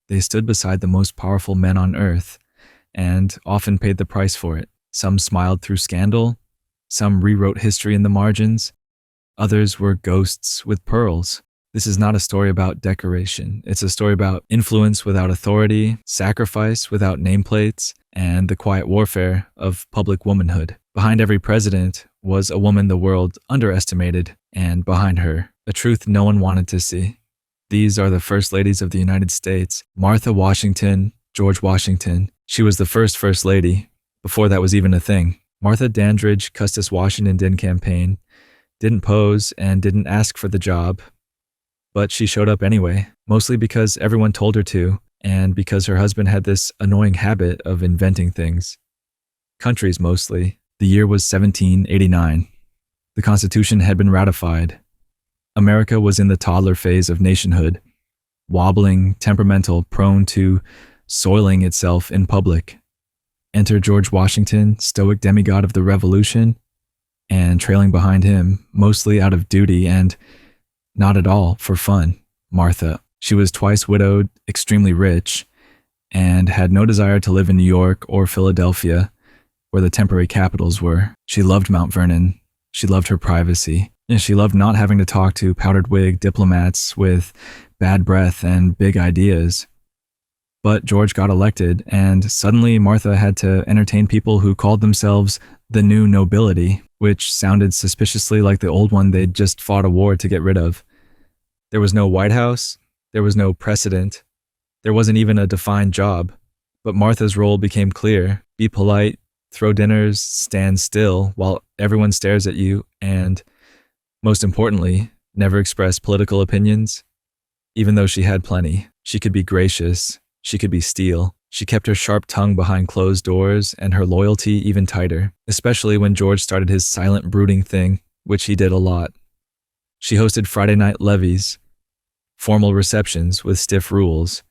They stood beside the most powerful men on earth and often paid the price for it. Some smiled through scandal, some rewrote history in the margins, others were ghosts with pearls. This is not a story about decoration. It's a story about influence without authority, sacrifice without nameplates, and the quiet warfare of public womanhood. Behind every president was a woman the world underestimated, and behind her, a truth no one wanted to see. These are the first ladies of the United States. Martha Washington, George Washington. She was the first lady, before that was even a thing. Martha Dandridge Custis Washington didn't campaign, didn't pose, and didn't ask for the job. But she showed up anyway, mostly because everyone told her to, and because her husband had this annoying habit of inventing things. Countries mostly. The year was 1789. The Constitution had been ratified. America was in the toddler phase of nationhood, wobbling, temperamental, prone to soiling itself in public. Enter George Washington, stoic demigod of the Revolution, and trailing behind him, mostly out of duty and not at all for fun, Martha. She was twice widowed, extremely rich, and had no desire to live in New York or Philadelphia, where the temporary capitals were. She loved Mount Vernon. She loved her privacy. And she loved not having to talk to powdered wig diplomats with bad breath and big ideas. But George got elected, and suddenly Martha had to entertain people who called themselves the new nobility, which sounded suspiciously like the old one they'd just fought a war to get rid of. There was no White House, there was no precedent, there wasn't even a defined job. But Martha's role became clear: be polite, throw dinners, stand still while everyone stares at you, and, most importantly, never express political opinions. Even though she had plenty, she could be gracious, she could be steel. She kept her sharp tongue behind closed doors and her loyalty even tighter, especially when George started his silent brooding thing, which he did a lot. She hosted Friday night levees, formal receptions with stiff rules.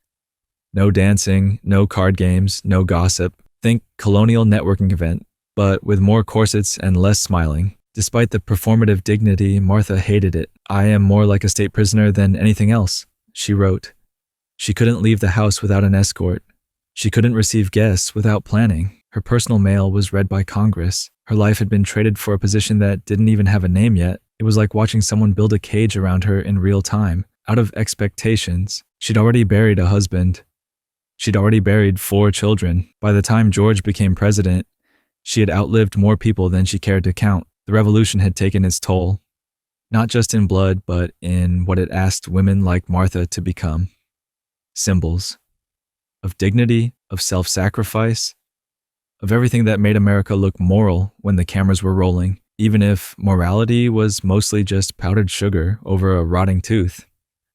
No dancing, no card games, no gossip. Think colonial networking event, but with more corsets and less smiling. Despite the performative dignity, Martha hated it. "I am more like a state prisoner than anything else," she wrote. She couldn't leave the house without an escort. She couldn't receive guests without planning. Her personal mail was read by Congress. Her life had been traded for a position that didn't even have a name yet. It was like watching someone build a cage around her in real time, out of expectations. She'd already buried a husband. She'd already buried 4 children. By the time George became president, she had outlived more people than she cared to count. The revolution had taken its toll, not just in blood, but in what it asked women like Martha to become. Symbols of dignity, of self-sacrifice, of everything that made America look moral when the cameras were rolling, even if morality was mostly just powdered sugar over a rotting tooth.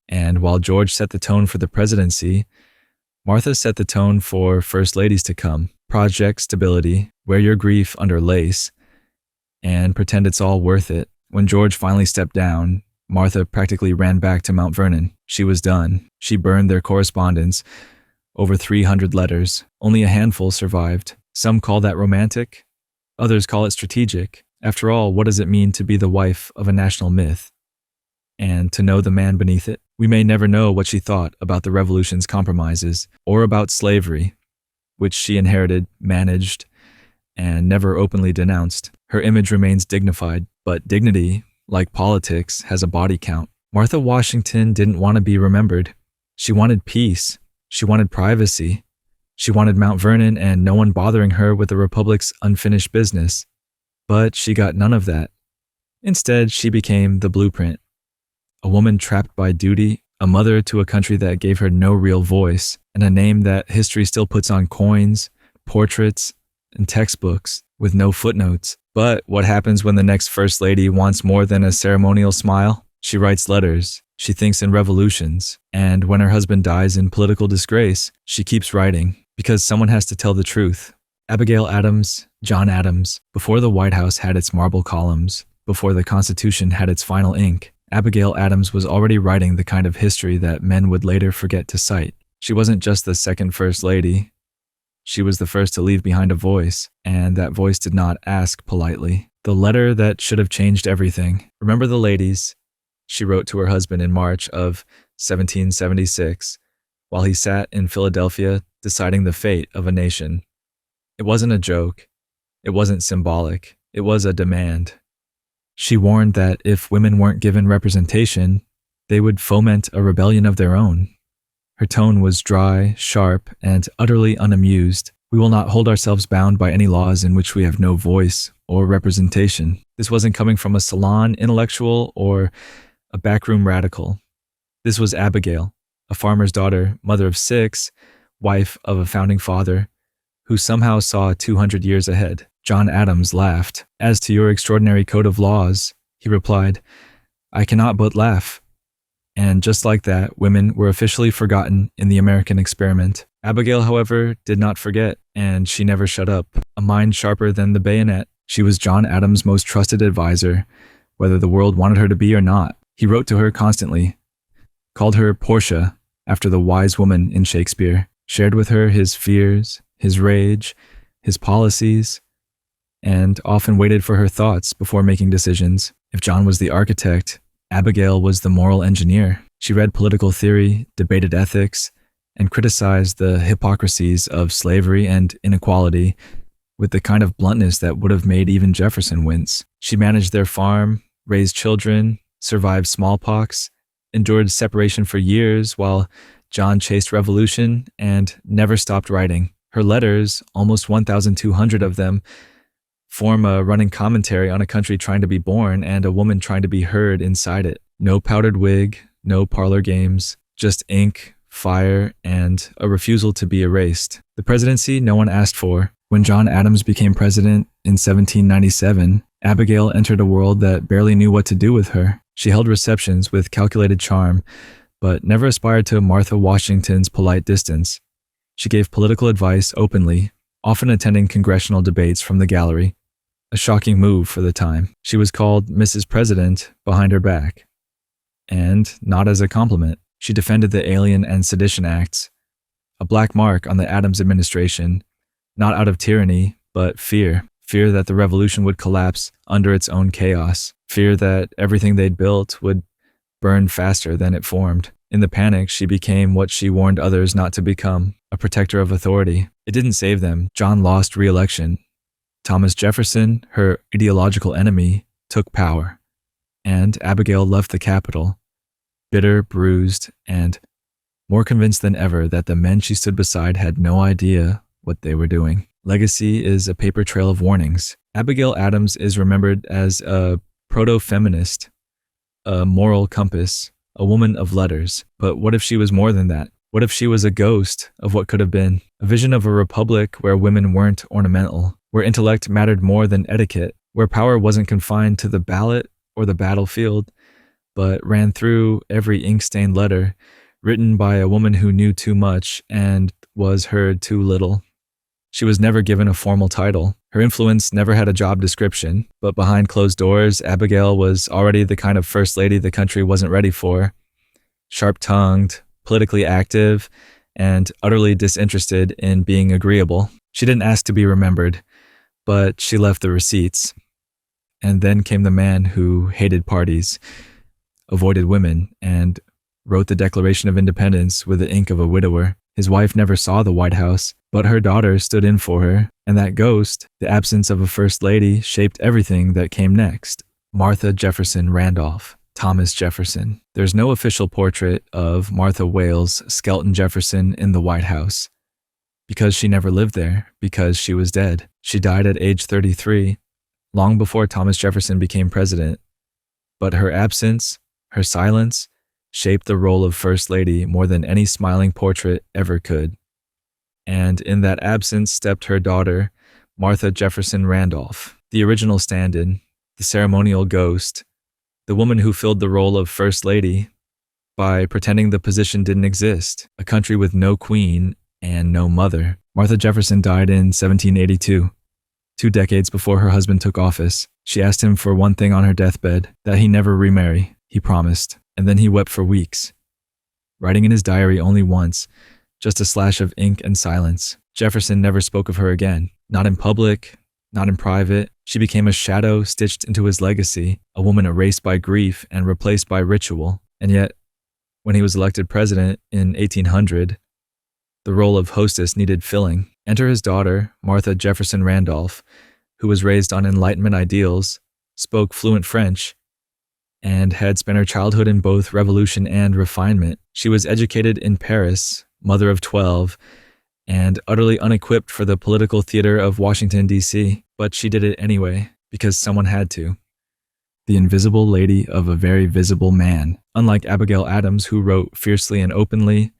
And while George set the tone for the presidency, Martha set the tone for first ladies to come. Project stability, wear your grief under lace, and pretend it's all worth it. When George finally stepped down, Martha practically ran back to Mount Vernon. She was done. She burned their correspondence, over 300 letters. Only a handful survived. Some call that romantic, others call it strategic. After all, what does it mean to be the wife of a national myth? And to know the man beneath it? We may never know what she thought about the revolution's compromises, or about slavery, which she inherited, managed, and never openly denounced. Her image remains dignified, but dignity, like politics, has a body count. Martha Washington didn't want to be remembered. She wanted peace. She wanted privacy. She wanted Mount Vernon and no one bothering her with the Republic's unfinished business. But she got none of that. Instead, she became the blueprint. A woman trapped by duty, a mother to a country that gave her no real voice, and a name that history still puts on coins, portraits, and textbooks with no footnotes. But what happens when the next First Lady wants more than a ceremonial smile? She writes letters. She thinks in revolutions. And when her husband dies in political disgrace, she keeps writing, because someone has to tell the truth. Abigail Adams, John Adams, before the White House had its marble columns, before the Constitution had its final ink, Abigail Adams was already writing the kind of history that men would later forget to cite. She wasn't just the second First Lady. She was the first to leave behind a voice, and that voice did not ask politely. The letter that should have changed everything. "Remember the ladies," she wrote to her husband in March of 1776. while he sat in Philadelphia deciding the fate of a nation. It wasn't a joke. It wasn't symbolic. It was a demand. She warned that if women weren't given representation, they would foment a rebellion of their own. Her tone was dry, sharp, and utterly unamused. We will not hold ourselves bound by any laws in which we have no voice or representation. This wasn't coming from a salon intellectual or a backroom radical. This was Abigail, a farmer's daughter, mother of 6, wife of a founding father, who somehow saw 200 years ahead. John Adams laughed. "As to your extraordinary code of laws," he replied, "I cannot but laugh." And just like that, women were officially forgotten in the American experiment. Abigail, however, did not forget, and she never shut up. A mind sharper than the bayonet, she was John Adams' most trusted advisor, whether the world wanted her to be or not. He wrote to her constantly, called her Portia, after the wise woman in Shakespeare, shared with her his fears, his rage, his policies, and often waited for her thoughts before making decisions. If John was the architect, Abigail was the moral engineer. She read political theory, debated ethics, and criticized the hypocrisies of slavery and inequality with the kind of bluntness that would have made even Jefferson wince. She managed their farm, raised children, survived smallpox, endured separation for years while John chased revolution, and never stopped writing. Her letters, almost 1,200 of them, form a running commentary on a country trying to be born and a woman trying to be heard inside it. No powdered wig, no parlor games, just ink, fire, and a refusal to be erased. The presidency no one asked for. When John Adams became president in 1797, Abigail entered a world that barely knew what to do with her. She held receptions with calculated charm, but never aspired to Martha Washington's polite distance. She gave political advice openly, often attending congressional debates from the gallery. A shocking move for the time. She was called Mrs. President behind her back. And not as a compliment. She defended the Alien and Sedition Acts, a black mark on the Adams administration, not out of tyranny, but fear. Fear that the revolution would collapse under its own chaos. Fear that everything they'd built would burn faster than it formed. In the panic, she became what she warned others not to become, a protector of authority. It didn't save them. John lost re-election. Thomas Jefferson, her ideological enemy, took power. And Abigail left the capital, bitter, bruised, and more convinced than ever that the men she stood beside had no idea what they were doing. Legacy is a paper trail of warnings. Abigail Adams is remembered as a proto-feminist, a moral compass, a woman of letters. But what if she was more than that? What if she was a ghost of what could have been? A vision of a republic where women weren't ornamental, where intellect mattered more than etiquette, where power wasn't confined to the ballot or the battlefield, but ran through every ink-stained letter written by a woman who knew too much and was heard too little. She was never given a formal title. Her influence never had a job description, but behind closed doors, Abigail was already the kind of first lady the country wasn't ready for. Sharp-tongued, politically active, and utterly disinterested in being agreeable. She didn't ask to be remembered, but she left the receipts. And then came the man who hated parties, avoided women, and wrote the Declaration of Independence with the ink of a widower. His wife never saw the White House, but her daughter stood in for her, and that ghost, the absence of a first lady, shaped everything that came next. Martha Jefferson Randolph, Thomas Jefferson. There's no official portrait of Martha Wales Skelton Jefferson in the White House, because she never lived there, because she was dead. She died at age 33, long before Thomas Jefferson became president. But her absence, her silence, shaped the role of First Lady more than any smiling portrait ever could. And in that absence stepped her daughter, Martha Jefferson Randolph, the original stand-in, the ceremonial ghost, the woman who filled the role of First Lady by pretending the position didn't exist, a country with no queen and no mother. Martha Jefferson died in 1782, 2 decades before her husband took office. She asked him for one thing on her deathbed, that he never remarry. He promised, and then he wept for weeks, writing in his diary only once, just a slash of ink and silence. Jefferson never spoke of her again, not in public, not in private. She became a shadow stitched into his legacy, a woman erased by grief and replaced by ritual. And yet, When he was elected president in 1800, the role of hostess needed filling. Enter his daughter, Martha Jefferson Randolph, who was raised on Enlightenment ideals, spoke fluent French, and had spent her childhood in both revolution and refinement. She was educated in Paris, mother of 12, and utterly unequipped for the political theater of Washington, D.C., but she did it anyway, because someone had to. The invisible lady of a very visible man. Unlike Abigail Adams, who wrote fiercely and openly,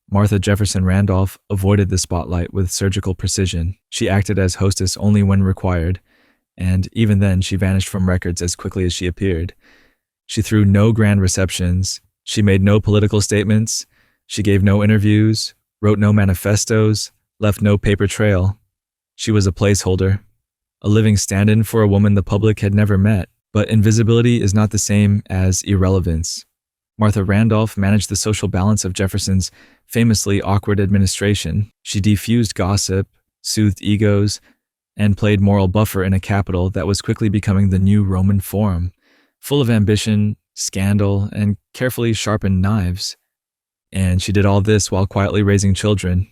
Martha Jefferson Randolph avoided the spotlight with surgical precision. She acted as hostess only when required, and even then she vanished from records as quickly as she appeared. She threw no grand receptions, she made no political statements, she gave no interviews, wrote no manifestos, left no paper trail. She was a placeholder, a living stand-in for a woman the public had never met. But invisibility is not the same as irrelevance. Martha Randolph managed the social balance of Jefferson's famously awkward administration. She diffused gossip, soothed egos, and played moral buffer in a capital that was quickly becoming the new Roman Forum, full of ambition, scandal, and carefully sharpened knives. And she did all this while quietly raising children,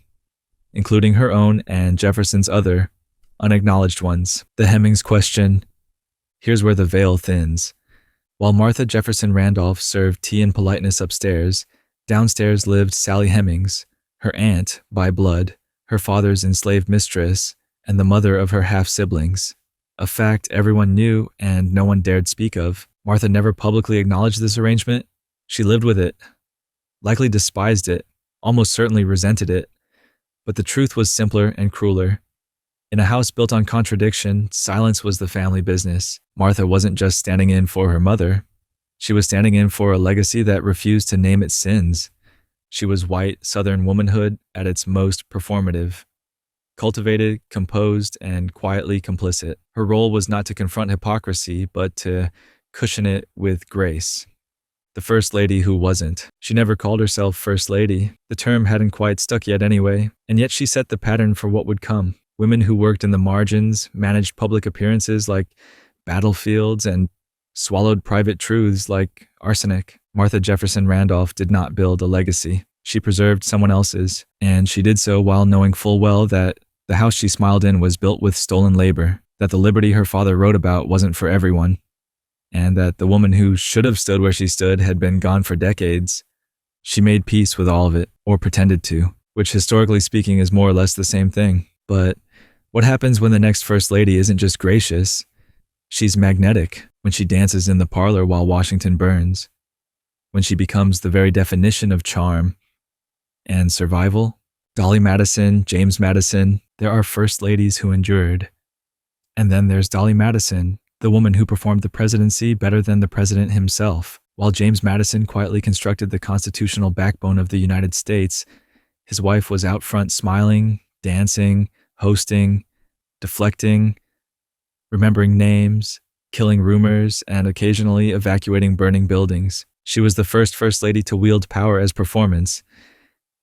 including her own and Jefferson's other, unacknowledged ones. The Hemmings question. Here's where the veil thins. While Martha Jefferson Randolph served tea and politeness upstairs, downstairs lived Sally Hemings, her aunt by blood, her father's enslaved mistress, and the mother of her half-siblings. A fact everyone knew and no one dared speak of. Martha never publicly acknowledged this arrangement. She lived with it, likely despised it, almost certainly resented it. But the truth was simpler and crueler. In a house built on contradiction, silence was the family business. Martha wasn't just standing in for her mother. She was standing in for a legacy that refused to name its sins. She was white Southern womanhood at its most performative. Cultivated, composed, and quietly complicit. Her role was not to confront hypocrisy, but to cushion it with grace. The First Lady who wasn't. She never called herself First Lady. The term hadn't quite stuck yet anyway, and yet she set the pattern for what would come. Women who worked in the margins, managed public appearances like battlefields, and swallowed private truths like arsenic. Martha Jefferson Randolph did not build a legacy. She preserved someone else's, and she did so while knowing full well that the house she smiled in was built with stolen labor, that the liberty her father wrote about wasn't for everyone, and that the woman who should have stood where she stood had been gone for decades. She made peace with all of it, or pretended to, which historically speaking is more or less the same thing. But what happens when the next First Lady isn't just gracious? She's magnetic when she dances in the parlor while Washington burns, when she becomes the very definition of charm and survival. Dolley Madison, James Madison, there are First Ladies who endured. And then there's Dolley Madison, the woman who performed the presidency better than the president himself. While James Madison quietly constructed the constitutional backbone of the United States, his wife was out front smiling, dancing, hosting, deflecting, remembering names, killing rumors, and occasionally evacuating burning buildings. She was the first First Lady to wield power as performance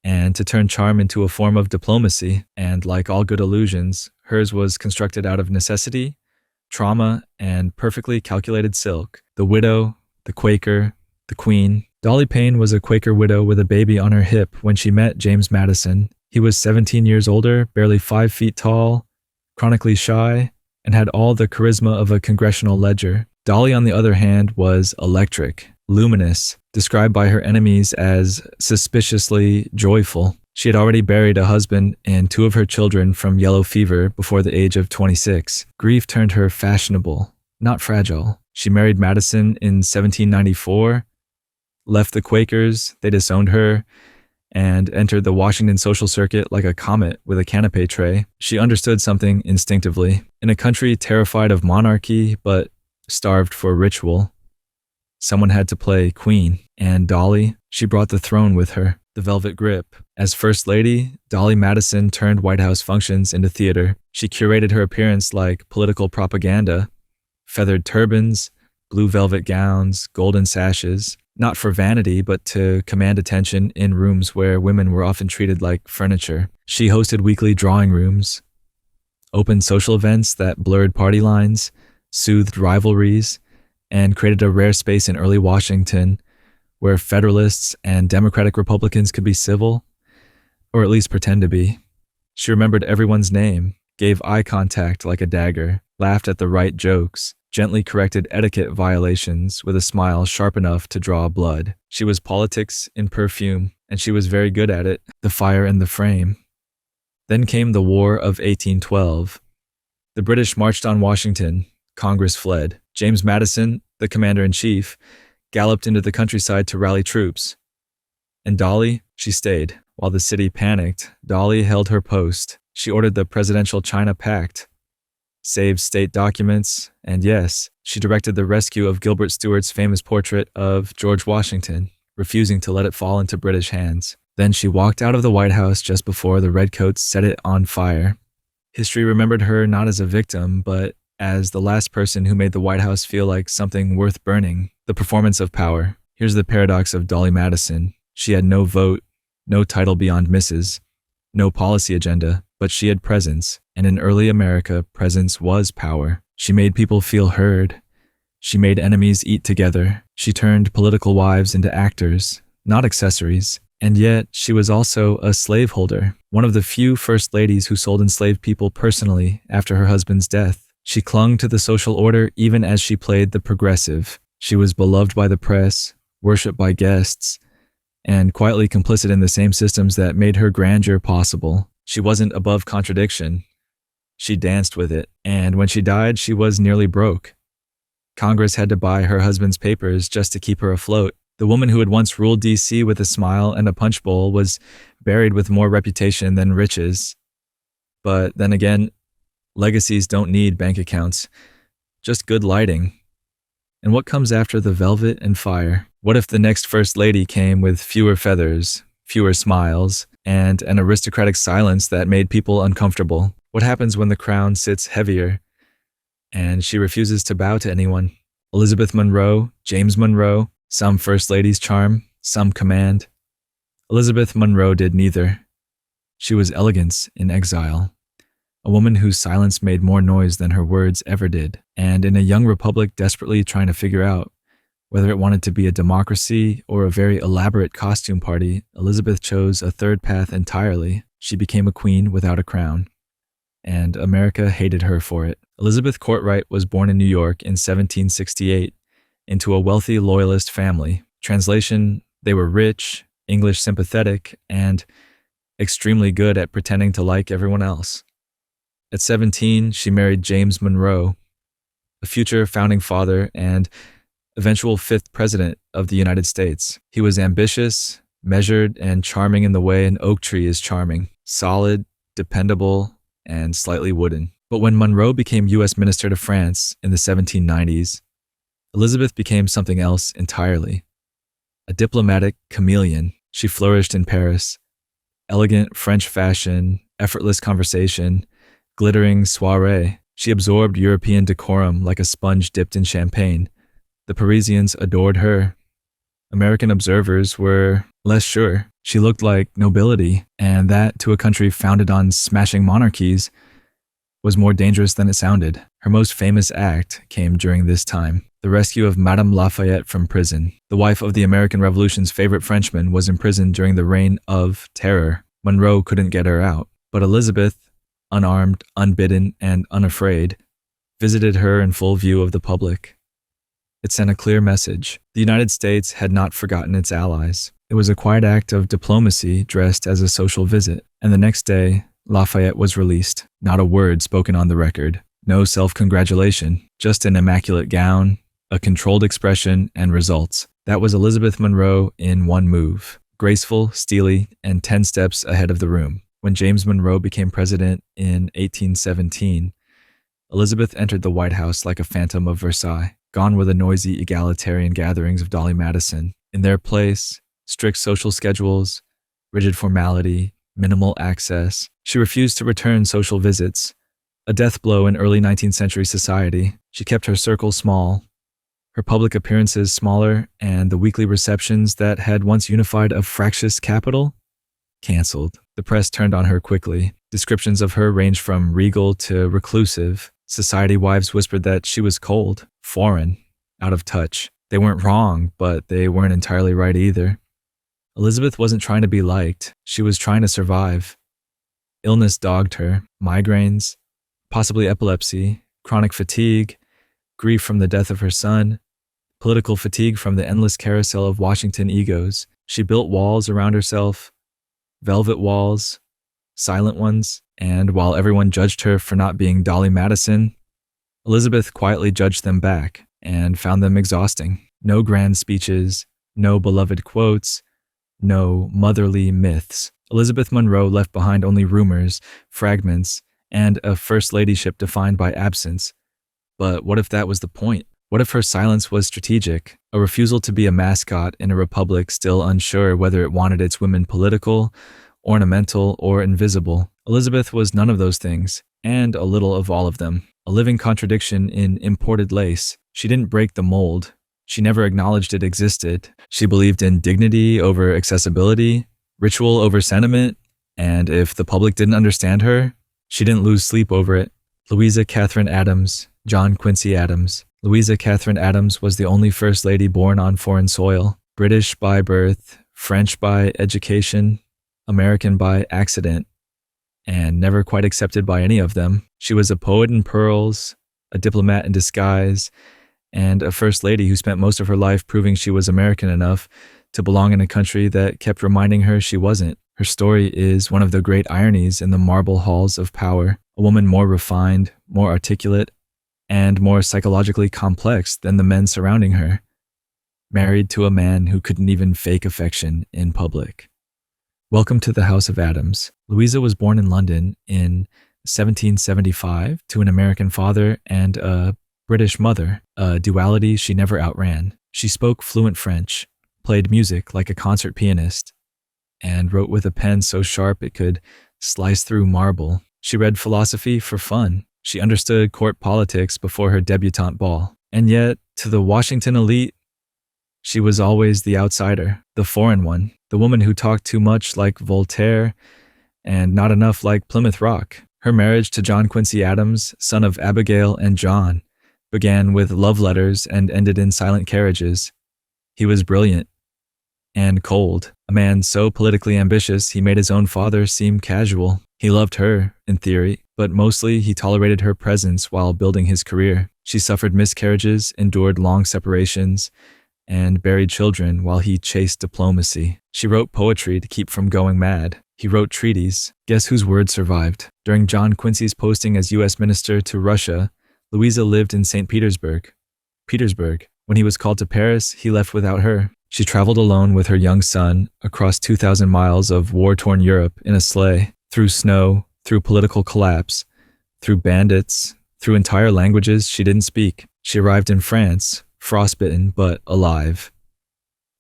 and to turn charm into a form of diplomacy. And like all good illusions, hers was constructed out of necessity, trauma, and perfectly calculated silk. The widow, the Quaker, the Queen. Dolly Payne was a Quaker widow with a baby on her hip when she met James Madison. He was 17 years older, barely 5 feet tall, chronically shy, and had all the charisma of a congressional ledger. Dolly, on the other hand, was electric, luminous, described by her enemies as suspiciously joyful. She had already buried a husband and 2 of her children from yellow fever before the age of 26. Grief turned her fashionable, not fragile. She married Madison in 1794, left the Quakers, they disowned her, and entered the Washington social circuit like a comet with a canapé tray. She understood something instinctively. In a country terrified of monarchy but starved for ritual, someone had to play queen. And Dolly, she brought the throne with her, the velvet grip. As First Lady, Dolly Madison turned White House functions into theater. She curated her appearance like political propaganda. Feathered turbans, blue velvet gowns, golden sashes, not for vanity, but to command attention in rooms where women were often treated like furniture. She hosted weekly drawing rooms, opened social events that blurred party lines, soothed rivalries, and created a rare space in early Washington where Federalists and Democratic Republicans could be civil, or at least pretend to be. She remembered everyone's name, gave eye contact like a dagger, laughed at the right jokes, gently corrected etiquette violations with a smile sharp enough to draw blood. She was politics in perfume, and she was very good at it, the fire in the frame. Then came the War of 1812. The British marched on Washington. Congress fled. James Madison, the commander-in-chief, galloped into the countryside to rally troops. And Dolley, she stayed. While the city panicked, Dolley held her post. She ordered the Presidential China Pact, saved state documents, and yes, she directed the rescue of Gilbert Stuart's famous portrait of George Washington, refusing to let it fall into British hands. Then she walked out of the White House just before the Redcoats set it on fire. History remembered her not as a victim, but as the last person who made the White House feel like something worth burning, the performance of power. Here's the paradox of Dolley Madison. She had no vote, no title beyond Mrs., no policy agenda, but she had presence, and in early America, presence was power. She made people feel heard. She made enemies eat together. She turned political wives into actors, not accessories. And yet, she was also a slaveholder, one of the few first ladies who sold enslaved people personally after her husband's death. She clung to the social order even as she played the progressive. She was beloved by the press, worshipped by guests, and quietly complicit in the same systems that made her grandeur possible. She wasn't above contradiction. She danced with it, and when she died, she was nearly broke. Congress had to buy her husband's papers just to keep her afloat. The woman who had once ruled D.C. with a smile and a punch bowl was buried with more reputation than riches. But then again, legacies don't need bank accounts, just good lighting. And what comes after the velvet and fire? What if the next First Lady came with fewer feathers, fewer smiles, and an aristocratic silence that made people uncomfortable? What happens when the crown sits heavier and she refuses to bow to anyone? Elizabeth Monroe, James Monroe, some First Lady's charm, some command. Elizabeth Monroe did neither. She was elegance in exile, a woman whose silence made more noise than her words ever did. And in a young republic desperately trying to figure out whether it wanted to be a democracy or a very elaborate costume party, Elizabeth chose a third path entirely. She became a queen without a crown, and America hated her for it. Elizabeth Courtwright was born in New York in 1768 into a wealthy Loyalist family. Translation, they were rich, English sympathetic, and extremely good at pretending to like everyone else. At 17, she married James Monroe, a future founding father and eventual fifth president of the United States. He was ambitious, measured, and charming in the way an oak tree is charming, solid, dependable, and slightly wooden. But when Monroe became U.S. Minister to France in the 1790s, Elizabeth became something else entirely. A diplomatic chameleon, she flourished in Paris. Elegant French fashion, effortless conversation, glittering soirée. She absorbed European decorum like a sponge dipped in champagne. The Parisians adored her. American observers were less sure. She looked like nobility, and that, to a country founded on smashing monarchies, was more dangerous than it sounded. Her most famous act came during this time. The rescue of Madame Lafayette from prison. The wife of the American Revolution's favorite Frenchman was imprisoned during the Reign of Terror. Monroe couldn't get her out, but Elizabeth, unarmed, unbidden, and unafraid, visited her in full view of the public. It sent a clear message. The United States had not forgotten its allies. It was a quiet act of diplomacy dressed as a social visit, and the next day, Lafayette was released. Not a word spoken on the record. No self-congratulation, just an immaculate gown, a controlled expression, and results. That was Elizabeth Monroe in one move. Graceful, steely, and 10 steps ahead of the room. When James Monroe became president in 1817, Elizabeth entered the White House like a phantom of Versailles. Gone were the noisy egalitarian gatherings of Dolley Madison. In their place, strict social schedules, rigid formality, minimal access. She refused to return social visits, a death blow in early 19th century society. She kept her circle small, her public appearances smaller, and the weekly receptions that had once unified a fractious capital, canceled. The press turned on her quickly. Descriptions of her ranged from regal to reclusive. Society wives whispered that she was cold, foreign, out of touch. They weren't wrong, but they weren't entirely right either. Elizabeth wasn't trying to be liked. She was trying to survive. Illness dogged her, migraines, possibly epilepsy, chronic fatigue, grief from the death of her son, political fatigue from the endless carousel of Washington egos. She built walls around herself, velvet walls, silent ones, and while everyone judged her for not being Dolley Madison, Elizabeth quietly judged them back and found them exhausting. No grand speeches, no beloved quotes, no motherly myths. Elizabeth Monroe left behind only rumors, fragments, and a first ladyship defined by absence. But what if that was the point? What if her silence was strategic, a refusal to be a mascot in a republic still unsure whether it wanted its women political, ornamental, or invisible? Elizabeth was none of those things, and a little of all of them. A living contradiction in imported lace. She didn't break the mold. She never acknowledged it existed. She believed in dignity over accessibility, ritual over sentiment, and if the public didn't understand her, she didn't lose sleep over it. Louisa Katherine Adams, John Quincy Adams. Louisa Katherine Adams was the only First Lady born on foreign soil, British by birth, French by education, American by accident, and never quite accepted by any of them. She was a poet in pearls, a diplomat in disguise, and a First Lady who spent most of her life proving she was American enough to belong in a country that kept reminding her she wasn't. Her story is one of the great ironies in the marble halls of power, a woman more refined, more articulate, and more psychologically complex than the men surrounding her, married to a man who couldn't even fake affection in public. Welcome to the House of Adams. Louisa was born in London in 1775 to an American father and a British mother, a duality she never outran. She spoke fluent French, played music like a concert pianist, and wrote with a pen so sharp it could slice through marble. She read philosophy for fun. She understood court politics before her debutante ball. And yet, to the Washington elite, she was always the outsider, the foreign one, the woman who talked too much like Voltaire and not enough like Plymouth Rock. Her marriage to John Quincy Adams, son of Abigail and John, began with love letters and ended in silent carriages. He was brilliant and cold, a man so politically ambitious he made his own father seem casual. He loved her, in theory, but mostly he tolerated her presence while building his career. She suffered miscarriages, endured long separations, and buried children while he chased diplomacy. She wrote poetry to keep from going mad. He wrote treaties. Guess whose word survived? During John Quincy's posting as U.S. Minister to Russia, Louisa lived in St. Petersburg. When he was called to Paris, he left without her. She traveled alone with her young son across 2,000 miles of war-torn Europe in a sleigh, through snow, through political collapse, through bandits, through entire languages she didn't speak. She arrived in France, frostbitten but alive.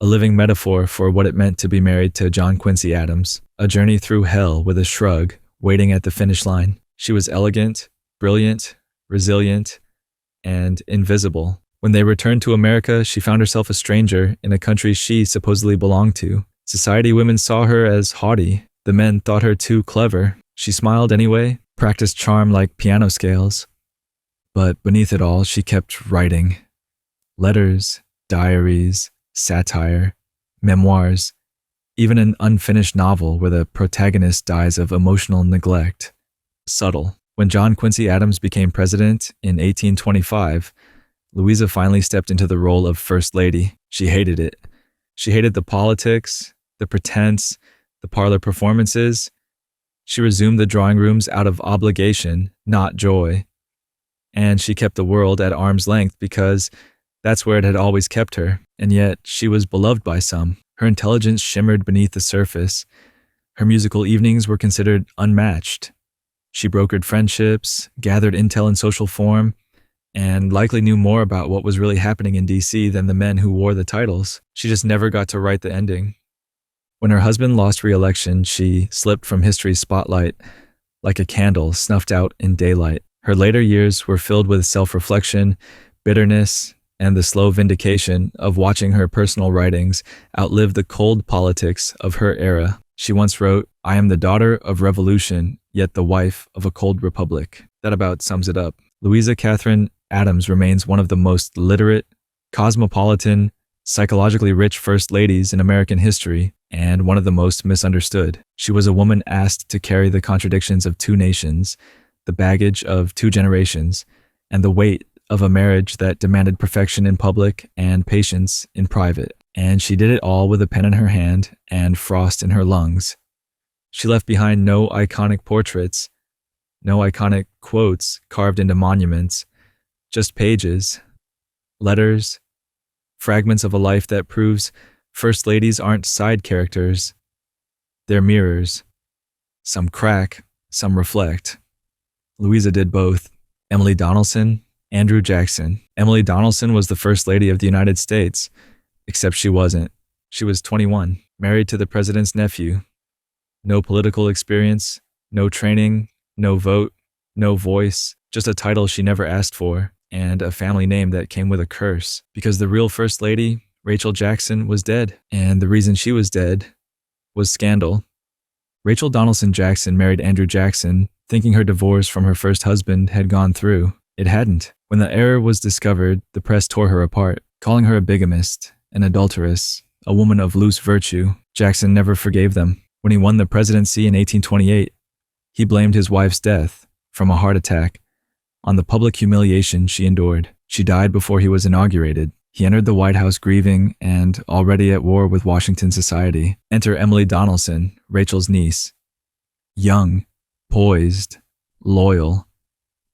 A living metaphor for what it meant to be married to John Quincy Adams. A journey through hell with a shrug, waiting at the finish line. She was elegant, brilliant, resilient, and invisible. When they returned to America, she found herself a stranger in a country she supposedly belonged to. Society women saw her as haughty. The men thought her too clever. She smiled anyway, practiced charm like piano scales. But beneath it all, she kept writing. Letters, diaries, satire, memoirs, even an unfinished novel where the protagonist dies of emotional neglect. Subtle. When John Quincy Adams became president in 1825, Louisa finally stepped into the role of First Lady. She hated it. She hated the politics, the pretense, the parlor performances. She resumed the drawing rooms out of obligation, not joy. And she kept the world at arm's length because that's where it had always kept her. And yet, she was beloved by some. Her intelligence shimmered beneath the surface. Her musical evenings were considered unmatched. She brokered friendships, gathered intel in social form, and likely knew more about what was really happening in D.C. than the men who wore the titles. She just never got to write the ending. When her husband lost re-election, she slipped from history's spotlight like a candle snuffed out in daylight. Her later years were filled with self-reflection, bitterness, and the slow vindication of watching her personal writings outlive the cold politics of her era. She once wrote, "I am the daughter of revolution, yet the wife of a cold republic." That about sums it up. Louisa Katherine Adams remains one of the most literate, cosmopolitan, psychologically rich first ladies in American history, and one of the most misunderstood. She was a woman asked to carry the contradictions of two nations, the baggage of two generations, and the weight of a marriage that demanded perfection in public and patience in private. And she did it all with a pen in her hand and frost in her lungs. She left behind no iconic portraits, no iconic quotes carved into monuments, just pages, letters, fragments of a life that proves first ladies aren't side characters. They're mirrors. Some crack, some reflect. Louisa did both. Emily Donelson, Andrew Jackson. Emily Donelson was the First Lady of the United States, except she wasn't. She was 21, married to the president's nephew. No political experience, no training, no vote, no voice, just a title she never asked for, and a family name that came with a curse. Because the real First Lady, Rachel Jackson, was dead, and the reason she was dead was scandal. Rachel Donelson Jackson married Andrew Jackson, thinking her divorce from her first husband had gone through. It hadn't. When the error was discovered, the press tore her apart, calling her a bigamist, an adulteress, a woman of loose virtue. Jackson never forgave them. When he won the presidency in 1828, he blamed his wife's death, from a heart attack, on the public humiliation she endured. She died before he was inaugurated. He entered the White House grieving and already at war with Washington society. Enter Emily Donelson, Rachel's niece. Young, poised, loyal,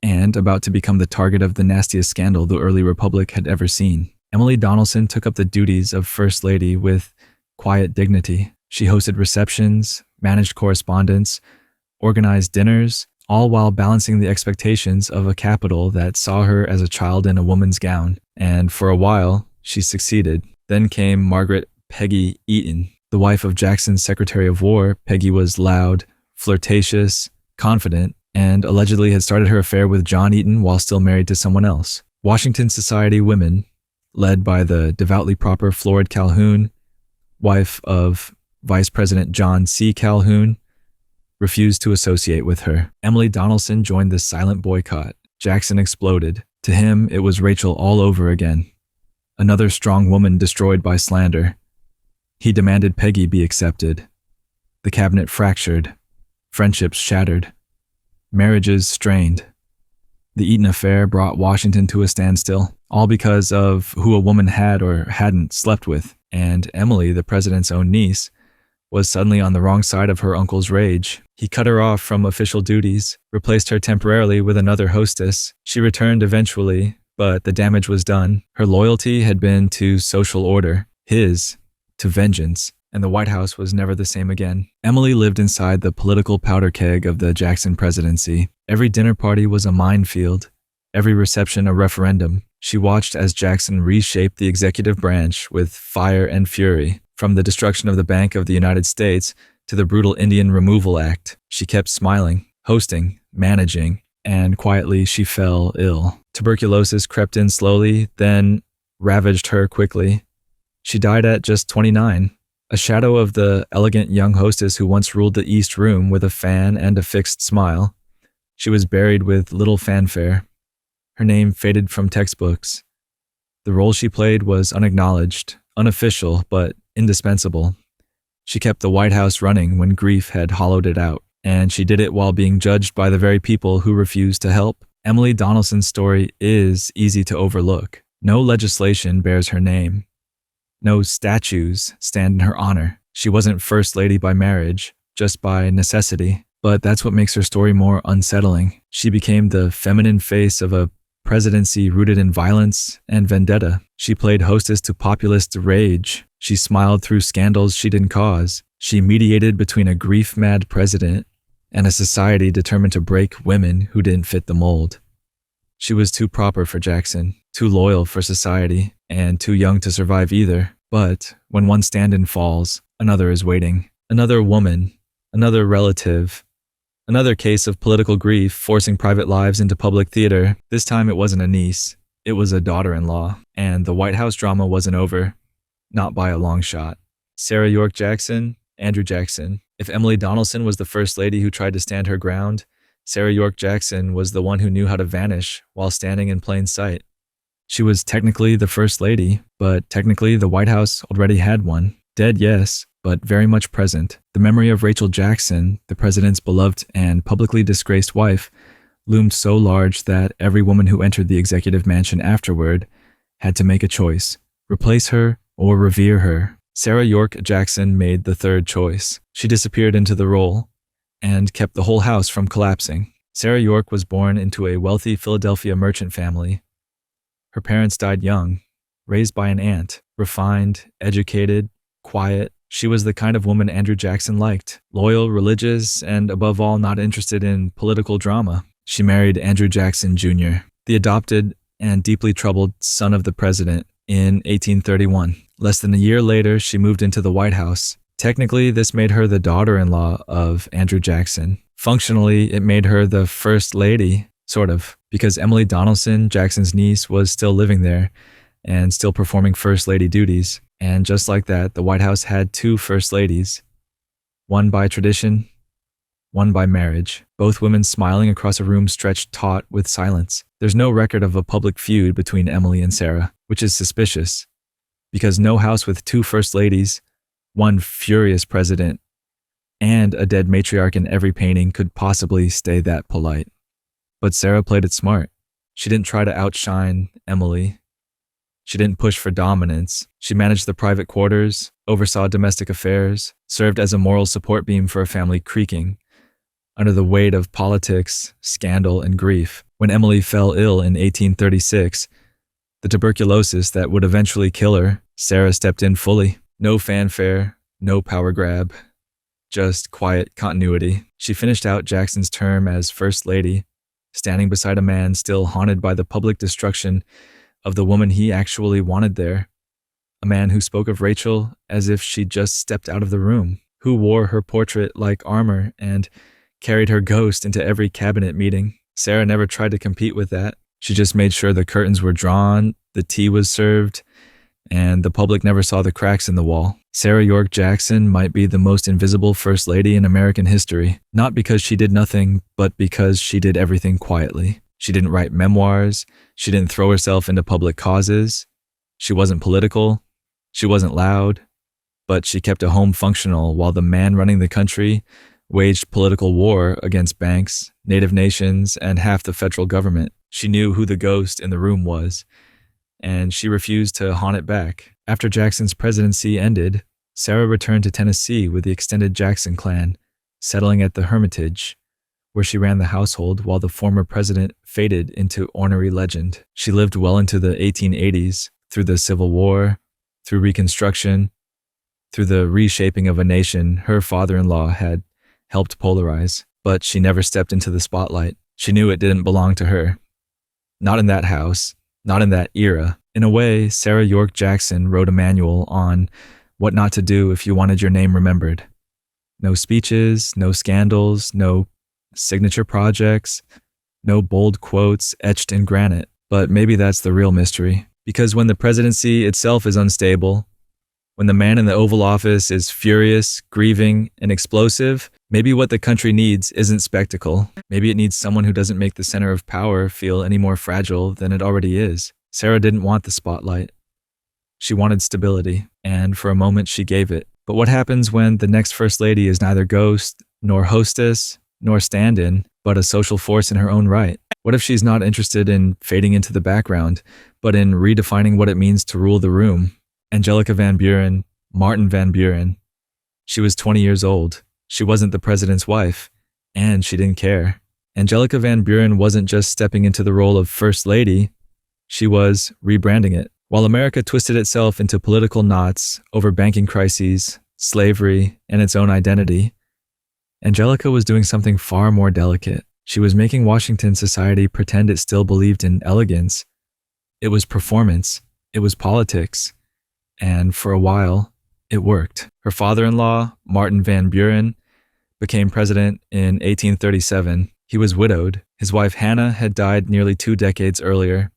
and about to become the target of the nastiest scandal the early republic had ever seen. Emily Donelson took up the duties of First Lady with quiet dignity. She hosted receptions, managed correspondence, organized dinners, all while balancing the expectations of a capital that saw her as a child in a woman's gown. And for a while, she succeeded. Then came Margaret Peggy Eaton. The wife of Jackson's Secretary of War, Peggy was loud, flirtatious, confident, and allegedly had started her affair with John Eaton while still married to someone else. Washington society women, led by the devoutly proper Floyd Calhoun, wife of Vice President John C. Calhoun, refused to associate with her. Emily Donelson joined the silent boycott. Jackson exploded. To him, it was Rachel all over again. Another strong woman destroyed by slander. He demanded Peggy be accepted. The cabinet fractured. Friendships shattered. Marriages strained. The Eaton affair brought Washington to a standstill, all because of who a woman had or hadn't slept with. And Emily, the president's own niece, was suddenly on the wrong side of her uncle's rage. He cut her off from official duties, replaced her temporarily with another hostess. She returned eventually, but the damage was done. Her loyalty had been to social order, his to vengeance, and the White House was never the same again. Emily lived inside the political powder keg of the Jackson presidency. Every dinner party was a minefield, every reception a referendum. She watched as Jackson reshaped the executive branch with fire and fury. From the destruction of the Bank of the United States to the brutal Indian Removal Act, she kept smiling, hosting, managing, and quietly she fell ill. Tuberculosis crept in slowly, then ravaged her quickly. She died at just 29, a shadow of the elegant young hostess who once ruled the East Room with a fan and a fixed smile. She was buried with little fanfare. Her name faded from textbooks. The role she played was unacknowledged, unofficial, but indispensable. She kept the White House running when grief had hollowed it out, and she did it while being judged by the very people who refused to help. Emily Donelson's story is easy to overlook. No legislation bears her name. No statues stand in her honor. She wasn't First Lady by marriage, just by necessity. But that's what makes her story more unsettling. She became the feminine face of a presidency rooted in violence and vendetta. She played hostess to populist rage. She smiled through scandals she didn't cause. She mediated between a grief-mad president and a society determined to break women who didn't fit the mold. She was too proper for Jackson, too loyal for society, and too young to survive either. But when one stand-in falls, another is waiting. Another woman, another relative, another case of political grief forcing private lives into public theater. This time it wasn't a niece, it was a daughter-in-law. And the White House drama wasn't over. Not by a long shot. Sarah Yorke Jackson, Andrew Jackson. If Emily Donelson was the First Lady who tried to stand her ground, Sarah Yorke Jackson was the one who knew how to vanish while standing in plain sight. She was technically the First Lady, but technically the White House already had one. Dead, yes, but very much present. The memory of Rachel Jackson, the president's beloved and publicly disgraced wife, loomed so large that every woman who entered the executive mansion afterward had to make a choice: replace her or revere her. Sarah Yorke Jackson made the third choice. She disappeared into the role and kept the whole house from collapsing. Sarah Yorke was born into a wealthy Philadelphia merchant family. Her parents died young, raised by an aunt. Refined, educated, quiet, she was the kind of woman Andrew Jackson liked. Loyal, religious, and above all not interested in political drama. She married Andrew Jackson Jr., the adopted and deeply troubled son of the president, in 1831. Less than a year later, she moved into the White House. Technically, this made her the daughter-in-law of Andrew Jackson. Functionally, it made her the First Lady, sort of, because Emily Donelson, Jackson's niece, was still living there and still performing First Lady duties. And just like that, the White House had two First Ladies, one by tradition, one by marriage. Both women smiling across a room stretched taut with silence. There's no record of a public feud between Emily and Sarah, which is suspicious, because no house with two First Ladies, one furious president, and a dead matriarch in every painting could possibly stay that polite. But Sarah played it smart. She didn't try to outshine Emily. She didn't push for dominance. She managed the private quarters, oversaw domestic affairs, served as a moral support beam for a family creaking under the weight of politics, scandal, and grief. When Emily fell ill in 1836, the tuberculosis that would eventually kill her, Sarah stepped in fully. No fanfare, no power grab, just quiet continuity. She finished out Jackson's term as First Lady, standing beside a man still haunted by the public destruction of the woman he actually wanted there. A man who spoke of Rachel as if she'd just stepped out of the room, who wore her portrait like armor and carried her ghost into every cabinet meeting. Sarah never tried to compete with that. She just made sure the curtains were drawn, the tea was served, and the public never saw the cracks in the wall. Sarah Yorke Jackson might be the most invisible First Lady in American history, not because she did nothing, but because she did everything quietly. She didn't write memoirs. She didn't throw herself into public causes. She wasn't political. She wasn't loud. But she kept a home functional while the man running the country waged political war against banks, native nations, and half the federal government. She knew who the ghost in the room was, and she refused to haunt it back. After Jackson's presidency ended, Sarah returned to Tennessee with the extended Jackson clan, settling at the Hermitage, where she ran the household while the former president faded into ornery legend. She lived well into the 1880s, through the Civil War, through Reconstruction, through the reshaping of a nation her father-in-law had helped polarize. But she never stepped into the spotlight. She knew it didn't belong to her. Not in that house, not in that era. In a way, Sarah Yorke Jackson wrote a manual on what not to do if you wanted your name remembered. No speeches, no scandals, no signature projects, no bold quotes etched in granite. But maybe that's the real mystery. Because when the presidency itself is unstable, when the man in the Oval Office is furious, grieving, and explosive, maybe what the country needs isn't spectacle. Maybe it needs someone who doesn't make the center of power feel any more fragile than it already is. Sarah didn't want the spotlight. She wanted stability, and for a moment she gave it. But what happens when the next First Lady is neither ghost, nor hostess, nor stand-in, but a social force in her own right? What if she's not interested in fading into the background, but in redefining what it means to rule the room? Angelica Van Buren, Martin Van Buren. She was 20 years old. She wasn't the president's wife, and she didn't care. Angelica Van Buren wasn't just stepping into the role of First Lady, she was rebranding it. While America twisted itself into political knots over banking crises, slavery, and its own identity, Angelica was doing something far more delicate. She was making Washington society pretend it still believed in elegance. It was performance. It was politics. And for a while, it worked. Her father-in-law, Martin Van Buren, became president in 1837. He was widowed. His wife Hannah had died nearly 2 decades earlier.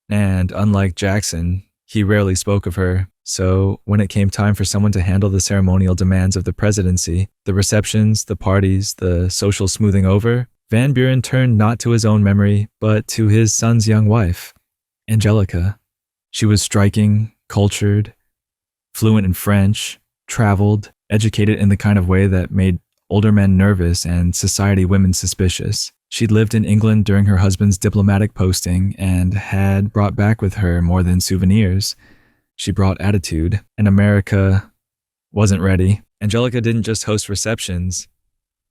And unlike Jackson, he rarely spoke of her. So when it came time for someone to handle the ceremonial demands of the presidency, the receptions, the parties, the social smoothing over, Van Buren turned not to his own memory, but to his son's young wife. Angelica. She was striking, cultured, fluent in French, traveled, educated in the kind of way that made older men nervous and society women suspicious. She'd lived in England during her husband's diplomatic posting and had brought back with her more than souvenirs. She brought attitude, and America wasn't ready. Angelica didn't just host receptions,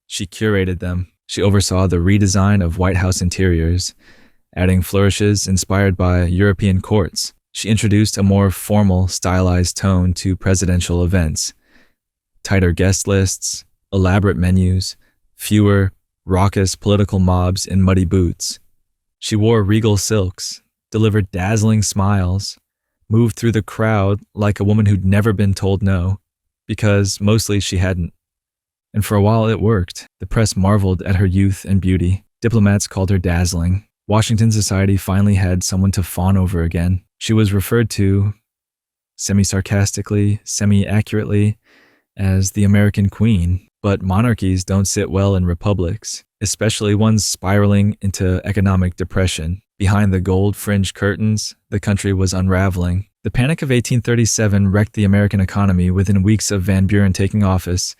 she curated them. She oversaw the redesign of White House interiors, adding flourishes inspired by European courts. She introduced a more formal, stylized tone to presidential events. Tighter guest lists, elaborate menus, fewer, raucous political mobs in muddy boots. She wore regal silks, delivered dazzling smiles, moved through the crowd like a woman who'd never been told no, because mostly she hadn't. And for a while it worked. The press marveled at her youth and beauty. Diplomats called her dazzling. Washington society finally had someone to fawn over again. She was referred to, semi-sarcastically, semi-accurately, as the American Queen. But monarchies don't sit well in republics, especially ones spiraling into economic depression. Behind the gold-fringed curtains, the country was unraveling. The Panic of 1837 wrecked the American economy within weeks of Van Buren taking office.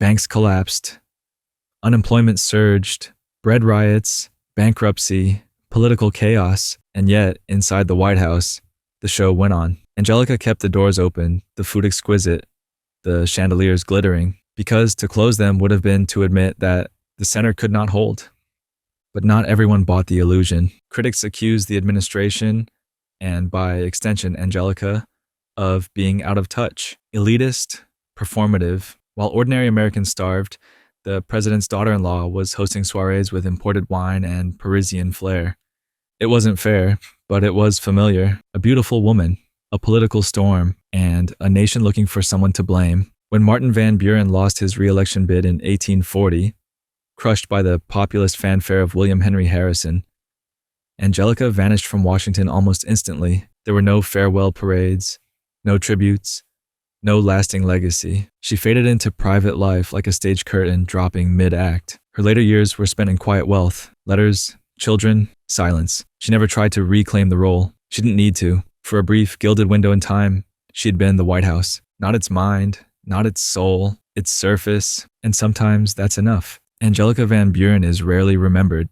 Banks collapsed. Unemployment surged. Bread riots, bankruptcy, political chaos. And yet, inside the White House, the show went on. Angelica kept the doors open, the food exquisite, the chandeliers glittering, because to close them would have been to admit that the center could not hold. But not everyone bought the illusion. Critics accused the administration, and by extension Angelica, of being out of touch, elitist, performative. While ordinary Americans starved, the president's daughter-in-law was hosting soirees with imported wine and Parisian flair. It wasn't fair, but it was familiar. A beautiful woman, a political storm, and a nation looking for someone to blame. When Martin Van Buren lost his re-election bid in 1840, crushed by the populist fanfare of William Henry Harrison, Angelica vanished from Washington almost instantly. There were no farewell parades, no tributes, no lasting legacy. She faded into private life like a stage curtain dropping mid-act. Her later years were spent in quiet wealth, letters, children, silence. She never tried to reclaim the role. She didn't need to. For a brief, gilded window in time, she'd been the White House. Not its mind, not its soul, its surface, and sometimes that's enough. Angelica Van Buren is rarely remembered,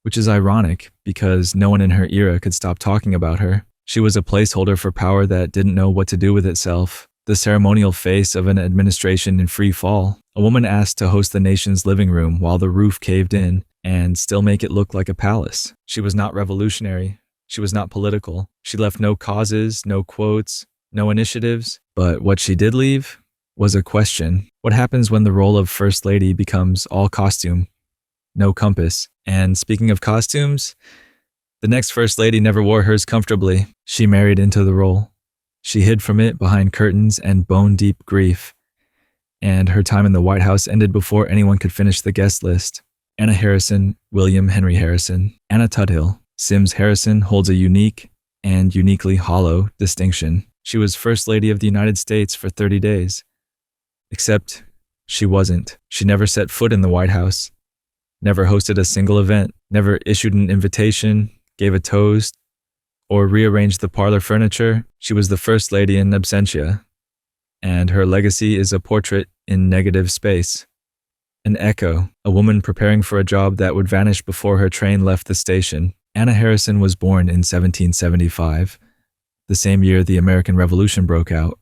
which is ironic because no one in her era could stop talking about her. She was a placeholder for power that didn't know what to do with itself, the ceremonial face of an administration in free fall, a woman asked to host the nation's living room while the roof caved in and still make it look like a palace. She was not revolutionary. She was not political. She left no causes, no quotes, no initiatives. But what she did leave was a question. What happens when the role of First Lady becomes all costume, no compass? And speaking of costumes, the next First Lady never wore hers comfortably. She married into the role. She hid from it behind curtains and bone-deep grief. And her time in the White House ended before anyone could finish the guest list. Anna Harrison, William Henry Harrison, Anna Tuthill. Sims Harrison holds a unique and uniquely hollow distinction. She was First Lady of the United States for 30 days. Except she wasn't. She never set foot in the White House, never hosted a single event, never issued an invitation, gave a toast, or rearranged the parlor furniture. She was the First Lady in absentia, and her legacy is a portrait in negative space. An echo, a woman preparing for a job that would vanish before her train left the station. Anna Harrison was born in 1775, the same year the American Revolution broke out,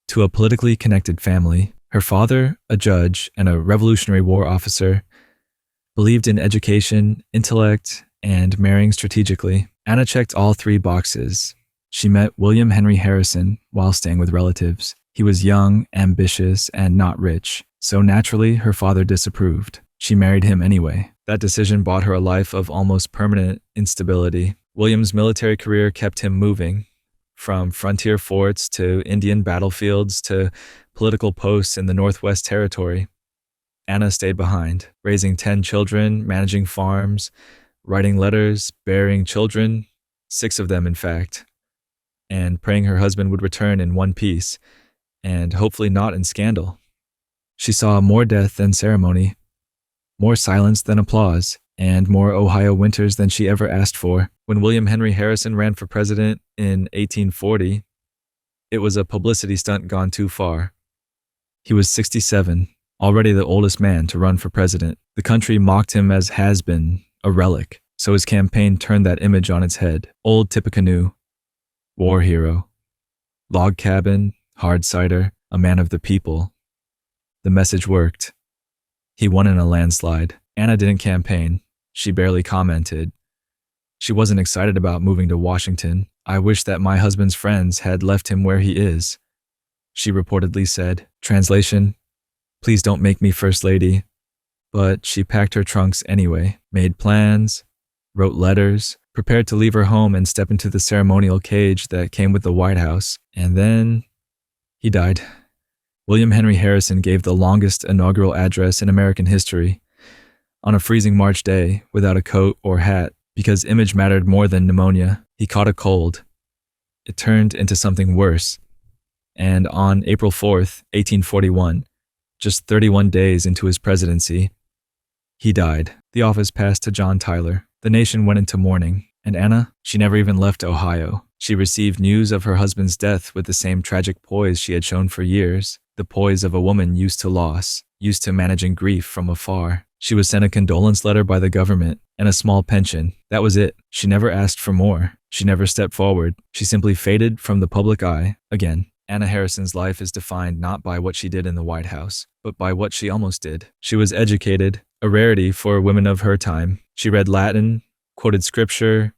to a politically connected family. Her father, a judge and a Revolutionary War officer, believed in education, intellect, and marrying strategically. Anna checked all three boxes. She met William Henry Harrison while staying with relatives. He was young, ambitious, and not rich, so naturally her father disapproved. She married him anyway. That decision bought her a life of almost permanent instability. William's military career kept him moving, from frontier forts to Indian battlefields to political posts in the Northwest Territory. Anna stayed behind, raising 10 children, managing farms, writing letters, bearing children, 6 of them in fact, and praying her husband would return in one piece, and hopefully not in scandal. She saw more death than ceremony, more silence than applause. and more Ohio winters than she ever asked for. When William Henry Harrison ran for president in 1840, it was a publicity stunt gone too far. He was 67, already the oldest man to run for president. The country mocked him as has-been, a relic, so his campaign turned that image on its head. Old Tippecanoe, war hero, log cabin, hard cider, a man of the people. The message worked. He won in a landslide. Anna didn't campaign. She barely commented. She wasn't excited about moving to Washington. "I wish that my husband's friends had left him where he is," she reportedly said. Translation: "Please don't make me First Lady." But she packed her trunks anyway, made plans, wrote letters, prepared to leave her home and step into the ceremonial cage that came with the White House. And then he died. William Henry Harrison gave the longest inaugural address in American history on a freezing March day without a coat or hat because image mattered more than pneumonia. He caught a cold. It turned into something worse. And on April 4th, 1841, just 31 days into his presidency, he died. The office passed to John Tyler. The nation went into mourning. And Anna? She never even left Ohio. She received news of her husband's death with the same tragic poise she had shown for years, the poise of a woman used to loss, used to managing grief from afar. She was sent a condolence letter by the government and a small pension. That was it. She never asked for more. She never stepped forward. She simply faded from the public eye again. Anna Harrison's life is defined not by what she did in the White House, but by what she almost did. She was educated, a rarity for women of her time. She read Latin, quoted scripture,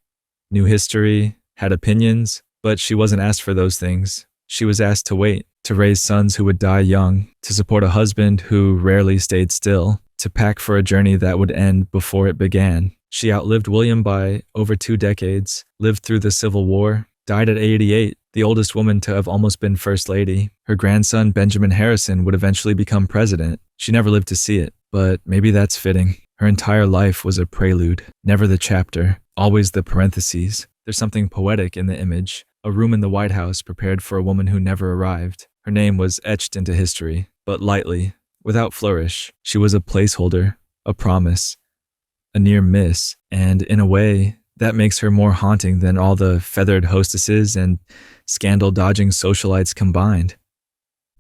knew history, had opinions, but she wasn't asked for those things. She was asked to wait, to raise sons who would die young, to support a husband who rarely stayed still, to pack for a journey that would end before it began. She outlived William by over 2 decades, lived through the Civil War, died at 88, the oldest woman to have almost been First Lady. Her grandson, Benjamin Harrison, would eventually become president. She never lived to see it, but maybe that's fitting. Her entire life was a prelude, never the chapter, always the parentheses. There's something poetic in the image, a room in the White House prepared for a woman who never arrived. Her name was etched into history, but lightly, without flourish. She was a placeholder, a promise, a near miss, and in a way, that makes her more haunting than all the feathered hostesses and scandal-dodging socialites combined.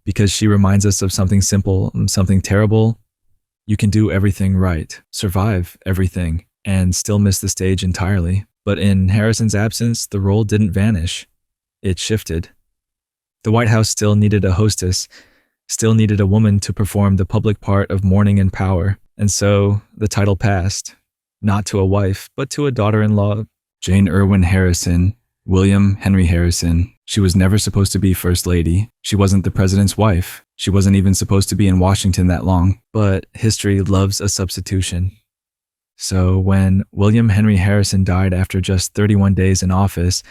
Because she reminds us of something simple, something terrible. You can do everything right, survive everything, and still miss the stage entirely. But in Harrison's absence, the role didn't vanish. It shifted. The White House still needed a hostess, still needed a woman to perform the public part of mourning and power. And so the title passed. Not to a wife, but to a daughter-in-law, Jane Irwin Harrison, William Henry Harrison. She was never supposed to be First Lady. She wasn't the president's wife. She wasn't even supposed to be in Washington that long. But history loves a substitution. So when William Henry Harrison died after just 31 days in office,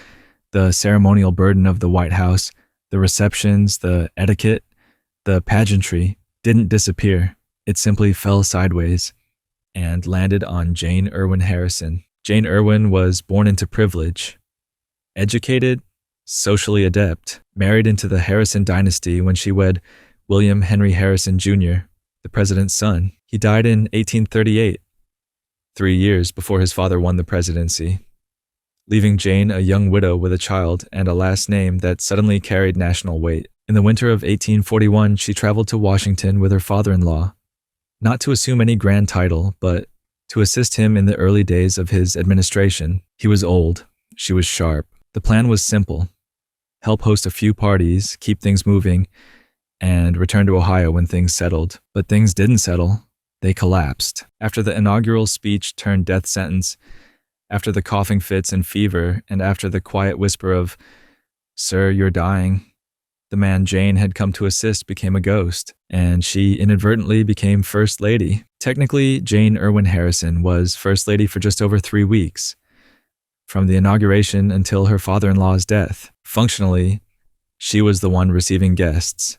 the ceremonial burden of the White House, the receptions, the etiquette, the pageantry didn't disappear. It simply fell sideways and landed on Jane Irwin Harrison. Jane Irwin was born into privilege, educated, socially adept, married into the Harrison dynasty when she wed William Henry Harrison Jr., the president's son. He died in 1838, 3 years before his father won the presidency, leaving Jane a young widow with a child and a last name that suddenly carried national weight. In the winter of 1841, she traveled to Washington with her father-in-law, not to assume any grand title, but to assist him in the early days of his administration. He was old. She was sharp. The plan was simple. Help host a few parties, keep things moving, and return to Ohio when things settled. But things didn't settle. They collapsed. After the inaugural speech turned death sentence, after the coughing fits and fever, and after the quiet whisper of, "Sir, you're dying," the man Jane had come to assist became a ghost, and she inadvertently became First Lady. Technically, Jane Irwin Harrison was First Lady for just over 3 weeks, from the inauguration until her father-in-law's death. Functionally, she was the one receiving guests,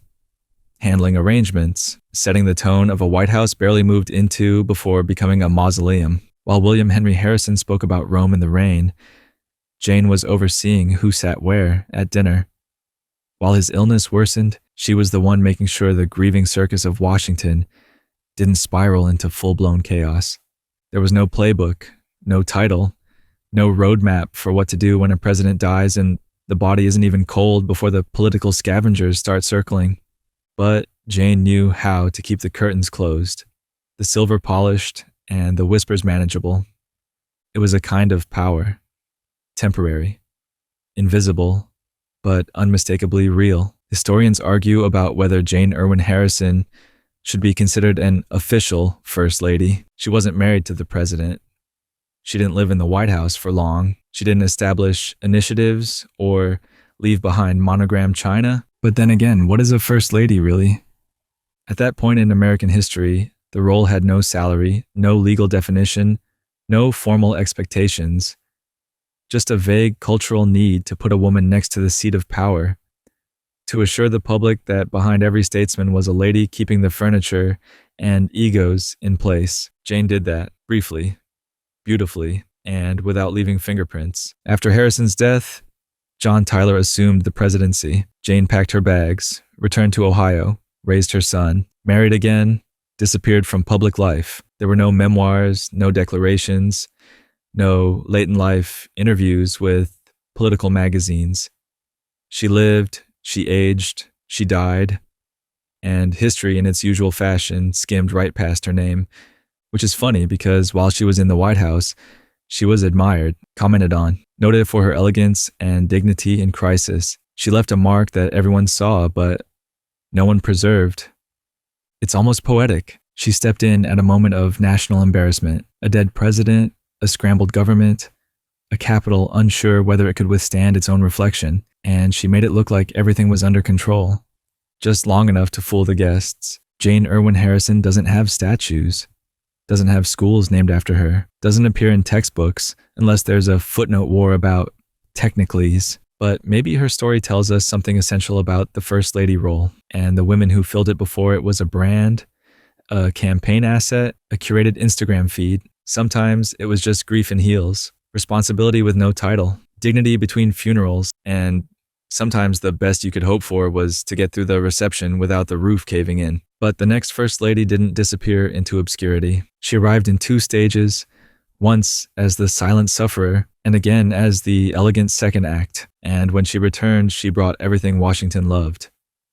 handling arrangements, setting the tone of a White House barely moved into before becoming a mausoleum. While William Henry Harrison spoke about Rome in the rain, Jane was overseeing who sat where at dinner. While his illness worsened, she was the one making sure the grieving circus of Washington didn't spiral into full-blown chaos. There was no playbook, no title, no roadmap for what to do when a president dies and the body isn't even cold before the political scavengers start circling. But Jane knew how to keep the curtains closed, the silver polished, and the whispers manageable. It was a kind of power, temporary, invisible, but unmistakably real. Historians argue about whether Jane Irwin Harrison should be considered an official First Lady. She wasn't married to the president. She didn't live in the White House for long. She didn't establish initiatives or leave behind monogram china. But then again, what is a First Lady really? At that point in American history, the role had no salary, no legal definition, no formal expectations, just a vague cultural need to put a woman next to the seat of power, to assure the public that behind every statesman was a lady keeping the furniture and egos in place. Jane did that, briefly, beautifully, and without leaving fingerprints. After Harrison's death, John Tyler assumed the presidency. Jane packed her bags, returned to Ohio, raised her son, married again, disappeared from public life. There were no memoirs, no declarations, no late-in-life interviews with political magazines. She lived, she aged, she died, and history in its usual fashion skimmed right past her name, which is funny because while she was in the White House, she was admired, commented on, noted for her elegance and dignity in crisis. She left a mark that everyone saw, but no one preserved. It's almost poetic. She stepped in at a moment of national embarrassment, a dead president, a scrambled government, a capital unsure whether it could withstand its own reflection, and she made it look like everything was under control, just long enough to fool the guests. Jane Irwin Harrison doesn't have statues, doesn't have schools named after her, doesn't appear in textbooks unless there's a footnote war about technicalities. But maybe her story tells us something essential about the First Lady role, and the women who filled it before it was a brand, a campaign asset, a curated Instagram feed. Sometimes it was just grief in heels, responsibility with no title, dignity between funerals, and sometimes the best you could hope for was to get through the reception without the roof caving in. But the next First Lady didn't disappear into obscurity. She arrived in 2 stages, once as the silent sufferer, and again as the elegant second act. And when she returned, she brought everything Washington loved,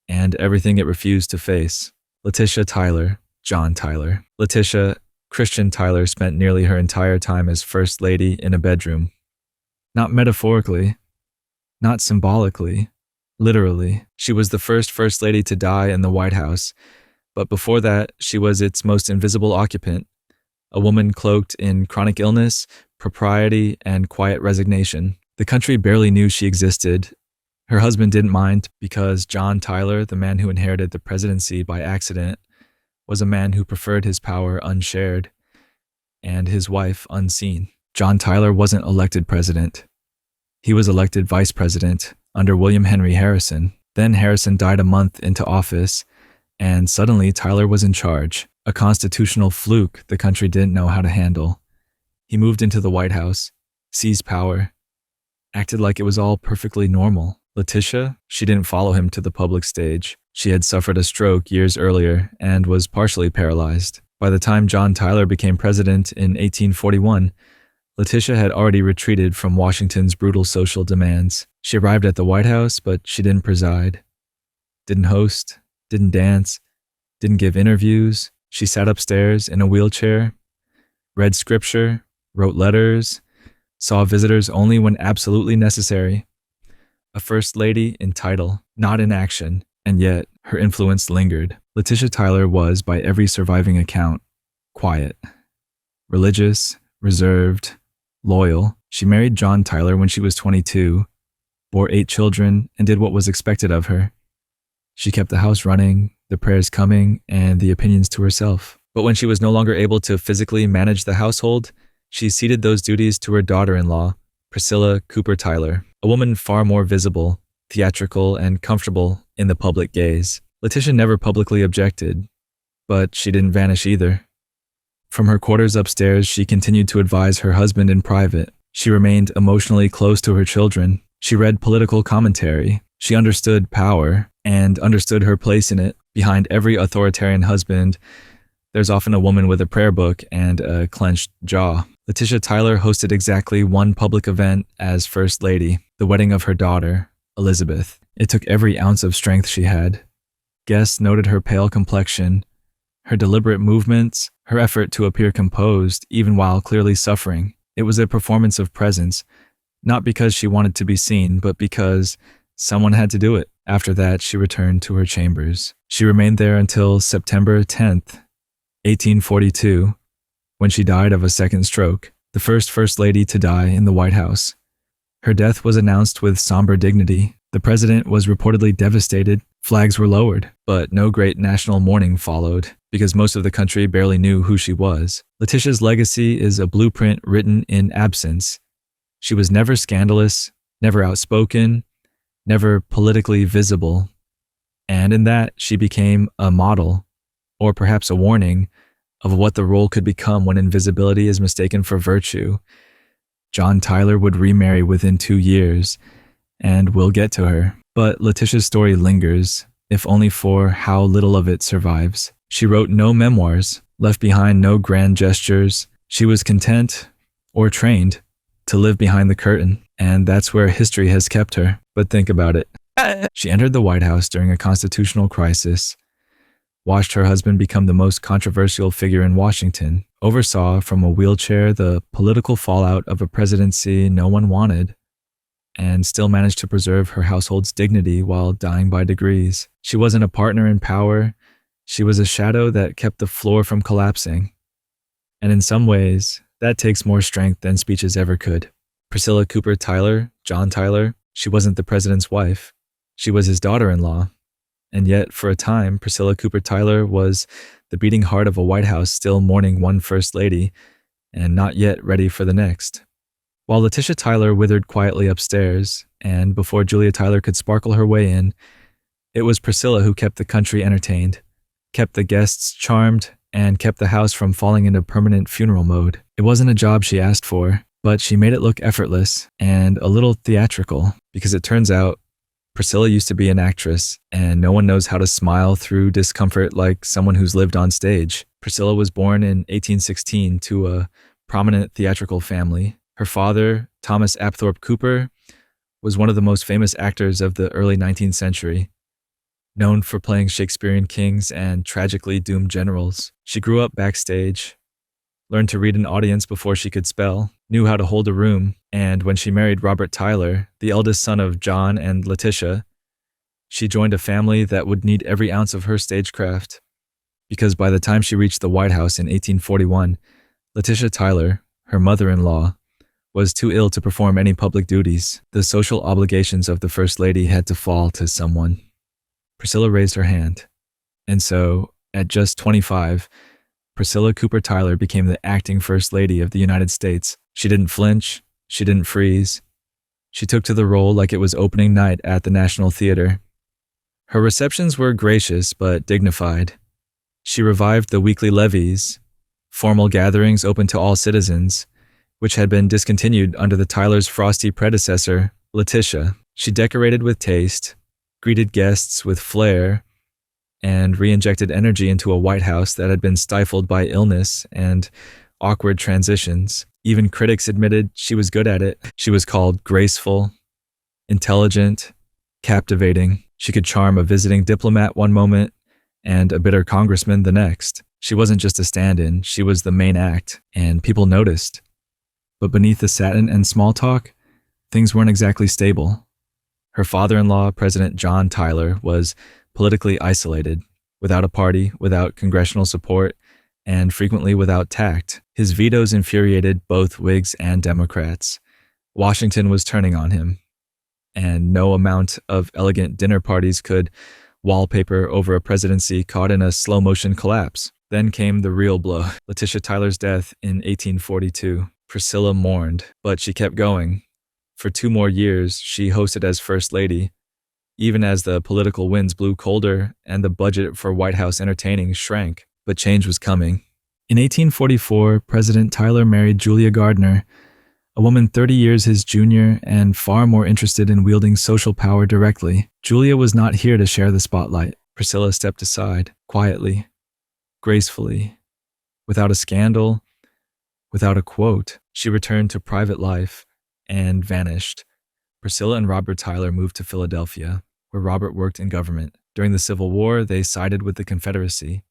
and everything it refused to face. Letitia Tyler, John Tyler. Letitia, Christian Tyler, spent nearly her entire time as First Lady in a bedroom. Not metaphorically, not symbolically, literally. She was the first First Lady to die in the White House, but before that, she was its most invisible occupant, a woman cloaked in chronic illness, propriety, and quiet resignation. The country barely knew she existed. Her husband didn't mind because John Tyler, the man who inherited the presidency by accident, was a man who preferred his power unshared and his wife unseen. John Tyler wasn't elected president. He was elected vice president under William Henry Harrison. Then Harrison died a month into office, and suddenly Tyler was in charge, a constitutional fluke the country didn't know how to handle. He moved into the White House, seized power, acted like it was all perfectly normal. Letitia, she didn't follow him to the public stage. She had suffered a stroke years earlier and was partially paralyzed. By the time John Tyler became president in 1841, Letitia had already retreated from Washington's brutal social demands. She arrived at the White House, but she didn't preside, didn't host, didn't dance, didn't give interviews. She sat upstairs in a wheelchair, read scripture, wrote letters, saw visitors only when absolutely necessary. A First Lady in title, not in action, and yet her influence lingered. Letitia Tyler was, by every surviving account, quiet, religious, reserved, loyal. She married John Tyler when she was 22, bore 8 children, and did what was expected of her. She kept the house running, the prayers coming, and the opinions to herself. But when she was no longer able to physically manage the household, she ceded those duties to her daughter-in-law, Priscilla Cooper Tyler, a woman far more visible, theatrical, and comfortable in the public gaze. Letitia never publicly objected, but she didn't vanish either. From her quarters upstairs, she continued to advise her husband in private. She remained emotionally close to her children. She read political commentary. She understood power and understood her place in it. Behind every authoritarian husband, there's often a woman with a prayer book and a clenched jaw. Letitia Tyler hosted exactly one public event as First Lady, the wedding of her daughter, Elizabeth. It took every ounce of strength she had. Guests noted her pale complexion, her deliberate movements, her effort to appear composed even while clearly suffering. It was a performance of presence, not because she wanted to be seen, but because someone had to do it. After that, she returned to her chambers. She remained there until September 10th, 1842, when she died of a second stroke, the First Lady to die in the White House. Her death was announced with somber dignity. The president was reportedly devastated. Flags were lowered, but no great national mourning followed, because most of the country barely knew who she was. Letitia's legacy is a blueprint written in absence. She was never scandalous, never outspoken, never politically visible, and in that she became a model, or perhaps a warning, of what the role could become when invisibility is mistaken for virtue. John Tyler would remarry within 2 years, and we'll get to her. But Letitia's story lingers, if only for how little of it survives. She wrote no memoirs, left behind no grand gestures. She was content, or trained, to live behind the curtain, and that's where history has kept her. But think about it. She entered the White House during a constitutional crisis, watched her husband become the most controversial figure in Washington, oversaw from a wheelchair the political fallout of a presidency no one wanted, and still managed to preserve her household's dignity while dying by degrees. She wasn't a partner in power. She was a shadow that kept the floor from collapsing. And in some ways, that takes more strength than speeches ever could. Priscilla Cooper Tyler, John Tyler, she wasn't the president's wife. She was his daughter-in-law. And yet, for a time, Priscilla Cooper Tyler was the beating heart of a White House still mourning one First Lady and not yet ready for the next. While Letitia Tyler withered quietly upstairs, and before Julia Tyler could sparkle her way in, it was Priscilla who kept the country entertained, kept the guests charmed, and kept the house from falling into permanent funeral mode. It wasn't a job she asked for, but she made it look effortless and a little theatrical, because it turns out Priscilla used to be an actress, and no one knows how to smile through discomfort like someone who's lived on stage. Priscilla was born in 1816 to a prominent theatrical family. Her father, Thomas Apthorpe Cooper, was one of the most famous actors of the early 19th century, known for playing Shakespearean kings and tragically doomed generals. She grew up backstage, learned to read an audience before she could spell, knew how to hold a room, and when she married Robert Tyler, the eldest son of John and Letitia, she joined a family that would need every ounce of her stagecraft, because by the time she reached the White House in 1841, Letitia Tyler, her mother-in-law, was too ill to perform any public duties. The social obligations of the First Lady had to fall to someone. Priscilla raised her hand, and so, at just 25, Priscilla Cooper Tyler became the acting First Lady of the United States. She didn't flinch, she didn't freeze. She took to the role like it was opening night at the National Theater. Her receptions were gracious but dignified. She revived the weekly levees, formal gatherings open to all citizens, which had been discontinued under the Tyler's frosty predecessor, Letitia. She decorated with taste, greeted guests with flair, and re-injected energy into a White House that had been stifled by illness and awkward transitions. Even critics admitted she was good at it. She was called graceful, intelligent, captivating. She could charm a visiting diplomat one moment and a bitter congressman the next. She wasn't just a stand-in, she was the main act, and people noticed. But beneath the satin and small talk, things weren't exactly stable. Her father-in-law, President John Tyler, was politically isolated, without a party, without congressional support, and frequently without tact. His vetoes infuriated both Whigs and Democrats. Washington was turning on him, and no amount of elegant dinner parties could wallpaper over a presidency caught in a slow-motion collapse. Then came the real blow, Letitia Tyler's death in 1842. Priscilla mourned, but she kept going. For 2 more years, she hosted as First Lady, even as the political winds blew colder and the budget for White House entertaining shrank. But change was coming. In 1844, President Tyler married Julia Gardiner, a woman 30 years his junior and far more interested in wielding social power directly. Julia was not here to share the spotlight. Priscilla stepped aside, quietly, gracefully, Without a scandal, without a quote, she returned to private life and vanished. Priscilla and Robert Tyler moved to Philadelphia, where Robert worked in government. During the Civil War, they sided with the Confederacy.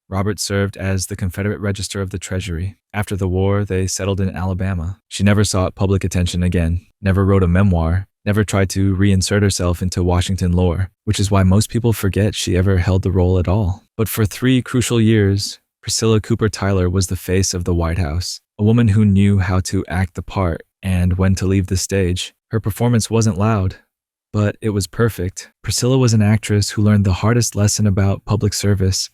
Robert served as the Confederate Register of the Treasury. After the war, they settled in Alabama. She never sought public attention again, never wrote a memoir, never tried to reinsert herself into Washington lore, which is why most people forget she ever held the role at all. But for 3 crucial years, Priscilla Cooper Tyler was the face of the White House, a woman who knew how to act the part and when to leave the stage. Her performance wasn't loud, but it was perfect. Priscilla was an actress who learned the hardest lesson about public service.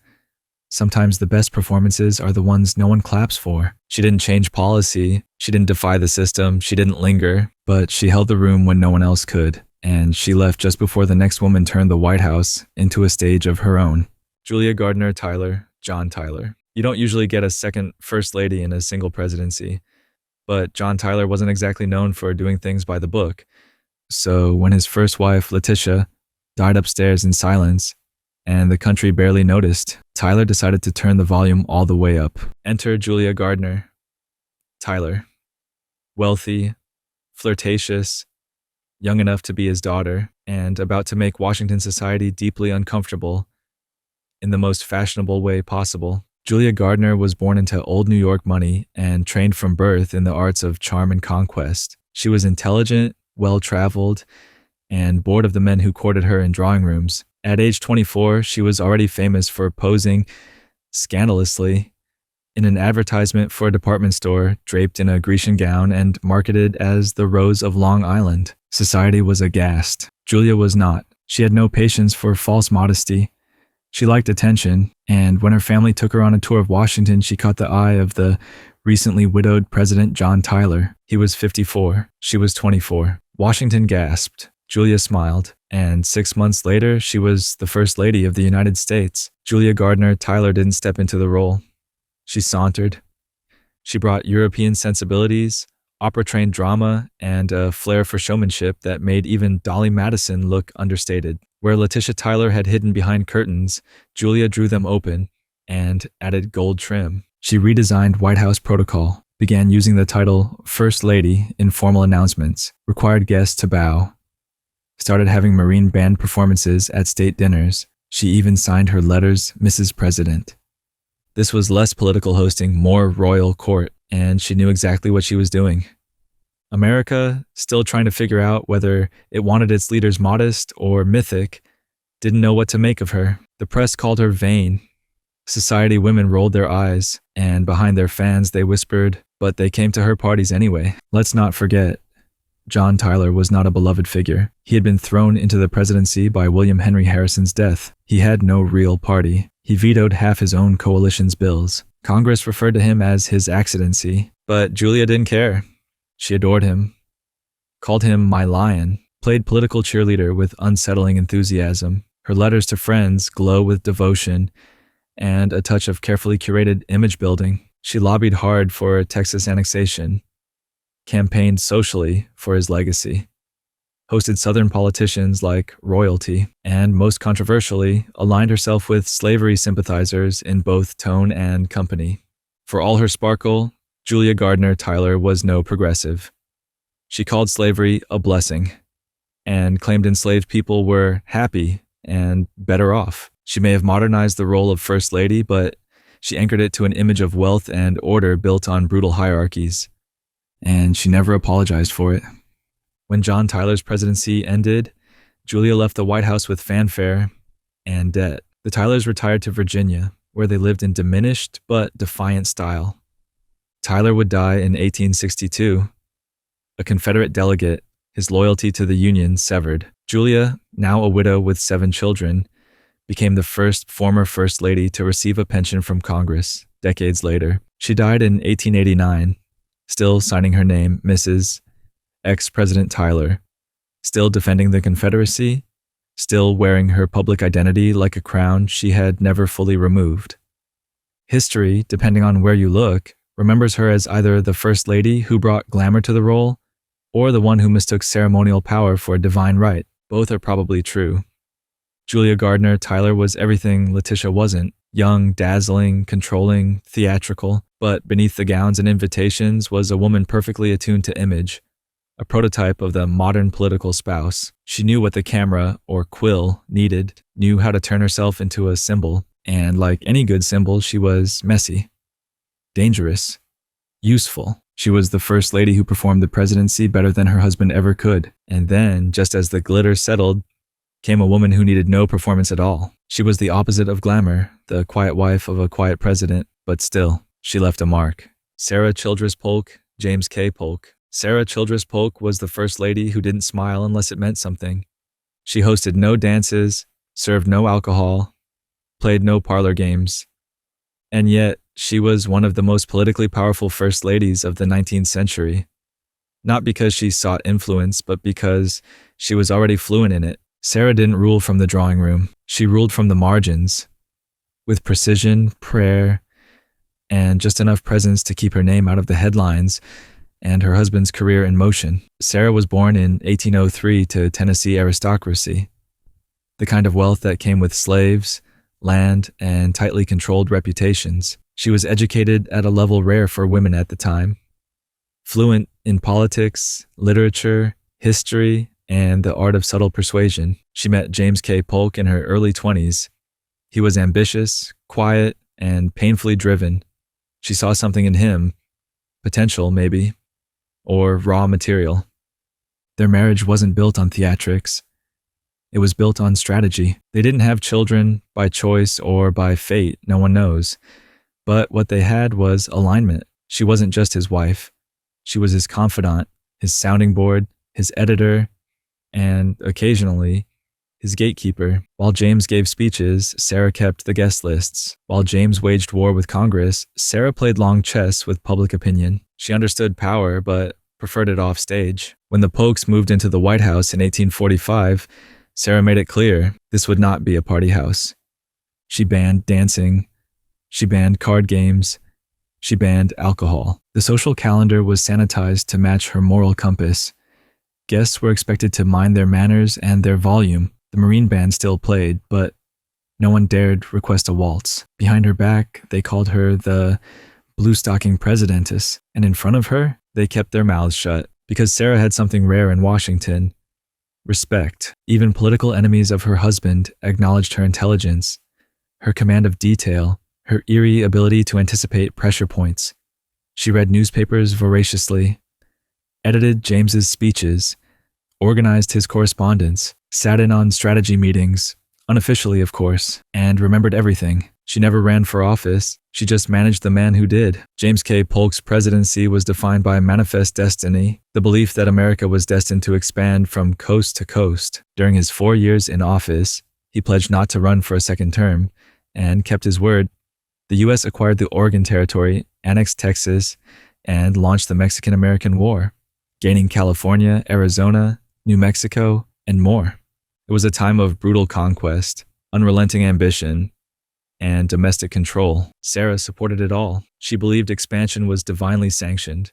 Sometimes the best performances are the ones no one claps for. She didn't change policy, she didn't defy the system, she didn't linger, but she held the room when no one else could, and she left just before the next woman turned the White House into a stage of her own. Julia Gardiner Tyler, John Tyler. You don't usually get a second first lady in a single presidency, but John Tyler wasn't exactly known for doing things by the book. So when his first wife, Letitia, died upstairs in silence, and the country barely noticed, Tyler decided to turn the volume all the way up. Enter Julia Gardiner Tyler. Wealthy, flirtatious, young enough to be his daughter, and about to make Washington society deeply uncomfortable in the most fashionable way possible. Julia Gardiner was born into old New York money and trained from birth in the arts of charm and conquest. She was intelligent, well-traveled, and bored of the men who courted her in drawing rooms. At age 24, she was already famous for posing, scandalously, in an advertisement for a department store draped in a Grecian gown and marketed as the Rose of Long Island. Society was aghast. Julia was not. She had no patience for false modesty. She liked attention, and when her family took her on a tour of Washington, she caught the eye of the recently widowed President John Tyler. He was 54. She was 24. Washington gasped. Julia smiled, and 6 months later, she was the First Lady of the United States. Julia Gardiner Tyler didn't step into the role. She sauntered. She brought European sensibilities, opera-trained drama, and a flair for showmanship that made even Dolley Madison look understated. Where Letitia Tyler had hidden behind curtains, Julia drew them open and added gold trim. She redesigned White House protocol, began using the title First Lady in formal announcements, required guests to bow, started having Marine Band performances at state dinners. She even signed her letters Mrs. President. This was less political hosting, more royal court, and she knew exactly what she was doing. America, still trying to figure out whether it wanted its leaders modest or mythic, didn't know what to make of her. The press called her vain. Society women rolled their eyes, and behind their fans they whispered, but they came to her parties anyway. Let's not forget, John Tyler was not a beloved figure. He had been thrown into the presidency by William Henry Harrison's death. He had no real party. He vetoed half his own coalition's bills. Congress referred to him as His Excellency, but Julia didn't care. She adored him, called him my lion, played political cheerleader with unsettling enthusiasm. Her letters to friends glow with devotion and a touch of carefully curated image building. She lobbied hard for Texas annexation, campaigned socially for his legacy, hosted Southern politicians like royalty, and most controversially, aligned herself with slavery sympathizers in both tone and company. For all her sparkle, Julia Gardiner Tyler was no progressive. She called slavery a blessing and claimed enslaved people were happy and better off. She may have modernized the role of First Lady, but she anchored it to an image of wealth and order built on brutal hierarchies, and she never apologized for it. When John Tyler's presidency ended, Julia left the White House with fanfare and debt. The Tylers retired to Virginia, where they lived in diminished but defiant style. Tyler would die in 1862. A Confederate delegate, his loyalty to the Union severed. Julia, now a widow with 7 children, became the first former First Lady to receive a pension from Congress decades later. She died in 1889, still signing her name Mrs. Ex-President Tyler, still defending the Confederacy, still wearing her public identity like a crown she had never fully removed. History, depending on where you look, remembers her as either the First Lady who brought glamour to the role, or the one who mistook ceremonial power for a divine right. Both are probably true. Julia Gardiner Tyler was everything Letitia wasn't, Young, dazzling, controlling, theatrical, but beneath the gowns and invitations was a woman perfectly attuned to image, a prototype of the modern political spouse. She knew what the camera, or quill, needed, knew how to turn herself into a symbol, and like any good symbol, she was messy, dangerous, useful. She was the first lady who performed the presidency better than her husband ever could. And then, just as the glitter settled, came a woman who needed no performance at all. She was the opposite of glamour, the quiet wife of a quiet president, but still, she left a mark. Sarah Childress Polk, James K. Polk. Sarah Childress Polk was the first lady who didn't smile unless it meant something. She hosted no dances, served no alcohol, played no parlor games. And yet, she was one of the most politically powerful first ladies of the 19th century. Not because she sought influence, but because she was already fluent in it. Sarah didn't rule from the drawing room. She ruled from the margins, with precision, prayer, and just enough presence to keep her name out of the headlines and her husband's career in motion. Sarah was born in 1803 to Tennessee aristocracy, the kind of wealth that came with slaves, land, and tightly controlled reputations. She was educated at a level rare for women at the time, fluent in politics, literature, history, and the art of subtle persuasion. She met James K. Polk in her early 20s. He was ambitious, quiet, and painfully driven. She saw something in him, potential maybe, or raw material. Their marriage wasn't built on theatrics. It was built on strategy. They didn't have children by choice or by fate, no one knows. But what they had was alignment. She wasn't just his wife. She was his confidant, his sounding board, his editor, and occasionally, his gatekeeper. While James gave speeches, Sarah kept the guest lists. While James waged war with Congress, Sarah played long chess with public opinion. She understood power, but preferred it off stage. When the Polks moved into the White House in 1845, Sarah made it clear this would not be a party house. She banned dancing. She banned card games. She banned alcohol. The social calendar was sanitized to match her moral compass. Guests were expected to mind their manners and their volume. The Marine Band still played, but no one dared request a waltz. Behind her back, they called her the blue-stocking presidentess, and in front of her, they kept their mouths shut. Because Sarah had something rare in Washington: respect. Even political enemies of her husband acknowledged her intelligence, her command of detail, her eerie ability to anticipate pressure points. She read newspapers voraciously, edited James's speeches, organized his correspondence, sat in on strategy meetings, unofficially of course, and remembered everything. She never ran for office, she just managed the man who did. James K. Polk's presidency was defined by manifest destiny, the belief that America was destined to expand from coast to coast. During his 4 years in office, he pledged not to run for a second term, and kept his word. The U.S. acquired the Oregon Territory, annexed Texas, and launched the Mexican-American War, gaining California, Arizona, New Mexico, and more. It was a time of brutal conquest, unrelenting ambition, and domestic control. Sarah supported it all. She believed expansion was divinely sanctioned.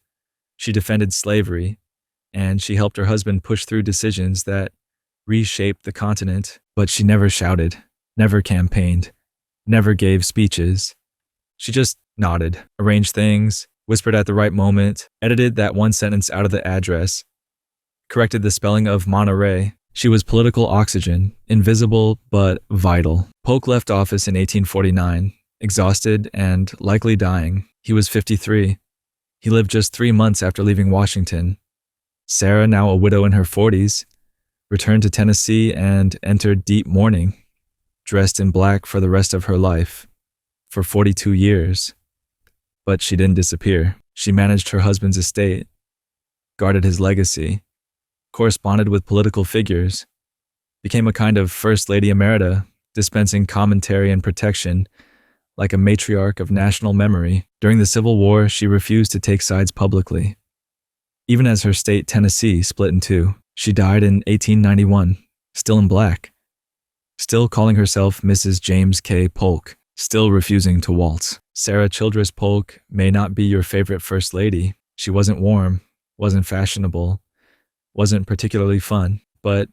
She defended slavery, and she helped her husband push through decisions that reshaped the continent. But she never shouted, never campaigned, never gave speeches. She just nodded, arranged things, whispered at the right moment, edited that one sentence out of the address, corrected the spelling of Monterey. She was political oxygen, invisible but vital. Polk left office in 1849, exhausted and likely dying. He was 53. He lived just 3 months after leaving Washington. Sarah, now a widow in her 40s, returned to Tennessee and entered deep mourning, dressed in black for the rest of her life, for 42 years. But she didn't disappear. She managed her husband's estate, guarded his legacy, corresponded with political figures, became a kind of First Lady Emerita, dispensing commentary and protection, like a matriarch of national memory. During the Civil War, she refused to take sides publicly. Even as her state, Tennessee, split in two, she died in 1891, still in black, still calling herself Mrs. James K. Polk, still refusing to waltz. Sarah Childress Polk may not be your favorite First Lady. She wasn't warm, wasn't fashionable, wasn't particularly fun, but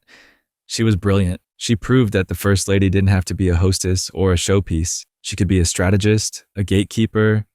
she was brilliant. She proved that the First Lady didn't have to be a hostess or a showpiece. She could be a strategist, a gatekeeper,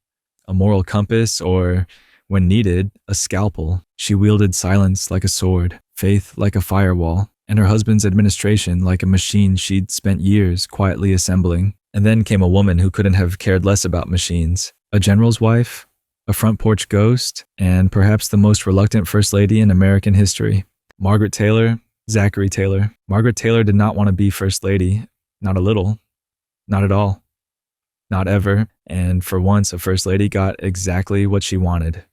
a moral compass, or, when needed, a scalpel. She wielded silence like a sword, faith like a firewall, and her husband's administration like a machine she'd spent years quietly assembling. And then came a woman who couldn't have cared less about machines. A general's wife, a front porch ghost, and perhaps the most reluctant first lady in American history. Margaret Taylor, Zachary Taylor. Margaret Taylor did not want to be first lady. Not a little. Not at all. Not ever. And for once, a first lady got exactly what she wanted.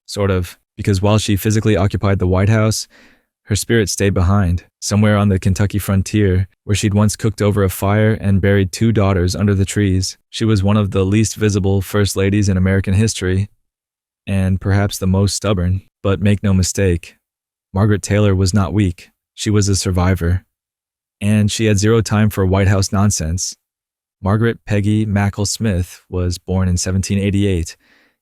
Sort of. Because while she physically occupied the White House, her spirit stayed behind, somewhere on the Kentucky frontier, where she'd once cooked over a fire and buried 2 daughters under the trees. She was one of the least visible first ladies in American history, and perhaps the most stubborn. But make no mistake, Margaret Taylor was not weak. She was a survivor. And she had zero time for White House nonsense. Margaret Peggy Mackle Smith was born in 1788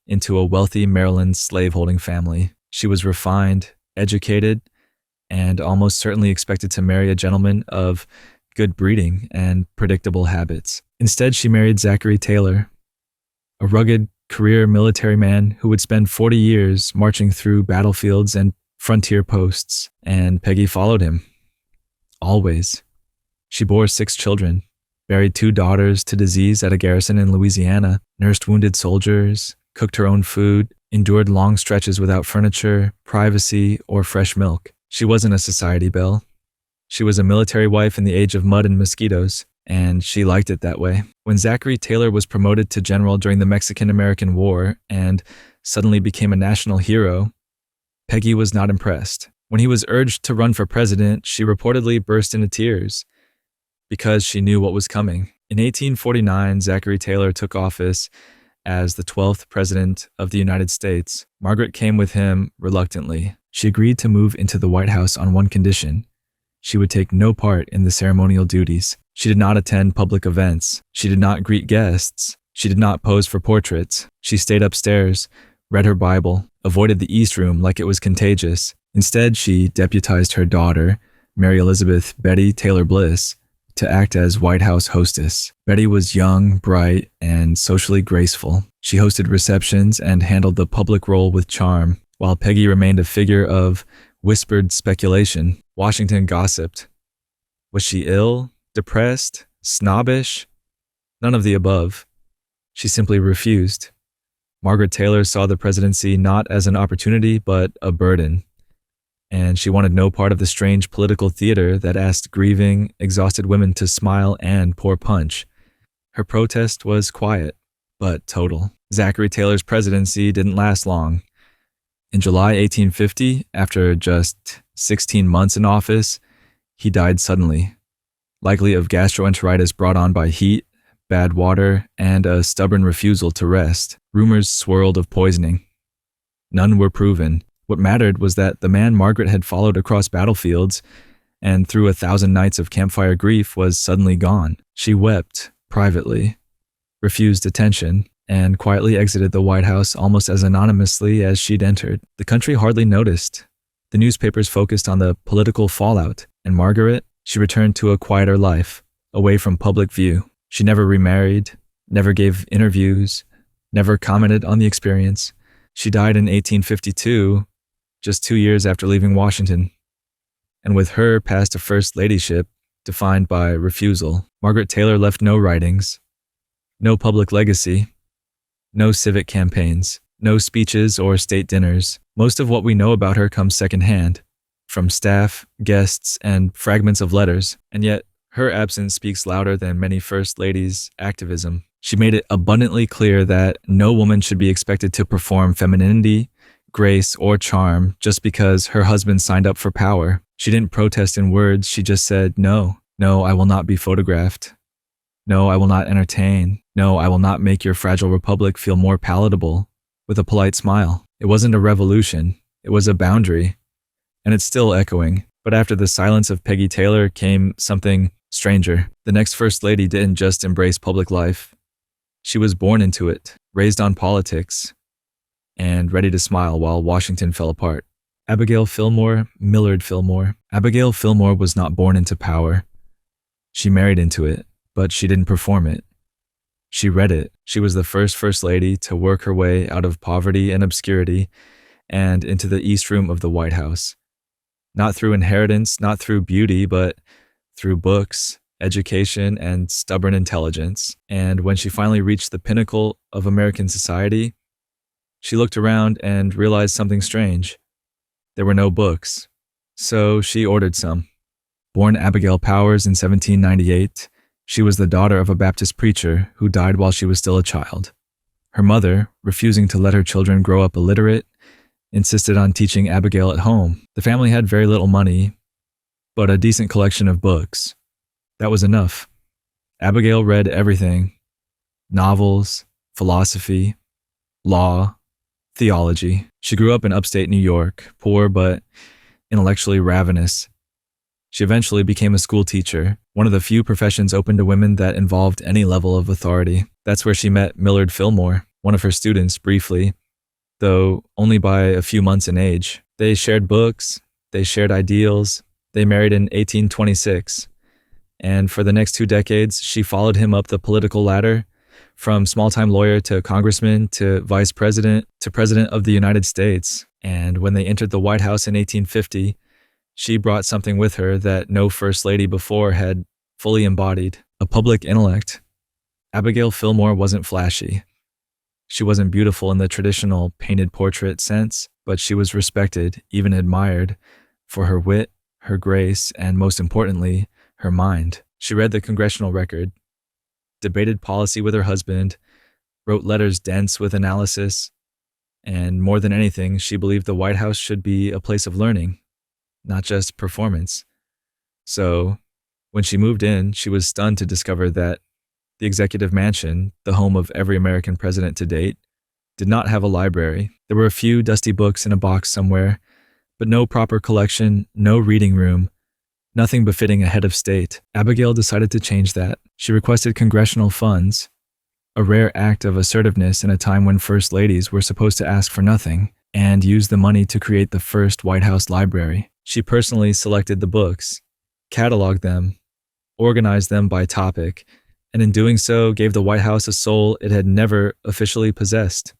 into a wealthy Maryland slaveholding family. She was refined, educated, and almost certainly expected to marry a gentleman of good breeding and predictable habits. Instead, she married Zachary Taylor, a rugged career military man who would spend 40 years marching through battlefields and frontier posts, and Peggy followed him. Always. She bore 6 children, buried 2 daughters to disease at a garrison in Louisiana, nursed wounded soldiers, cooked her own food, endured long stretches without furniture, privacy, or fresh milk. She wasn't a society belle. She was a military wife in the age of mud and mosquitoes, and she liked it that way. When Zachary Taylor was promoted to general during the Mexican-American War and suddenly became a national hero, Peggy was not impressed. When he was urged to run for president, she reportedly burst into tears because she knew what was coming. In 1849, Zachary Taylor took office as the 12th president of the United States. Margaret came with him reluctantly. She agreed to move into the White House on one condition. She would take no part in the ceremonial duties. She did not attend public events. She did not greet guests. She did not pose for portraits. She stayed upstairs, read her Bible, avoided the East Room like it was contagious. Instead, she deputized her daughter, Mary Elizabeth Betty Taylor Bliss, to act as White House hostess. Betty was young, bright, and socially graceful. She hosted receptions and handled the public role with charm, while Peggy remained a figure of whispered speculation. Washington gossiped. Was she ill, depressed, snobbish? None of the above. She simply refused. Margaret Taylor saw the presidency not as an opportunity, but a burden. And she wanted no part of the strange political theater that asked grieving, exhausted women to smile and pour punch. Her protest was quiet, but total. Zachary Taylor's presidency didn't last long. In July 1850, after just 16 months in office, he died suddenly, likely of gastroenteritis brought on by heat, bad water, and a stubborn refusal to rest. Rumors swirled of poisoning. None were proven. What mattered was that the man Margaret had followed across battlefields and through 1,000 nights of campfire grief was suddenly gone. She wept privately, refused attention, and quietly exited the White House almost as anonymously as she'd entered. The country hardly noticed. The newspapers focused on the political fallout, and Margaret, she returned to a quieter life, away from public view. She never remarried, never gave interviews, never commented on the experience. She died in 1852, just 2 years after leaving Washington. And with her passed a first ladyship defined by refusal. Margaret Taylor left no writings, no public legacy, no civic campaigns, no speeches or state dinners. Most of what we know about her comes secondhand, from staff, guests, and fragments of letters. And yet, her absence speaks louder than many first ladies' activism. She made it abundantly clear that no woman should be expected to perform femininity, grace, or charm just because her husband signed up for power. She didn't protest in words, she just said, "No, no, I will not be photographed. No, I will not entertain. No, I will not make your fragile republic feel more palatable," with a polite smile. It wasn't a revolution, it was a boundary, and it's still echoing. But after the silence of Peggy Taylor came something stranger. The next First Lady didn't just embrace public life. She was born into it, raised on politics, and ready to smile while Washington fell apart. Abigail Fillmore, Millard Fillmore. Abigail Fillmore was not born into power. She married into it, but she didn't perform it. She read it. She was the first lady to work her way out of poverty and obscurity and into the East Room of the White House. Not through inheritance, not through beauty, but through books, education, and stubborn intelligence. And when she finally reached the pinnacle of American society, she looked around and realized something strange. There were no books. So she ordered some. Born Abigail Powers in 1798, she was the daughter of a Baptist preacher who died while she was still a child. Her mother, refusing to let her children grow up illiterate, insisted on teaching Abigail at home. The family had very little money, but a decent collection of books. That was enough. Abigail read everything: novels, philosophy, law, theology. She grew up in upstate New York, poor but intellectually ravenous. She eventually became a school teacher, one of the few professions open to women that involved any level of authority. That's where she met Millard Fillmore, one of her students, briefly, though only by a few months in age. They shared books, they shared ideals, they married in 1826, and for the next 2 decades, she followed him up the political ladder, from small-time lawyer to congressman to vice president to president of the United States. And when they entered the White House in 1850, she brought something with her that no first lady before had fully embodied: a public intellect. Abigail Fillmore wasn't flashy. She wasn't beautiful in the traditional painted portrait sense, but she was respected, even admired, for her wit, her grace, and most importantly, her mind. She read the congressional record, debated policy with her husband, wrote letters dense with analysis, and more than anything, she believed the White House should be a place of learning, not just performance. So, when she moved in, she was stunned to discover that the executive mansion, the home of every American president to date, did not have a library. There were a few dusty books in a box somewhere, but no proper collection, no reading room, nothing befitting a head of state. Abigail decided to change that. She requested congressional funds, a rare act of assertiveness in a time when first ladies were supposed to ask for nothing, and used the money to create the first White House library. She personally selected the books, cataloged them, organized them by topic, and in doing so gave the White House a soul it had never officially possessed.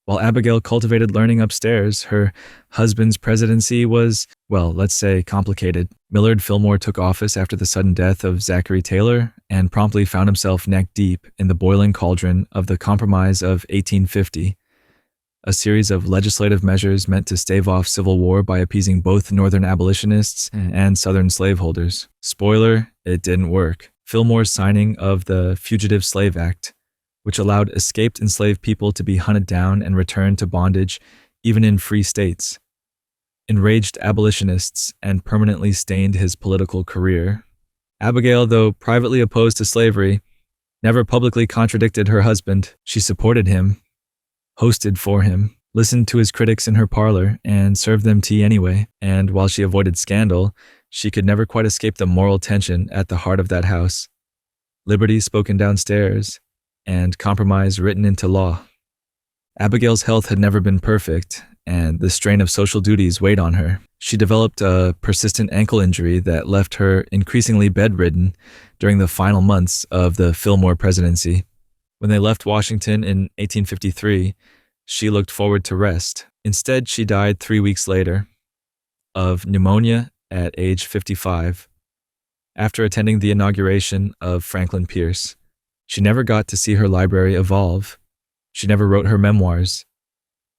While Abigail cultivated learning upstairs, her husband's presidency was, well, let's say, complicated. Millard Fillmore took office after the sudden death of Zachary Taylor and promptly found himself neck-deep in the boiling cauldron of the Compromise of 1850, a series of legislative measures meant to stave off civil war by appeasing both Northern abolitionists and Southern slaveholders. Spoiler, it didn't work. Fillmore's signing of the Fugitive Slave Act, which allowed escaped enslaved people to be hunted down and returned to bondage even in free states, enraged abolitionists and permanently stained his political career. Abigail, though privately opposed to slavery, never publicly contradicted her husband. She supported him, hosted for him, listened to his critics in her parlor, and served them tea anyway. And while she avoided scandal, she could never quite escape the moral tension at the heart of that house. Liberty spoken downstairs, and compromise written into law. Abigail's health had never been perfect, and the strain of social duties weighed on her. She developed a persistent ankle injury that left her increasingly bedridden during the final months of the Fillmore presidency. When they left Washington in 1853, she looked forward to rest. Instead, she died 3 weeks later of pneumonia at age 55, after attending the inauguration of Franklin Pierce. She never got to see her library evolve. She never wrote her memoirs.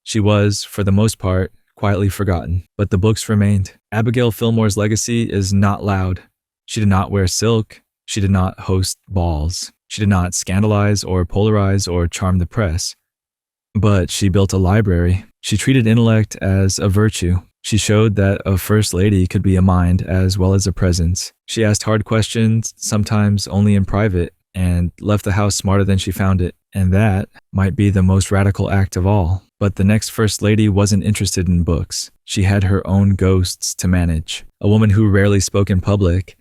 She was, for the most part, quietly forgotten, but the books remained. Abigail Fillmore's legacy is not loud. She did not wear silk. She did not host balls. She did not scandalize or polarize or charm the press. But she built a library. She treated intellect as a virtue. She showed that a first lady could be a mind as well as a presence. She asked hard questions, sometimes only in private, and left the house smarter than she found it. And that might be the most radical act of all. But the next first lady wasn't interested in books. She had her own ghosts to manage. A woman who rarely spoke in public,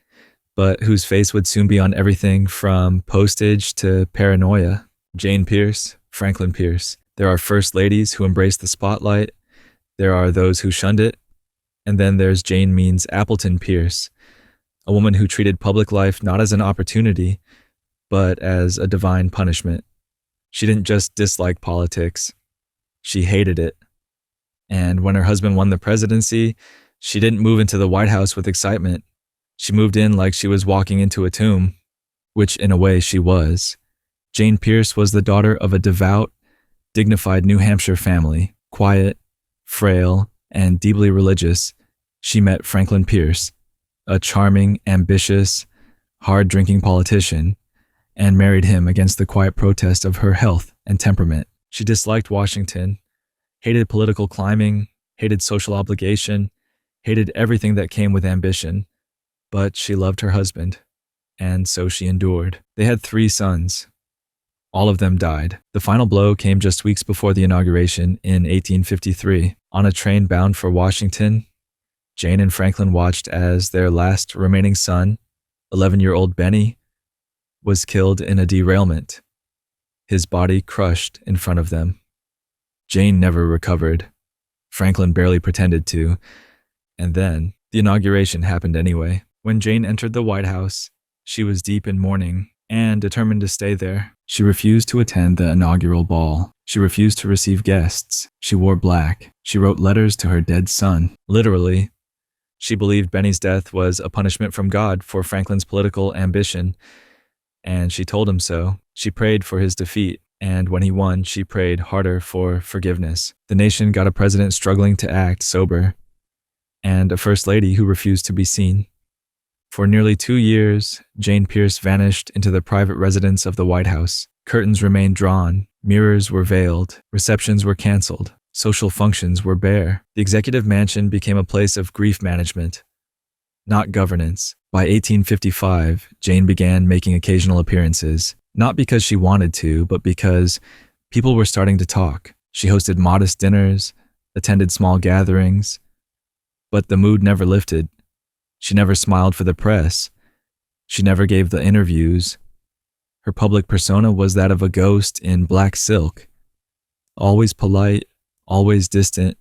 but whose face would soon be on everything from postage to paranoia. Jane Pierce, Franklin Pierce. There are first ladies who embrace the spotlight. There are those who shunned it. And then there's Jane Means Appleton Pierce, a woman who treated public life not as an opportunity, but as a divine punishment. She didn't just dislike politics, she hated it. And when her husband won the presidency, she didn't move into the White House with excitement. She moved in like she was walking into a tomb, which in a way she was. Jane Pierce was the daughter of a devout, dignified New Hampshire family, quiet, frail, and deeply religious. She met Franklin Pierce, a charming, ambitious, hard-drinking politician, and married him against the quiet protest of her health and temperament. She disliked Washington, hated political climbing, hated social obligation, hated everything that came with ambition, but she loved her husband, and so she endured. They had 3 sons. All of them died. The final blow came just weeks before the inauguration in 1853. On a train bound for Washington, Jane and Franklin watched as their last remaining son, 11-year-old Benny, was killed in a derailment, his body crushed in front of them. Jane never recovered. Franklin barely pretended to. And then, the inauguration happened anyway. When Jane entered the White House, she was deep in mourning and determined to stay there. She refused to attend the inaugural ball. She refused to receive guests. She wore black. She wrote letters to her dead son. Literally, she believed Benny's death was a punishment from God for Franklin's political ambition, and she told him so. She prayed for his defeat, and when he won, she prayed harder for forgiveness. The nation got a president struggling to act sober, and a first lady who refused to be seen. For nearly 2 years, Jane Pierce vanished into the private residence of the White House. Curtains remained drawn, mirrors were veiled, receptions were canceled, social functions were bare. The executive mansion became a place of grief management, not governance. By 1855, Jane began making occasional appearances, not because she wanted to, but because people were starting to talk. She hosted modest dinners, attended small gatherings, but the mood never lifted. She never smiled for the press. She never gave the interviews. Her public persona was that of a ghost in black silk, always polite, always distant,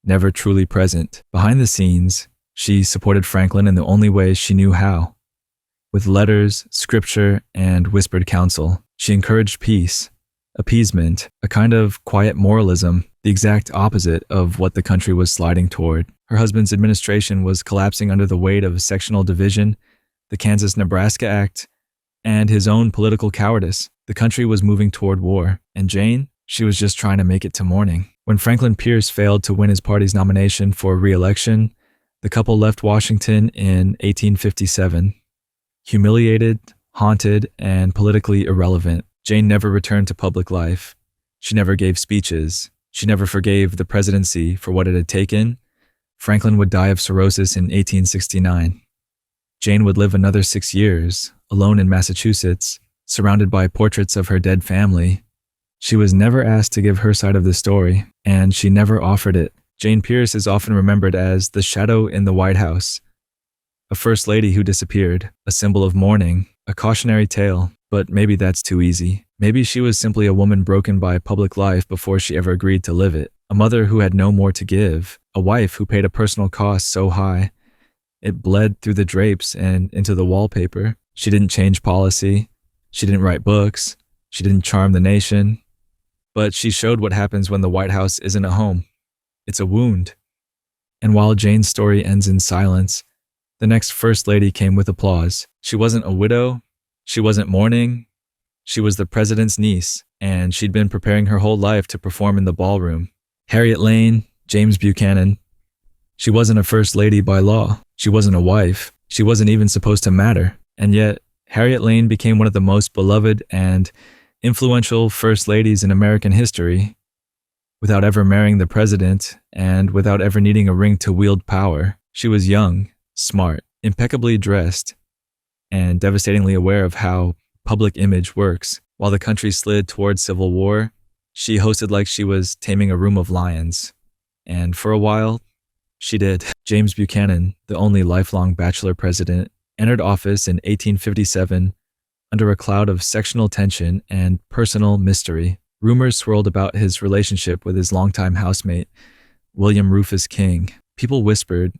never truly present. Behind the scenes, she supported Franklin in the only way she knew how, with letters, scripture, and whispered counsel. She encouraged peace, appeasement, a kind of quiet moralism, the exact opposite of what the country was sliding toward. Her husband's administration was collapsing under the weight of sectional division, the Kansas-Nebraska Act, and his own political cowardice. The country was moving toward war, and Jane, she was just trying to make it to morning. When Franklin Pierce failed to win his party's nomination for re-election, the couple left Washington in 1857. Humiliated, haunted, and politically irrelevant, Jane never returned to public life. She never gave speeches. She never forgave the presidency for what it had taken. Franklin would die of cirrhosis in 1869. Jane would live another 6 years, alone in Massachusetts, surrounded by portraits of her dead family. She was never asked to give her side of the story, and she never offered it. Jane Pierce is often remembered as the shadow in the White House, a first lady who disappeared, a symbol of mourning, a cautionary tale. But maybe that's too easy. Maybe she was simply a woman broken by public life before she ever agreed to live it, a mother who had no more to give, a wife who paid a personal cost so high it bled through the drapes and into the wallpaper. She didn't change policy. She didn't write books. She didn't charm the nation. But she showed what happens when the White House isn't a home. It's a wound. And while Jane's story ends in silence, the next First Lady came with applause. She wasn't a widow. She wasn't mourning. She was the president's niece, and she'd been preparing her whole life to perform in the ballroom. Harriet Lane, James Buchanan. She wasn't a first lady by law. She wasn't a wife. She wasn't even supposed to matter. And yet, Harriet Lane became one of the most beloved and influential first ladies in American history, without ever marrying the president and without ever needing a ring to wield power. She was young, smart, impeccably dressed, and devastatingly aware of how public image works. While the country slid towards civil war, she hosted like she was taming a room of lions. And for a while, she did. James Buchanan, the only lifelong bachelor president, entered office in 1857 under a cloud of sectional tension and personal mystery. Rumors swirled about his relationship with his longtime housemate, William Rufus King. People whispered.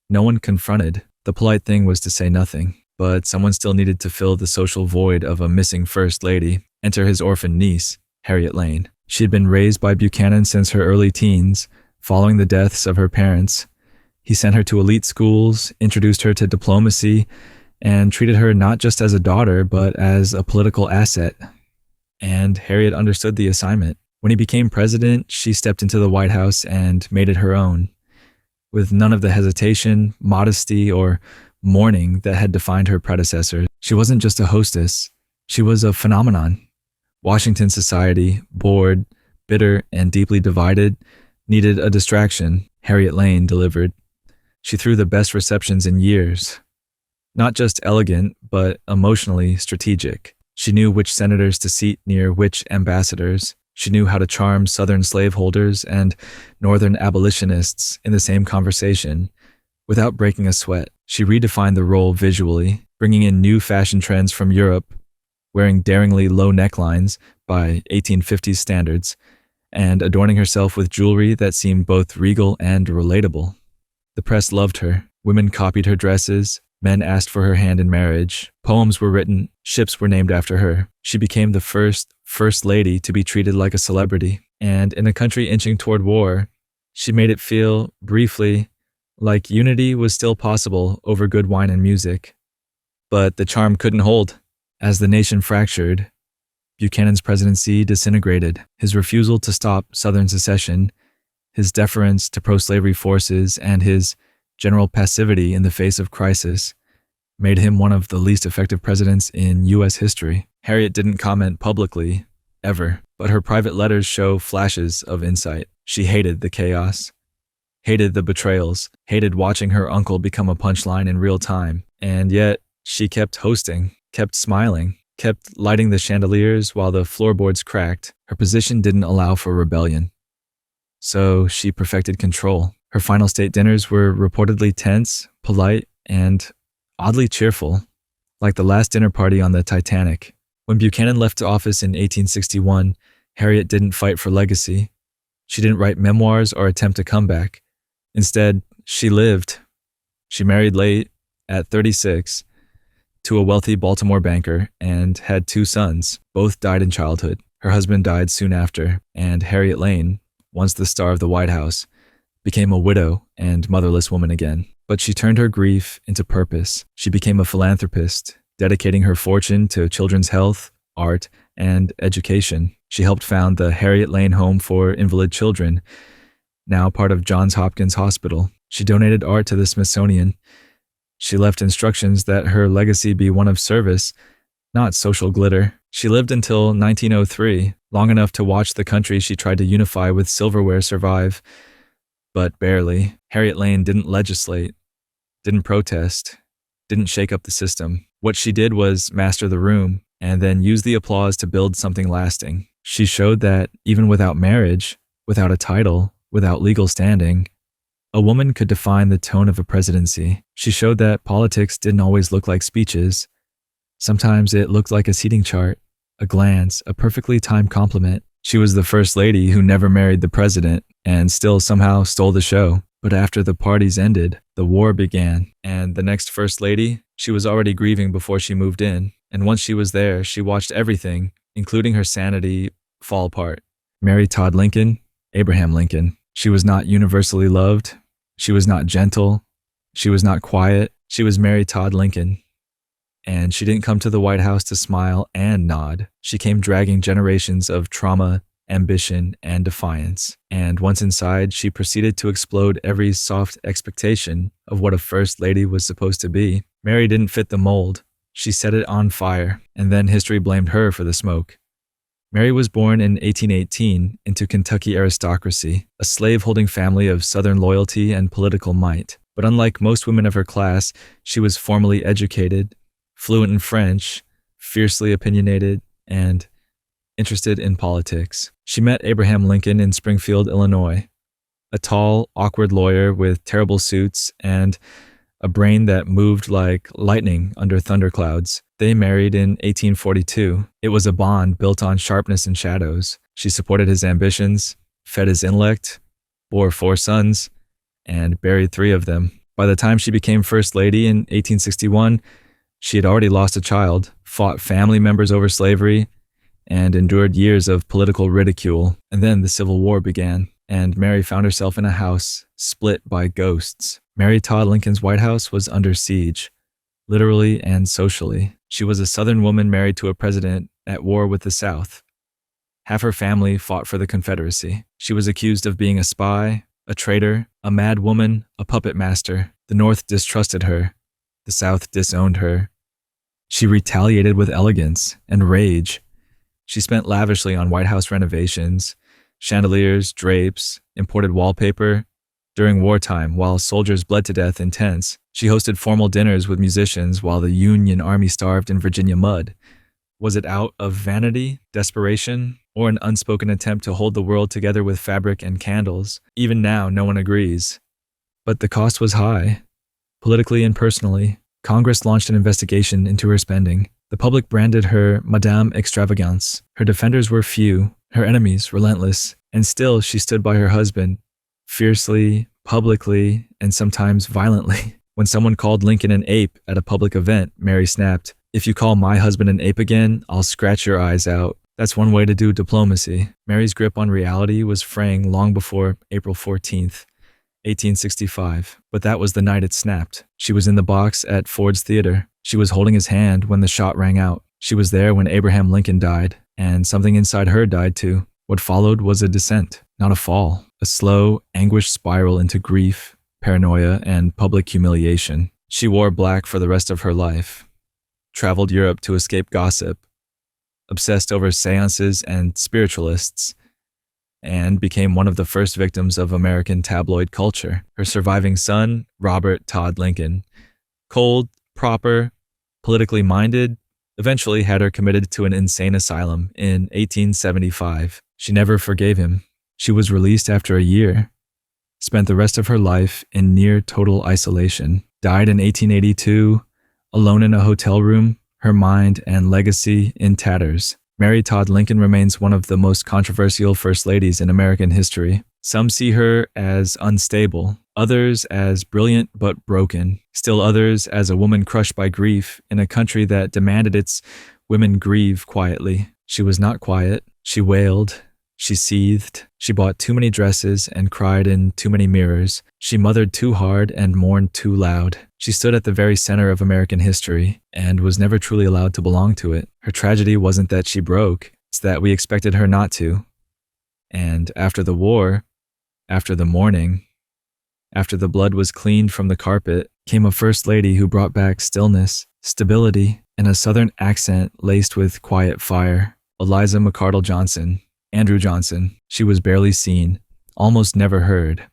No one confronted. The polite thing was to say nothing. but someone still needed to fill the social void of a missing first lady. Enter his orphan niece, Harriet Lane. She had been raised by Buchanan since her early teens, following the deaths of her parents. He sent her to elite schools, introduced her to diplomacy, and treated her not just as a daughter, but as a political asset. And Harriet understood the assignment. When he became president, she stepped into the White House and made it her own, with none of the hesitation, modesty, or mourning that had defined her predecessor. She wasn't just a hostess, she was a phenomenon. Washington society, bored, bitter, and deeply divided, needed a distraction. Harriet Lane delivered. She threw the best receptions in years. Not just elegant, but emotionally strategic. She knew which senators to seat near which ambassadors. She knew how to charm Southern slaveholders and Northern abolitionists in the same conversation without breaking a sweat. She redefined the role visually, bringing in new fashion trends from Europe, wearing daringly low necklines by 1850s standards, and adorning herself with jewelry that seemed both regal and relatable. The press loved her. Women copied her dresses. Men asked for her hand in marriage. Poems were written. Ships were named after her. She became the first lady to be treated like a celebrity. And in a country inching toward war, she made it feel, briefly, like unity was still possible over good wine and music. But the charm couldn't hold. As the nation fractured, Buchanan's presidency disintegrated. His refusal to stop Southern secession, his deference to pro-slavery forces, and his general passivity in the face of crisis made him one of the least effective presidents in U.S. history. Harriet didn't comment publicly, ever, but her private letters show flashes of insight. She hated the chaos, hated the betrayals, hated watching her uncle become a punchline in real time, and yet she kept hosting, kept smiling, kept lighting the chandeliers while the floorboards cracked. Her position didn't allow for rebellion, so she perfected control. Her final state dinners were reportedly tense, polite, and oddly cheerful, like the last dinner party on the Titanic. When Buchanan left office in 1861, Harriet didn't fight for legacy. She didn't write memoirs or attempt a comeback. Instead, she lived. She married late, at 36, to a wealthy Baltimore banker and had 2 sons. Both died in childhood. Her husband died soon after, and Harriet Lane, once the star of the White House, became a widow and motherless woman again. But she turned her grief into purpose. She became a philanthropist, dedicating her fortune to children's health, art, and education. She helped found the Harriet Lane Home for Invalid Children, now part of Johns Hopkins Hospital. She donated art to the Smithsonian. She left instructions that her legacy be one of service, not social glitter. She lived until 1903, long enough to watch the country she tried to unify with silverware survive. But barely. Harriet Lane didn't legislate, didn't protest, didn't shake up the system. What she did was master the room and then use the applause to build something lasting. She showed that even without marriage, without a title, without legal standing, a woman could define the tone of a presidency. She showed that politics didn't always look like speeches. Sometimes it looked like a seating chart, a glance, a perfectly timed compliment. She was the first lady who never married the president and still somehow stole the show. But after the parties ended, the war began, and the next first lady, she was already grieving before she moved in. And once she was there, she watched everything, including her sanity, fall apart. Mary Todd Lincoln, Abraham Lincoln. She was not universally loved. She was not gentle. She was not quiet. She was Mary Todd Lincoln. And she didn't come to the White House to smile and nod. She came dragging generations of trauma, ambition, and defiance. And once inside, she proceeded to explode every soft expectation of what a first lady was supposed to be. Mary didn't fit the mold. She set it on fire, and then history blamed her for the smoke. Mary was born in 1818 into Kentucky aristocracy, a slave-holding family of Southern loyalty and political might. But unlike most women of her class, she was formally educated, fluent in French, fiercely opinionated, and interested in politics. She met Abraham Lincoln in Springfield, Illinois, a tall, awkward lawyer with terrible suits and a brain that moved like lightning under thunderclouds. They married in 1842. It was a bond built on sharpness and shadows. She supported his ambitions, fed his intellect, bore 4 sons, and buried 3 of them. By the time she became First Lady in 1861, She had already lost a child, fought family members over slavery, and endured years of political ridicule. And then the Civil War began, and Mary found herself in a house split by ghosts. Mary Todd Lincoln's White House was under siege, literally and socially. She was a Southern woman married to a president at war with the South. Half her family fought for the Confederacy. She was accused of being a spy, a traitor, a mad woman, a puppet master. The North distrusted her. The South disowned her. She retaliated with elegance and rage. She spent lavishly on White House renovations, chandeliers, drapes, imported wallpaper. During wartime, while soldiers bled to death in tents, she hosted formal dinners with musicians while the Union Army starved in Virginia mud. Was it out of vanity, desperation, or an unspoken attempt to hold the world together with fabric and candles? Even now, no one agrees. But the cost was high. Politically and personally, Congress launched an investigation into her spending. The public branded her Madame Extravagance. Her defenders were few, her enemies relentless, and still she stood by her husband, fiercely, publicly, and sometimes violently. When someone called Lincoln an ape at a public event, Mary snapped, "If you call my husband an ape again, I'll scratch your eyes out." That's one way to do diplomacy. Mary's grip on reality was fraying long before April 14th, 1865, but that was the night it snapped. She was in the box at Ford's Theater. She was holding his hand when the shot rang out. She was there when Abraham Lincoln died, and something inside her died too. What followed was a descent, not a fall, a slow, anguished spiral into grief, paranoia, and public humiliation. She wore black for the rest of her life, traveled Europe to escape gossip, obsessed over seances and spiritualists, and became one of the first victims of American tabloid culture. Her surviving son, Robert Todd Lincoln, cold, proper, politically minded, eventually had her committed to an insane asylum in 1875. She never forgave him. She was released after a year, spent the rest of her life in near total isolation, died in 1882, alone in a hotel room, her mind and legacy in tatters. Mary Todd Lincoln remains one of the most controversial first ladies in American history. Some see her as unstable, others as brilliant but broken, still others as a woman crushed by grief in a country that demanded its women grieve quietly. She was not quiet. She wailed. She seethed. She bought too many dresses and cried in too many mirrors. She mothered too hard and mourned too loud. She stood at the very center of American history and was never truly allowed to belong to it. Her tragedy wasn't that she broke, it's that we expected her not to. And after the war, after the mourning, after the blood was cleaned from the carpet, came a first lady who brought back stillness, stability, and a southern accent laced with quiet fire. Eliza McArdle Johnson. Andrew Johnson. She was barely seen, almost never heard.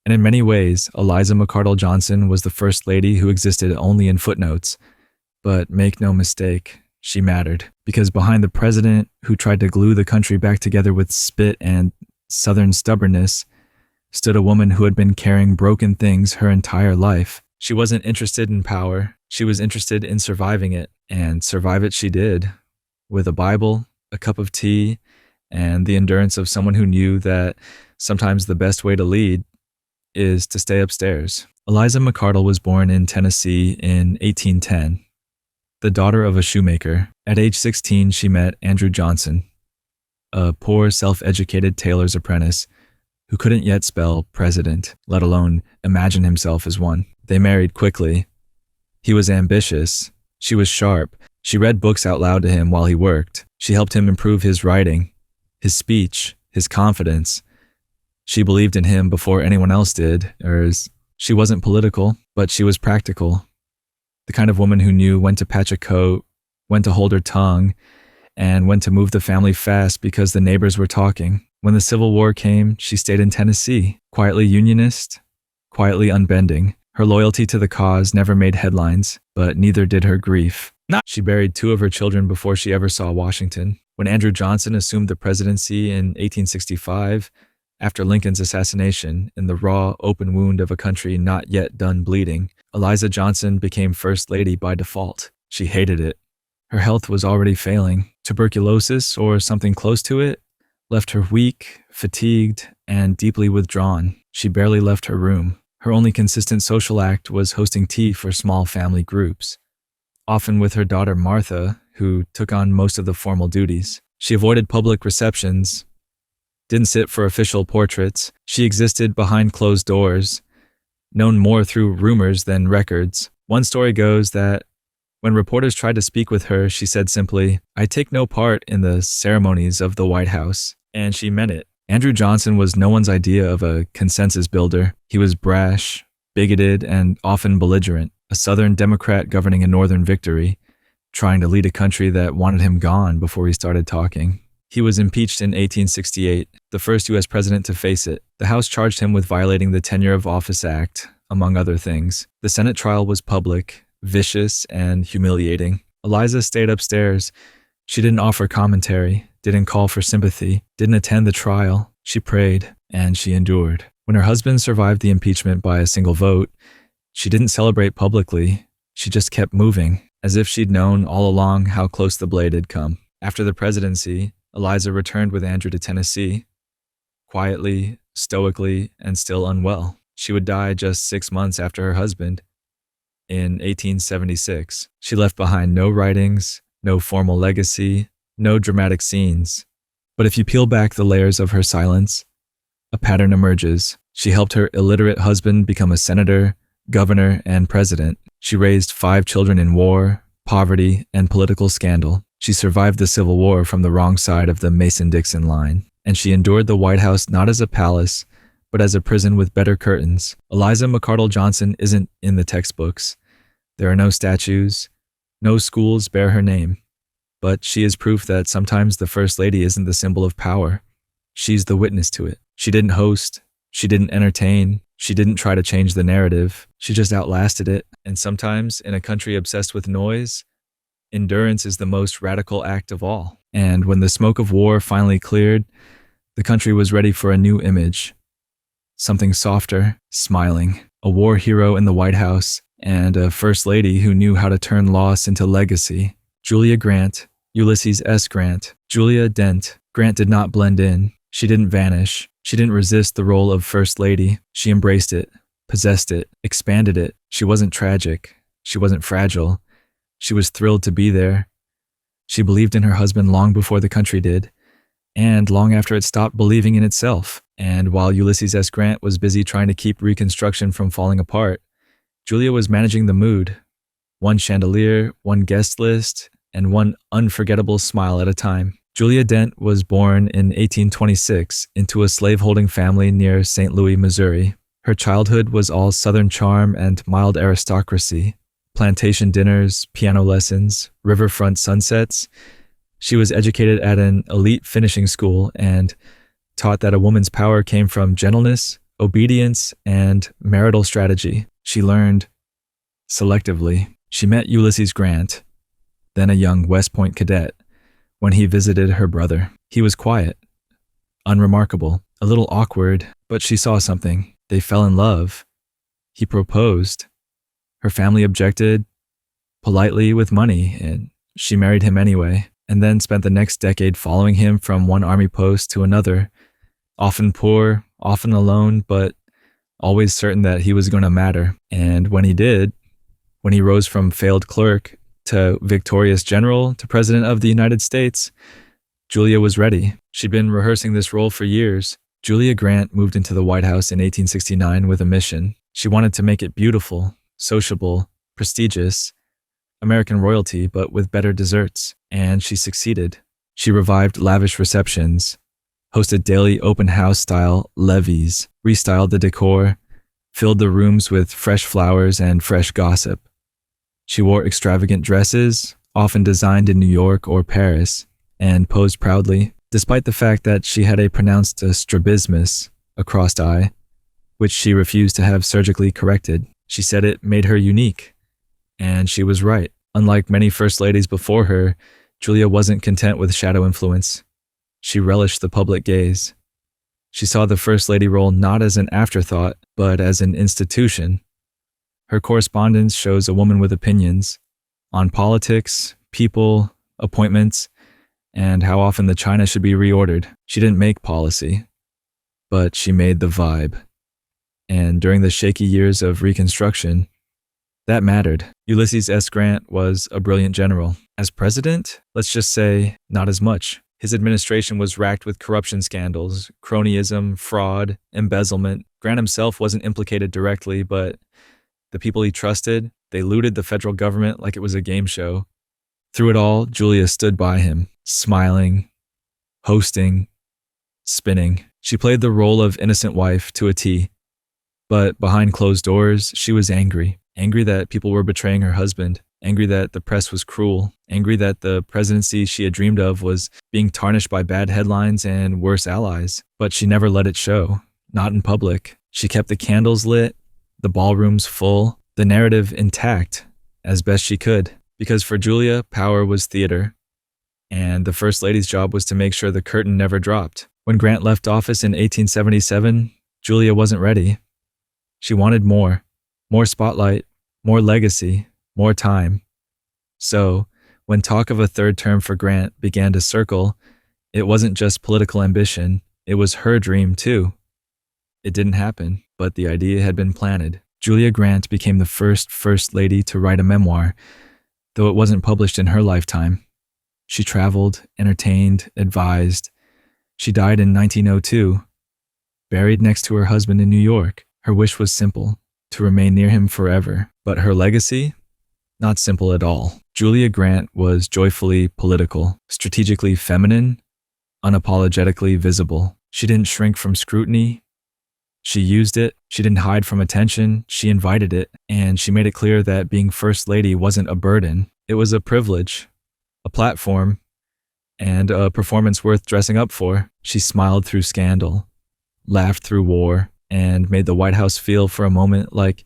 And in many ways, Eliza McArdle Johnson was the first lady who existed only in footnotes. But make no mistake, she mattered. Because behind the president who tried to glue the country back together with spit and southern stubbornness stood a woman who had been carrying broken things her entire life. She wasn't interested in power. She was interested in surviving it. And survive it she did. With a Bible, a cup of tea, and the endurance of someone who knew that sometimes the best way to lead is to stay upstairs. Eliza McArdle was born in Tennessee in 1810, the daughter of a shoemaker. At age 16, she met Andrew Johnson, a poor, self-educated tailor's apprentice who couldn't yet spell president, let alone imagine himself as one. They married quickly. He was ambitious. She was sharp. She read books out loud to him while he worked. She helped him improve his writing, his speech, his confidence. She believed in him before anyone else did, she wasn't political, but she was practical. The kind of woman who knew when to patch a coat, when to hold her tongue, and when to move the family fast because the neighbors were talking. When the Civil War came, she stayed in Tennessee, quietly unionist, quietly unbending. Her loyalty to the cause never made headlines, but neither did her grief. She buried 2 of her children before she ever saw Washington. When Andrew Johnson assumed the presidency in 1865, after Lincoln's assassination, in the raw, open wound of a country not yet done bleeding, Eliza Johnson became First Lady by default. She hated it. Her health was already failing. Tuberculosis, or something close to it, left her weak, fatigued, and deeply withdrawn. She barely left her room. Her only consistent social act was hosting tea for small family groups. often with her daughter Martha, who took on most of the formal duties. She avoided public receptions, didn't sit for official portraits. She existed behind closed doors, known more through rumors than records. One story goes that when reporters tried to speak with her, she said simply, "I take no part in the ceremonies of the White House." And she meant it. Andrew Johnson was no one's idea of a consensus builder. He was brash, bigoted, and often belligerent, a Southern Democrat governing a Northern victory, trying to lead a country that wanted him gone before he started talking. He was impeached in 1868, the first U.S. president to face it. The House charged him with violating the Tenure of Office Act, among other things. The Senate trial was public, vicious, and humiliating. Eliza stayed upstairs. She didn't offer commentary, didn't call for sympathy, didn't attend the trial. She prayed, and she endured. When her husband survived the impeachment by a single vote, she didn't celebrate publicly. She just kept moving, as if she'd known all along how close the blade had come. After the presidency, Eliza returned with Andrew to Tennessee, quietly, stoically, and still unwell. She would die just 6 months after her husband. In 1876, she left behind no writings, no formal legacy, no dramatic scenes. But if you peel back the layers of her silence, a pattern emerges. She helped her illiterate husband become a senator, governor, and president. She raised 5 children in war, poverty, and political scandal. She survived the Civil War from the wrong side of the Mason-Dixon line, and she endured the White House not as a palace, but as a prison with better curtains. Eliza McArdle Johnson isn't in the textbooks. There are no statues, no schools bear her name, but she is proof that sometimes the First Lady isn't the symbol of power. She's the witness to it. She didn't host, she didn't entertain, she didn't try to change the narrative. She just outlasted it, and sometimes, in a country obsessed with noise, endurance is the most radical act of all. And when the smoke of war finally cleared, the country was ready for a new image. Something softer, smiling, a war hero in the White House, and a First Lady who knew how to turn loss into legacy. Julia Grant, Ulysses S. Grant, Julia Dent. Grant did not blend in. She didn't vanish. She didn't resist the role of First Lady. She embraced it, possessed it, expanded it. She wasn't tragic. She wasn't fragile. She was thrilled to be there. She believed in her husband long before the country did, and long after it stopped believing in itself. And while Ulysses S. Grant was busy trying to keep Reconstruction from falling apart, Julia was managing the mood. One chandelier, one guest list, and one unforgettable smile at a time. Julia Dent was born in 1826 into a slaveholding family near St. Louis, Missouri. Her childhood was all Southern charm and mild aristocracy. Plantation dinners, piano lessons, riverfront sunsets. She was educated at an elite finishing school and taught that a woman's power came from gentleness, obedience, and marital strategy. She learned selectively. She met Ulysses Grant, then a young West Point cadet, when he visited her brother. He was quiet, unremarkable, a little awkward, but she saw something. They fell in love. He proposed. Her family objected, politely with money, and she married him anyway, and then spent the next decade following him from one army post to another, often poor, often alone, but always certain that he was going to matter. And when he did, when he rose from failed clerk to victorious general to president of the United States, Julia was ready. She'd been rehearsing this role for years. Julia Grant moved into the White House in 1869 with a mission. She wanted to make it beautiful, sociable, prestigious, American royalty, but with better desserts. And she succeeded. She revived lavish receptions, hosted daily open house style levees, restyled the decor, filled the rooms with fresh flowers and fresh gossip. She wore extravagant dresses, often designed in New York or Paris, and posed proudly, despite the fact that she had a pronounced strabismus, a crossed eye, which she refused to have surgically corrected. She said it made her unique, and she was right. Unlike many first ladies before her, Julia wasn't content with shadow influence. She relished the public gaze. She saw the First Lady role not as an afterthought, but as an institution. Her correspondence shows a woman with opinions on politics, people, appointments, and how often the china should be reordered. She didn't make policy, but she made the vibe. And during the shaky years of Reconstruction, that mattered. Ulysses S. Grant was a brilliant general. As president, let's just say not as much. His administration was racked with corruption scandals, cronyism, fraud, embezzlement. Grant himself wasn't implicated directly, but the people he trusted, they looted the federal government like it was a game show. Through it all, Julia stood by him, smiling, hosting, spinning. She played the role of innocent wife to a T. But behind closed doors, she was angry. Angry that people were betraying her husband. Angry that the press was cruel. Angry that the presidency she had dreamed of was being tarnished by bad headlines and worse allies. But she never let it show. Not in public. She kept the candles lit, the ballrooms full, the narrative intact as best she could. Because for Julia, power was theater. And the First Lady's job was to make sure the curtain never dropped. When Grant left office in 1877, Julia wasn't ready. She wanted more spotlight, more legacy, more time. So, when talk of a third term for Grant began to circle, it wasn't just political ambition, it was her dream too. It didn't happen, but the idea had been planted. Julia Grant became the First Lady to write a memoir, though it wasn't published in her lifetime. She traveled, entertained, advised. She died in 1902, buried next to her husband in New York. Her wish was simple, to remain near him forever. But her legacy? Not simple at all. Julia Grant was joyfully political, strategically feminine, unapologetically visible. She didn't shrink from scrutiny. She used it. She didn't hide from attention. She invited it. And she made it clear that being First Lady wasn't a burden. It was a privilege, a platform, and a performance worth dressing up for. She smiled through scandal, laughed through war, and made the White House feel for a moment like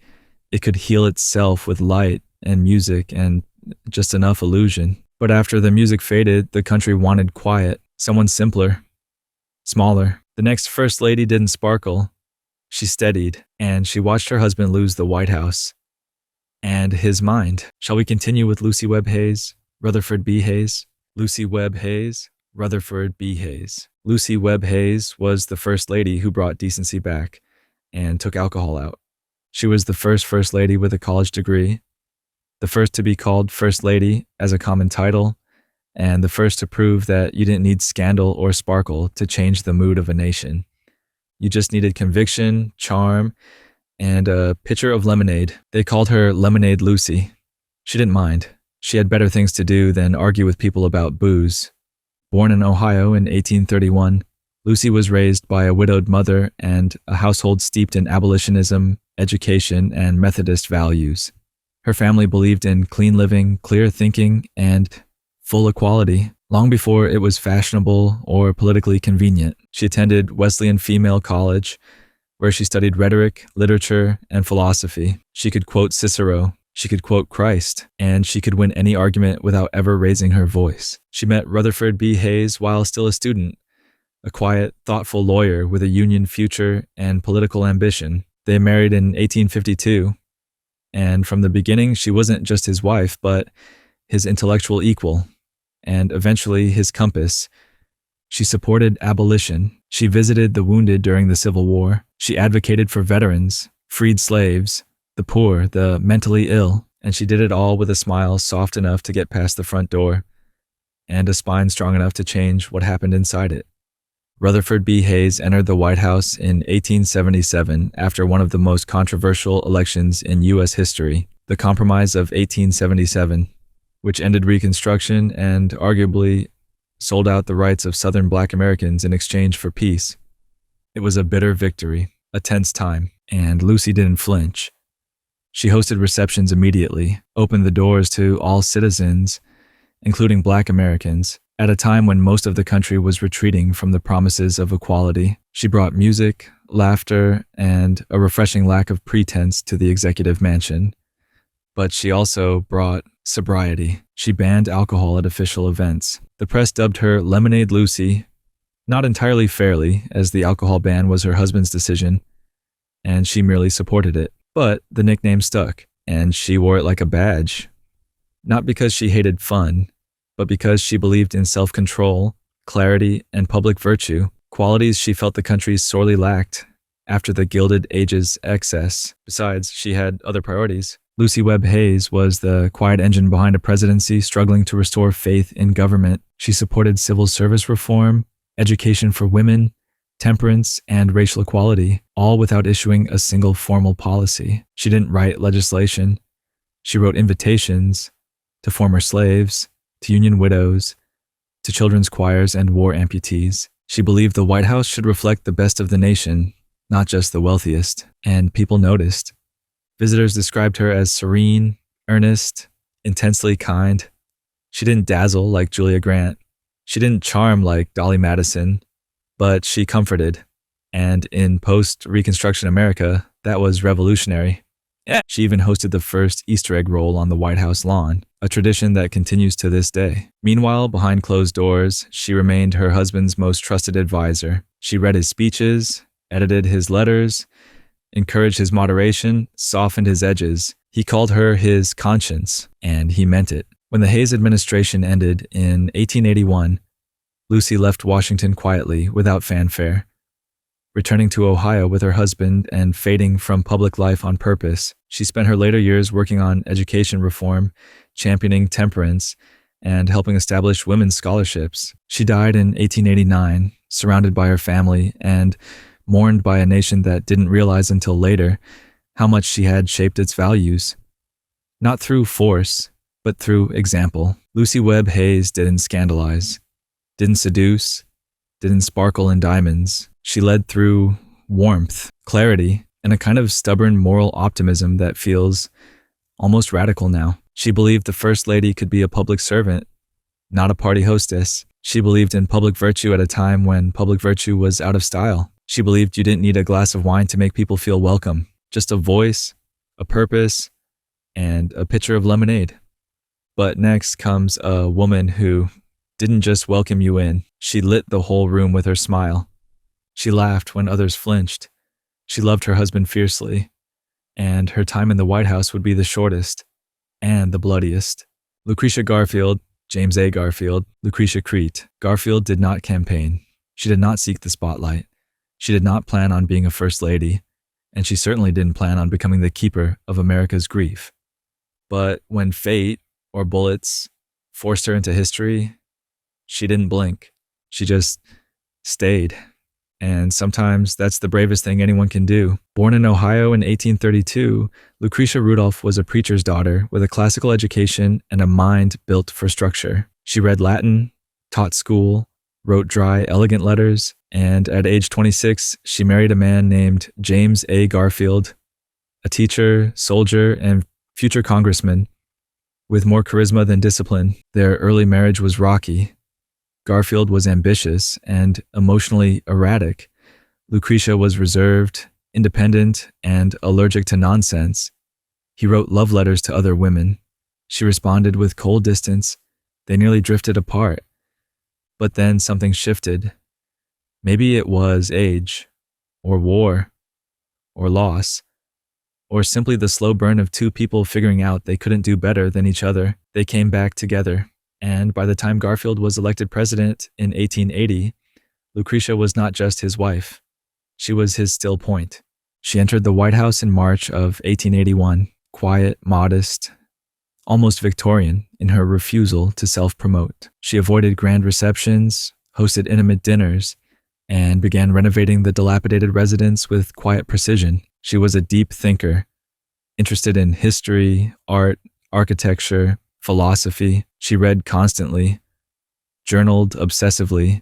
it could heal itself with light and music and just enough illusion. But after the music faded, the country wanted quiet, someone simpler, smaller. The next First Lady didn't sparkle. She steadied, and she watched her husband lose the White House and his mind. Shall we continue with Lucy Webb Hayes, Rutherford B. Hayes? Lucy Webb Hayes, Rutherford B. Hayes. Lucy Webb Hayes was the First Lady who brought decency back and took alcohol out. She was the First Lady with a college degree, the first to be called First Lady as a common title, and the first to prove that you didn't need scandal or sparkle to change the mood of a nation. You just needed conviction, charm, and a pitcher of lemonade. They called her Lemonade Lucy. She didn't mind. She had better things to do than argue with people about booze. Born in Ohio in 1831, Lucy was raised by a widowed mother and a household steeped in abolitionism, education, and Methodist values. Her family believed in clean living, clear thinking, and full equality. Long before it was fashionable or politically convenient, she attended Wesleyan Female College, where she studied rhetoric, literature, and philosophy. She could quote Cicero, she could quote Christ, and she could win any argument without ever raising her voice. She met Rutherford B. Hayes while still a student, a quiet, thoughtful lawyer with a Union future and political ambition. They married in 1852, and from the beginning, she wasn't just his wife, but his intellectual equal, and eventually his compass. She supported abolition. She visited the wounded during the Civil War. She advocated for veterans, freed slaves, the poor, the mentally ill, and she did it all with a smile soft enough to get past the front door, and a spine strong enough to change what happened inside it. Rutherford B. Hayes entered the White House in 1877 after one of the most controversial elections in U.S. history, the Compromise of 1877, which ended Reconstruction and arguably sold out the rights of Southern Black Americans in exchange for peace. It was a bitter victory, a tense time, and Lucy didn't flinch. She hosted receptions immediately, opened the doors to all citizens, including Black Americans, at a time when most of the country was retreating from the promises of equality. She brought music, laughter, and a refreshing lack of pretense to the executive mansion. But she also brought sobriety. She banned alcohol at official events. The press dubbed her Lemonade Lucy, not entirely fairly, as the alcohol ban was her husband's decision, and she merely supported it. But the nickname stuck, and she wore it like a badge. Not because she hated fun, but because she believed in self-control, clarity, and public virtue, qualities she felt the country sorely lacked after the Gilded Age's excess. Besides, she had other priorities. Lucy Webb Hayes was the quiet engine behind a presidency struggling to restore faith in government. She supported civil service reform, education for women, temperance, and racial equality, all without issuing a single formal policy. She didn't write legislation. She wrote invitations to former slaves, to union widows, to children's choirs and war amputees. She believed the White House should reflect the best of the nation, not just the wealthiest, and people noticed. Visitors described her as serene, earnest, intensely kind. She didn't dazzle like Julia Grant. She didn't charm like Dolley Madison, but she comforted. And in post-Reconstruction America, that was revolutionary. She even hosted the first Easter egg roll on the White House lawn, a tradition that continues to this day. Meanwhile, behind closed doors, she remained her husband's most trusted advisor. She read his speeches, edited his letters, encouraged his moderation, softened his edges. He called her his conscience, and he meant it. When the Hayes administration ended in 1881, Lucy left Washington quietly, without fanfare, returning to Ohio with her husband and fading from public life on purpose. She spent her later years working on education reform, championing temperance, and helping establish women's scholarships. She died in 1889, surrounded by her family and mourned by a nation that didn't realize until later how much she had shaped its values. Not through force, but through example. Lucy Webb Hayes didn't scandalize, didn't seduce, didn't sparkle in diamonds. She led through warmth, clarity, and a kind of stubborn moral optimism that feels almost radical now. She believed the First Lady could be a public servant, not a party hostess. She believed in public virtue at a time when public virtue was out of style. She believed you didn't need a glass of wine to make people feel welcome, just a voice, a purpose, and a pitcher of lemonade. But next comes a woman who didn't just welcome you in, she lit the whole room with her smile. She laughed when others flinched. She loved her husband fiercely, and her time in the White House would be the shortest and the bloodiest. Lucretia Garfield, James A. Garfield, Lucretia Crete. Garfield did not campaign. She did not seek the spotlight. She did not plan on being a first lady, and she certainly didn't plan on becoming the keeper of America's grief. But when fate or bullets forced her into history, she didn't blink. She just stayed. And sometimes that's the bravest thing anyone can do. Born in Ohio in 1832, Lucretia Rudolph was a preacher's daughter with a classical education and a mind built for structure. She read Latin, taught school, wrote dry, elegant letters, and at age 26, she married a man named James A. Garfield, a teacher, soldier, and future congressman with more charisma than discipline. Their early marriage was rocky. Garfield was ambitious and emotionally erratic. Lucretia was reserved, independent, and allergic to nonsense. He wrote love letters to other women. She responded with cold distance. They nearly drifted apart. But then something shifted. Maybe it was age, or war, or loss, or simply the slow burn of two people figuring out they couldn't do better than each other. They came back together. And by the time Garfield was elected president in 1880, Lucretia was not just his wife. She was his still point. She entered the White House in March of 1881, quiet, modest, almost Victorian in her refusal to self-promote. She avoided grand receptions, hosted intimate dinners, and began renovating the dilapidated residence with quiet precision. She was a deep thinker, interested in history, art, architecture, philosophy. She read constantly, journaled obsessively,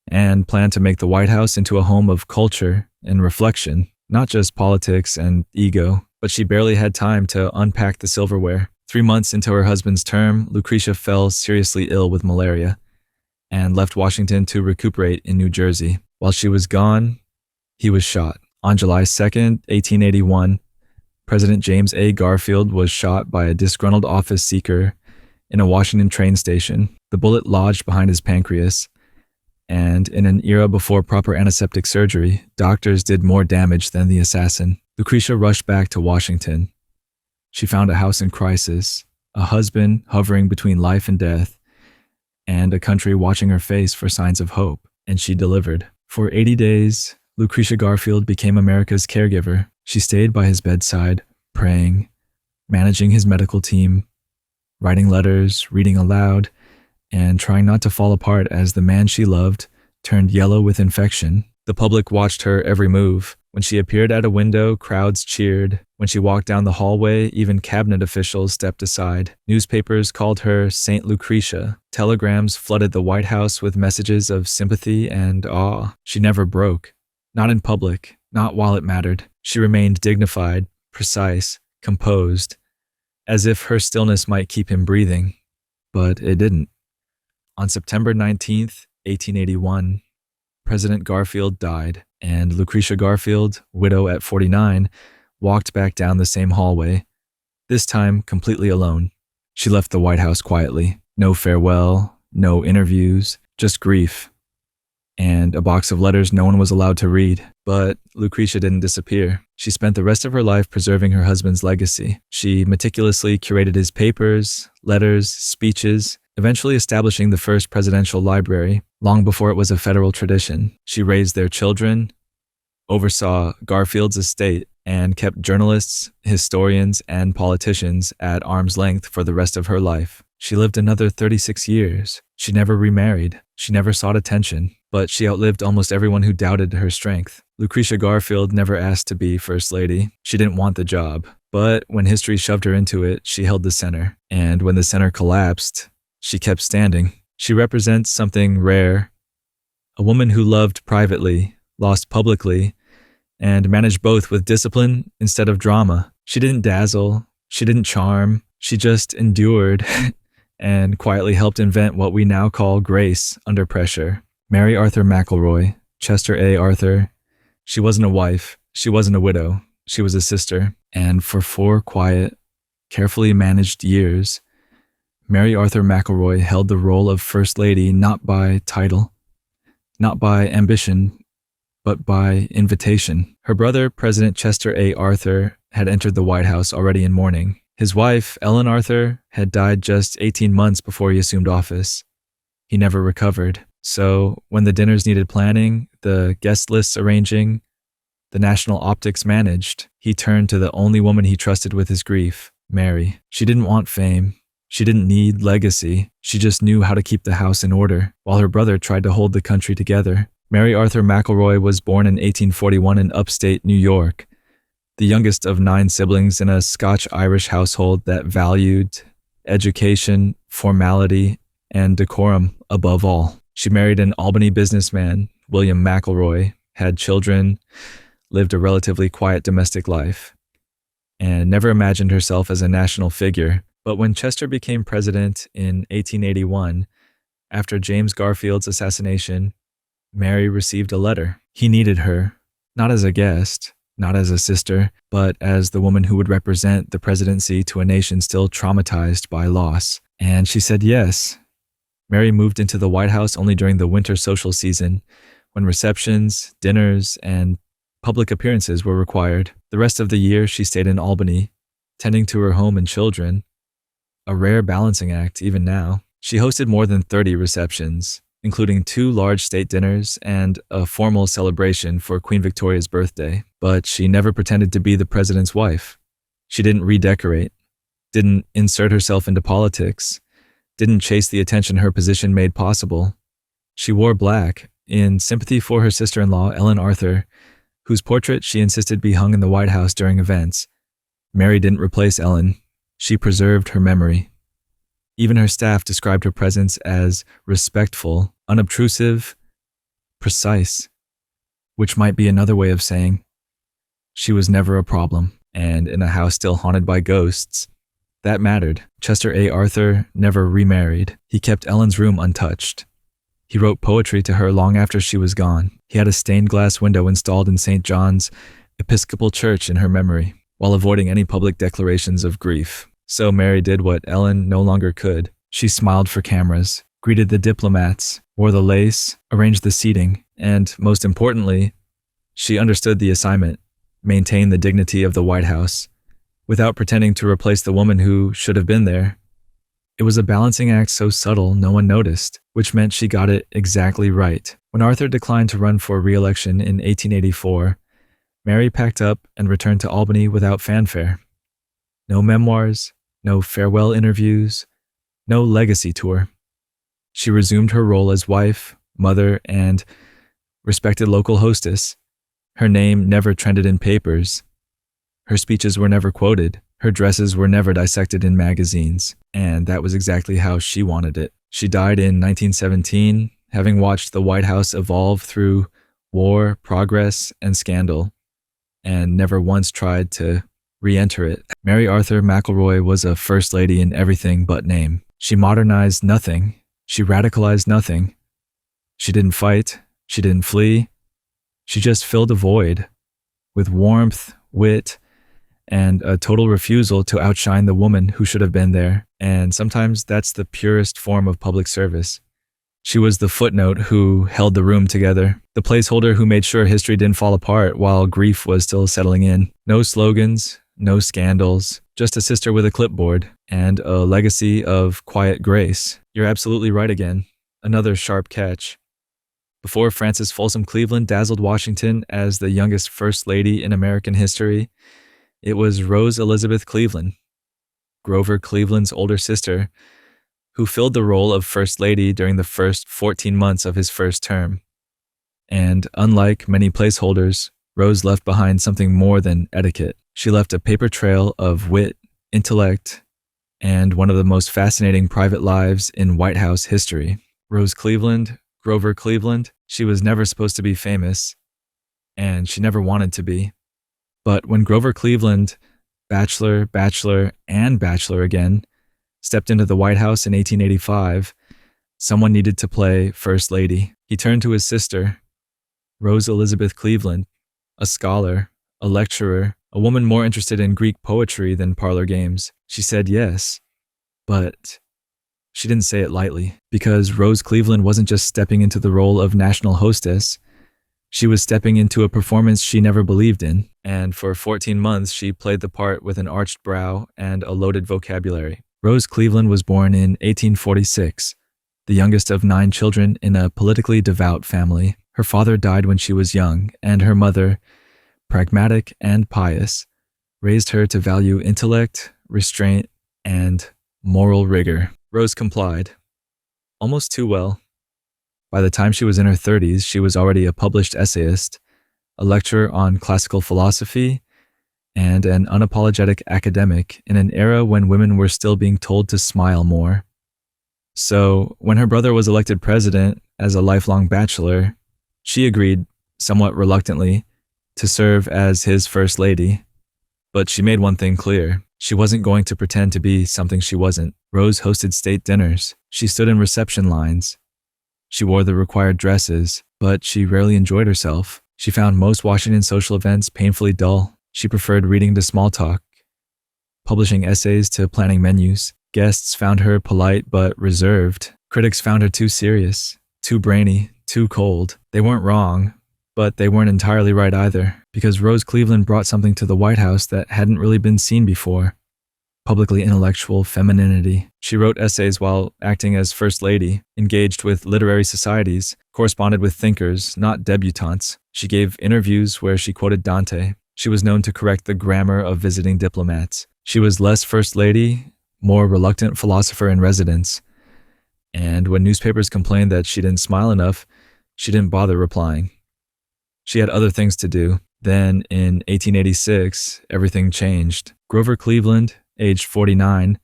and planned to make the White House into a home of culture and reflection, not just politics and ego. But she barely had time to unpack the silverware. 3 months into her husband's term, Lucretia fell seriously ill with malaria and left Washington to recuperate in New Jersey. While she was gone, he was shot. On July 2nd, 1881, President James A. Garfield was shot by a disgruntled office seeker in a Washington train station. The bullet lodged behind his pancreas, and in an era before proper antiseptic surgery, doctors did more damage than the assassin. Lucretia rushed back to Washington. She found a house in crisis, a husband hovering between life and death, and a country watching her face for signs of hope, and she delivered. For 80 days, Lucretia Garfield became America's caregiver. She stayed by his bedside, praying, managing his medical team, writing letters, reading aloud, and trying not to fall apart as the man she loved turned yellow with infection. The public watched her every move. When she appeared at a window, crowds cheered. When she walked down the hallway, even cabinet officials stepped aside. Newspapers called her Saint Lucretia. Telegrams flooded the White House with messages of sympathy and awe. She never broke. Not in public, not while it mattered. She remained dignified, precise, composed, as if her stillness might keep him breathing. But it didn't. On September 19th, 1881, President Garfield died, and Lucretia Garfield, widow at 49, walked back down the same hallway, this time completely alone. She left the White House quietly. No farewell, no interviews, just grief, and a box of letters no one was allowed to read. But Lucretia didn't disappear. She spent the rest of her life preserving her husband's legacy. She meticulously curated his papers, letters, speeches, eventually establishing the first presidential library, long before it was a federal tradition. She raised their children, oversaw Garfield's estate, and kept journalists, historians, and politicians at arm's length for the rest of her life. She lived another 36 years. She never remarried. She never sought attention, but she outlived almost everyone who doubted her strength. Lucretia Garfield never asked to be First Lady. She didn't want the job, but when history shoved her into it, she held the center. And when the center collapsed, she kept standing. She represents something rare, a woman who loved privately, lost publicly, and managed both with discipline instead of drama. She didn't dazzle, she didn't charm, she just endured and quietly helped invent what we now call grace under pressure. Mary Arthur McElroy, Chester A. Arthur. She wasn't a wife, she wasn't a widow, she was a sister. And for 4 quiet, carefully managed years, Mary Arthur McElroy held the role of First Lady not by title, not by ambition, but by invitation. Her brother, President Chester A. Arthur, had entered the White House already in mourning. His wife, Ellen Arthur, had died just 18 months before he assumed office. He never recovered. So when the dinners needed planning, the guest lists arranging, the national optics managed, he turned to the only woman he trusted with his grief, Mary. She didn't want fame. She didn't need legacy. She just knew how to keep the house in order, while her brother tried to hold the country together. Mary Arthur McElroy was born in 1841 in upstate New York, the youngest of 9 siblings in a Scotch-Irish household that valued education, formality, and decorum above all. She married an Albany businessman, William McElroy, had children, lived a relatively quiet domestic life, and never imagined herself as a national figure. But when Chester became president in 1881, after James Garfield's assassination, Mary received a letter. He needed her, not as a guest, not as a sister, but as the woman who would represent the presidency to a nation still traumatized by loss. And she said yes. Mary moved into the White House only during the winter social season, when receptions, dinners, and public appearances were required. The rest of the year, she stayed in Albany, tending to her home and children, a rare balancing act even now. She hosted more than 30 receptions, including 2 large state dinners and a formal celebration for Queen Victoria's birthday. But she never pretended to be the president's wife. She didn't redecorate, didn't insert herself into politics, didn't chase the attention her position made possible. She wore black in sympathy for her sister-in-law, Ellen Arthur, whose portrait she insisted be hung in the White House during events. Mary didn't replace Ellen. She preserved her memory. Even her staff described her presence as respectful, unobtrusive, precise, which might be another way of saying she was never a problem. And in a house still haunted by ghosts, that mattered. Chester A. Arthur never remarried. He kept Ellen's room untouched. He wrote poetry to her long after she was gone. He had a stained glass window installed in St. John's Episcopal Church in her memory, while avoiding any public declarations of grief. So Mary did what Ellen no longer could. She smiled for cameras, greeted the diplomats, wore the lace, arranged the seating, and, most importantly, she understood the assignment: maintain the dignity of the White House, without pretending to replace the woman who should have been there. It was a balancing act so subtle no one noticed, which meant she got it exactly right. When Arthur declined to run for re-election in 1884, Mary packed up and returned to Albany without fanfare. No memoirs, no farewell interviews, no legacy tour. She resumed her role as wife, mother, and respected local hostess. Her name never trended in papers. Her speeches were never quoted. Her dresses were never dissected in magazines. And that was exactly how she wanted it. She died in 1917, having watched the White House evolve through war, progress, and scandal, and never once tried to re-enter it. Mary Arthur McElroy was a first lady in everything but name. She modernized nothing. She radicalized nothing. She didn't fight. She didn't flee. She just filled a void with warmth, wit, and a total refusal to outshine the woman who should have been there. And sometimes that's the purest form of public service. She was the footnote who held the room together, the placeholder who made sure history didn't fall apart while grief was still settling in. No slogans, no scandals, just a sister with a clipboard and a legacy of quiet grace. You're absolutely right again. Another sharp catch. Before Frances Folsom Cleveland dazzled Washington as the youngest First Lady in American history, it was Rose Elizabeth Cleveland, Grover Cleveland's older sister, who filled the role of First Lady during the first 14 months of his first term. And unlike many placeholders, Rose left behind something more than etiquette. She left a paper trail of wit, intellect, and one of the most fascinating private lives in White House history. Rose Cleveland, Grover Cleveland, she was never supposed to be famous, and she never wanted to be. But when Grover Cleveland, bachelor, and bachelor again, stepped into the White House in 1885, someone needed to play First Lady. He turned to his sister, Rose Elizabeth Cleveland, a scholar, a lecturer, a woman more interested in Greek poetry than parlor games. She said yes, but she didn't say it lightly, because Rose Cleveland wasn't just stepping into the role of national hostess. She was stepping into a performance she never believed in, and for 14 months she played the part with an arched brow and a loaded vocabulary. Rose Cleveland was born in 1846, the youngest of 9 children in a politically devout family. Her father died when she was young, and her mother, pragmatic and pious, raised her to value intellect, restraint, and moral rigor. Rose complied, almost too well. By the time she was in her 30s, she was already a published essayist, a lecturer on classical philosophy, and an unapologetic academic in an era when women were still being told to smile more. So, when her brother was elected president as a lifelong bachelor, she agreed, somewhat reluctantly, to serve as his first lady. But she made one thing clear. She wasn't going to pretend to be something she wasn't. Rose hosted state dinners. She stood in reception lines. She wore the required dresses, but she rarely enjoyed herself. She found most Washington social events painfully dull. She preferred reading to small talk, publishing essays to planning menus. Guests found her polite but reserved. Critics found her too serious, too brainy, too cold. They weren't wrong, but they weren't entirely right either, because Rose Cleveland brought something to the White House that hadn't really been seen before: publicly intellectual femininity. She wrote essays while acting as First Lady, engaged with literary societies, corresponded with thinkers, not debutantes. She gave interviews where she quoted Dante. She was known to correct the grammar of visiting diplomats. She was less First Lady, more reluctant philosopher in residence. And when newspapers complained that she didn't smile enough, she didn't bother replying. She had other things to do. Then, in 1886, everything changed. Grover Cleveland, aged 49,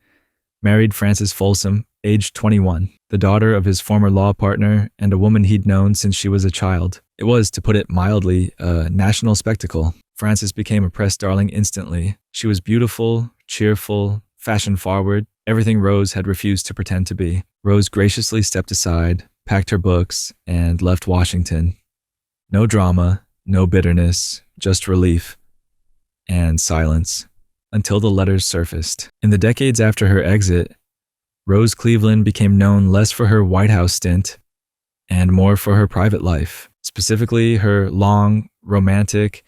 married Frances Folsom, aged 21, the daughter of his former law partner and a woman he'd known since she was a child. It was, to put it mildly, a national spectacle. Frances became a press darling instantly. She was beautiful, cheerful, fashion-forward, everything Rose had refused to pretend to be. Rose graciously stepped aside, packed her books, and left Washington. No drama, no bitterness, just relief and silence, until the letters surfaced. In the decades after her exit, Rose Cleveland became known less for her White House stint and more for her private life, specifically her long, romantic,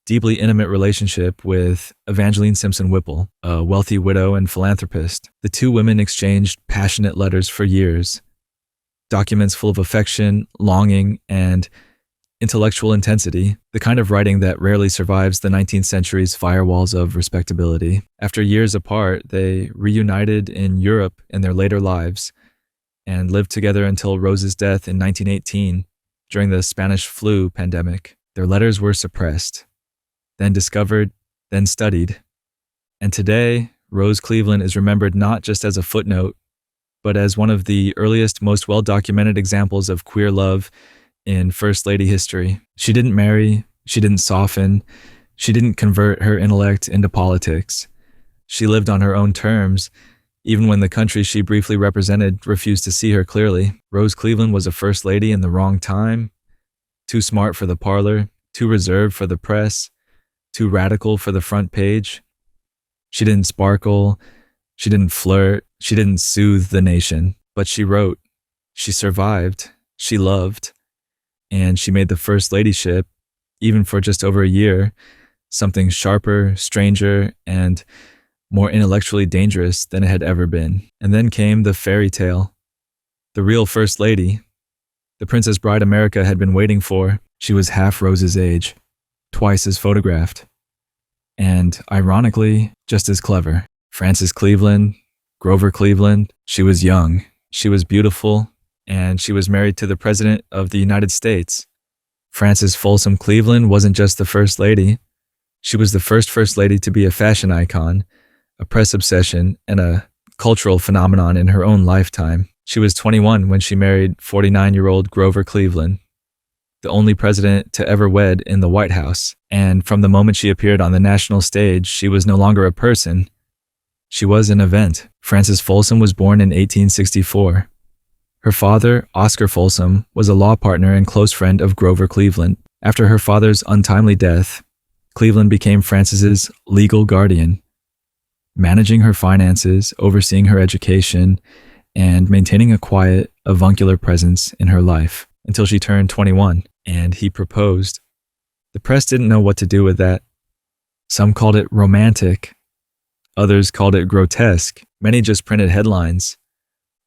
deeply intimate relationship with Evangeline Simpson Whipple, a wealthy widow and philanthropist. The two women exchanged passionate letters for years, documents full of affection, longing, and intellectual intensity, the kind of writing that rarely survives the 19th century's firewalls of respectability. After years apart, they reunited in Europe in their later lives and lived together until Rose's death in 1918 during the Spanish flu pandemic. Their letters were suppressed, then discovered, then studied. And today, Rose Cleveland is remembered not just as a footnote, but as one of the earliest, most well-documented examples of queer love in First Lady history. She didn't marry, she didn't soften, she didn't convert her intellect into politics. She lived on her own terms, even when the country she briefly represented refused to see her clearly. Rose Cleveland was a First Lady in the wrong time, too smart for the parlor, too reserved for the press, too radical for the front page. She didn't sparkle, she didn't flirt, she didn't soothe the nation, but she wrote, she survived, she loved, and she made the First Ladyship, even for just over a year, something sharper, stranger, and more intellectually dangerous than it had ever been. And then came the fairy tale, the real First Lady, the Princess Bride America had been waiting for. She was half Rose's age, twice as photographed, and ironically, just as clever. Frances Cleveland, Grover Cleveland, she was young, she was beautiful, and she was married to the President of the United States. Frances Folsom Cleveland wasn't just the First Lady, she was the first First Lady to be a fashion icon, a press obsession, and a cultural phenomenon in her own lifetime. She was 21 when she married 49-year-old Grover Cleveland, the only president to ever wed in the White House. And from the moment she appeared on the national stage, she was no longer a person. She was an event. Frances Folsom was born in 1864. Her father, Oscar Folsom, was a law partner and close friend of Grover Cleveland. After her father's untimely death, Cleveland became Frances's legal guardian, managing her finances, overseeing her education, and maintaining a quiet, avuncular presence in her life until she turned 21, and he proposed. The press didn't know what to do with that. Some called it romantic. Others called it grotesque. Many just printed headlines.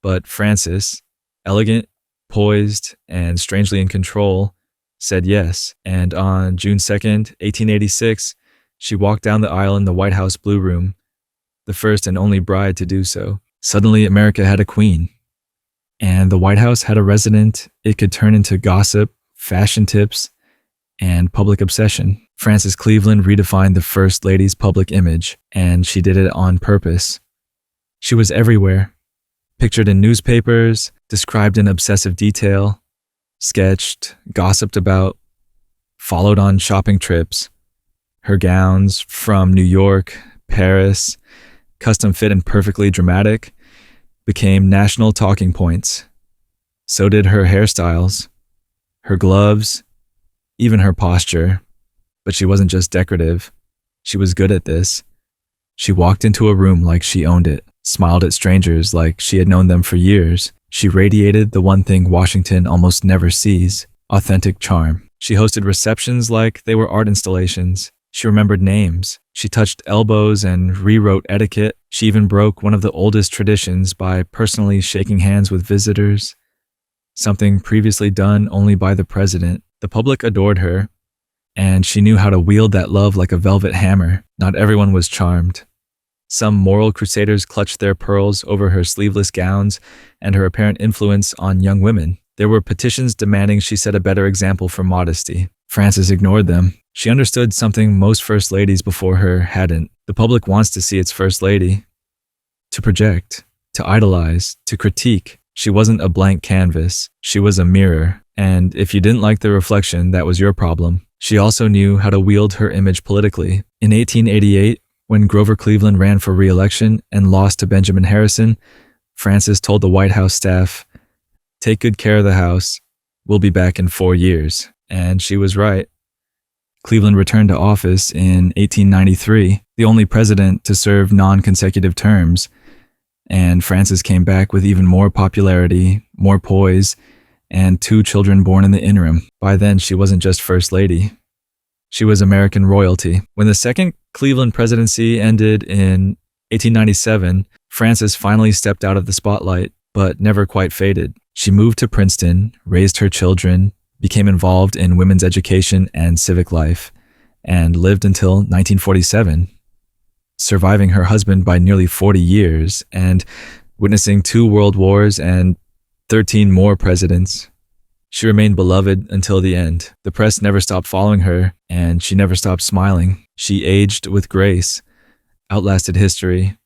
But Frances, elegant, poised, and strangely in control, said yes. And on June 2nd, 1886, she walked down the aisle in the White House Blue Room, the first and only bride to do so. Suddenly, America had a queen. And the White House had a resident it could turn into gossip, fashion tips, and public obsession. Frances Cleveland redefined the First Lady's public image, and she did it on purpose. She was everywhere, pictured in newspapers, described in obsessive detail, sketched, gossiped about, followed on shopping trips. Her gowns from New York, Paris, custom fit and perfectly dramatic, became national talking points. So did her hairstyles, her gloves, even her posture. But she wasn't just decorative. She was good at this. She walked into a room like she owned it, smiled at strangers like she had known them for years. She radiated the one thing Washington almost never sees, authentic charm. She hosted receptions like they were art installations. She remembered names. She touched elbows and rewrote etiquette. She even broke one of the oldest traditions by personally shaking hands with visitors, something previously done only by the president. The public adored her, and she knew how to wield that love like a velvet hammer. Not everyone was charmed. Some moral crusaders clutched their pearls over her sleeveless gowns and her apparent influence on young women. There were petitions demanding she set a better example for modesty. Frances ignored them. She understood something most First Ladies before her hadn't. The public wants to see its First Lady, to project, to idolize, to critique. She wasn't a blank canvas. She was a mirror. And if you didn't like the reflection, that was your problem. She also knew how to wield her image politically. In 1888, when Grover Cleveland ran for re-election and lost to Benjamin Harrison, Frances told the White House staff, "Take good care of the house. We'll be back in 4 years." And she was right. Cleveland returned to office in 1893, the only president to serve non-consecutive terms, and Frances came back with even more popularity, more poise, and 2 children born in the interim. By then, she wasn't just First Lady. She was American royalty. When the second Cleveland presidency ended in 1897, Frances finally stepped out of the spotlight, but never quite faded. She moved to Princeton, raised her children, became involved in women's education and civic life, and lived until 1947, surviving her husband by nearly 40 years and witnessing 2 world wars and 13 more presidents. She remained beloved until the end. The press never stopped following her, and she never stopped smiling. She aged with grace, outlasted history,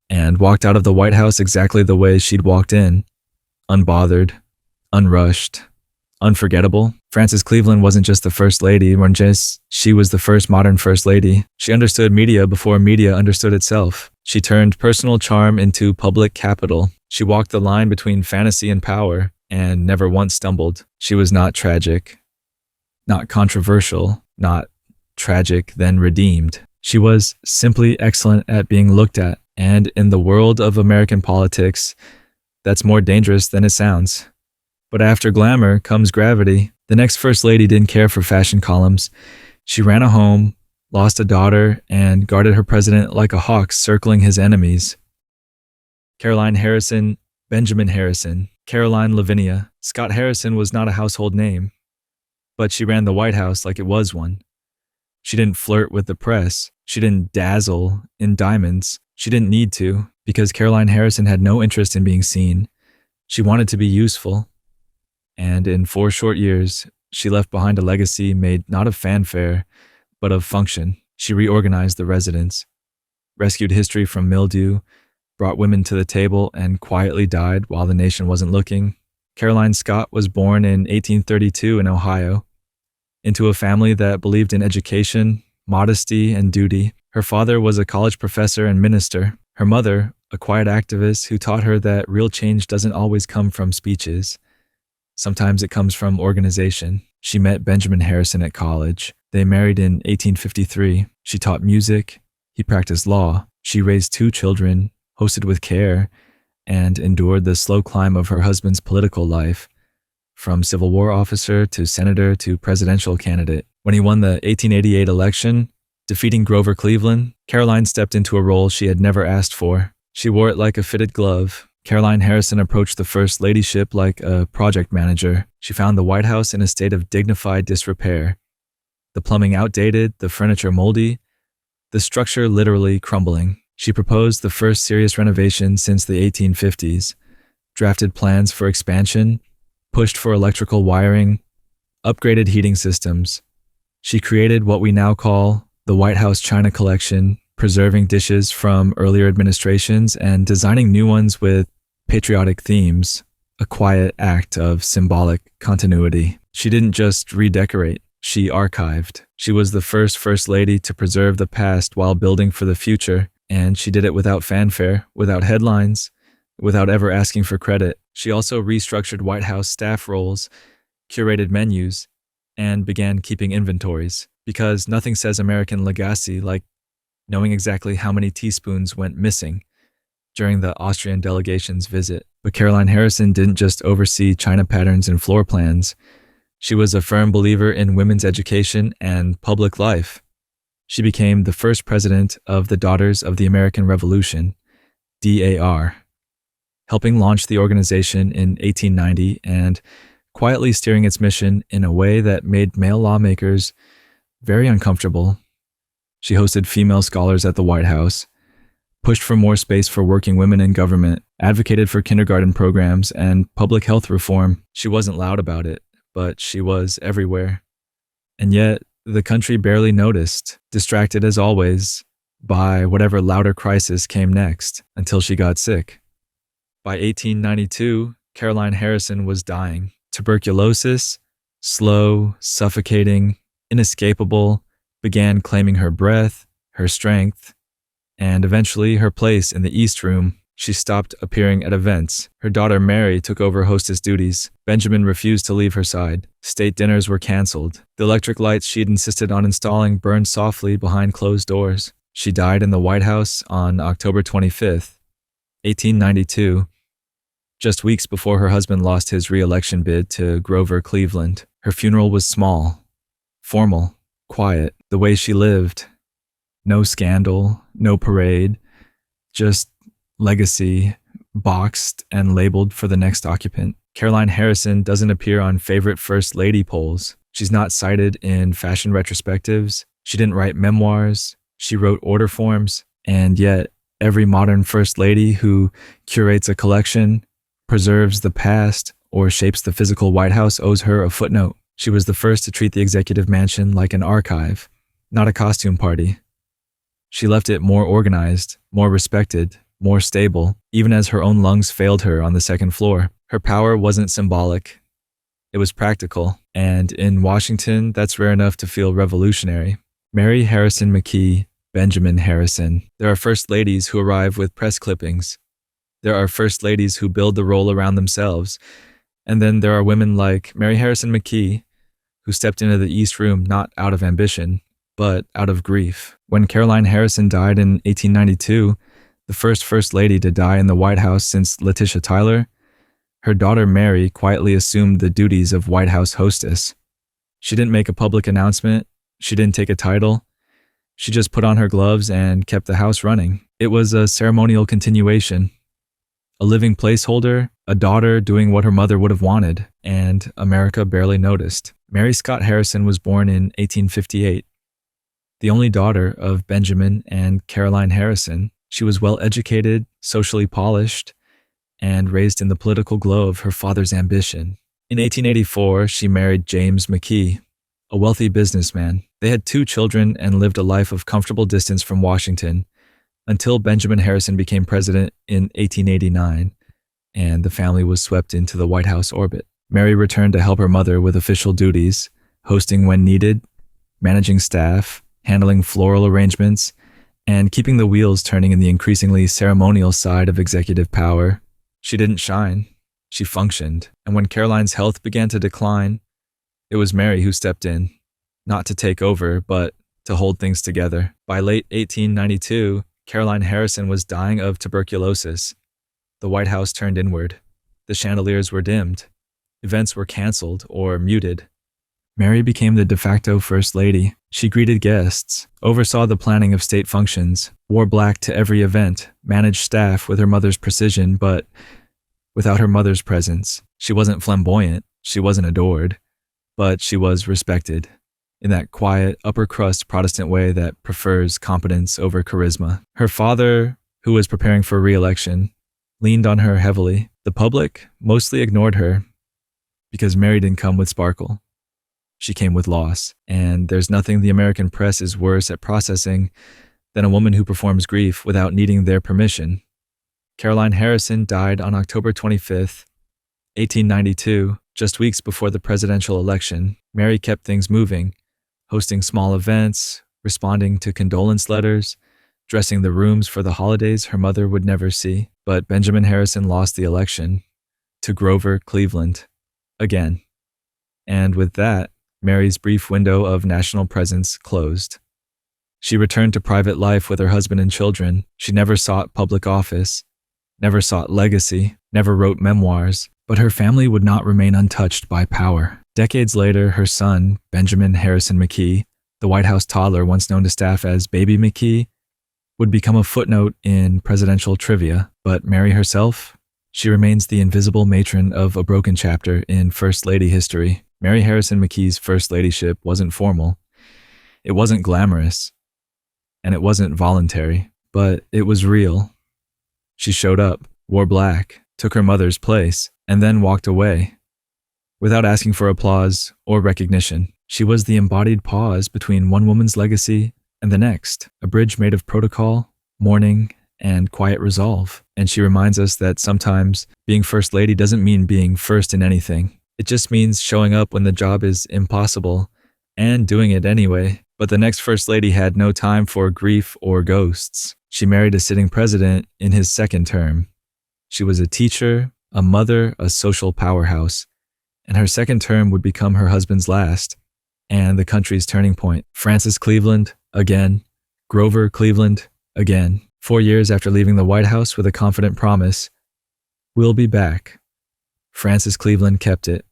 and walked out of the White House exactly the way she'd walked in, unbothered, unrushed, unforgettable. Frances Cleveland wasn't just the First Lady, she was the first modern First Lady. She understood media before media understood itself. She turned personal charm into public capital. She walked the line between fantasy and power, and never once stumbled. She was not tragic, not controversial, not tragic then redeemed. She was simply excellent at being looked at, and in the world of American politics, that's more dangerous than it sounds. But after glamour comes gravity. The next First Lady didn't care for fashion columns. She ran a home, lost a daughter, and guarded her president like a hawk circling his enemies. Caroline Harrison, Benjamin Harrison, Caroline Lavinia. Scott Harrison was not a household name, but she ran the White House like it was one. She didn't flirt with the press. She didn't dazzle in diamonds. She didn't need to, because Caroline Harrison had no interest in being seen. She wanted to be useful. And in 4 short years, she left behind a legacy made not of fanfare, but of function. She reorganized the residence, rescued history from mildew, brought women to the table, and quietly died while the nation wasn't looking. Caroline Scott was born in 1832 in Ohio, into a family that believed in education, modesty, and duty. Her father was a college professor and minister. Her mother, a quiet activist who taught her that real change doesn't always come from speeches. Sometimes it comes from organization. She met Benjamin Harrison at college. They married in 1853. She taught music. He practiced law. She raised 2 children, hosted with care, and endured the slow climb of her husband's political life, from Civil War officer to senator to presidential candidate. When he won the 1888 election, defeating Grover Cleveland, Caroline stepped into a role she had never asked for. She wore it like a fitted glove. Caroline Harrison approached the First Ladyship like a project manager. She found the White House in a state of dignified disrepair. The plumbing outdated, the furniture moldy, the structure literally crumbling. She proposed the first serious renovation since the 1850s, drafted plans for expansion, pushed for electrical wiring, upgraded heating systems. She created what we now call the White House China Collection, preserving dishes from earlier administrations and designing new ones with patriotic themes, a quiet act of symbolic continuity. She didn't just redecorate, she archived. She was the First Lady to preserve the past while building for the future, and she did it without fanfare, without headlines, without ever asking for credit. She also restructured White House staff roles, curated menus, and began keeping inventories, because nothing says American legacy like knowing exactly how many teaspoons went missing during the Austrian delegation's visit. But Caroline Harrison didn't just oversee china patterns and floor plans. She was a firm believer in women's education and public life. She became the first president of the Daughters of the American Revolution, DAR, helping launch the organization in 1890 and quietly steering its mission in a way that made male lawmakers very uncomfortable. She hosted female scholars at the White House, pushed for more space for working women in government, advocated for kindergarten programs and public health reform. She wasn't loud about it, but she was everywhere. And yet, the country barely noticed, distracted as always by whatever louder crisis came next, until she got sick. By 1892, Caroline Harrison was dying. Tuberculosis, slow, suffocating, inescapable, began claiming her breath, her strength, and eventually her place in the East Room. She stopped appearing at events. Her daughter Mary took over hostess duties. Benjamin refused to leave her side. State dinners were canceled. The electric lights she'd insisted on installing burned softly behind closed doors. She died in the White House on October 25th, 1892, just weeks before her husband lost his re-election bid to Grover Cleveland. Her funeral was small, formal, quiet, the way she lived. No scandal, no parade, just legacy boxed and labeled for the next occupant. Caroline Harrison doesn't appear on favorite First Lady polls. She's not cited in fashion retrospectives. She didn't write memoirs. She wrote order forms. And yet, every modern First Lady who curates a collection, preserves the past, or shapes the physical White House owes her a footnote. She was the first to treat the executive mansion like an archive, not a costume party. She left it more organized, more respected, more stable, even as her own lungs failed her on the second floor. Her power wasn't symbolic. It was practical, and in Washington, that's rare enough to feel revolutionary. Mary Harrison McKee, Benjamin Harrison. There are First Ladies who arrive with press clippings. There are First Ladies who build the role around themselves. And then there are women like Mary Harrison McKee, who stepped into the East Room not out of ambition, but out of grief. When Caroline Harrison died in 1892, the First Lady to die in the White House since Letitia Tyler, her daughter Mary quietly assumed the duties of White House hostess. She didn't make a public announcement. She didn't take a title. She just put on her gloves and kept the house running. It was a ceremonial continuation, a living placeholder, a daughter doing what her mother would have wanted, and America barely noticed. Mary Scott Harrison was born in 1858. The only daughter of Benjamin and Caroline Harrison, she was well-educated, socially polished, and raised in the political glow of her father's ambition. In 1884, she married James McKee, a wealthy businessman. They had 2 children and lived a life of comfortable distance from Washington until Benjamin Harrison became president in 1889, and the family was swept into the White House orbit. Mary returned to help her mother with official duties, hosting when needed, managing staff, handling floral arrangements, and keeping the wheels turning in the increasingly ceremonial side of executive power. She didn't shine. She functioned. And when Caroline's health began to decline, it was Mary who stepped in, not to take over, but to hold things together. By late 1892, Caroline Harrison was dying of tuberculosis. The White House turned inward. The chandeliers were dimmed. Events were canceled or muted. Mary became the de facto First Lady. She greeted guests, oversaw the planning of state functions, wore black to every event, managed staff with her mother's precision, but without her mother's presence. She wasn't flamboyant, she wasn't adored, but she was respected, in that quiet, upper-crust Protestant way that prefers competence over charisma. Her father, who was preparing for re-election, leaned on her heavily. The public mostly ignored her because Mary didn't come with sparkle. She came with loss, and there's nothing the American press is worse at processing than a woman who performs grief without needing their permission. Caroline Harrison died on October 25th, 1892, just weeks before the presidential election. Mary kept things moving, hosting small events, responding to condolence letters, dressing the rooms for the holidays her mother would never see. But Benjamin Harrison lost the election to Grover Cleveland again. And with that, Mary's brief window of national presence closed. She returned to private life with her husband and children. She never sought public office, never sought legacy, never wrote memoirs, but her family would not remain untouched by power. Decades later, her son, Benjamin Harrison McKee, the White House toddler once known to staff as Baby McKee, would become a footnote in presidential trivia. But Mary herself, she remains the invisible matron of a broken chapter in First Lady history. Mary Harrison McKee's First Ladyship wasn't formal. It wasn't glamorous. And it wasn't voluntary. But it was real. She showed up, wore black, took her mother's place, and then walked away. Without asking for applause or recognition. She was the embodied pause between one woman's legacy and the next, a bridge made of protocol, mourning, and quiet resolve. And she reminds us that sometimes being First Lady doesn't mean being first in anything. It just means showing up when the job is impossible and doing it anyway. But the next First Lady had no time for grief or ghosts. She married a sitting president in his second term. She was a teacher, a mother, a social powerhouse. And her second term would become her husband's last, and the country's turning point. Francis Cleveland, again. Grover Cleveland, again. 4 years after leaving the White House with a confident promise, "We'll be back." Francis Cleveland kept it.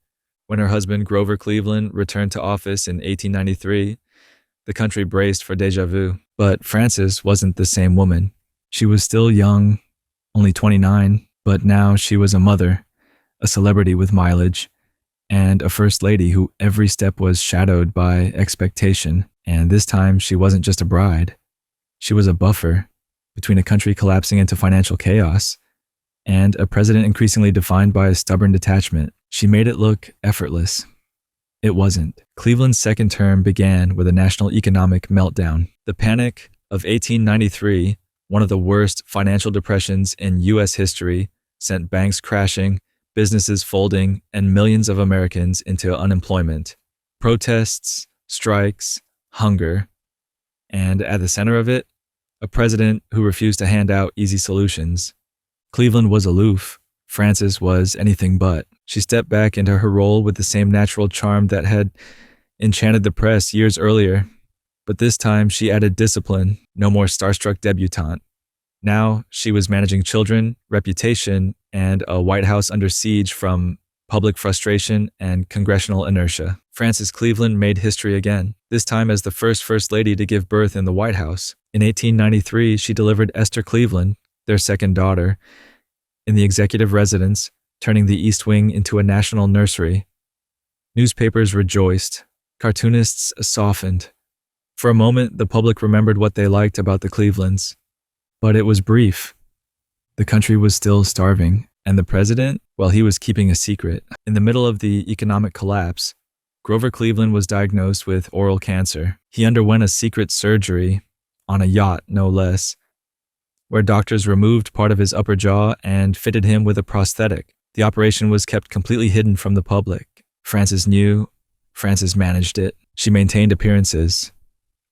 When her husband, Grover Cleveland, returned to office in 1893, the country braced for déjà vu. But Frances wasn't the same woman. She was still young, only 29, but now she was a mother, a celebrity with mileage, and a first lady who every step was shadowed by expectation. And this time, she wasn't just a bride. She was a buffer between a country collapsing into financial chaos and a president increasingly defined by a stubborn detachment. She made it look effortless. It wasn't. Cleveland's second term began with a national economic meltdown. The Panic of 1893, one of the worst financial depressions in U.S. history, sent banks crashing, businesses folding, and millions of Americans into unemployment. Protests, strikes, hunger, and at the center of it, a president who refused to hand out easy solutions. Cleveland was aloof. Frances was anything but. She stepped back into her role with the same natural charm that had enchanted the press years earlier. But this time, she added discipline, no more starstruck debutante. Now, she was managing children, reputation, and a White House under siege from public frustration and congressional inertia. Frances Cleveland made history again, this time as the first lady to give birth in the White House. In 1893, she delivered Esther Cleveland, their second daughter, in the executive residence, turning the East Wing into a national nursery. Newspapers rejoiced. Cartoonists softened. For a moment, the public remembered what they liked about the Clevelands. But it was brief. The country was still starving, and the president, well, he was keeping a secret. In the middle of the economic collapse, Grover Cleveland was diagnosed with oral cancer. He underwent a secret surgery, on a yacht no less, where doctors removed part of his upper jaw and fitted him with a prosthetic. The operation was kept completely hidden from the public. Frances knew. Frances managed it. She maintained appearances,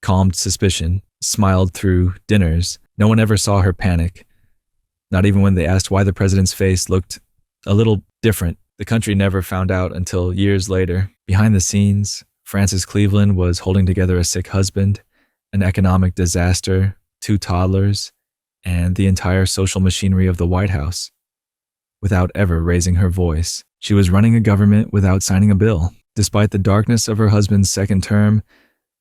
calmed suspicion, smiled through dinners. No one ever saw her panic, not even when they asked why the president's face looked a little different. The country never found out until years later. Behind the scenes, Frances Cleveland was holding together a sick husband, an economic disaster, 2 toddlers, and the entire social machinery of the White House. Without ever raising her voice, she was running a government without signing a bill. Despite the darkness of her husband's second term,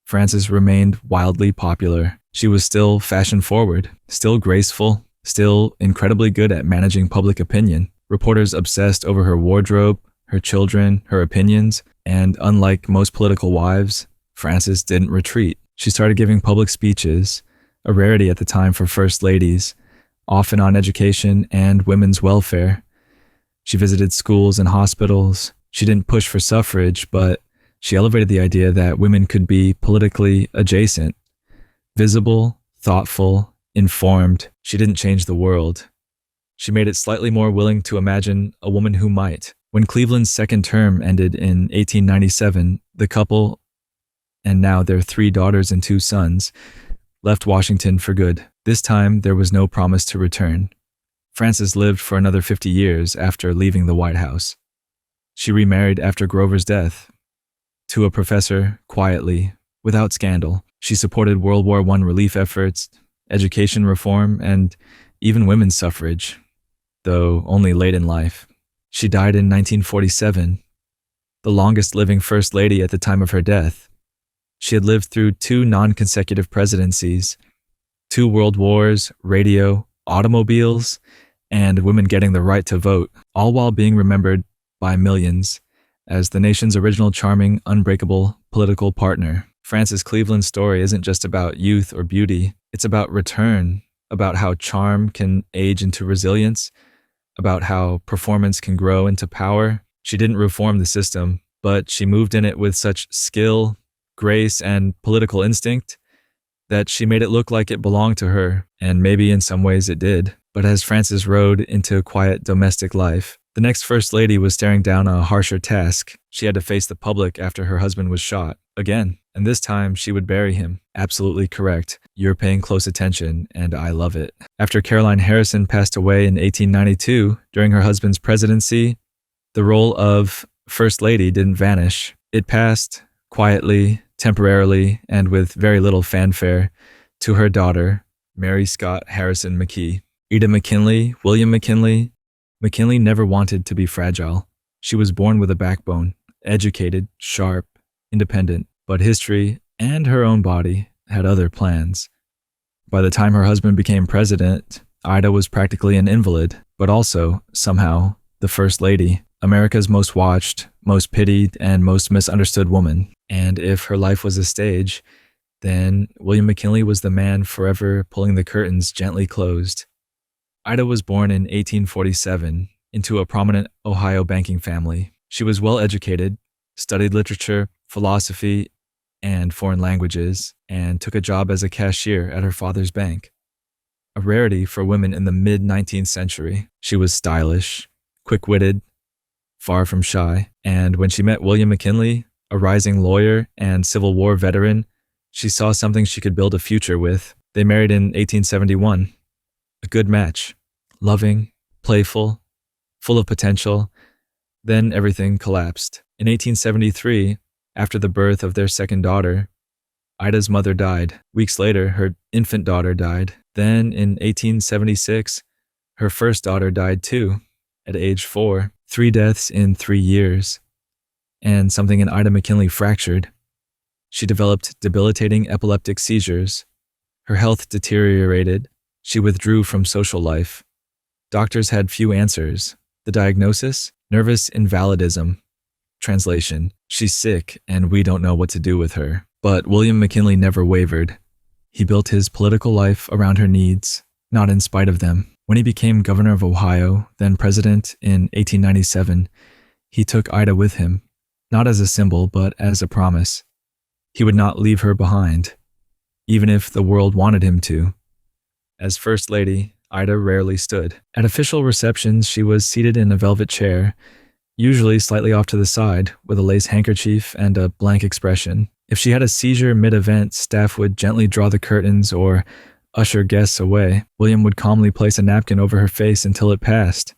Frances remained wildly popular. She was still fashion-forward, still graceful, still incredibly good at managing public opinion. Reporters obsessed over her wardrobe, her children, her opinions, and unlike most political wives, Frances didn't retreat. She started giving public speeches, a rarity at the time for first ladies, often on education and women's welfare. She visited schools and hospitals. She didn't push for suffrage, but she elevated the idea that women could be politically adjacent, visible, thoughtful, informed. She didn't change the world. She made it slightly more willing to imagine a woman who might. When Cleveland's second term ended in 1897, the couple, and now their 3 daughters and 2 sons, left Washington for good. This time, there was no promise to return. Frances lived for another 50 years after leaving the White House. She remarried after Grover's death, to a professor, quietly, without scandal. She supported World War I relief efforts, education reform, and even women's suffrage, though only late in life. She died in 1947, the longest living first lady at the time of her death. She had lived through 2 non-consecutive presidencies, 2 world wars, radio, automobiles, and women getting the right to vote, all while being remembered by millions as the nation's original charming, unbreakable political partner. Frances Cleveland's story isn't just about youth or beauty. It's about return, about how charm can age into resilience, about how performance can grow into power. She didn't reform the system, but she moved in it with such skill, grace, and political instinct that she made it look like it belonged to her, and maybe in some ways it did. But as Frances rode into quiet domestic life, the next First Lady was staring down a harsher task. She had to face the public after her husband was shot, again, and this time she would bury him. Absolutely correct. You're paying close attention, and I love it. After Caroline Harrison passed away in 1892, during her husband's presidency, the role of First Lady didn't vanish. It passed quietly, temporarily, and with very little fanfare to her daughter, Mary Scott Harrison McKee. Ida McKinley, William McKinley. McKinley never wanted to be fragile. She was born with a backbone, educated, sharp, independent, but history and her own body had other plans. By the time her husband became president, Ida was practically an invalid, but also, somehow, the First Lady. America's most watched, most pitied, and most misunderstood woman. And if her life was a stage, then William McKinley was the man forever pulling the curtains gently closed. Ida was born in 1847 into a prominent Ohio banking family. She was well educated, studied literature, philosophy, and foreign languages, and took a job as a cashier at her father's bank. A rarity for women in the mid-19th century. She was stylish, quick-witted, far from shy, and when she met William McKinley, a rising lawyer and Civil War veteran, she saw something she could build a future with. They married in 1871. A good match. Loving, playful, full of potential. Then everything collapsed. In 1873, after the birth of their second daughter, Ida's mother died. Weeks later, her infant daughter died. Then, in 1876, her first daughter died too, at age 4. 3 deaths in 3 years. And something in Ida McKinley fractured. She developed debilitating epileptic seizures. Her health deteriorated. She withdrew from social life. Doctors had few answers. The diagnosis? Nervous invalidism. Translation: she's sick and we don't know what to do with her. But William McKinley never wavered. He built his political life around her needs, not in spite of them. When he became governor of Ohio, then president, in 1897, he took Ida with him, not as a symbol, but as a promise. He would not leave her behind, even if the world wanted him to. As First Lady, Ida rarely stood. At official receptions, she was seated in a velvet chair, usually slightly off to the side, with a lace handkerchief and a blank expression. If she had a seizure mid-event, staff would gently draw the curtains or usher guests away. William would calmly place a napkin over her face until it passed.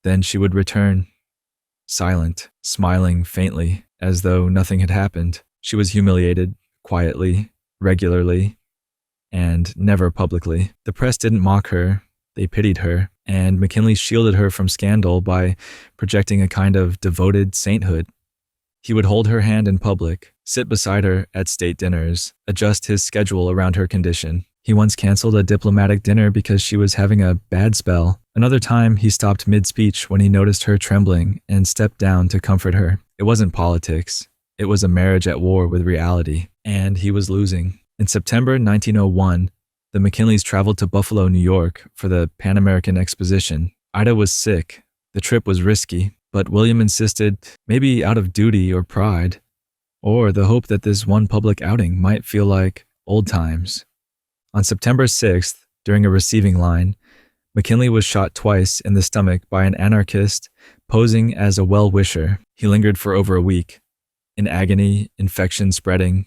Then she would return, silent, smiling faintly, as though nothing had happened. She was humiliated, quietly, regularly, and never publicly. The press didn't mock her, they pitied her, and McKinley shielded her from scandal by projecting a kind of devoted sainthood. He would hold her hand in public, sit beside her at state dinners, adjust his schedule around her condition. He once canceled a diplomatic dinner because she was having a bad spell. Another time, he stopped mid-speech when he noticed her trembling and stepped down to comfort her. It wasn't politics. It was a marriage at war with reality, and he was losing. In September 1901, the McKinleys traveled to Buffalo, New York for the Pan American Exposition. Ida was sick. The trip was risky, but William insisted, maybe out of duty or pride, or the hope that this one public outing might feel like old times. On September 6th, during a receiving line, McKinley was shot twice in the stomach by an anarchist posing as a well-wisher. He lingered for over a week, in agony, infection spreading,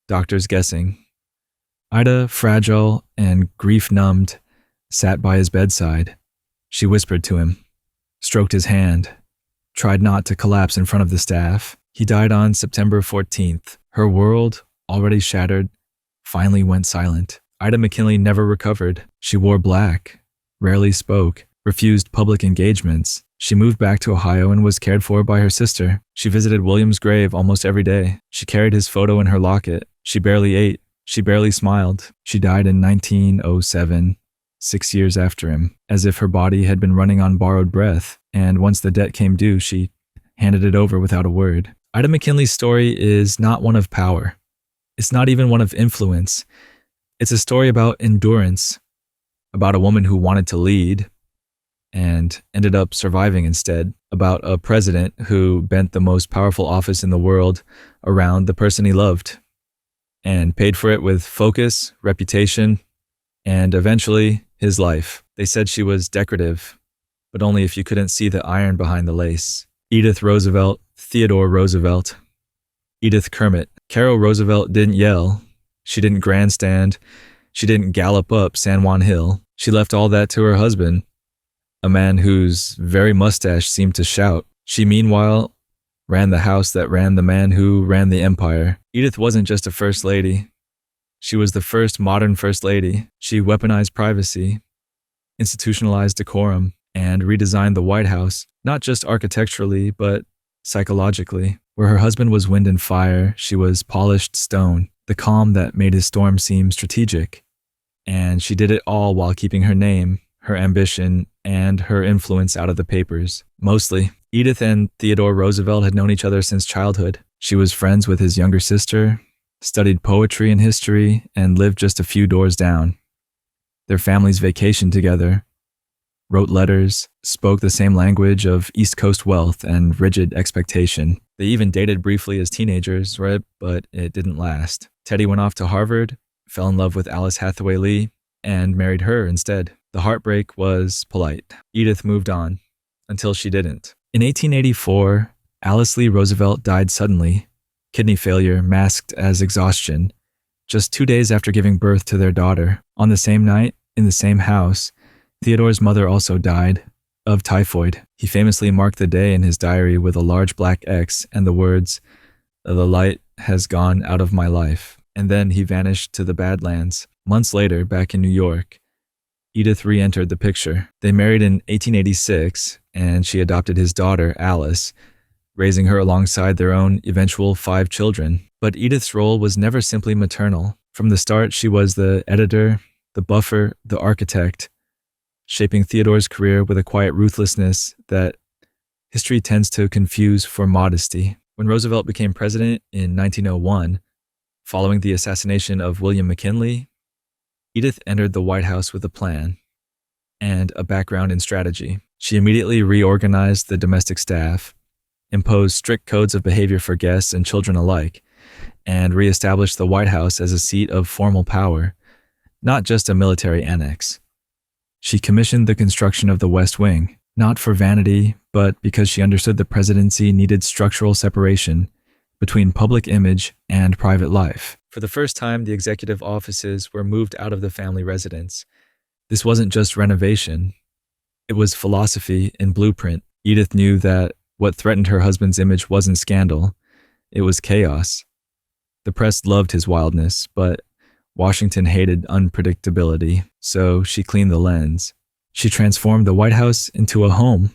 doctors guessing. Ida, fragile and grief-numbed, sat by his bedside. She whispered to him, stroked his hand, tried not to collapse in front of the staff. He died on September 14th. Her world, already shattered, finally went silent. Ida McKinley never recovered. She wore black, rarely spoke, refused public engagements. She moved back to Ohio and was cared for by her sister. She visited William's grave almost every day. She carried his photo in her locket. She barely ate. She barely smiled. She died in 1907, 6 years after him, as if her body had been running on borrowed breath, and once the debt came due, she handed it over without a word. Ida McKinley's story is not one of power. It's not even one of influence. It's a story about endurance, about a woman who wanted to lead and ended up surviving instead, about a president who bent the most powerful office in the world around the person he loved and paid for it with focus, reputation, and eventually his life. They said she was decorative, but only if you couldn't see the iron behind the lace. Edith Roosevelt, Theodore Roosevelt, Edith Kermit. Carol Roosevelt didn't yell. She didn't grandstand. She didn't gallop up San Juan Hill. She left all that to her husband, a man whose very mustache seemed to shout. She, meanwhile, ran the house that ran the man who ran the empire. Edith wasn't just a first lady. She was the first modern first lady. She weaponized privacy, institutionalized decorum, and redesigned the White House, not just architecturally, but psychologically. Where her husband was wind and fire, she was polished stone, the calm that made his storm seem strategic. And she did it all while keeping her name, her ambition, and her influence out of the papers. Mostly, Edith and Theodore Roosevelt had known each other since childhood. She was friends with his younger sister, studied poetry and history, and lived just a few doors down. Their families vacationed together, wrote letters, spoke the same language of East Coast wealth and rigid expectation. They even dated briefly as teenagers, right? But it didn't last. Teddy went off to Harvard, fell in love with Alice Hathaway Lee, and married her instead. The heartbreak was polite. Edith moved on, until she didn't. In 1884, Alice Lee Roosevelt died suddenly, kidney failure masked as exhaustion, just 2 days after giving birth to their daughter. On the same night, in the same house, Theodore's mother also died of typhoid. He famously marked the day in his diary with a large black X and the words, "The light has gone out of my life." And then he vanished to the Badlands. Months later, back in New York, Edith re-entered the picture. They married in 1886, and she adopted his daughter, Alice, raising her alongside their own eventual 5 children. But Edith's role was never simply maternal. From the start, she was the editor, the buffer, the architect, shaping Theodore's career with a quiet ruthlessness that history tends to confuse for modesty. When Roosevelt became president in 1901, following the assassination of William McKinley, Edith entered the White House with a plan and a background in strategy. She immediately reorganized the domestic staff, imposed strict codes of behavior for guests and children alike, and reestablished the White House as a seat of formal power, not just a military annex. She commissioned the construction of the West Wing, not for vanity, but because she understood the presidency needed structural separation between public image and private life. For the first time, the executive offices were moved out of the family residence. This wasn't just renovation. It was philosophy in blueprint. Edith knew that what threatened her husband's image wasn't scandal. It was chaos. The press loved his wildness, but Washington hated unpredictability, so she cleaned the lens. She transformed the White House into a home,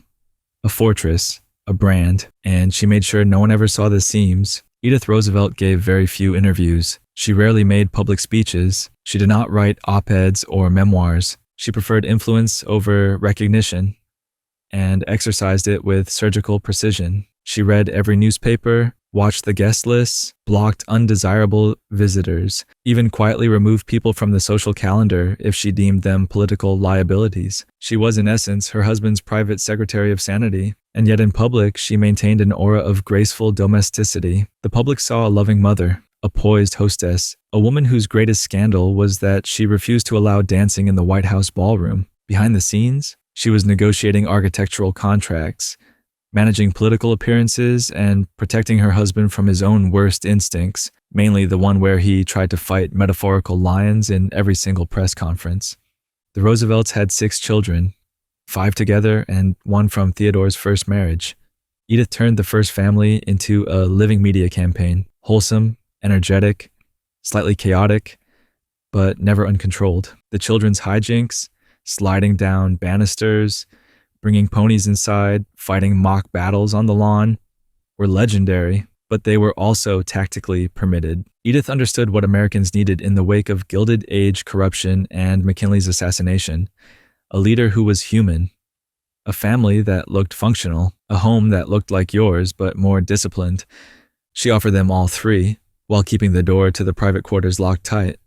a fortress, a brand, and she made sure no one ever saw the seams. Edith Roosevelt gave very few interviews. She rarely made public speeches. She did not write op-eds or memoirs. She preferred influence over recognition and exercised it with surgical precision. She read every newspaper, watched the guest lists, blocked undesirable visitors, even quietly removed people from the social calendar if she deemed them political liabilities. She was, in essence, her husband's private secretary of sanity, and yet in public, she maintained an aura of graceful domesticity. The public saw a loving mother, a poised hostess, a woman whose greatest scandal was that she refused to allow dancing in the White House ballroom. Behind the scenes, she was negotiating architectural contracts, managing political appearances, and protecting her husband from his own worst instincts, mainly the one where he tried to fight metaphorical lions in every single press conference. The Roosevelts had 6 children, 5 together and 1 from Theodore's first marriage. Edith turned the first family into a living media campaign, wholesome, energetic, slightly chaotic, but never uncontrolled. The children's hijinks, sliding down banisters, bringing ponies inside, fighting mock battles on the lawn, were legendary, but they were also tactically permitted. Edith understood what Americans needed in the wake of Gilded Age corruption and McKinley's assassination: a leader who was human, a family that looked functional, a home that looked like yours but more disciplined. She offered them all 3, while keeping the door to the private quarters locked tight.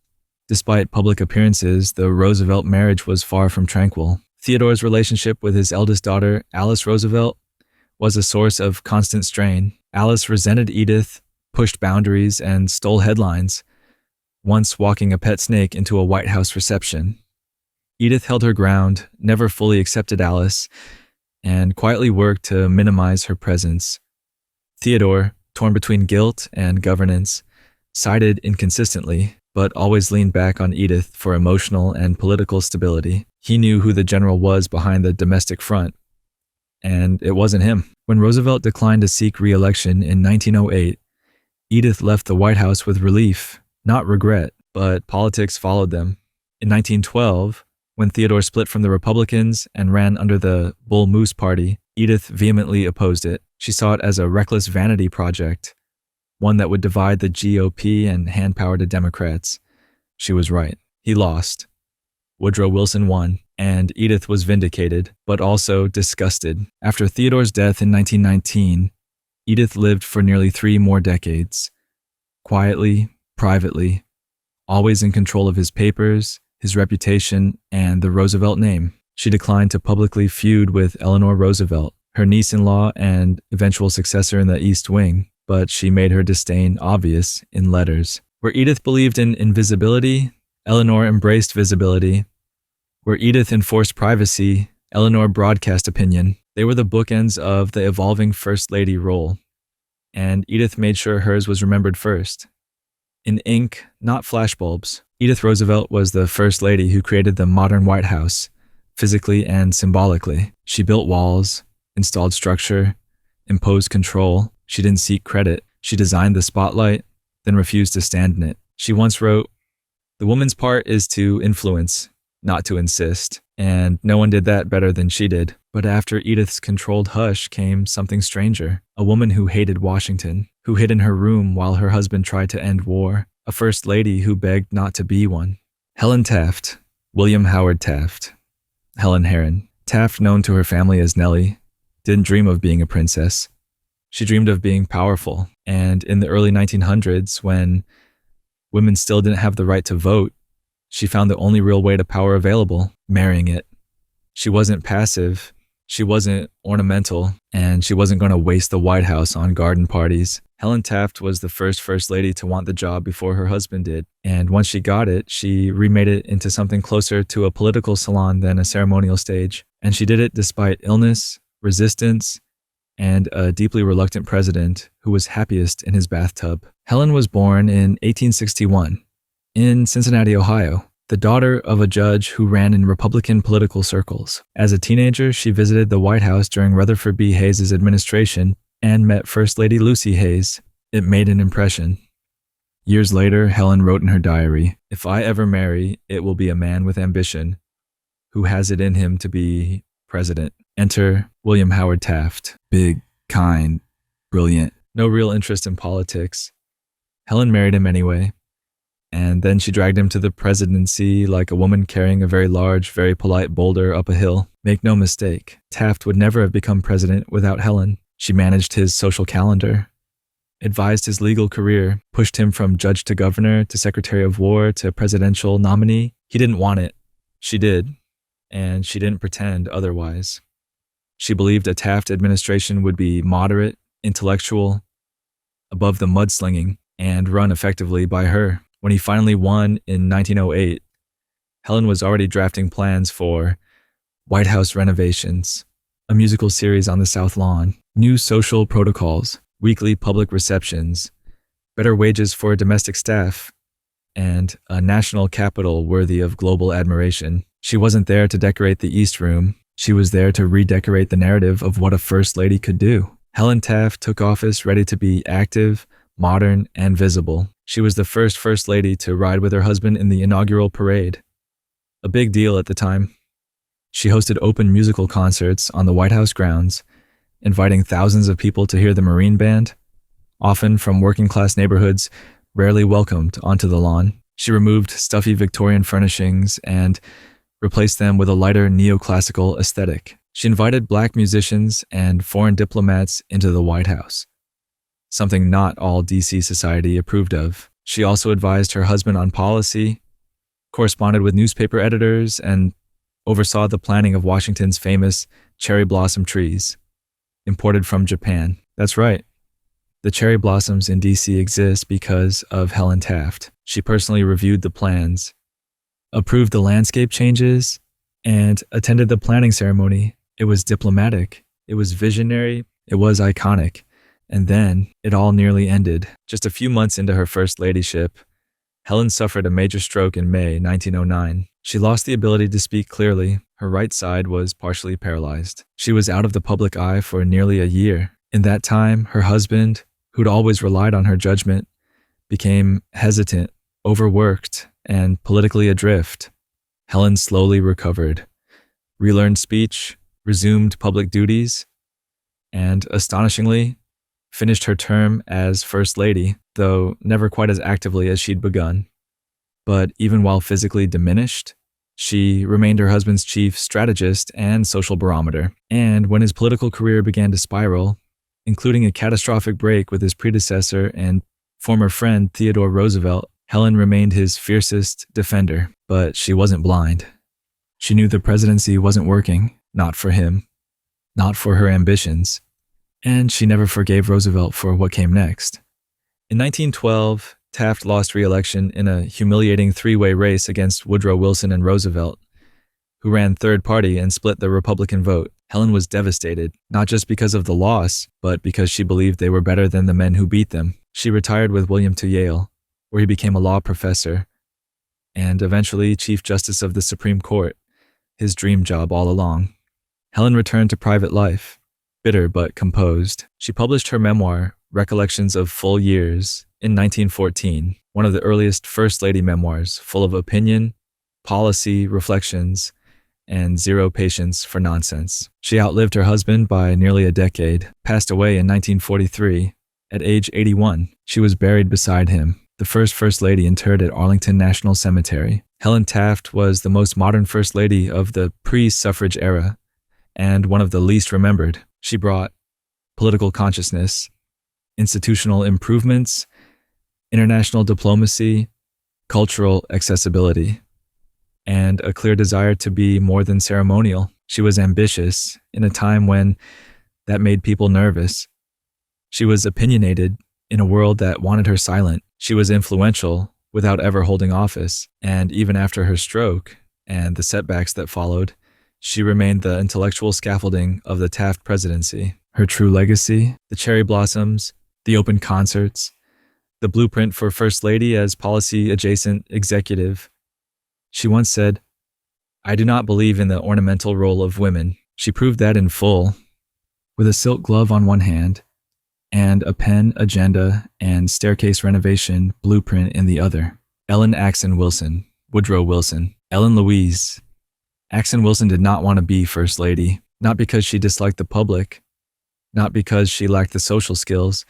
Despite public appearances, the Roosevelt marriage was far from tranquil. Theodore's relationship with his eldest daughter, Alice Roosevelt, was a source of constant strain. Alice resented Edith, pushed boundaries, and stole headlines, once walking a pet snake into a White House reception. Edith held her ground, never fully accepted Alice, and quietly worked to minimize her presence. Theodore, torn between guilt and governance, sided inconsistently, but always leaned back on Edith for emotional and political stability. He knew who the general was behind the domestic front, and it wasn't him. When Roosevelt declined to seek re-election in 1908, Edith left the White House with relief, not regret, but politics followed them. In 1912, when Theodore split from the Republicans and ran under the Bull Moose Party, Edith vehemently opposed it. She saw it as a reckless vanity project, one that would divide the GOP and hand power to Democrats. She was right. He lost. Woodrow Wilson won, and Edith was vindicated, but also disgusted. After Theodore's death in 1919, Edith lived for nearly 3 more decades, quietly, privately, always in control of his papers, his reputation, and the Roosevelt name. She declined to publicly feud with Eleanor Roosevelt, her niece-in-law and eventual successor in the East Wing, but she made her disdain obvious in letters. Where Edith believed in invisibility, Eleanor embraced visibility. Where Edith enforced privacy, Eleanor broadcast opinion. They were the bookends of the evolving First Lady role, and Edith made sure hers was remembered first. In ink, not flashbulbs, Edith Roosevelt was the First Lady who created the modern White House, physically and symbolically. She built walls, installed structure, imposed control. She didn't seek credit. She designed the spotlight, then refused to stand in it. She once wrote, "The woman's part is to influence, not to insist." And no one did that better than she did. But after Edith's controlled hush came something stranger. A woman who hated Washington, who hid in her room while her husband tried to end war. A First Lady who begged not to be one. Helen Taft, William Howard Taft. Helen Herron. Taft, known to her family as Nellie, didn't dream of being a princess. She dreamed of being powerful. And in the early 1900s, when women still didn't have the right to vote, she found the only real way to power available, marrying it. She wasn't passive, she wasn't ornamental, and she wasn't going to waste the White House on garden parties. Helen Taft was the First Lady to want the job before her husband did, and once she got it, she remade it into something closer to a political salon than a ceremonial stage. And she did it despite illness, resistance, and a deeply reluctant president who was happiest in his bathtub. Helen was born in 1861 in Cincinnati, Ohio, the daughter of a judge who ran in Republican political circles. As a teenager, she visited the White House during Rutherford B. Hayes' administration and met First Lady Lucy Hayes. It made an impression. Years later, Helen wrote in her diary, "If I ever marry, it will be a man with ambition, who has it in him to be president." Enter William Howard Taft. Big, kind, brilliant, no real interest in politics. Helen married him anyway. And then she dragged him to the presidency like a woman carrying a very large, very polite boulder up a hill. Make no mistake, Taft would never have become president without Helen. She managed his social calendar, advised his legal career, pushed him from judge to governor to secretary of war to presidential nominee. He didn't want it. She did, and she didn't pretend otherwise. She believed a Taft administration would be moderate, intellectual, above the mudslinging, and run effectively by her. When he finally won in 1908, Helen was already drafting plans for White House renovations, a musical series on the South Lawn, new social protocols, weekly public receptions, better wages for domestic staff, and a national capitol worthy of global admiration. She wasn't there to decorate the East Room. She was there to redecorate the narrative of what a First Lady could do. Helen Taft took office ready to be active, modern, and visible. She was the First Lady to ride with her husband in the inaugural parade. A big deal at the time. She hosted open musical concerts on the White House grounds, inviting thousands of people to hear the Marine Band, often from working-class neighborhoods rarely welcomed onto the lawn. She removed stuffy Victorian furnishings and replaced them with a lighter neoclassical aesthetic. She invited black musicians and foreign diplomats into the White House, something not all DC society approved of. She also advised her husband on policy, corresponded with newspaper editors, and oversaw the planting of Washington's famous cherry blossom trees, imported from Japan. That's right. The cherry blossoms in DC exist because of Helen Taft. She personally reviewed the plans, approved the landscape changes, and attended the planting ceremony. It was diplomatic, it was visionary, it was iconic. And then it all nearly ended. Just a few months into her first ladyship, Helen suffered a major stroke in May 1909. She lost the ability to speak clearly. Her right side was partially paralyzed. She was out of the public eye for nearly a year. In that time, her husband, who'd always relied on her judgment, became hesitant, overworked, and politically adrift. Helen slowly recovered, relearned speech, resumed public duties, and astonishingly, finished her term as First Lady, though never quite as actively as she'd begun. But even while physically diminished, She remained her husband's chief strategist and social barometer. And when his political career began to spiral, including a catastrophic break with his predecessor and former friend Theodore Roosevelt, Helen remained his fiercest defender. But she wasn't blind. She knew the presidency wasn't working, not for him, not for her ambitions, and she never forgave Roosevelt for what came next. In 1912, Taft lost re-election in a humiliating three-way race against Woodrow Wilson and Roosevelt, who ran third party and split the Republican vote. Helen was devastated, not just because of the loss, but because she believed they were better than the men who beat them. She retired with William to Yale, where he became a law professor, and eventually Chief Justice of the Supreme Court, his dream job all along. Helen returned to private life, bitter but composed. She published her memoir, Recollections of Full Years, in 1914, one of the earliest First Lady memoirs, full of opinion, policy, reflections, and zero patience for nonsense. She outlived her husband by nearly a decade, passed away in 1943. At age 81, she was buried beside him, the First Lady interred at Arlington National Cemetery. Helen Taft was the most modern First Lady of the pre-suffrage era, and one of the least remembered. She brought political consciousness, institutional improvements, international diplomacy, cultural accessibility, and a clear desire to be more than ceremonial. She was ambitious in a time when that made people nervous. She was opinionated in a world that wanted her silent. She was influential without ever holding office, and even after her stroke and the setbacks that followed, she remained the intellectual scaffolding of the Taft presidency. Her true legacy, the cherry blossoms, the open concerts, the blueprint for First Lady as policy-adjacent executive. She once said, "I do not believe in the ornamental role of women." She proved that in full, with a silk glove on one hand and a pen, agenda, and staircase renovation blueprint in the other. Ellen Axon Wilson, Woodrow Wilson, Ellen Louise. Axon Wilson did not want to be First Lady, not because she disliked the public, not because she lacked the social skills,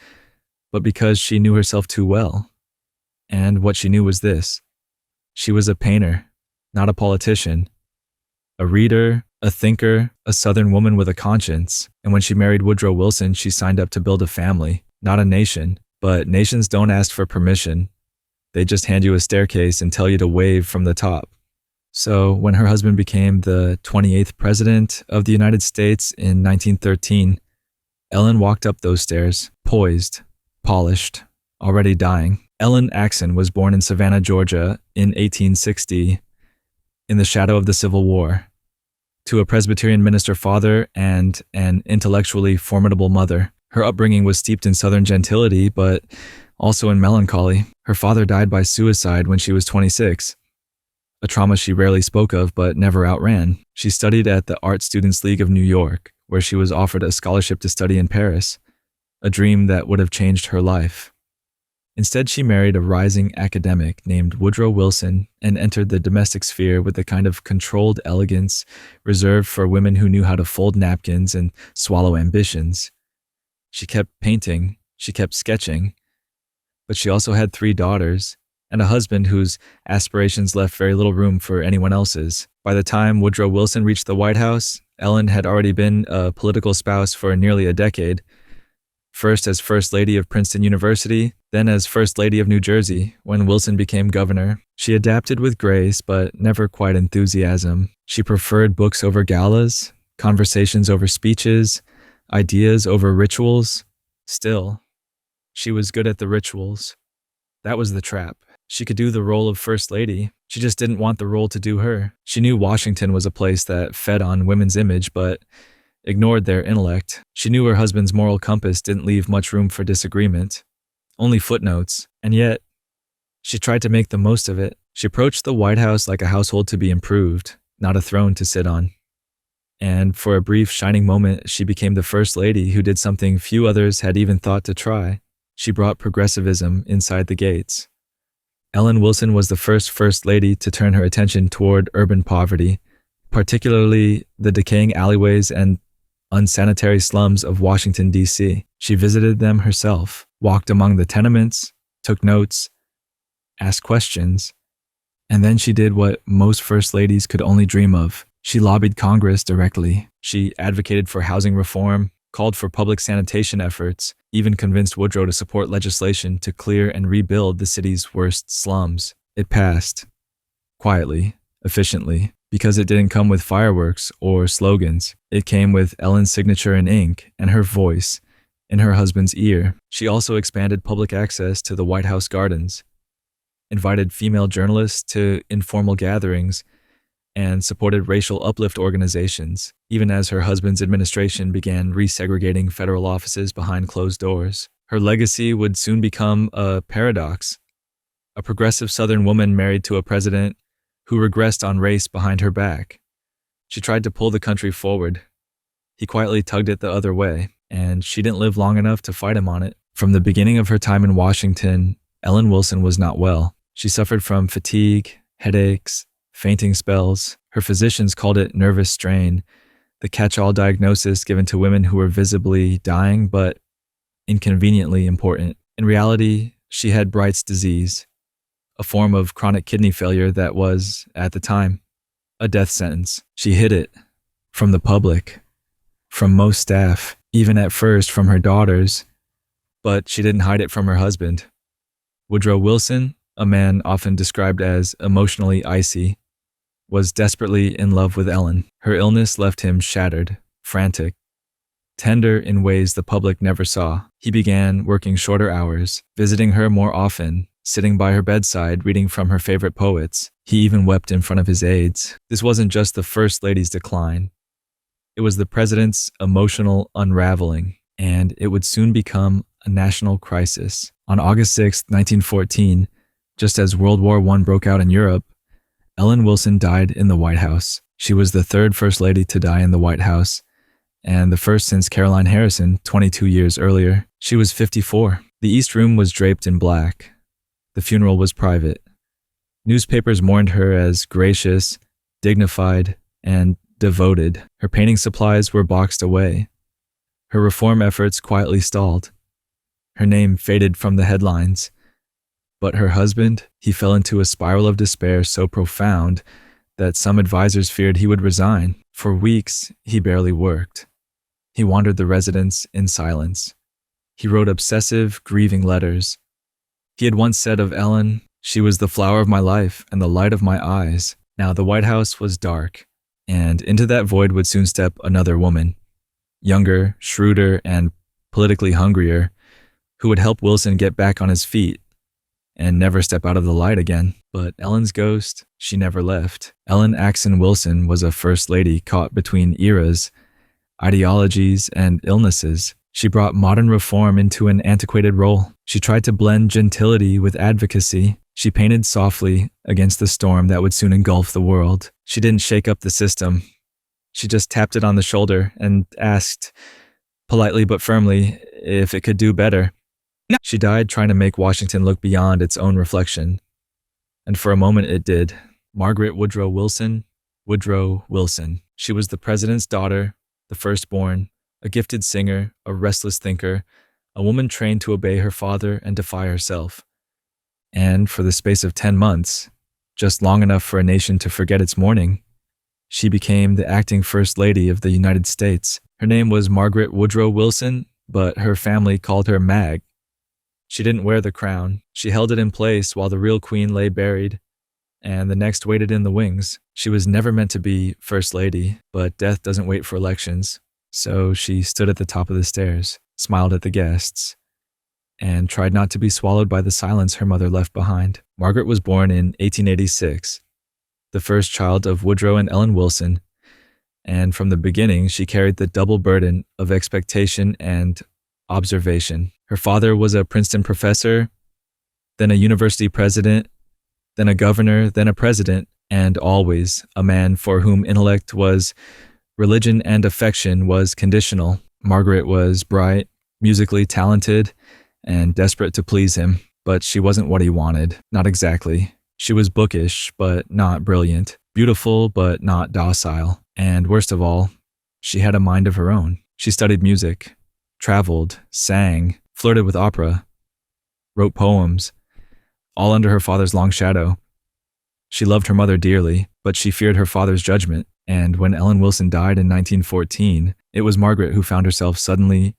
but because she knew herself too well. And what she knew was this: she was a painter, not a politician, a reader, a thinker, a Southern woman with a conscience. And when she married Woodrow Wilson, she signed up to build a family, not a nation. But nations don't ask for permission. They just hand you a staircase and tell you to wave from the top. So when her husband became the 28th President of the United States in 1913, Ellen walked up those stairs, poised, polished, already dying. Ellen Axon was born in Savannah, Georgia in 1860, in the shadow of the Civil War, to a Presbyterian minister father and an intellectually formidable mother. Her upbringing was steeped in Southern gentility, but also in melancholy. Her father died by suicide when she was 26, a trauma she rarely spoke of but never outran. She studied at the Art Students League of New York, where she was offered a scholarship to study in Paris, a dream that would have changed her life. Instead, she married a rising academic named Woodrow Wilson and entered the domestic sphere with the kind of controlled elegance reserved for women who knew how to fold napkins and swallow ambitions. She kept painting, she kept sketching, but she also had 3 daughters and a husband whose aspirations left very little room for anyone else's. By the time Woodrow Wilson reached the White House, Ellen had already been a political spouse for nearly a decade, first as First Lady of Princeton University, then as First Lady of New Jersey when Wilson became governor. She adapted with grace, but never quite enthusiasm. She preferred books over galas, conversations over speeches, ideas over rituals. Still, she was good at the rituals. That was the trap. She could do the role of First Lady. She just didn't want the role to do her. She knew Washington was a place that fed on women's image, but ignored their intellect. She knew her husband's moral compass didn't leave much room for disagreement, only footnotes, and yet she tried to make the most of it. She approached the White House like a household to be improved, not a throne to sit on. And for a brief, shining moment, she became the First Lady who did something few others had even thought to try. She brought progressivism inside the gates. Ellen Wilson was the First Lady to turn her attention toward urban poverty, particularly the decaying alleyways and unsanitary slums of Washington, D.C. She visited them herself, walked among the tenements, took notes, asked questions, And then she did what most first ladies could only dream of. She lobbied Congress directly. She advocated for housing reform, called for public sanitation efforts, even convinced Woodrow to support legislation to clear and rebuild the city's worst slums. It passed. Quietly, efficiently, because it didn't come with fireworks or slogans. It came with Ellen's signature in ink and her voice in her husband's ear. She also expanded public access to the White House gardens, invited female journalists to informal gatherings, and supported racial uplift organizations, even as her husband's administration began resegregating federal offices behind closed doors. Her legacy would soon become a paradox. A progressive Southern woman married to a president who regressed on race behind her back. She tried to pull the country forward. He quietly tugged it the other way, and she didn't live long enough to fight him on it. From the beginning of her time in Washington, Ellen Wilson was not well. She suffered from fatigue, headaches, fainting spells. Her physicians called it nervous strain, the catch-all diagnosis given to women who were visibly dying but inconveniently important. In reality, she had Bright's disease, a form of chronic kidney failure that was, at the time, a death sentence. She hid it from the public, from most staff, even at first from her daughters, but she didn't hide it from her husband. Woodrow Wilson, a man often described as emotionally icy, was desperately in love with Ellen. Her illness left him shattered, frantic, tender in ways the public never saw. He began working shorter hours, visiting her more often, sitting by her bedside, reading from her favorite poets. He even wept in front of his aides. This wasn't just the First Lady's decline. It was the president's emotional unraveling, and it would soon become a national crisis. On August 6, 1914, just as World War I broke out in Europe, Ellen Wilson died in the White House. She was the third First Lady to die in the White House, and the first since Caroline Harrison 22 years earlier. She was 54. The East Room was draped in black. The funeral was private. Newspapers mourned her as gracious, dignified, and devoted. Her painting supplies were boxed away. Her reform efforts quietly stalled. Her name faded from the headlines. But her husband, he fell into a spiral of despair so profound that some advisors feared he would resign. For weeks, he barely worked. He wandered the residence in silence. He wrote obsessive, grieving letters. He had once said of Ellen, "She was the flower of my life and the light of my eyes." Now the White House was dark, and into that void would soon step another woman, younger, shrewder, and politically hungrier, who would help Wilson get back on his feet and never step out of the light again. But Ellen's ghost, she never left. Ellen Axon Wilson was a First Lady caught between eras, ideologies, and illnesses. She brought modern reform into an antiquated role. She tried to blend gentility with advocacy. She painted softly against the storm that would soon engulf the world. She didn't shake up the system. She just tapped it on the shoulder and asked, politely but firmly, if it could do better. No. She died trying to make Washington look beyond its own reflection. And for a moment it did. Margaret Woodrow Wilson, Woodrow Wilson. She was the president's daughter, the firstborn, a gifted singer, a restless thinker, a woman trained to obey her father and defy herself. And for the space of 10 months, just long enough for a nation to forget its mourning, she became the acting First Lady of the United States. Her name was Margaret Woodrow Wilson, but her family called her Mag. She didn't wear the crown. She held it in place while the real queen lay buried, and the next waited in the wings. She was never meant to be First Lady, but death doesn't wait for elections. So she stood at the top of the stairs, smiled at the guests, and tried not to be swallowed by the silence her mother left behind. Margaret was born in 1886, the first child of Woodrow and Ellen Wilson, and from the beginning she carried the double burden of expectation and observation. Her father was a Princeton professor, then a university president, then a governor, then a president, and always a man for whom intellect was religion and affection was conditional. Margaret was bright, musically talented, and desperate to please him, but she wasn't what he wanted. Not exactly. She was bookish, but not brilliant, beautiful, but not docile, and worst of all, she had a mind of her own. She studied music, traveled, sang, flirted with opera, wrote poems, all under her father's long shadow. She loved her mother dearly, but she feared her father's judgment, and when Ellen Wilson died in 1914, it was Margaret who found herself suddenly,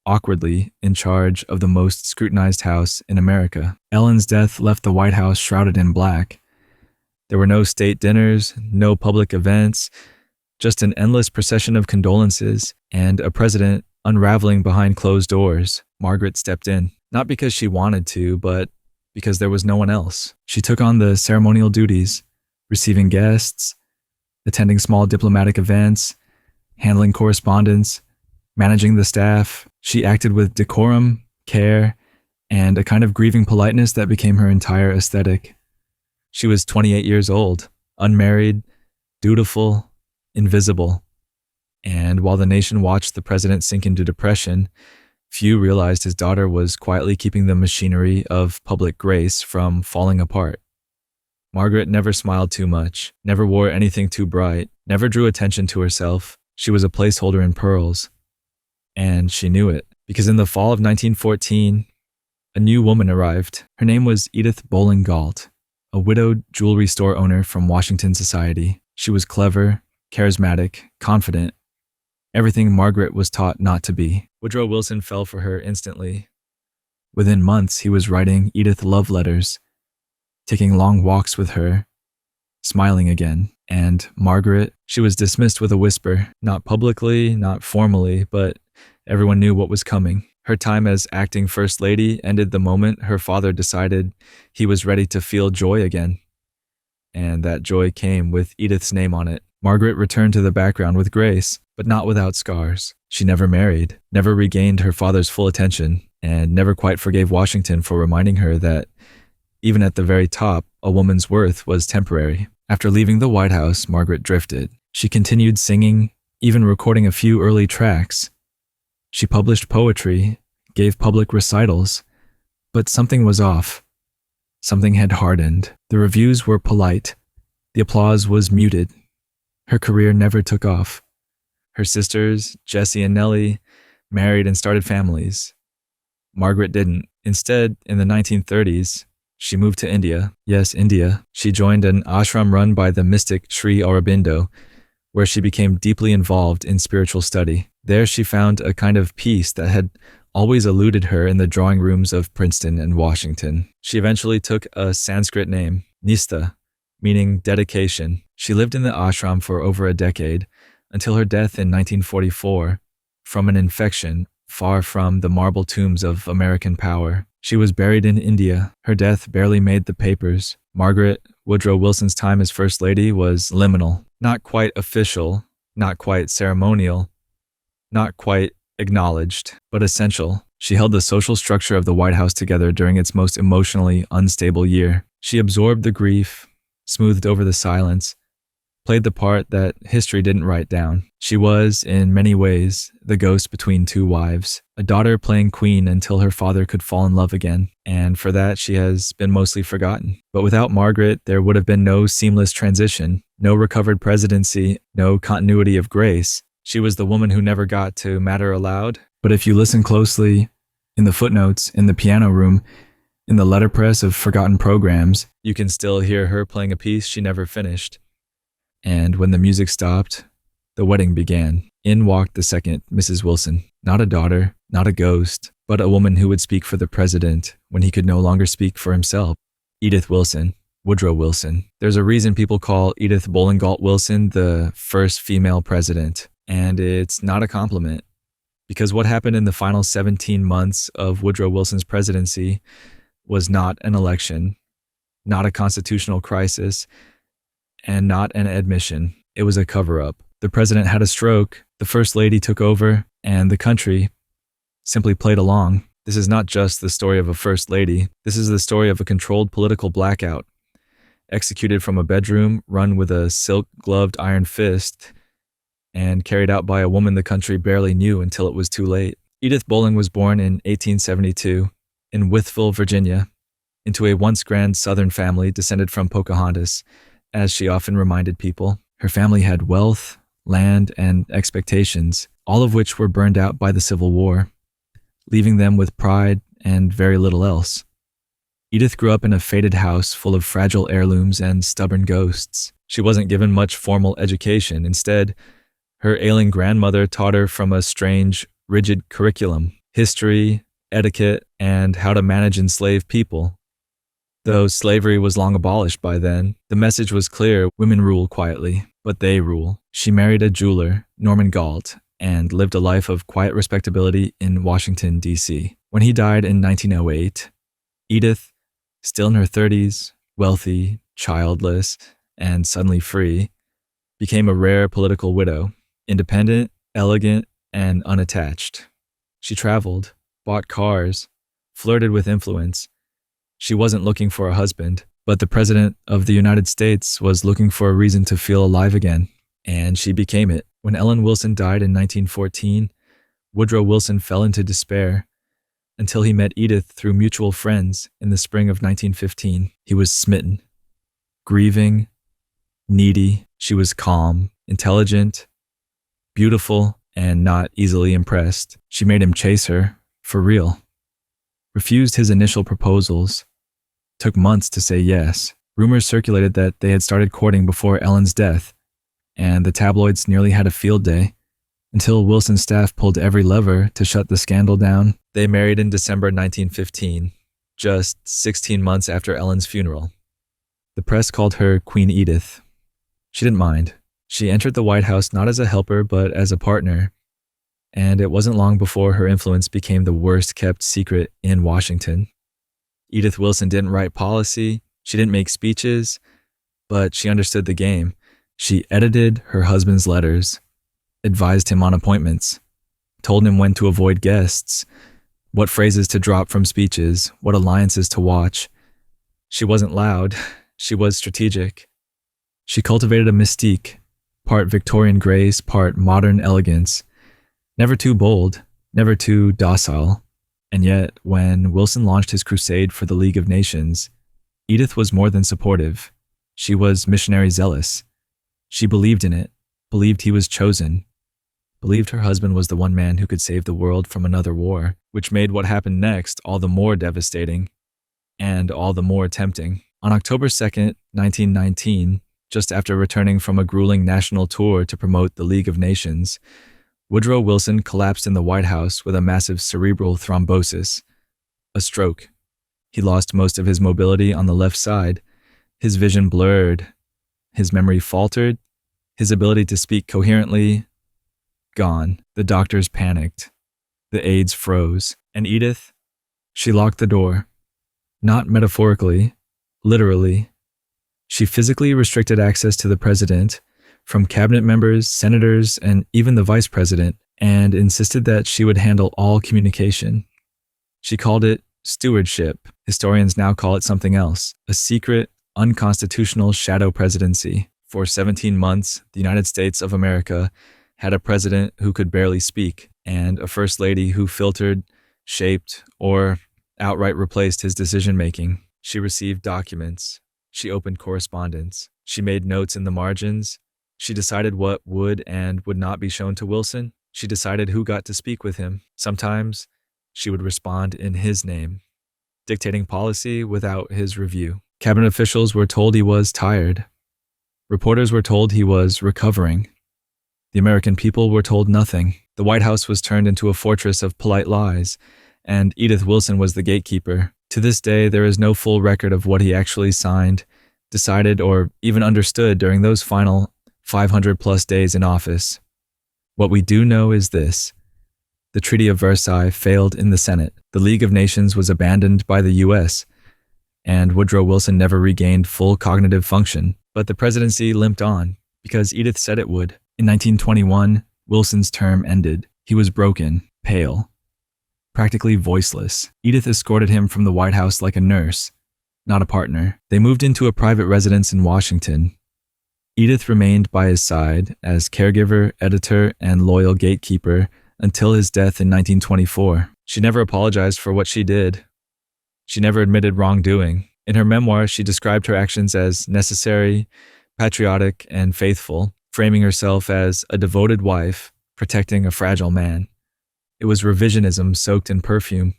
awkwardly, in charge of the most scrutinized house in America. Ellen's death left the White House shrouded in black. There were no state dinners, no public events, just an endless procession of condolences and a president unraveling behind closed doors. Margaret stepped in, not because she wanted to, but because there was no one else. She took on the ceremonial duties, receiving guests, attending small diplomatic events, handling correspondence, managing the staff. She acted with decorum, care, and a kind of grieving politeness that became her entire aesthetic. She was 28 years old, unmarried, dutiful, invisible. And while the nation watched the president sink into depression, few realized his daughter was quietly keeping the machinery of public grace from falling apart. Margaret never smiled too much, never wore anything too bright, never drew attention to herself. She was a placeholder in pearls. And she knew it, because in the fall of 1914, a new woman arrived. Her name was Edith Bowling Galt, a widowed jewelry store owner from Washington society. She was clever, charismatic, confident, everything Margaret was taught not to be. Woodrow Wilson fell for her instantly. Within months, he was writing Edith love letters, taking long walks with her, smiling again. And Margaret, she was dismissed with a whisper, not publicly, not formally, but everyone knew what was coming. Her time as acting First Lady ended the moment her father decided he was ready to feel joy again. And that joy came with Edith's name on it. Margaret returned to the background with grace, but not without scars. She never married, never regained her father's full attention, and never quite forgave Washington for reminding her that even at the very top, a woman's worth was temporary. After leaving the White House, Margaret drifted. She continued singing, even recording a few early tracks. She published poetry, gave public recitals, but something was off. Something had hardened. The reviews were polite. The applause was muted. Her career never took off. Her sisters, Jessie and Nellie, married and started families. Margaret didn't. Instead, in the 1930s, she moved to India. Yes, India. She joined an ashram run by the mystic Sri Aurobindo, where she became deeply involved in spiritual study. There she found a kind of peace that had always eluded her in the drawing rooms of Princeton and Washington. She eventually took a Sanskrit name, Nistha, meaning dedication. She lived in the ashram for over a decade, until her death in 1944, from an infection far from the marble tombs of American power. She was buried in India. Her death barely made the papers. Margaret Woodrow Wilson's time as First Lady was liminal, not quite official, not quite ceremonial, not quite acknowledged, but essential. She held the social structure of the White House together during its most emotionally unstable year. She absorbed the grief, smoothed over the silence, played the part that history didn't write down. She was, in many ways, the ghost between two wives, a daughter playing queen until her father could fall in love again, and for that she has been mostly forgotten. But without Margaret, there would have been no seamless transition, no recovered presidency, no continuity of grace. She was the woman who never got to matter aloud. But if you listen closely, in the footnotes, in the piano room, in the letterpress of forgotten programs, you can still hear her playing a piece she never finished. And when the music stopped, the wedding began. In walked the second Mrs. Wilson, not a daughter, not a ghost, but a woman who would speak for the president when he could no longer speak for himself. Edith Wilson, Woodrow Wilson. There's a reason people call Edith Bowling Galt Wilson the first female president, and it's not a compliment. Because what happened in the final 17 months of Woodrow Wilson's presidency was not an election, not a constitutional crisis, and not an admission. It was a cover-up. The president had a stroke, the First Lady took over, and the country simply played along. This is not just the story of a First Lady. This is the story of a controlled political blackout, executed from a bedroom, run with a silk-gloved iron fist, and carried out by a woman the country barely knew until it was too late. Edith Bowling was born in 1872 in Wytheville, Virginia, into a once grand Southern family descended from Pocahontas. As she often reminded people, her family had wealth, land, and expectations, all of which were burned out by the Civil War, leaving them with pride and very little else. Edith grew up in a faded house full of fragile heirlooms and stubborn ghosts. She wasn't given much formal education. Instead, her ailing grandmother taught her from a strange, rigid curriculum: history, etiquette, and how to manage enslaved people. Though slavery was long abolished by then, the message was clear: women rule quietly, but they rule. She married a jeweler, Norman Galt, and lived a life of quiet respectability in Washington, D.C. When he died in 1908, Edith, still in her 30s, wealthy, childless, and suddenly free, became a rare political widow, independent, elegant, and unattached. She traveled, bought cars, flirted with influence. She wasn't looking for a husband, but the President of the United States was looking for a reason to feel alive again, and she became it. When Ellen Wilson died in 1914, Woodrow Wilson fell into despair until he met Edith through mutual friends in the spring of 1915. He was smitten, grieving, needy. She was calm, intelligent, beautiful, and not easily impressed. She made him chase her, for real. Refused his initial proposals. Took months to say yes. Rumors circulated that they had started courting before Ellen's death, and the tabloids nearly had a field day, until Wilson's staff pulled every lever to shut the scandal down. They married in December 1915, just 16 months after Ellen's funeral. The press called her Queen Edith. She didn't mind. She entered the White House not as a helper, but as a partner, and it wasn't long before her influence became the worst-kept secret in Washington. Edith Wilson didn't write policy, she didn't make speeches, but she understood the game. She edited her husband's letters, advised him on appointments, told him when to avoid guests, what phrases to drop from speeches, what alliances to watch. She wasn't loud, she was strategic. She cultivated a mystique, part Victorian grace, part modern elegance, never too bold, never too docile. And yet, when Wilson launched his crusade for the League of Nations, Edith was more than supportive. She was missionary zealous. She believed in it, believed he was chosen, believed her husband was the one man who could save the world from another war, which made what happened next all the more devastating and all the more tempting. On October 2nd, 1919, just after returning from a grueling national tour to promote the League of Nations, Woodrow Wilson collapsed in the White House with a massive cerebral thrombosis, a stroke. He lost most of his mobility on the left side, his vision blurred, his memory faltered, his ability to speak coherently gone. The doctors panicked. The aides froze. And Edith? She locked the door. Not metaphorically, literally. She physically restricted access to the president, from cabinet members, senators, and even the vice president, and insisted that she would handle all communication. She called it stewardship. Historians now call it something else: a secret, unconstitutional shadow presidency. For 17 months, the United States of America had a president who could barely speak, and a first lady who filtered, shaped, or outright replaced his decision-making. She received documents. She opened correspondence. She made notes in the margins. She decided what would and would not be shown to Wilson. She decided who got to speak with him. Sometimes she would respond in his name, dictating policy without his review. Cabinet officials were told he was tired. Reporters were told he was recovering. The American people were told nothing. The White House was turned into a fortress of polite lies, and Edith Wilson was the gatekeeper. To this day, there is no full record of what he actually signed, decided, or even understood during those final 500-plus days in office. What we do know is this: the Treaty of Versailles failed in the Senate. The League of Nations was abandoned by the U.S., and Woodrow Wilson never regained full cognitive function. But the presidency limped on, because Edith said it would. In 1921, Wilson's term ended. He was broken, pale, practically voiceless. Edith escorted him from the White House like a nurse, not a partner. They moved into a private residence in Washington. Edith remained by his side as caregiver, editor, and loyal gatekeeper until his death in 1924. She never apologized for what she did. She never admitted wrongdoing. In her memoir, she described her actions as necessary, patriotic, and faithful, framing herself as a devoted wife protecting a fragile man. It was revisionism soaked in perfume,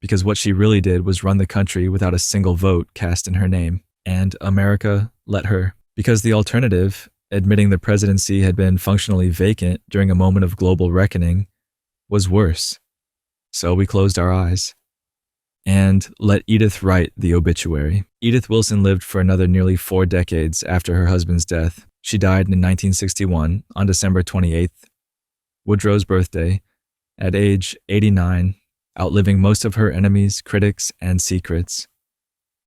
because what she really did was run the country without a single vote cast in her name. And America let her. Because the alternative, admitting the presidency had been functionally vacant during a moment of global reckoning, was worse. So we closed our eyes and let Edith write the obituary. Edith Wilson lived for another nearly 4 decades after her husband's death. She died in 1961 on December 28th, Woodrow's birthday, at age 89, outliving most of her enemies, critics, and secrets.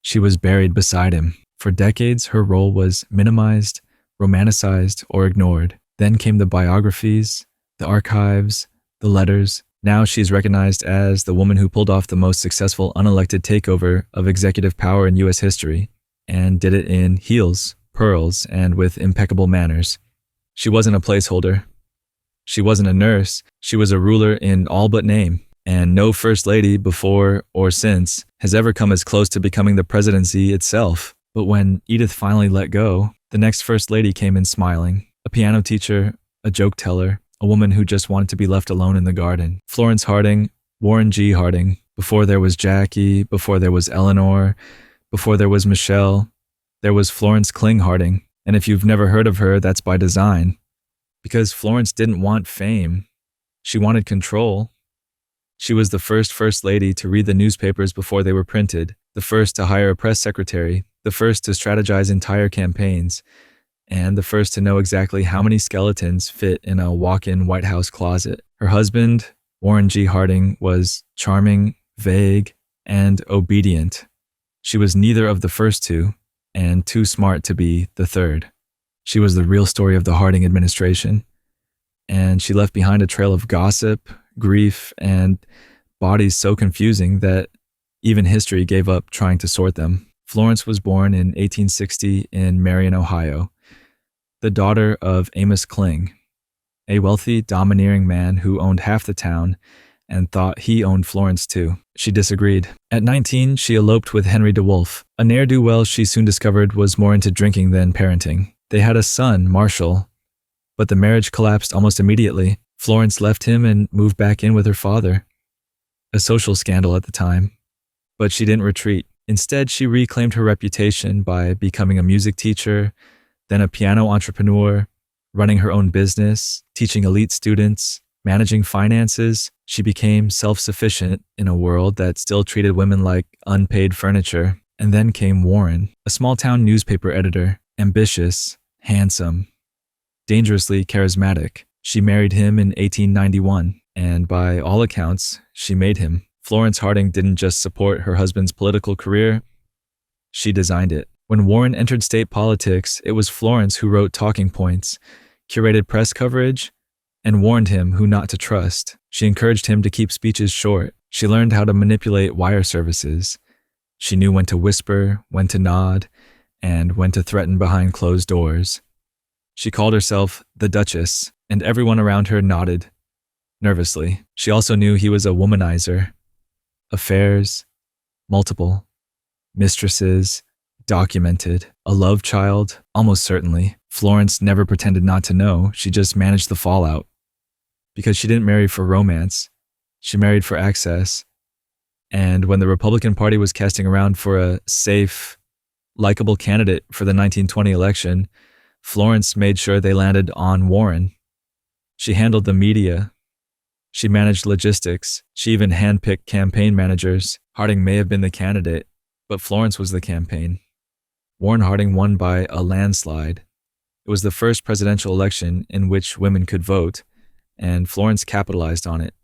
She was buried beside him. For decades, her role was minimized, romanticized, or ignored. Then came the biographies, the archives, the letters. Now she's recognized as the woman who pulled off the most successful unelected takeover of executive power in U.S. history, and did it in heels, pearls, and with impeccable manners. She wasn't a placeholder. She wasn't a nurse. She was a ruler in all but name, and no first lady before or since has ever come as close to becoming the presidency itself. But when Edith finally let go, the next first lady came in smiling, a piano teacher, a joke teller, a woman who just wanted to be left alone in the garden. Florence Harding, Warren G. Harding, before there was Jackie, before there was Eleanor, before there was Michelle, there was Florence Kling Harding. And if you've never heard of her, that's by design. Because Florence didn't want fame. She wanted control. She was the first lady to read the newspapers before they were printed, the first to hire a press secretary, the first to strategize entire campaigns, and the first to know exactly how many skeletons fit in a walk-in White House closet. Her husband, Warren G. Harding, was charming, vague, and obedient. She was neither of the first two, and too smart to be the third. She was the real story of the Harding administration, and she left behind a trail of gossip, grief, and bodies so confusing that even history gave up trying to sort them. Florence was born in 1860 in Marion, Ohio, the daughter of Amos Kling, a wealthy, domineering man who owned half the town and thought he owned Florence too. She disagreed. At 19, she eloped with Henry DeWolf, a ne'er-do-well she soon discovered was more into drinking than parenting. They had a son, Marshall, but the marriage collapsed almost immediately. Florence left him and moved back in with her father, a social scandal at the time. But she didn't retreat. Instead, she reclaimed her reputation by becoming a music teacher, then a piano entrepreneur, running her own business, teaching elite students, managing finances. She became self-sufficient in a world that still treated women like unpaid furniture. And then came Warren, a small-town newspaper editor, ambitious, handsome, dangerously charismatic. She married him in 1891, and by all accounts, she made him. Florence Harding didn't just support her husband's political career, she designed it. When Warren entered state politics, it was Florence who wrote talking points, curated press coverage, and warned him who not to trust. She encouraged him to keep speeches short. She learned how to manipulate wire services. She knew when to whisper, when to nod, and when to threaten behind closed doors. She called herself the Duchess, and everyone around her nodded, nervously. She also knew he was a womanizer. Affairs, multiple. Mistresses, documented. A love child, almost certainly. Florence never pretended not to know, she just managed the fallout. Because she didn't marry for romance, she married for access. And when the Republican Party was casting around for a safe, likable candidate for the 1920 election, Florence made sure they landed on Warren. She handled the media. She managed logistics. She even handpicked campaign managers. Harding may have been the candidate, but Florence was the campaign. Warren Harding won by a landslide. It was the first presidential election in which women could vote, and Florence capitalized on it.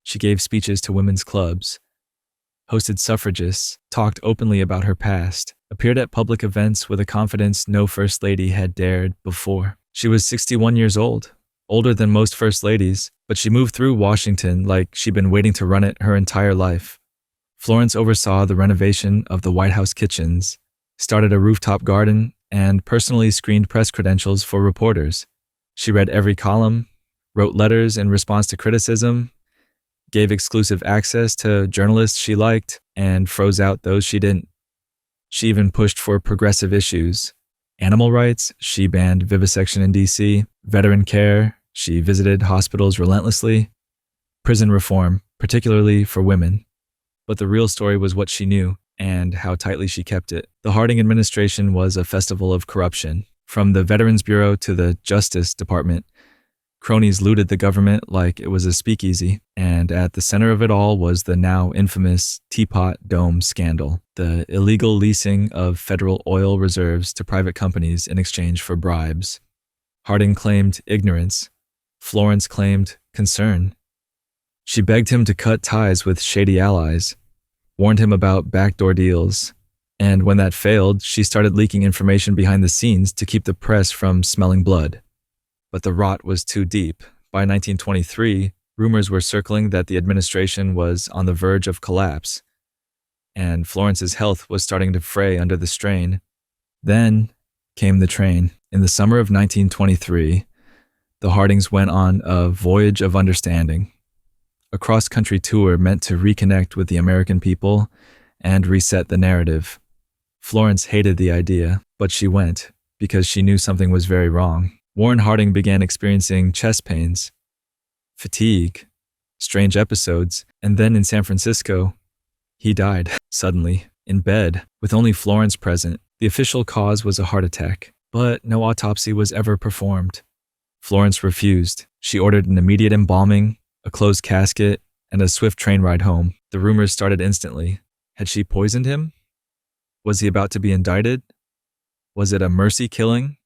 She gave speeches to women's clubs, hosted suffragists, talked openly about her past, appeared at public events with a confidence no first lady had dared before. She was 61 years old, older than most first ladies, but she moved through Washington like she'd been waiting to run it her entire life. Florence oversaw the renovation of the White House kitchens, started a rooftop garden, and personally screened press credentials for reporters. She read every column, wrote letters in response to criticism, gave exclusive access to journalists she liked, and froze out those she didn't. She even pushed for progressive issues. Animal rights, she banned vivisection in D.C. Veteran care, she visited hospitals relentlessly. Prison reform, particularly for women. But the real story was what she knew and how tightly she kept it. The Harding administration was a festival of corruption. From the Veterans Bureau to the Justice Department, cronies looted the government like it was a speakeasy, and at the center of it all was the now infamous Teapot Dome scandal, the illegal leasing of federal oil reserves to private companies in exchange for bribes. Harding claimed ignorance. Florence claimed concern. She begged him to cut ties with shady allies, warned him about backdoor deals, and when that failed, she started leaking information behind the scenes to keep the press from smelling blood. But the rot was too deep. By 1923, rumors were circling that the administration was on the verge of collapse, and Florence's health was starting to fray under the strain. Then came the train. In the summer of 1923, the Hardings went on a voyage of understanding, a cross-country tour meant to reconnect with the American people and reset the narrative. Florence hated the idea, but she went because she knew something was very wrong. Warren Harding began experiencing chest pains, fatigue, strange episodes, and then in San Francisco, he died suddenly, in bed, with only Florence present. The official cause was a heart attack, but no autopsy was ever performed. Florence refused. She ordered an immediate embalming, a closed casket, and a swift train ride home. The rumors started instantly. Had she poisoned him? Was he about to be indicted? Was it a mercy killing?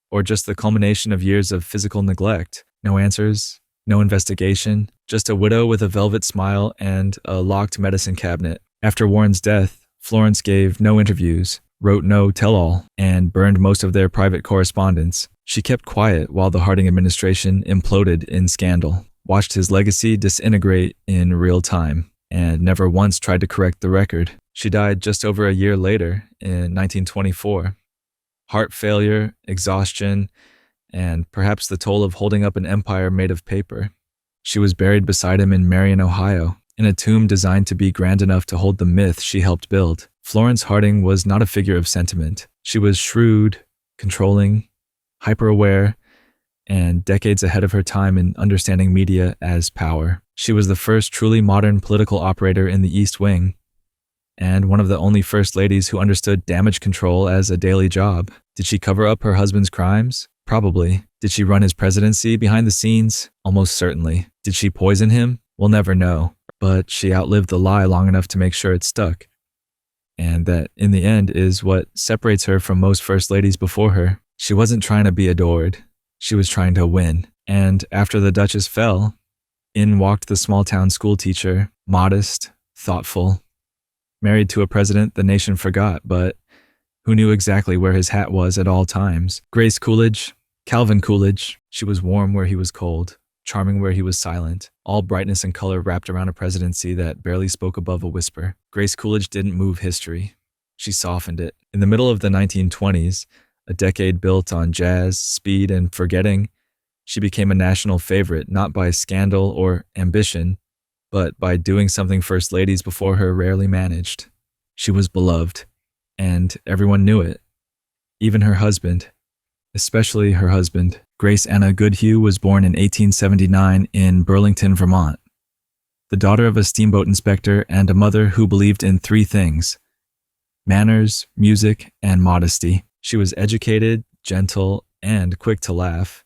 Or just the culmination of years of physical neglect? No answers, no investigation, just a widow with a velvet smile and a locked medicine cabinet. After Warren's death, Florence gave no interviews, wrote no tell-all, and burned most of their private correspondence. She kept quiet while the Harding administration imploded in scandal, watched his legacy disintegrate in real time, and never once tried to correct the record. She died just over a year later, in 1924. Heart failure, exhaustion, and perhaps the toll of holding up an empire made of paper. She was buried beside him in Marion, Ohio, in a tomb designed to be grand enough to hold the myth she helped build. Florence Harding was not a figure of sentiment. She was shrewd, controlling, hyper-aware, and decades ahead of her time in understanding media as power. She was the first truly modern political operator in the East Wing, and one of the only first ladies who understood damage control as a daily job. Did she cover up her husband's crimes? Probably. Did she run his presidency behind the scenes? Almost certainly. Did she poison him? We'll never know. But she outlived the lie long enough to make sure it stuck. And that, in the end, is what separates her from most first ladies before her. She wasn't trying to be adored. She was trying to win. And after the Duchess fell, in walked the small-town schoolteacher, modest, thoughtful, married to a president the nation forgot, but who knew exactly where his hat was at all times. Grace Coolidge, Calvin Coolidge. She was warm where he was cold, charming where he was silent, all brightness and color wrapped around a presidency that barely spoke above a whisper. Grace Coolidge didn't move history. She softened it. In the middle of the 1920s, a decade built on jazz, speed, and forgetting, she became a national favorite not by scandal or ambition, but by doing something first ladies before her rarely managed. She was beloved, and everyone knew it. Even her husband, especially her husband. Grace Anna Goodhue was born in 1879 in Burlington, Vermont, the daughter of a steamboat inspector and a mother who believed in three things: manners, music, and modesty. She was educated, gentle, and quick to laugh,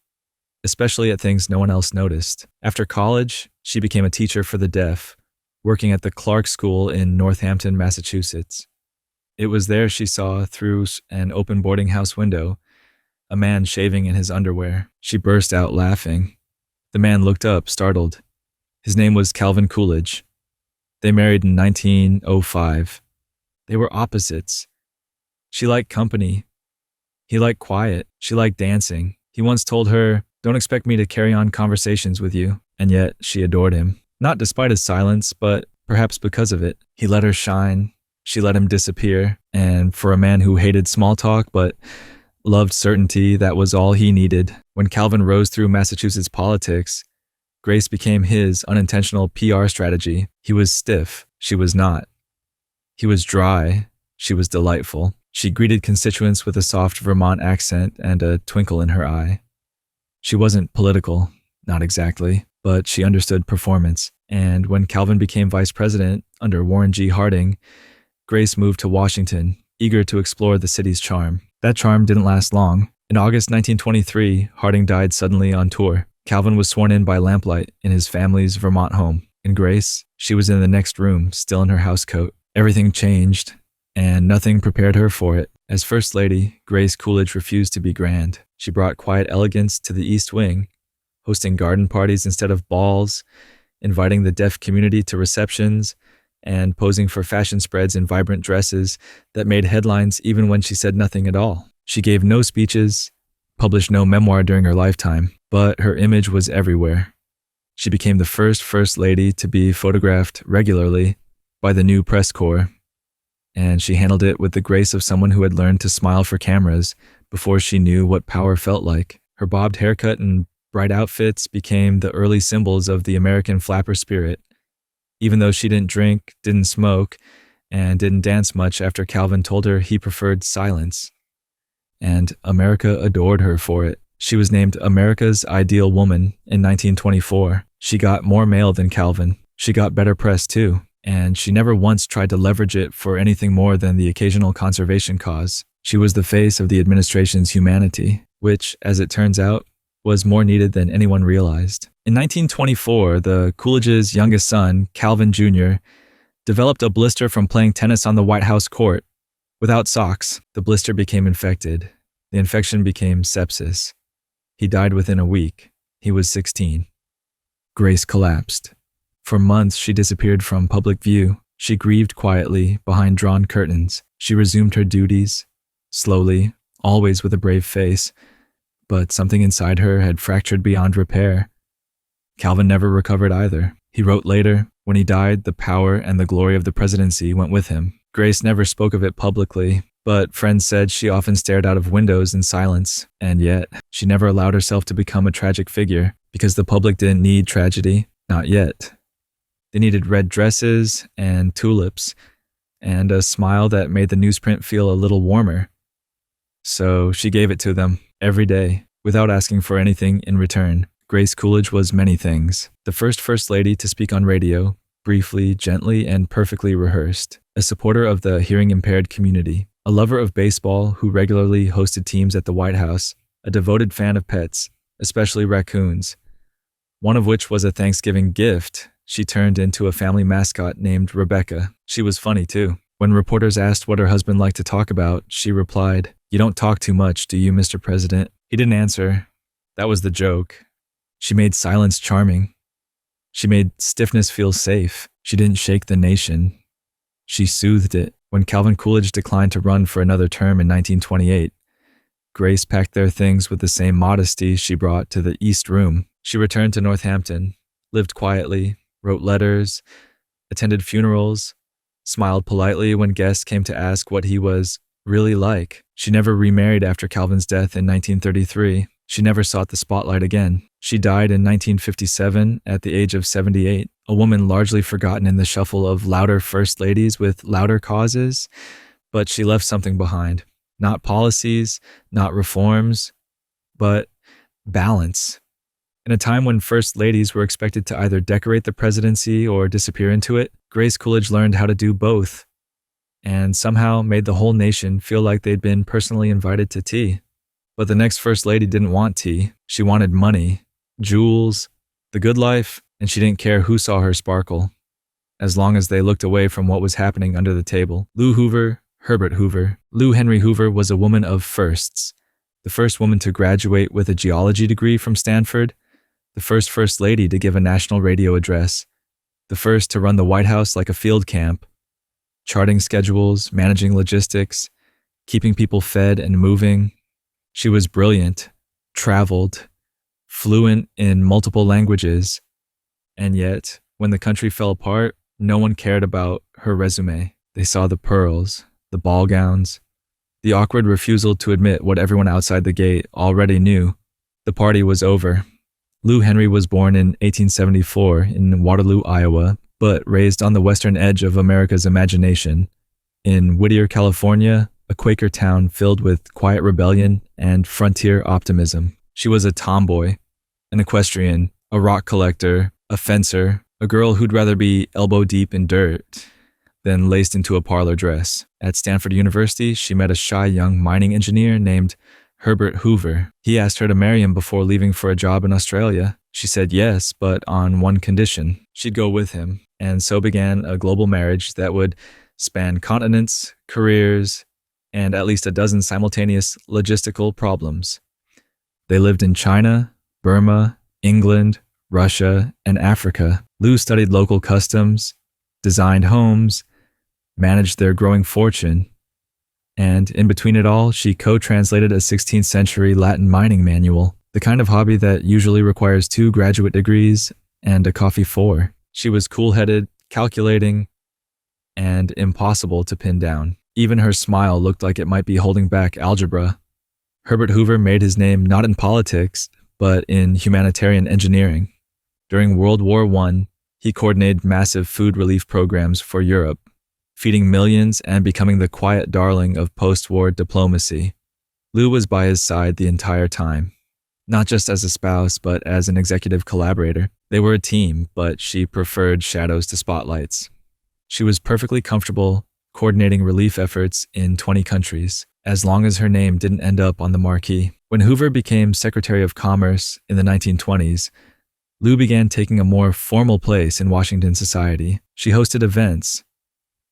especially at things no one else noticed. After college, she became a teacher for the deaf, working at the Clark School in Northampton, Massachusetts. It was there she saw, through an open boarding house window, a man shaving in his underwear. She burst out laughing. The man looked up, startled. His name was Calvin Coolidge. They married in 1905. They were opposites. She liked company. He liked quiet. She liked dancing. He once told her, "Don't expect me to carry on conversations with you." And yet she adored him. Not despite his silence, but perhaps because of it. He let her shine. She let him disappear. And for a man who hated small talk but loved certainty, that was all he needed. When Calvin rose through Massachusetts politics, Grace became his unintentional PR strategy. He was stiff. She was not. He was dry. She was delightful. She greeted constituents with a soft Vermont accent and a twinkle in her eye. She wasn't political, not exactly, but she understood performance, And when Calvin became vice president under Warren G. Harding, Grace moved to Washington, eager to explore the city's charm. That charm didn't last long. In August 1923, Harding died suddenly on tour. Calvin was sworn in by lamplight in his family's Vermont home. And Grace, she was in the next room, still in her housecoat. Everything changed, and nothing prepared her for it. As First Lady, Grace Coolidge refused to be grand. She brought quiet elegance to the East Wing, hosting garden parties instead of balls, inviting the deaf community to receptions, and posing for fashion spreads in vibrant dresses that made headlines even when she said nothing at all. She gave no speeches, published no memoir during her lifetime, but her image was everywhere. She became the first lady to be photographed regularly by the new press corps, and she handled it with the grace of someone who had learned to smile for cameras before she knew what power felt like. Her bobbed haircut and bright outfits became the early symbols of the American flapper spirit. Even though she didn't drink, didn't smoke, and didn't dance much after Calvin told her he preferred silence. And America adored her for it. She was named America's Ideal Woman in 1924. She got more mail than Calvin. She got better press too, and she never once tried to leverage it for anything more than the occasional conservation cause. She was the face of the administration's humanity, which, as it turns out, was more needed than anyone realized. In 1924, the Coolidge's youngest son, Calvin Jr., developed a blister from playing tennis on the White House court. Without socks, the blister became infected. The infection became sepsis. He died within a week. He was 16. Grace collapsed. For months, she disappeared from public view. She grieved quietly behind drawn curtains. She resumed her duties, slowly, always with a brave face, but something inside her had fractured beyond repair. Calvin never recovered either. He wrote later, when he died, the power and the glory of the presidency went with him. Grace never spoke of it publicly, but friends said she often stared out of windows in silence, and yet she never allowed herself to become a tragic figure because the public didn't need tragedy, not yet. They needed red dresses and tulips and a smile that made the newsprint feel a little warmer. So she gave it to them every day without asking for anything in return. Grace Coolidge was many things. The first lady to speak on radio, briefly, gently, and perfectly rehearsed. A supporter of the hearing-impaired community. A lover of baseball who regularly hosted teams at the White House. A devoted fan of pets, especially raccoons. One of which was a Thanksgiving gift she turned into a family mascot named Rebecca. She was funny too. When reporters asked what her husband liked to talk about, she replied, "You don't talk too much, do you, Mr. President?" He didn't answer. That was the joke. She made silence charming. She made stiffness feel safe. She didn't shake the nation. She soothed it. When Calvin Coolidge declined to run for another term in 1928, Grace packed their things with the same modesty she brought to the East Room. She returned to Northampton, lived quietly, wrote letters, attended funerals, smiled politely when guests came to ask what he was really like. She never remarried after Calvin's death in 1933. She never sought the spotlight again. She died in 1957 at the age of 78, a woman largely forgotten in the shuffle of louder first ladies with louder causes, but she left something behind. Not policies, not reforms, but balance. In a time when first ladies were expected to either decorate the presidency or disappear into it, Grace Coolidge learned how to do both, and somehow made the whole nation feel like they'd been personally invited to tea. But the next first lady didn't want tea. She wanted money, jewels, the good life, and she didn't care who saw her sparkle, as long as they looked away from what was happening under the table. Lou Hoover, Herbert Hoover. Lou Henry Hoover was a woman of firsts. The first woman to graduate with a geology degree from Stanford, the first lady to give a national radio address, the first to run the White House like a field camp, charting schedules, managing logistics, keeping people fed and moving. She was brilliant, traveled, fluent in multiple languages, and yet, when the country fell apart, no one cared about her resume. They saw the pearls, the ball gowns, the awkward refusal to admit what everyone outside the gate already knew. The party was over. Lou Henry was born in 1874 in Waterloo, Iowa, but raised on the western edge of America's imagination. In Whittier, California, a Quaker town filled with quiet rebellion and frontier optimism. She was a tomboy, an equestrian, a rock collector, a fencer, a girl who'd rather be elbow deep in dirt than laced into a parlor dress. At Stanford University, she met a shy young mining engineer named Herbert Hoover. He asked her to marry him before leaving for a job in Australia. She said yes, but on one condition. She'd go with him. And so began a global marriage that would span continents, careers, and at least a dozen simultaneous logistical problems. They lived in China, Burma, England, Russia, and Africa. Lou studied local customs, designed homes, managed their growing fortune, and in between it all, she co-translated a 16th century Latin mining manual, the kind of hobby that usually requires 2 graduate degrees and a coffee 4. She was cool-headed, calculating, and impossible to pin down. Even her smile looked like it might be holding back algebra. Herbert Hoover made his name not in politics, but in humanitarian engineering. During World War I, he coordinated massive food relief programs for Europe, feeding millions and becoming the quiet darling of post-war diplomacy. Lou was by his side the entire time, not just as a spouse, but as an executive collaborator. They were a team, but she preferred shadows to spotlights. She was perfectly comfortable coordinating relief efforts in 20 countries, as long as her name didn't end up on the marquee. When Hoover became Secretary of Commerce in the 1920s, Lou began taking a more formal place in Washington society. She hosted events,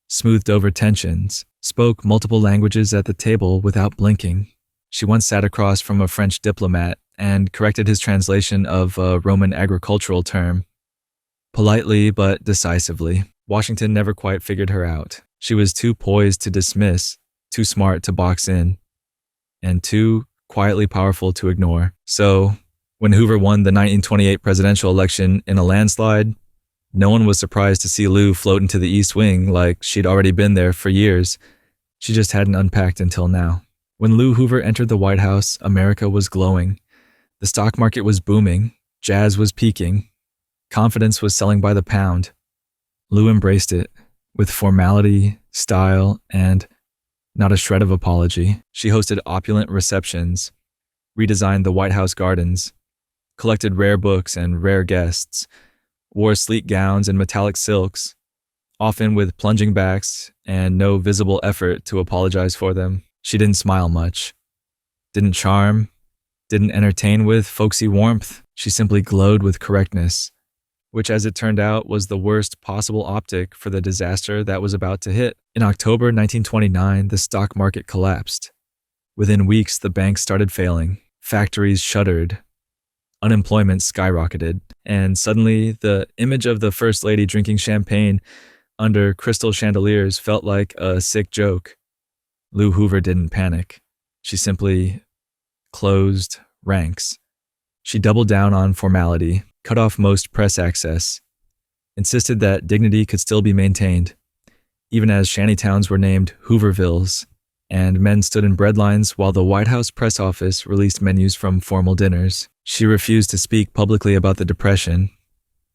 smoothed over tensions, spoke multiple languages at the table without blinking. She once sat across from a French diplomat and corrected his translation of a Roman agricultural term. Politely but decisively, Washington never quite figured her out. She was too poised to dismiss, too smart to box in, and too quietly powerful to ignore. So, when Hoover won the 1928 presidential election in a landslide, no one was surprised to see Lou float into the East Wing like she'd already been there for years. She just hadn't unpacked until now. When Lou Hoover entered the White House, America was glowing. The stock market was booming, jazz was peaking, confidence was selling by the pound. Lou embraced it, with formality, style, and not a shred of apology. She hosted opulent receptions, redesigned the White House gardens, collected rare books and rare guests, wore sleek gowns and metallic silks, often with plunging backs and no visible effort to apologize for them. She didn't smile much, didn't charm, didn't entertain with folksy warmth. She simply glowed with correctness, which as it turned out was the worst possible optic for the disaster that was about to hit. In October 1929, the stock market collapsed. Within weeks, the banks started failing, factories shuttered, unemployment skyrocketed, and suddenly the image of the First Lady drinking champagne under crystal chandeliers felt like a sick joke. Lou Hoover didn't panic. She simply closed ranks. She doubled down on formality, cut off most press access, insisted that dignity could still be maintained, even as shantytowns were named Hoovervilles, and men stood in breadlines while the White House press office released menus from formal dinners. She refused to speak publicly about the Depression.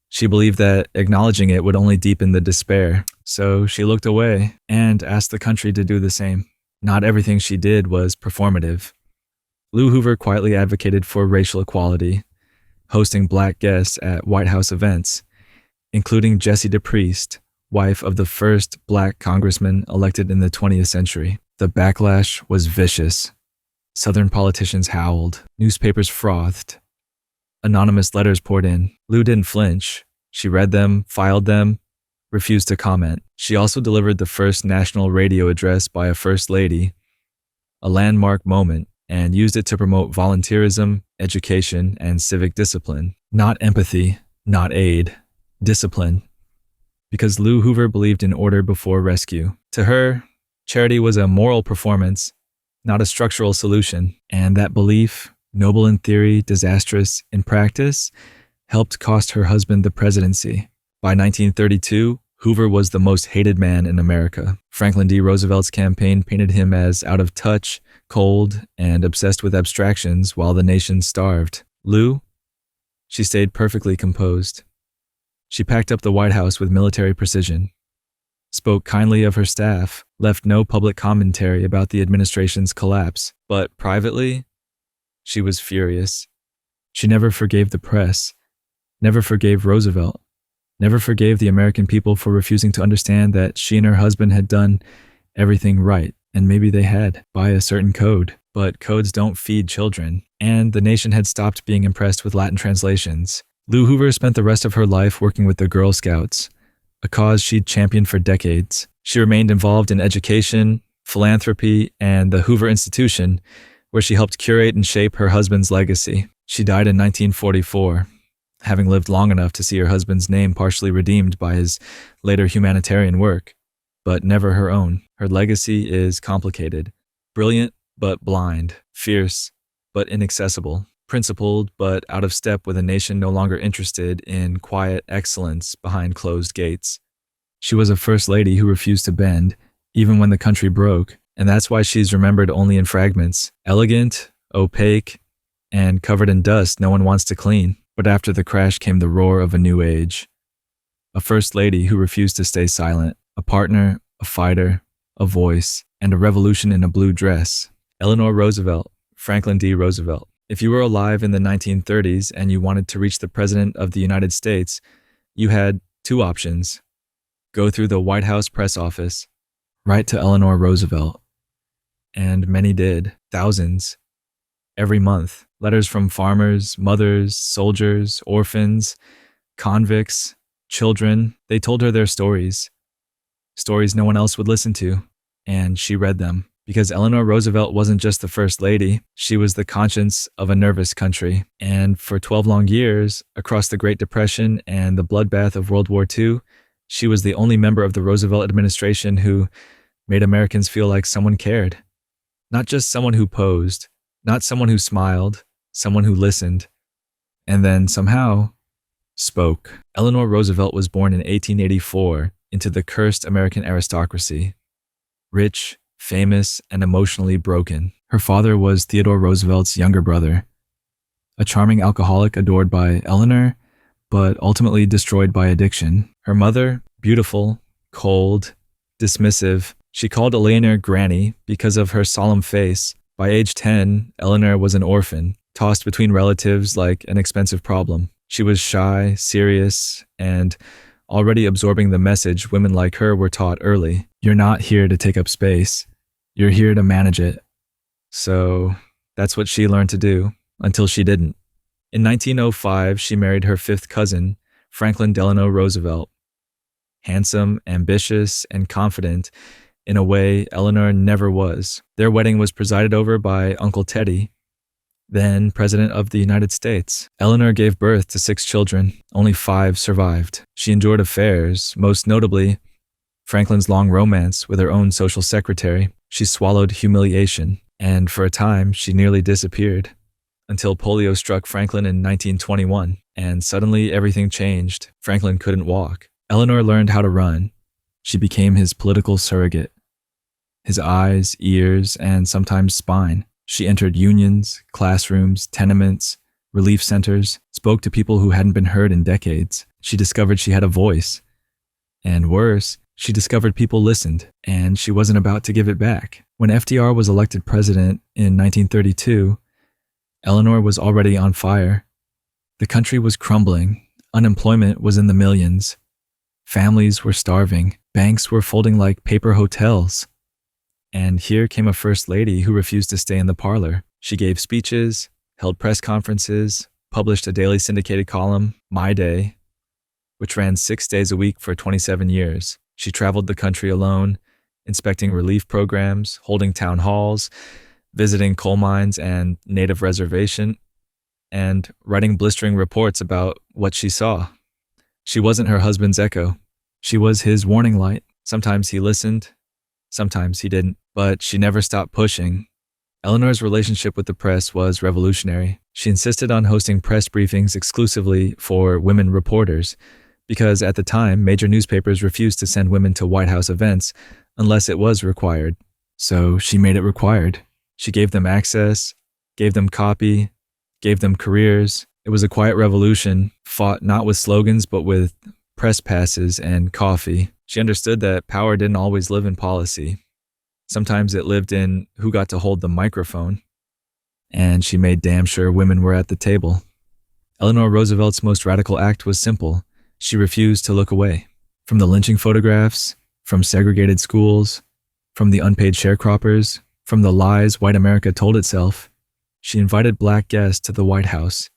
She believed that acknowledging it would only deepen the despair, so she looked away and asked the country to do the same. Not everything she did was performative. Lou Hoover quietly advocated for racial equality, hosting black guests at White House events, including Jessie DePriest, wife of the first black congressman elected in the 20th century. The backlash was vicious. Southern politicians howled, newspapers frothed, anonymous letters poured in. Lou didn't flinch. She read them, filed them, refused to comment. She also delivered the first national radio address by a First Lady, a landmark moment, and used it to promote volunteerism, education, and civic discipline. Not empathy, not aid, discipline. Because Lou Hoover believed in order before rescue. To her, charity was a moral performance, not a structural solution, and that belief, noble in theory, disastrous in practice, helped cost her husband the presidency. By 1932, Hoover was the most hated man in America. Franklin D. Roosevelt's campaign painted him as out of touch, cold, and obsessed with abstractions while the nation starved. Lou? She stayed perfectly composed. She packed up the White House with military precision, spoke kindly of her staff, left no public commentary about the administration's collapse, but privately, she was furious. She never forgave the press, never forgave Roosevelt, never forgave the American people for refusing to understand that she and her husband had done everything right, and maybe they had, by a certain code. But codes don't feed children, and the nation had stopped being impressed with Latin translations. Lou Hoover spent the rest of her life working with the Girl Scouts, a cause she'd championed for decades. She remained involved in education, philanthropy, and the Hoover Institution, where she helped curate and shape her husband's legacy. She died in 1944, having lived long enough to see her husband's name partially redeemed by his later humanitarian work, but never her own. Her legacy is complicated, brilliant but blind, fierce but inaccessible, principled but out of step with a nation no longer interested in quiet excellence behind closed gates. She was a first lady who refused to bend, even when the country broke, and that's why she's remembered only in fragments, elegant, opaque, and covered in dust no one wants to clean. But after the crash came the roar of a new age. A first lady who refused to stay silent, a partner, a fighter, a voice, and a revolution in a blue dress. Eleanor Roosevelt, Franklin D. Roosevelt. If you were alive in the 1930s and you wanted to reach the President of the United States, you had two options. Go through the White House press office, write to Eleanor Roosevelt. And many did, thousands. Every month, letters from farmers, mothers, soldiers, orphans, convicts, children. They told her their stories. Stories no one else would listen to. And she read them. Because Eleanor Roosevelt wasn't just the first lady, she was the conscience of a nervous country. And for 12 long years, across the Great Depression and the bloodbath of World War II, she was the only member of the Roosevelt administration who made Americans feel like someone cared. Not just someone who posed, not someone who smiled, someone who listened, and then somehow spoke. Eleanor Roosevelt was born in 1884 into the cursed American aristocracy. Rich, famous, and emotionally broken. Her father was Theodore Roosevelt's younger brother, a charming alcoholic adored by Eleanor, but ultimately destroyed by addiction. Her mother, beautiful, cold, dismissive. She called Eleanor Granny because of her solemn face. By age 10, Eleanor was an orphan, tossed between relatives like an expensive problem. She was shy, serious, and already absorbing the message women like her were taught early. You're not here to take up space. You're here to manage it. So that's what she learned to do, until she didn't. In 1905, she married her fifth cousin, Franklin Delano Roosevelt. Handsome, ambitious, and confident, in a way Eleanor never was. Their wedding was presided over by Uncle Teddy, then President of the United States. Eleanor gave birth to 6 children. Only 5 survived. She endured affairs, most notably Franklin's long romance with her own social secretary. She swallowed humiliation, and for a time, she nearly disappeared, until polio struck Franklin in 1921, and suddenly everything changed. Franklin couldn't walk. Eleanor learned how to run. She became his political surrogate. His eyes, ears, and sometimes spine. She entered unions, classrooms, tenements, relief centers, spoke to people who hadn't been heard in decades. She discovered she had a voice. And worse, she discovered people listened, and she wasn't about to give it back. When FDR was elected president in 1932, Eleanor was already on fire. The country was crumbling. Unemployment was in the millions. Families were starving. Banks were folding like paper hotels. And here came a first lady who refused to stay in the parlor. She gave speeches, held press conferences, published a daily syndicated column, My Day, which ran 6 days a week for 27 years. She traveled the country alone, inspecting relief programs, holding town halls, visiting coal mines and native reservation, and writing blistering reports about what she saw. She wasn't her husband's echo. She was his warning light. Sometimes he listened, sometimes he didn't, but she never stopped pushing. Eleanor's relationship with the press was revolutionary. She insisted on hosting press briefings exclusively for women reporters, because at the time, major newspapers refused to send women to White House events unless it was required. So she made it required. She gave them access, gave them copy, gave them careers. It was a quiet revolution, fought not with slogans but with press passes and coffee. She understood that power didn't always live in policy. Sometimes it lived in who got to hold the microphone. And she made damn sure women were at the table. Eleanor Roosevelt's most radical act was simple. She refused to look away. From the lynching photographs, from segregated schools, from the unpaid sharecroppers, from the lies white America told itself, she invited black guests to the White House,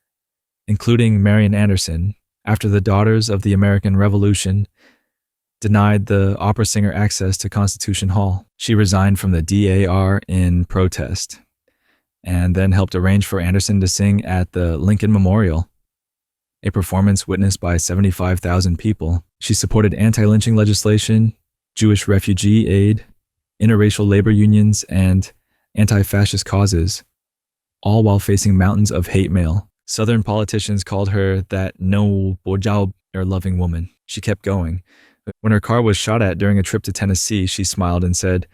including Marian Anderson, after the Daughters of the American Revolution denied the opera singer access to Constitution Hall. She resigned from the DAR in protest, and then helped arrange for Anderson to sing at the Lincoln Memorial, a performance witnessed by 75,000 people. She supported anti-lynching legislation, Jewish refugee aid, interracial labor unions, and anti-fascist causes, all while facing mountains of hate mail. Southern politicians called her that no bojao or loving woman. She kept going. When her car was shot at during a trip to Tennessee, she smiled and said,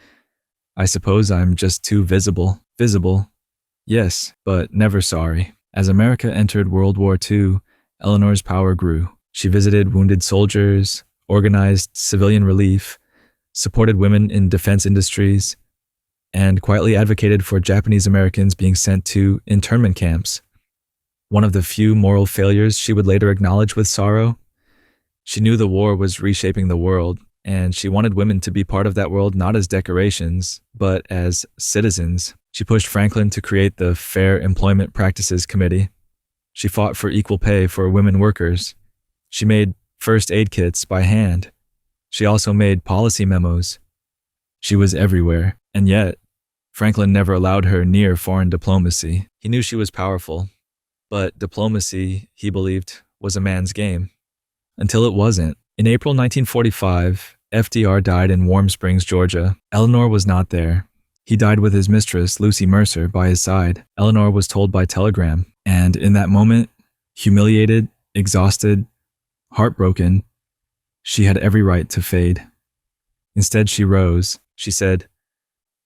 "I suppose I'm just too visible." Visible? Yes, but never sorry. As America entered World War II, Eleanor's power grew. She visited wounded soldiers, organized civilian relief, supported women in defense industries, and quietly advocated for Japanese Americans being sent to internment camps. One of the few moral failures she would later acknowledge with sorrow. She knew the war was reshaping the world, and she wanted women to be part of that world not as decorations, but as citizens. She pushed Franklin to create the Fair Employment Practices Committee. She fought for equal pay for women workers. She made first aid kits by hand. She also made policy memos. She was everywhere, and yet, Franklin never allowed her near foreign diplomacy. He knew she was powerful, but diplomacy, he believed, was a man's game. Until it wasn't. In April 1945, FDR died in Warm Springs, Georgia. Eleanor was not there. He died with his mistress, Lucy Mercer, by his side. Eleanor was told by telegram, and in that moment, humiliated, exhausted, heartbroken, she had every right to fade. Instead, she rose. She said,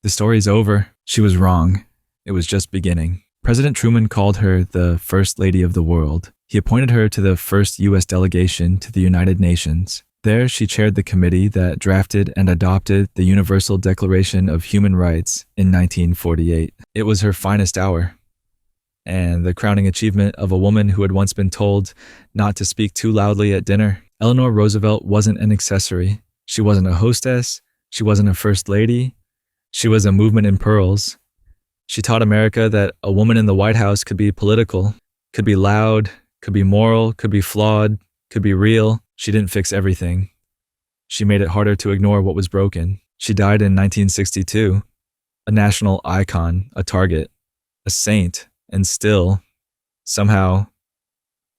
"The story's over." She was wrong. It was just beginning. President Truman called her the First Lady of the World. He appointed her to the first U.S. delegation to the United Nations. There, she chaired the committee that drafted and adopted the Universal Declaration of Human Rights in 1948. It was her finest hour, and the crowning achievement of a woman who had once been told not to speak too loudly at dinner. Eleanor Roosevelt wasn't an accessory. She wasn't a hostess. She wasn't a first lady. She was a movement in pearls. She taught America that a woman in the White House could be political, could be loud, could be moral, could be flawed, could be real. She didn't fix everything. She made it harder to ignore what was broken. She died in 1962, a national icon, a target, a saint, and still, somehow,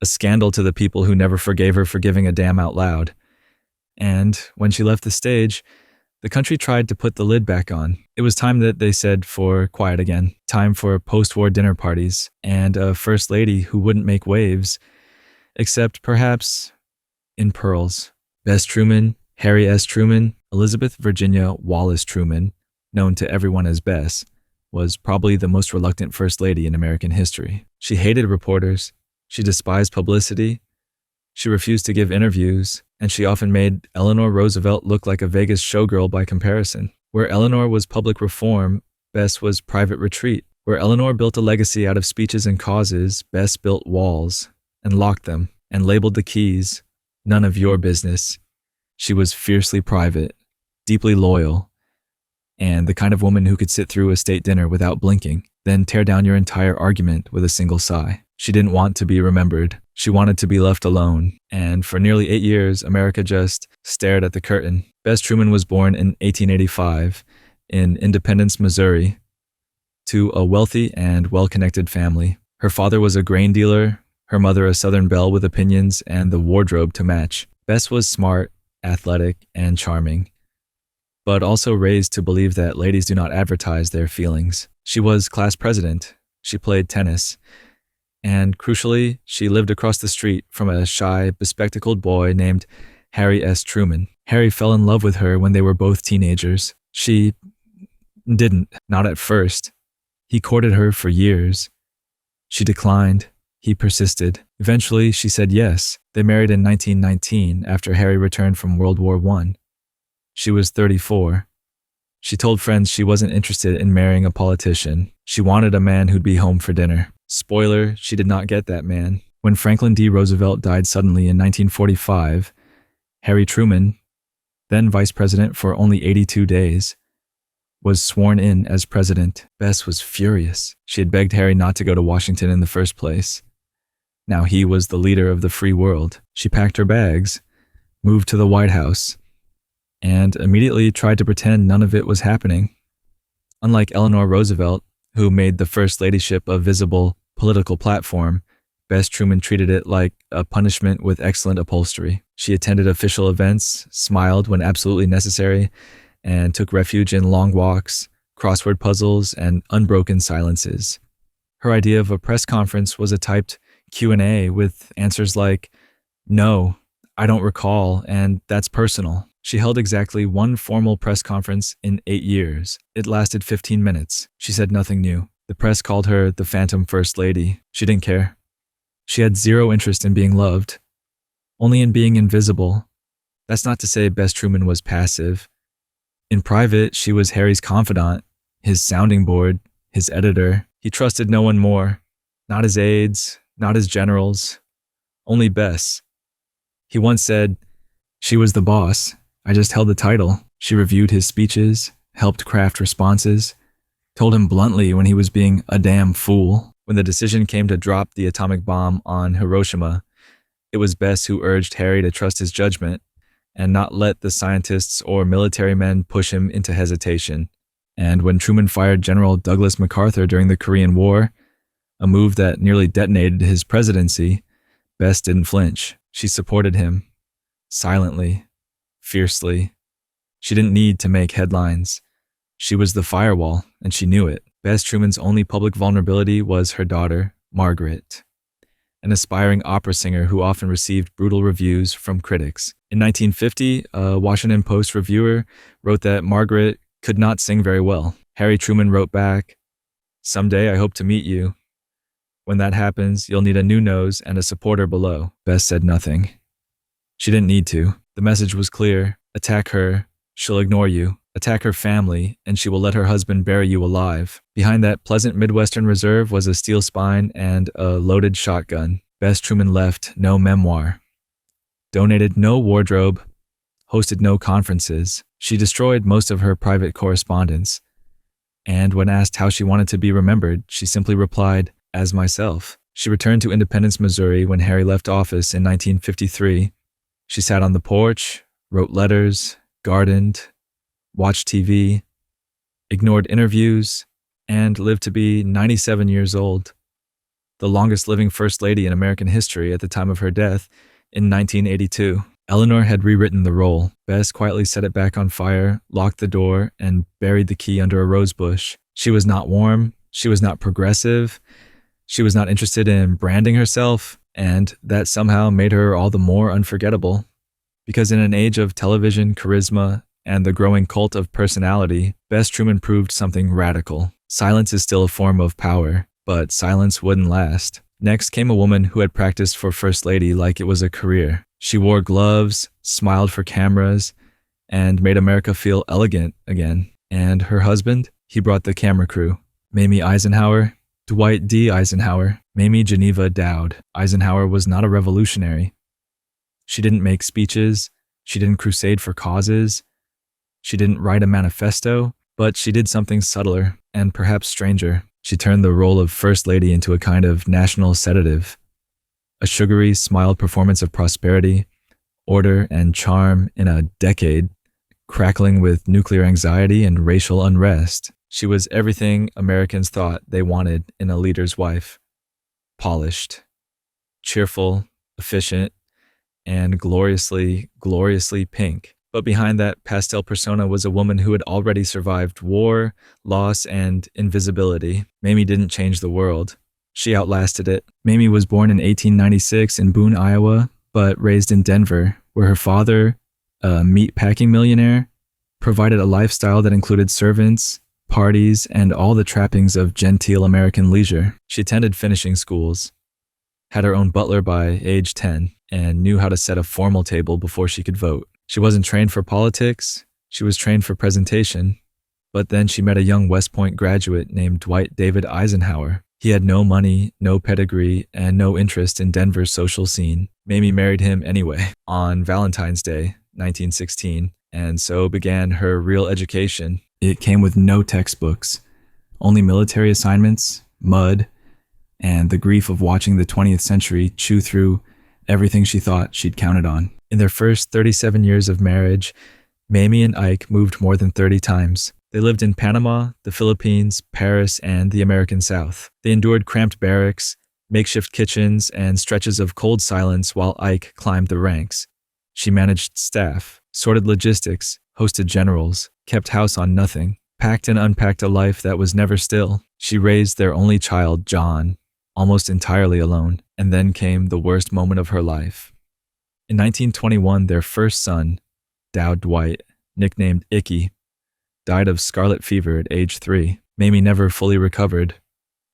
a scandal to the people who never forgave her for giving a damn out loud. And when she left the stage, the country tried to put the lid back on. It was time that they said for quiet again, time for post-war dinner parties, and a first lady who wouldn't make waves, except perhaps in pearls. Bess Truman, Harry S. Truman, Elizabeth Virginia Wallace Truman, known to everyone as Bess, was probably the most reluctant first lady in American history. She hated reporters, she despised publicity, she refused to give interviews, and she often made Eleanor Roosevelt look like a Vegas showgirl by comparison. Where Eleanor was public reform, Bess was private retreat. Where Eleanor built a legacy out of speeches and causes, Bess built walls and locked them and labeled the keys, "None of your business." She was fiercely private, deeply loyal, and the kind of woman who could sit through a state dinner without blinking, then tear down your entire argument with a single sigh. She didn't want to be remembered. She wanted to be left alone. And for nearly 8 years, America just stared at the curtain. Bess Truman was born in 1885 in Independence, Missouri, to a wealthy and well-connected family. Her father was a grain dealer, her mother a Southern belle with opinions and the wardrobe to match. Bess was smart, athletic, and charming, but also raised to believe that ladies do not advertise their feelings. She was class president. She played tennis. And crucially, she lived across the street from a shy, bespectacled boy named Harry S. Truman. Harry fell in love with her when they were both teenagers. She didn't, not at first. He courted her for years. She declined. He persisted. Eventually, she said yes. They married in 1919 after Harry returned from World War I. She was 34. She told friends she wasn't interested in marrying a politician. She wanted a man who'd be home for dinner. Spoiler, she did not get that man. When Franklin D. Roosevelt died suddenly in 1945, Harry Truman, then vice president for only 82 days, was sworn in as president. Bess was furious. She had begged Harry not to go to Washington in the first place. Now he was the leader of the free world. She packed her bags, moved to the White House, and immediately tried to pretend none of it was happening. Unlike Eleanor Roosevelt, who made the first ladyship a visible political platform, Bess Truman treated it like a punishment with excellent upholstery. She attended official events, smiled when absolutely necessary, and took refuge in long walks, crossword puzzles, and unbroken silences. Her idea of a press conference was a typed Q&A with answers like, "No, I don't recall, and that's personal." She held exactly one formal press conference in 8 years. It lasted 15 minutes. She said nothing new. The press called her the Phantom First Lady. She didn't care. She had zero interest in being loved, only in being invisible. That's not to say Bess Truman was passive. In private, she was Harry's confidant, his sounding board, his editor. He trusted no one more. Not his aides, not his generals, only Bess. He once said, "She was the boss. I just held the title." She reviewed his speeches, helped craft responses, told him bluntly when he was being a damn fool. When the decision came to drop the atomic bomb on Hiroshima, it was Bess who urged Harry to trust his judgment and not let the scientists or military men push him into hesitation. And when Truman fired General Douglas MacArthur during the Korean War, a move that nearly detonated his presidency, Bess didn't flinch. She supported him, silently, fiercely. She didn't need to make headlines. She was the firewall, and she knew it. Bess Truman's only public vulnerability was her daughter, Margaret, an aspiring opera singer who often received brutal reviews from critics. In 1950, a Washington Post reviewer wrote that Margaret could not sing very well. Harry Truman wrote back, "Someday I hope to meet you. When that happens, you'll need a new nose and a supporter below." Bess said nothing. She didn't need to. The message was clear. Attack her, she'll ignore you. Attack her family, and she will let her husband bury you alive. Behind that pleasant Midwestern reserve was a steel spine and a loaded shotgun. Bess Truman left no memoir, donated no wardrobe, hosted no conferences. She destroyed most of her private correspondence. And when asked how she wanted to be remembered, she simply replied, "As myself." She returned to Independence, Missouri when Harry left office in 1953. She sat on the porch, wrote letters, gardened, watched TV, ignored interviews, and lived to be 97 years old, the longest living First Lady in American history at the time of her death in 1982. Eleanor had rewritten the role. Bess quietly set it back on fire, locked the door, and buried the key under a rose bush. She was not warm, she was not progressive, she was not interested in branding herself, and that somehow made her all the more unforgettable. Because in an age of television, charisma, and the growing cult of personality, Bess Truman proved something radical. Silence is still a form of power, but silence wouldn't last. Next came a woman who had practiced for First Lady like it was a career. She wore gloves, smiled for cameras, and made America feel elegant again. And her husband? He brought the camera crew. Mamie Eisenhower, Dwight D. Eisenhower, Mamie Geneva Dowd. Eisenhower was not a revolutionary. She didn't make speeches, she didn't crusade for causes, she didn't write a manifesto, but she did something subtler and perhaps stranger. She turned the role of First Lady into a kind of national sedative, a sugary, smiled performance of prosperity, order, and charm in a decade, crackling with nuclear anxiety and racial unrest. She was everything Americans thought they wanted in a leader's wife. Polished, cheerful, efficient, and gloriously, gloriously pink. But behind that pastel persona was a woman who had already survived war, loss, and invisibility. Mamie didn't change the world. She outlasted it. Mamie was born in 1896 in Boone, Iowa, but raised in Denver, where her father, a meat-packing millionaire, provided a lifestyle that included servants, parties, and all the trappings of genteel American leisure. She attended finishing schools, had her own butler by age 10, and knew how to set a formal table before she could vote. She wasn't trained for politics, she was trained for presentation. But then she met a young West Point graduate named Dwight David Eisenhower. He had no money, no pedigree, and no interest in Denver's social scene. Mamie married him anyway on Valentine's Day, 1916, and so began her real education. It came with no textbooks, only military assignments, mud, and the grief of watching the 20th century chew through everything she thought she'd counted on. In their first 37 years of marriage, Mamie and Ike moved more than 30 times. They lived in Panama, the Philippines, Paris, and the American South. They endured cramped barracks, makeshift kitchens, and stretches of cold silence while Ike climbed the ranks. She managed staff, sorted logistics, hosted generals, kept house on nothing, packed and unpacked a life that was never still. She raised their only child, John, almost entirely alone, and then came the worst moment of her life. In 1921, their first son, Dow Dwight, nicknamed Icky, died of scarlet fever at age 3. Mamie never fully recovered.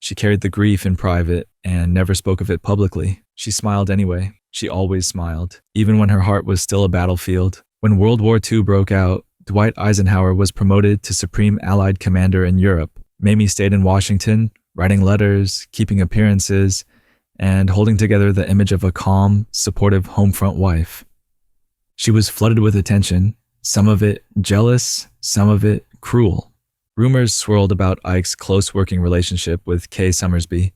She carried the grief in private and never spoke of it publicly. She smiled anyway. She always smiled, even when her heart was still a battlefield. When World War II broke out, Dwight Eisenhower was promoted to Supreme Allied Commander in Europe. Mamie stayed in Washington, writing letters, keeping appearances, and holding together the image of a calm, supportive homefront wife. She was flooded with attention, some of it jealous, some of it cruel. Rumors swirled about Ike's close working relationship with Kay Summersby,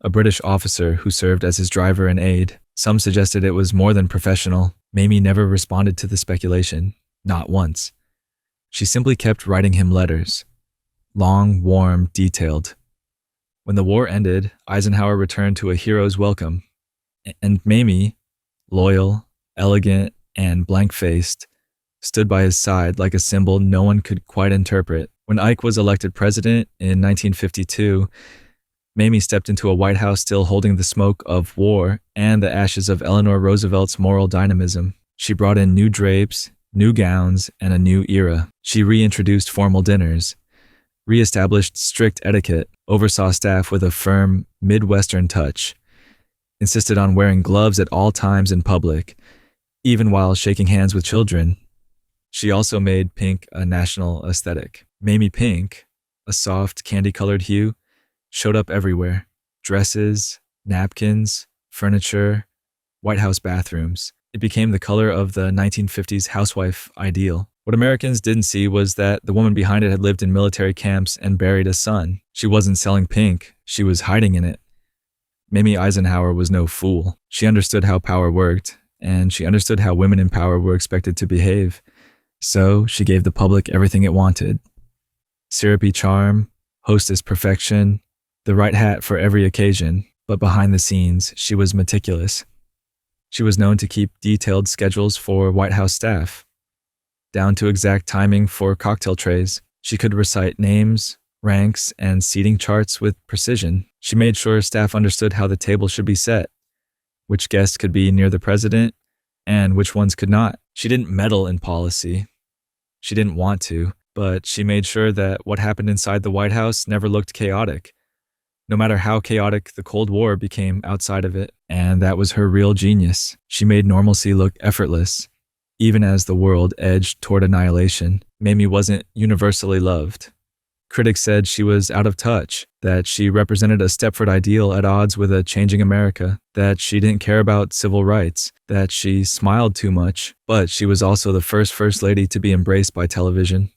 a British officer who served as his driver and aide. Some suggested it was more than professional. Mamie never responded to the speculation, not once. She simply kept writing him letters. Long, warm, detailed. When the war ended, Eisenhower returned to a hero's welcome. And Mamie, loyal, elegant, and blank-faced, stood by his side like a symbol no one could quite interpret. When Ike was elected president in 1952, Mamie stepped into a White House still holding the smoke of war and the ashes of Eleanor Roosevelt's moral dynamism. She brought in new drapes, new gowns, and a new era. She reintroduced formal dinners, reestablished strict etiquette, oversaw staff with a firm, Midwestern touch, insisted on wearing gloves at all times in public, even while shaking hands with children. She also made pink a national aesthetic. Mamie Pink, a soft, candy-colored hue, showed up everywhere. Dresses, napkins, furniture, White House bathrooms. It became the color of the 1950s housewife ideal. What Americans didn't see was that the woman behind it had lived in military camps and buried a son. She wasn't selling pink, she was hiding in it. Mamie Eisenhower was no fool. She understood how power worked, and she understood how women in power were expected to behave. So she gave the public everything it wanted. Syrupy charm, hostess perfection, the right hat for every occasion, but behind the scenes, she was meticulous. She was known to keep detailed schedules for White House staff, down to exact timing for cocktail trays. She could recite names, ranks, and seating charts with precision. She made sure staff understood how the table should be set, which guests could be near the president, and which ones could not. She didn't meddle in policy. She didn't want to, but she made sure that what happened inside the White House never looked chaotic, no matter how chaotic the Cold War became outside of it. And that was her real genius. She made normalcy look effortless, even as the world edged toward annihilation. Mamie wasn't universally loved. Critics said she was out of touch, that she represented a Stepford ideal at odds with a changing America, that she didn't care about civil rights, that she smiled too much, but she was also the first lady to be embraced by television.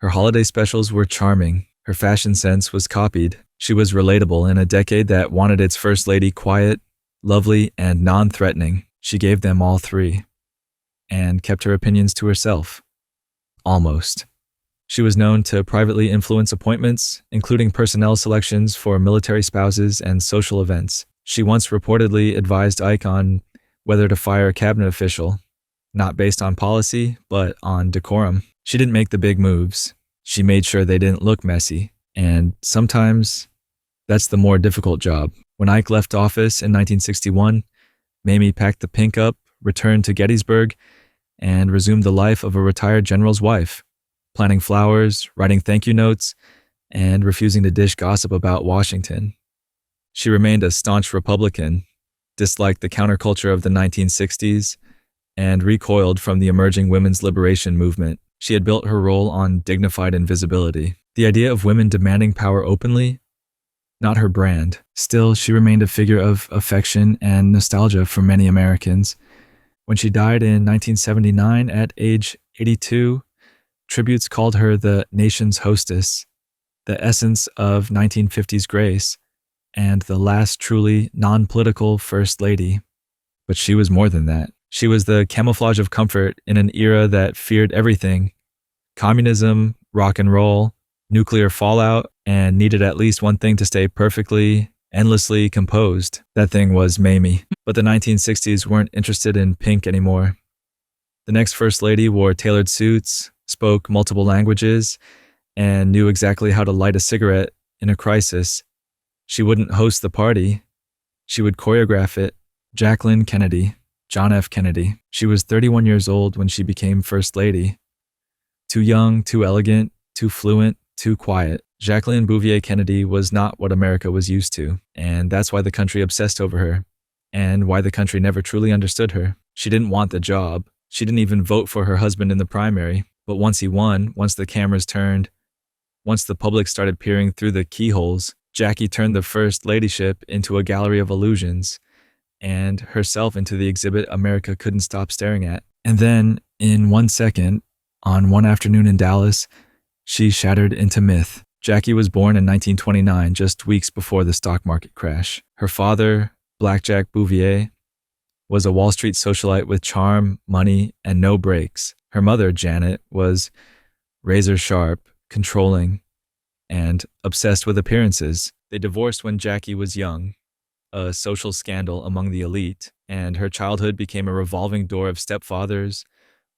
Her holiday specials were charming. Her fashion sense was copied. She was relatable in a decade that wanted its first lady quiet, lovely, and non-threatening. She gave them all three, and kept her opinions to herself. Almost. She was known to privately influence appointments, including personnel selections for military spouses and social events. She once reportedly advised Ike on whether to fire a cabinet official, not based on policy, but on decorum. She didn't make the big moves. She made sure they didn't look messy, and sometimes that's the more difficult job. When Ike left office in 1961, Mamie packed the pink up, returned to Gettysburg, and resumed the life of a retired general's wife, planting flowers, writing thank you notes, and refusing to dish gossip about Washington. She remained a staunch Republican, disliked the counterculture of the 1960s, and recoiled from the emerging women's liberation movement. She had built her role on dignified invisibility. The idea of women demanding power openly, not her brand. Still, she remained a figure of affection and nostalgia for many Americans. When she died in 1979 at age 82, tributes called her the nation's hostess, the essence of 1950s grace, and the last truly non-political First Lady. But she was more than that. She was the camouflage of comfort in an era that feared everything: communism, rock and roll, nuclear fallout, and needed at least one thing to stay perfectly, endlessly composed. That thing was Mamie. But the 1960s weren't interested in pink anymore. The next First Lady wore tailored suits, spoke multiple languages, and knew exactly how to light a cigarette in a crisis. She wouldn't host the party. She would choreograph it. Jacqueline Kennedy, John F. Kennedy. She was 31 years old when she became First Lady. Too young, too elegant, too fluent, too quiet. Jacqueline Bouvier Kennedy was not what America was used to, and that's why the country obsessed over her, and why the country never truly understood her. She didn't want the job. She didn't even vote for her husband in the primary. But once he won, once the cameras turned, once the public started peering through the keyholes, Jackie turned the First Ladyship into a gallery of illusions, and herself into the exhibit America couldn't stop staring at. And then, in 1 second, on one afternoon in Dallas, she shattered into myth. Jackie was born in 1929, just weeks before the stock market crash. Her father, Blackjack Bouvier, was a Wall Street socialite with charm, money, and no brakes. Her mother, Janet, was razor sharp, controlling, and obsessed with appearances. They divorced when Jackie was young, a social scandal among the elite, and her childhood became a revolving door of stepfathers,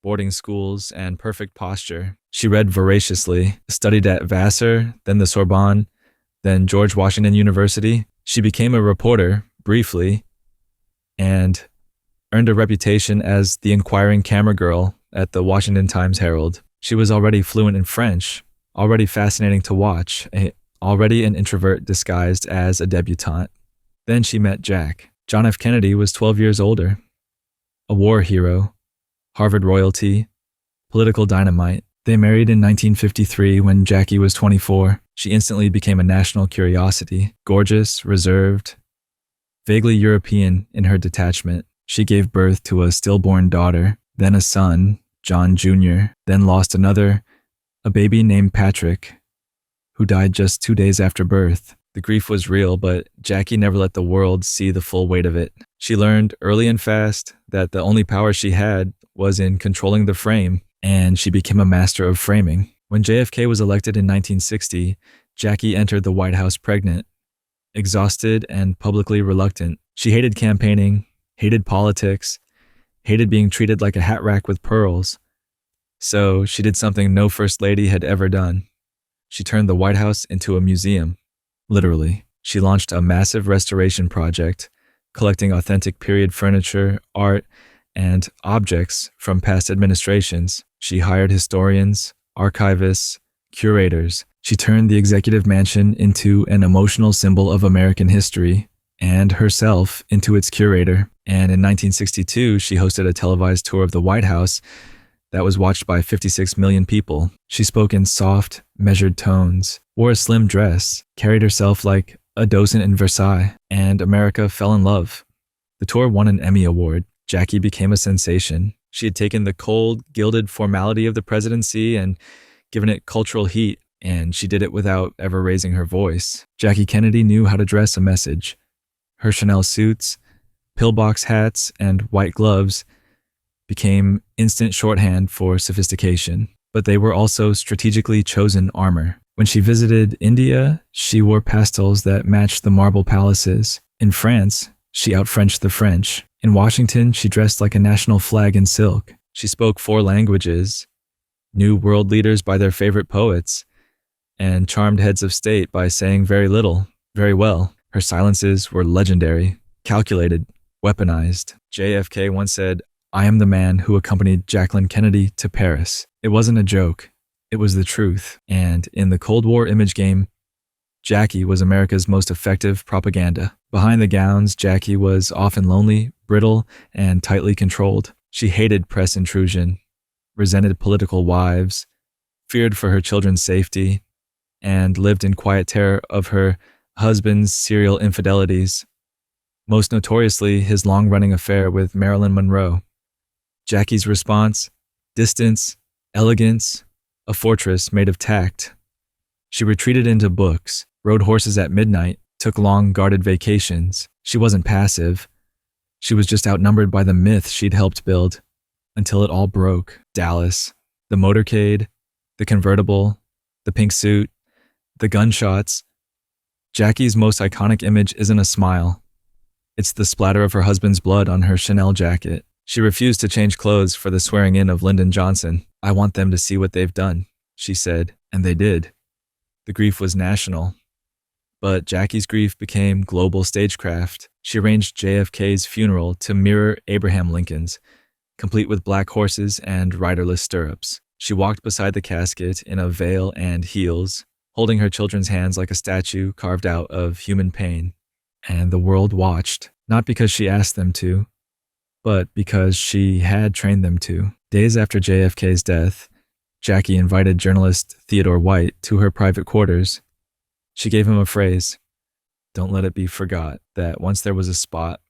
boarding schools, and perfect posture. She read voraciously, studied at Vassar, then the Sorbonne, then George Washington University. She became a reporter, briefly, and earned a reputation as the inquiring camera girl at the Washington Times-Herald. She was already fluent in French, already fascinating to watch, already an introvert disguised as a debutante. Then she met Jack. John F. Kennedy was 12 years older. A war hero, Harvard royalty, political dynamite. They married in 1953 when Jackie was 24. She instantly became a national curiosity, gorgeous, reserved, vaguely European in her detachment. She gave birth to a stillborn daughter, then a son, John Jr., then lost another, a baby named Patrick, who died just 2 days after birth. The grief was real, but Jackie never let the world see the full weight of it. She learned early and fast that the only power she had was in controlling the frame, and she became a master of framing. When JFK was elected in 1960, Jackie entered the White House pregnant, exhausted and publicly reluctant. She hated campaigning, hated politics, hated being treated like a hat rack with pearls. So she did something no First Lady had ever done. She turned the White House into a museum. Literally. She launched a massive restoration project, collecting authentic period furniture, art, and objects from past administrations. She hired historians, archivists, curators. She turned the executive mansion into an emotional symbol of American history, and herself into its curator. And in 1962, she hosted a televised tour of the White House that was watched by 56 million people. She spoke in soft, measured tones, wore a slim dress, carried herself like a docent in Versailles, and America fell in love. The tour won an Emmy Award. Jackie became a sensation. She had taken the cold, gilded formality of the presidency and given it cultural heat, and she did it without ever raising her voice. Jackie Kennedy knew how to dress a message. Her Chanel suits, pillbox hats, and white gloves became instant shorthand for sophistication, but they were also strategically chosen armor. When she visited India, she wore pastels that matched the marble palaces. In France, she out-Frenched the French. In Washington, she dressed like a national flag in silk. She spoke 4 languages, knew world leaders by their favorite poets, and charmed heads of state by saying very little, very well. Her silences were legendary, calculated, weaponized. JFK once said, "I am the man who accompanied Jacqueline Kennedy to Paris." It wasn't a joke. It was the truth. And in the Cold War image game, Jackie was America's most effective propaganda. Behind the gowns, Jackie was often lonely, brittle, and tightly controlled. She hated press intrusion, resented political wives, feared for her children's safety, and lived in quiet terror of her husband's serial infidelities, most notoriously his long-running affair with Marilyn Monroe. Jackie's response: distance, elegance, a fortress made of tact. She retreated into books, rode horses at midnight, took long guarded vacations. She wasn't passive. She was just outnumbered by the myth she'd helped build, until it all broke. Dallas, the motorcade, the convertible, the pink suit, the gunshots. Jackie's most iconic image isn't a smile. It's the splatter of her husband's blood on her Chanel jacket. She refused to change clothes for the swearing in of Lyndon Johnson. "I want them to see what they've done," she said, and they did. The grief was national. But Jackie's grief became global stagecraft. She arranged JFK's funeral to mirror Abraham Lincoln's, complete with black horses and riderless stirrups. She walked beside the casket in a veil and heels, holding her children's hands like a statue carved out of human pain. And the world watched, not because she asked them to, but because she had trained them to. Days after JFK's death, Jackie invited journalist Theodore White to her private quarters. She gave him a phrase: "Don't let it be forgot that once there was a spot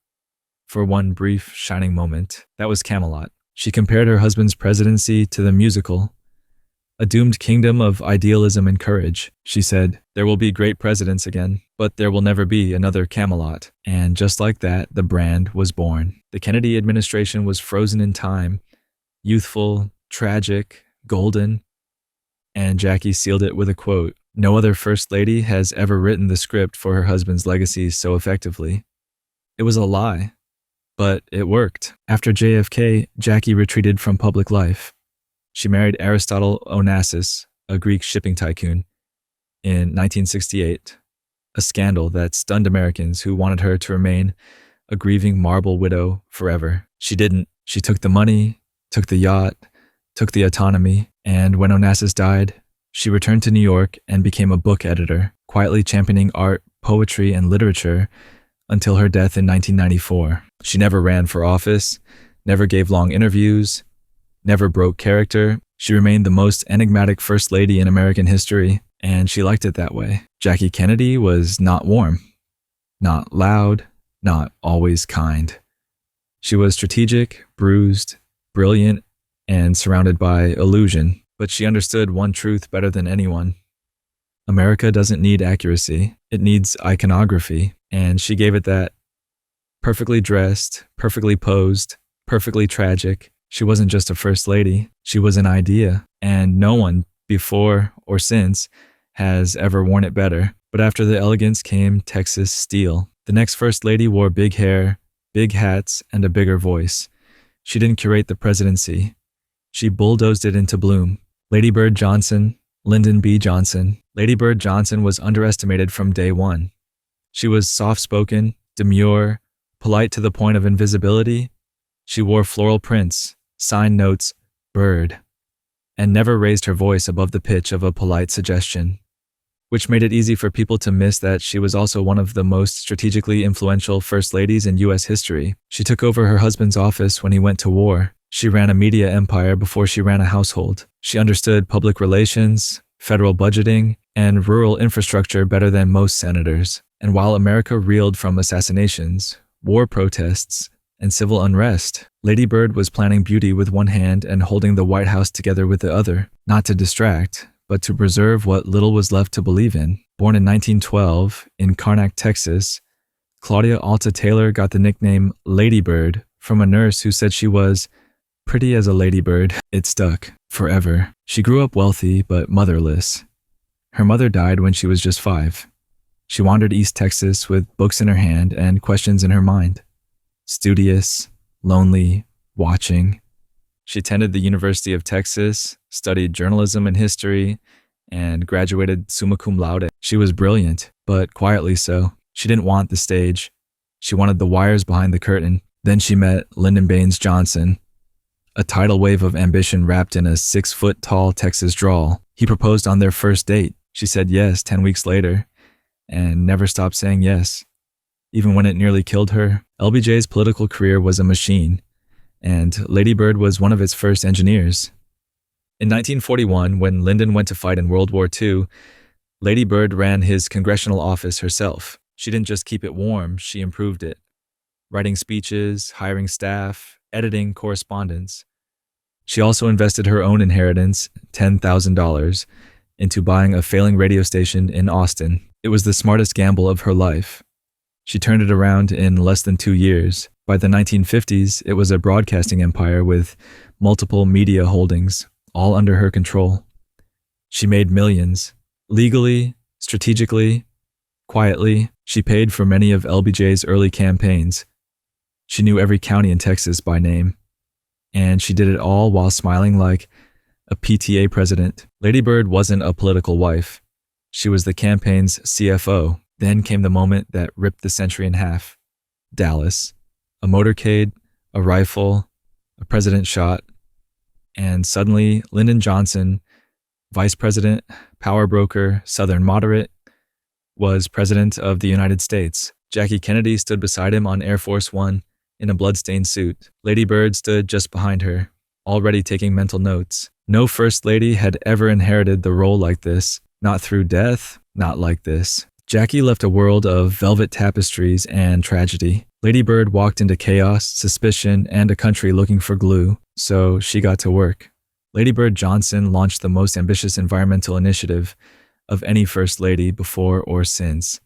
for one brief, shining moment." That was Camelot. She compared her husband's presidency to the musical, a doomed kingdom of idealism and courage. She said, "There will be great presidents again, but there will never be another Camelot." And just like that, the brand was born. The Kennedy administration was frozen in time, youthful, tragic, golden, and Jackie sealed it with a quote: "No other First Lady has ever written the script for her husband's legacy so effectively." It was a lie, but it worked. After JFK, Jackie retreated from public life. She married Aristotle Onassis, a Greek shipping tycoon, in 1968, a scandal that stunned Americans who wanted her to remain a grieving marble widow forever. She didn't. She took the money, took the yacht, took the autonomy, and when Onassis died, she returned to New York and became a book editor, quietly championing art, poetry, and literature until her death in 1994. She never ran for office, never gave long interviews, never broke character. She remained the most enigmatic First Lady in American history, and she liked it that way. Jackie Kennedy was not warm, not loud, not always kind. She was strategic, bruised, brilliant, and surrounded by illusion. But she understood one truth better than anyone. America doesn't need accuracy. It needs iconography. And she gave it that. Perfectly dressed, perfectly posed, perfectly tragic. She wasn't just a First Lady. She was an idea. And no one, before or since, has ever worn it better. But after the elegance came Texas steel. The next First Lady wore big hair, big hats, and a bigger voice. She didn't curate the presidency. She bulldozed it into bloom. Lady Bird Johnson, Lyndon B. Johnson. Lady Bird Johnson was underestimated from day one. She was soft-spoken, demure, polite to the point of invisibility. She wore floral prints, sign notes, bird, and never raised her voice above the pitch of a polite suggestion, which made it easy for people to miss that she was also one of the most strategically influential First Ladies in U.S. history. She took over her husband's office when he went to war. She ran a media empire before she ran a household. She understood public relations, federal budgeting, and rural infrastructure better than most senators. And while America reeled from assassinations, war protests, and civil unrest, Lady Bird was planning beauty with one hand and holding the White House together with the other, not to distract, but to preserve what little was left to believe in. Born in 1912 in Karnak, Texas, Claudia Alta Taylor got the nickname Lady Bird from a nurse who said she was pretty as a ladybird. It stuck forever. She grew up wealthy but motherless. Her mother died when she was just 5. She wandered East Texas with books in her hand and questions in her mind. Studious, lonely, watching. She attended the University of Texas, studied journalism and history, and graduated summa cum laude. She was brilliant, but quietly so. She didn't want the stage. She wanted the wires behind the curtain. Then she met Lyndon Baines Johnson, a tidal wave of ambition wrapped in a 6-foot-tall Texas drawl. He proposed on their first date. She said yes 10 weeks later, and never stopped saying yes. Even when it nearly killed her, LBJ's political career was a machine, and Lady Bird was one of its first engineers. In 1941, when Lyndon went to fight in World War II, Lady Bird ran his congressional office herself. She didn't just keep it warm, she improved it. Writing speeches, hiring staff, editing correspondence. She also invested her own inheritance, $10,000, into buying a failing radio station in Austin. It was the smartest gamble of her life. She turned it around in less than 2 years. By the 1950s, it was a broadcasting empire with multiple media holdings, all under her control. She made millions. Legally, strategically, quietly, she paid for many of LBJ's early campaigns. She knew every county in Texas by name. And she did it all while smiling like a PTA president. Lady Bird wasn't a political wife. She was the campaign's CFO. Then came the moment that ripped the century in half. Dallas. A motorcade, a rifle, a president shot, and suddenly Lyndon Johnson, vice president, power broker, Southern moderate, was president of the United States. Jackie Kennedy stood beside him on Air Force One in a bloodstained suit. Lady Bird stood just behind her, already taking mental notes. No first lady had ever inherited the role like this, not through death, not like this. Jackie left a world of velvet tapestries and tragedy. Lady Bird walked into chaos, suspicion, and a country looking for glue, so she got to work. Lady Bird Johnson launched the most ambitious environmental initiative of any First Lady before or since,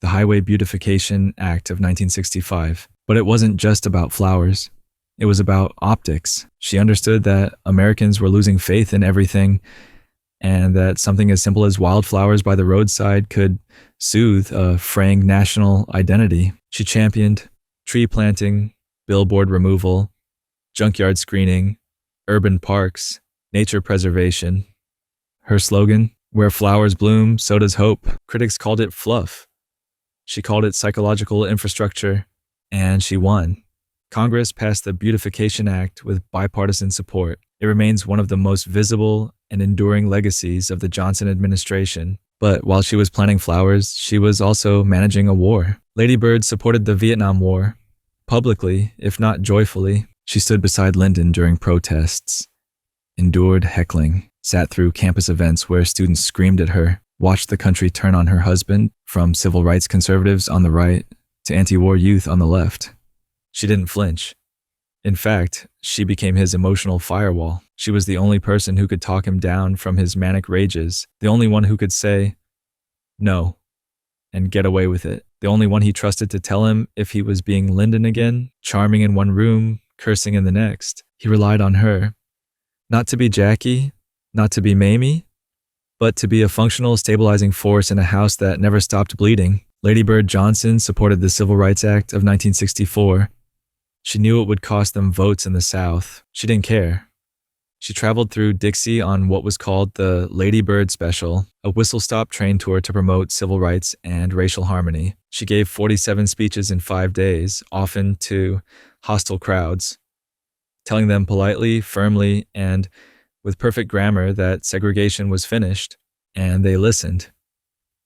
the Highway Beautification Act of 1965. But it wasn't just about flowers. It was about optics. She understood that Americans were losing faith in everything, and that something as simple as wildflowers by the roadside could soothe a fraying national identity. She championed tree planting, billboard removal, junkyard screening, urban parks, nature preservation. Her slogan, "Where flowers bloom, so does hope." Critics called it fluff. She called it psychological infrastructure, and she won. Congress passed the Beautification Act with bipartisan support. It remains one of the most visible and enduring legacies of the Johnson administration. But while she was planting flowers, she was also managing a war. Lady Bird supported the Vietnam War. Publicly, if not joyfully, she stood beside Lyndon during protests, endured heckling, sat through campus events where students screamed at her, watched the country turn on her husband, from civil rights conservatives on the right to anti-war youth on the left. She didn't flinch. In fact, she became his emotional firewall. She was the only person who could talk him down from his manic rages, the only one who could say no and get away with it, the only one he trusted to tell him if he was being Lyndon again, charming in one room, cursing in the next. He relied on her. Not to be Jackie, not to be Mamie, but to be a functional, stabilizing force in a house that never stopped bleeding. Lady Bird Johnson supported the Civil Rights Act of 1964. She knew it would cost them votes in the South. She didn't care. She traveled through Dixie on what was called the Lady Bird Special, a whistle-stop train tour to promote civil rights and racial harmony. She gave 47 speeches in 5 days, often to hostile crowds, telling them politely, firmly, and with perfect grammar that segregation was finished, and they listened.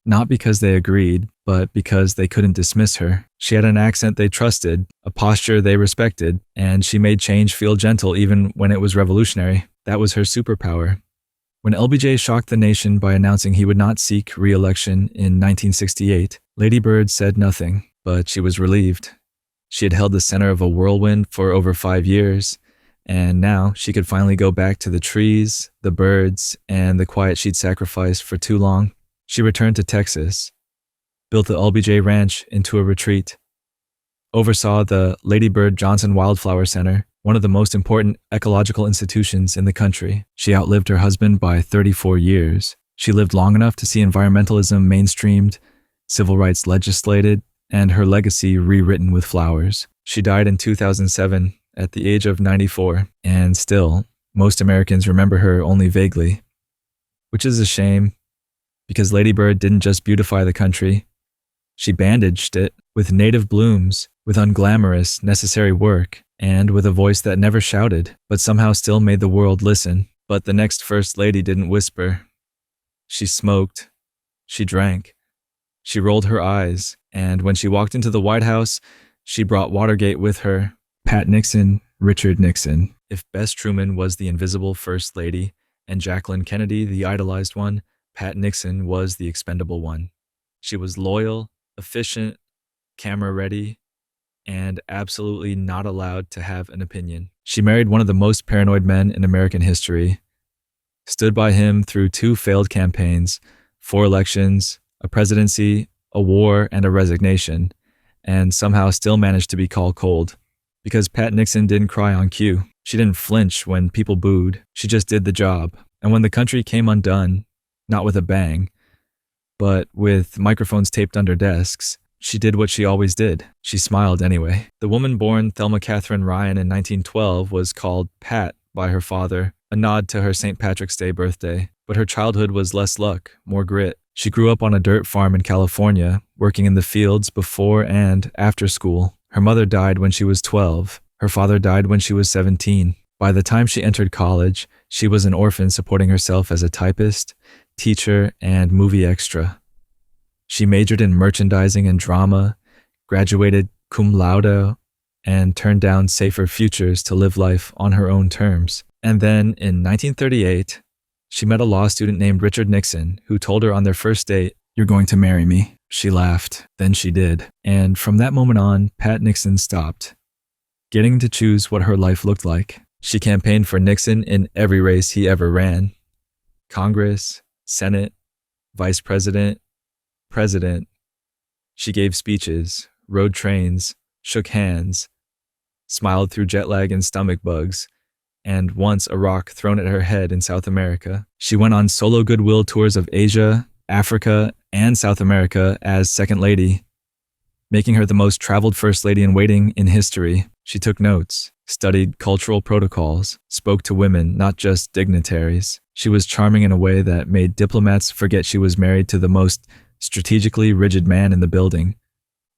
Not because they agreed, but because they couldn't dismiss her. She had an accent they trusted, a posture they respected, and she made change feel gentle even when it was revolutionary. That was her superpower. When LBJ shocked the nation by announcing he would not seek re-election in 1968, Lady Bird said nothing, but she was relieved. She had held the center of a whirlwind for over 5 years, and now she could finally go back to the trees, the birds, and the quiet she'd sacrificed for too long. She returned to Texas, built the LBJ Ranch into a retreat, oversaw the Lady Bird Johnson Wildflower Center, one of the most important ecological institutions in the country. She outlived her husband by 34 years. She lived long enough to see environmentalism mainstreamed, civil rights legislated, and her legacy rewritten with flowers. She died in 2007 at the age of 94, and still, most Americans remember her only vaguely, which is a shame. Because Lady Bird didn't just beautify the country. She bandaged it with native blooms, with unglamorous, necessary work, and with a voice that never shouted, but somehow still made the world listen. But the next First Lady didn't whisper. She smoked. She drank. She rolled her eyes, and when she walked into the White House, she brought Watergate with her. Pat Nixon, Richard Nixon. If Bess Truman was the invisible First Lady, and Jacqueline Kennedy the idolized one, Pat Nixon was the expendable one. She was loyal, efficient, camera ready, and absolutely not allowed to have an opinion. She married one of the most paranoid men in American history, stood by him through 2 failed campaigns, 4 elections, a presidency, a war, and a resignation, and somehow still managed to be called cold. Because Pat Nixon didn't cry on cue. She didn't flinch when people booed. She just did the job. And when the country came undone, not with a bang, but with microphones taped under desks, she did what she always did. She smiled anyway. The woman born Thelma Catherine Ryan in 1912 was called Pat by her father, a nod to her St. Patrick's Day birthday. But her childhood was less luck, more grit. She grew up on a dirt farm in California, working in the fields before and after school. Her mother died when she was 12. Her father died when she was 17. By the time she entered college, she was an orphan supporting herself as a typist, teacher, and movie extra. She majored in merchandising and drama, graduated cum laude, and turned down safer futures to live life on her own terms. And then, in 1938, she met a law student named Richard Nixon, who told her on their first date, "You're going to marry me." She laughed. Then she did. And from that moment on, Pat Nixon stopped getting to choose what her life looked like. She campaigned for Nixon in every race he ever ran. Congress, Senate, Vice President, President. She gave speeches, rode trains, shook hands, smiled through jet lag and stomach bugs, and once a rock thrown at her head in South America. She went on solo goodwill tours of Asia, Africa, and South America as Second Lady, making her the most traveled First Lady in waiting in history. She took notes, studied cultural protocols, spoke to women, not just dignitaries. She was charming in a way that made diplomats forget she was married to the most strategically rigid man in the building.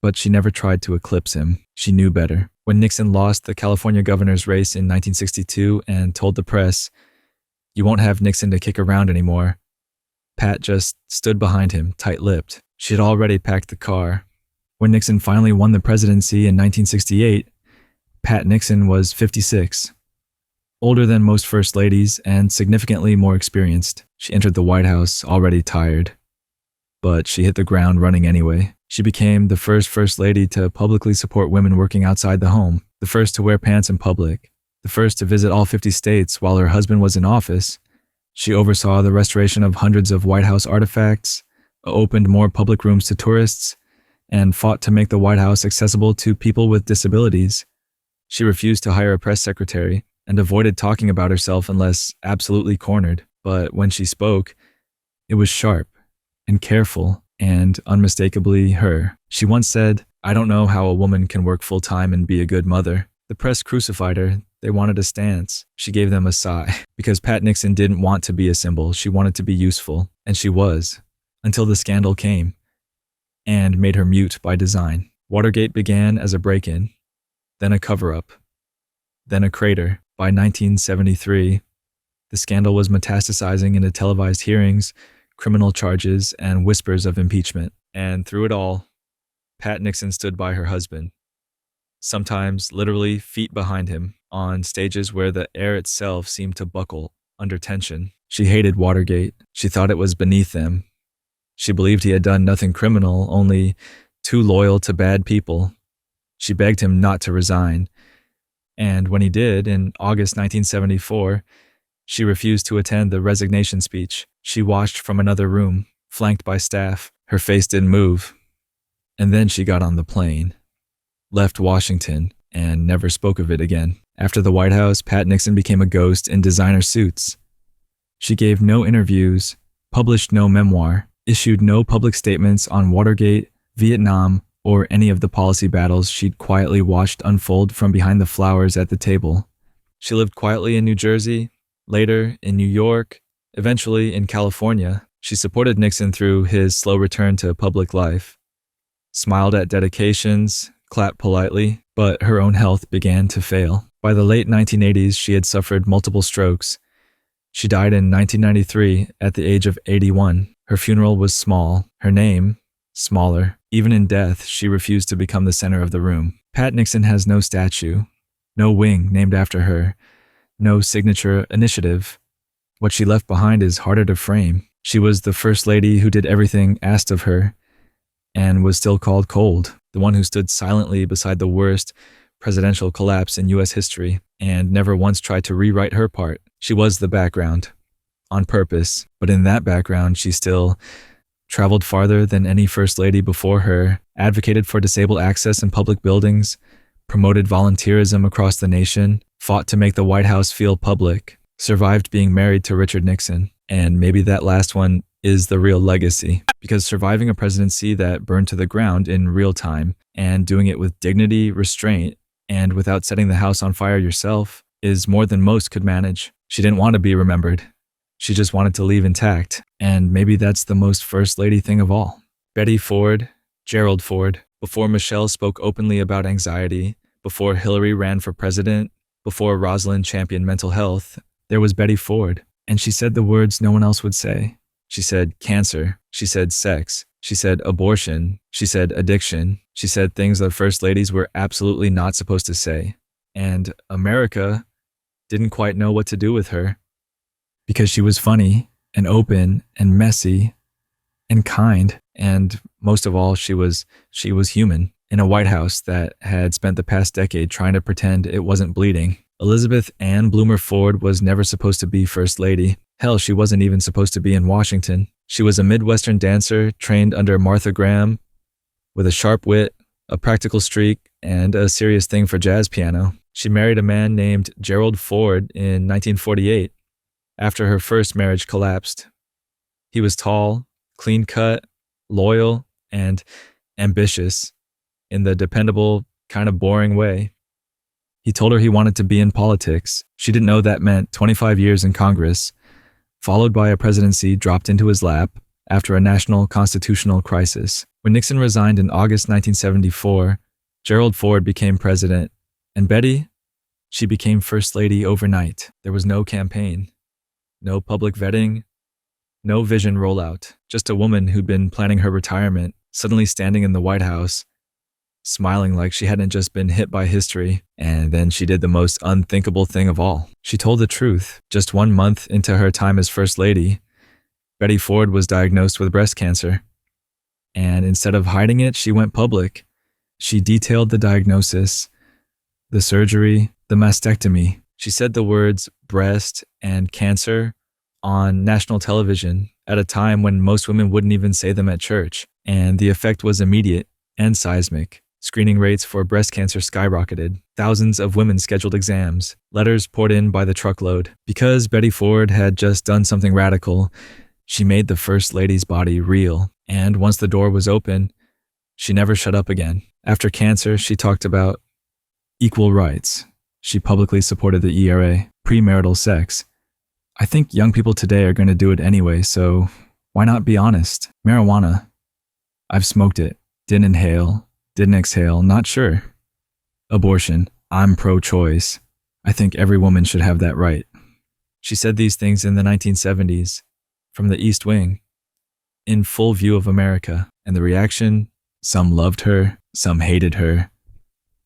But she never tried to eclipse him. She knew better. When Nixon lost the California governor's race in 1962 and told the press, "You won't have Nixon to kick around anymore," Pat just stood behind him, tight-lipped. She had already packed the car. When Nixon finally won the presidency in 1968, Pat Nixon was 56, older than most first ladies and significantly more experienced. She entered the White House already tired, but she hit the ground running anyway. She became the first lady to publicly support women working outside the home, the first to wear pants in public, the first to visit all 50 states while her husband was in office. She oversaw the restoration of hundreds of White House artifacts, opened more public rooms to tourists, and fought to make the White House accessible to people with disabilities. She refused to hire a press secretary and avoided talking about herself unless absolutely cornered. But when she spoke, it was sharp and careful and unmistakably her. She once said, "I don't know how a woman can work full-time and be a good mother." The press crucified her. They wanted a stance. She gave them a sigh. Because Pat Nixon didn't want to be a symbol. She wanted to be useful. And she was. Until the scandal came and made her mute by design. Watergate began as a break-in, then a cover-up, then a crater. By 1973, the scandal was metastasizing into televised hearings, criminal charges, and whispers of impeachment. And through it all, Pat Nixon stood by her husband, sometimes literally feet behind him, on stages where the air itself seemed to buckle under tension. She hated Watergate. She thought it was beneath them. She believed he had done nothing criminal, only too loyal to bad people. She begged him not to resign. And when he did, in August 1974, she refused to attend the resignation speech. She watched from another room, flanked by staff. Her face didn't move. And then she got on the plane, left Washington, and never spoke of it again. After the White House, Pat Nixon became a ghost in designer suits. She gave no interviews, published no memoir, issued no public statements on Watergate, Vietnam, or any of the policy battles she'd quietly watched unfold from behind the flowers at the table. She lived quietly in New Jersey, later in New York, eventually in California. She supported Nixon through his slow return to public life, smiled at dedications, clapped politely, but her own health began to fail. By the late 1980s, she had suffered multiple strokes. She died in 1993 at the age of 81. Her funeral was small, her name smaller. Even in death, she refused to become the center of the room. Pat Nixon has no statue, no wing named after her, no signature initiative. What she left behind is harder to frame. She was the first lady who did everything asked of her and was still called cold, the one who stood silently beside the worst presidential collapse in U.S. history and never once tried to rewrite her part. She was the background, on purpose, but in that background, she still traveled farther than any first lady before her, advocated for disabled access in public buildings, promoted volunteerism across the nation, fought to make the White House feel public, survived being married to Richard Nixon. And maybe that last one is the real legacy, because surviving a presidency that burned to the ground in real time and doing it with dignity, restraint, and without setting the house on fire yourself is more than most could manage. She didn't want to be remembered. She just wanted to leave intact. And maybe that's the most first lady thing of all. Betty Ford, Gerald Ford, before Michelle spoke openly about anxiety, before Hillary ran for president, before Rosalind championed mental health, there was Betty Ford. And she said the words no one else would say. She said cancer. She said sex. She said abortion. She said addiction. She said things that first ladies were absolutely not supposed to say. And America didn't quite know what to do with her because she was funny and open and messy and kind. And most of all, she was human in a White House that had spent the past decade trying to pretend it wasn't bleeding. Elizabeth Ann Bloomer Ford was never supposed to be First Lady. Hell, she wasn't even supposed to be in Washington. She was a Midwestern dancer trained under Martha Graham with a sharp wit, a practical streak, and a serious thing for jazz piano. She married a man named Gerald Ford in 1948 after her first marriage collapsed. He was tall, clean-cut, loyal, and ambitious in the dependable, kind of boring way. He told her he wanted to be in politics. She didn't know that meant 25 years in Congress, followed by a presidency dropped into his lap after a national constitutional crisis. When Nixon resigned in August 1974, Gerald Ford became president, and Betty, she became First Lady overnight. There was no campaign, no public vetting, no vision rollout, just a woman who'd been planning her retirement, suddenly standing in the White House, smiling like she hadn't just been hit by history. And then she did the most unthinkable thing of all. She told the truth. Just 1 month into her time as First Lady, Betty Ford was diagnosed with breast cancer. And instead of hiding it, she went public. She detailed the diagnosis, the surgery, the mastectomy. She said the words breast and cancer on national television at a time when most women wouldn't even say them at church. And the effect was immediate and seismic. Screening rates for breast cancer skyrocketed. Thousands of women scheduled exams. Letters poured in by the truckload. Because Betty Ford had just done something radical, she made the First Lady's body real. And once the door was open, she never shut up again. After cancer, she talked about equal rights. She publicly supported the ERA, premarital sex. I think young people today are going to do it anyway, so why not be honest? Marijuana. I've smoked it. Didn't inhale. Didn't exhale. Not sure. Abortion. I'm pro-choice. I think every woman should have that right. She said these things in the 1970s, from the East Wing, in full view of America. And the reaction, some loved her, some hated her,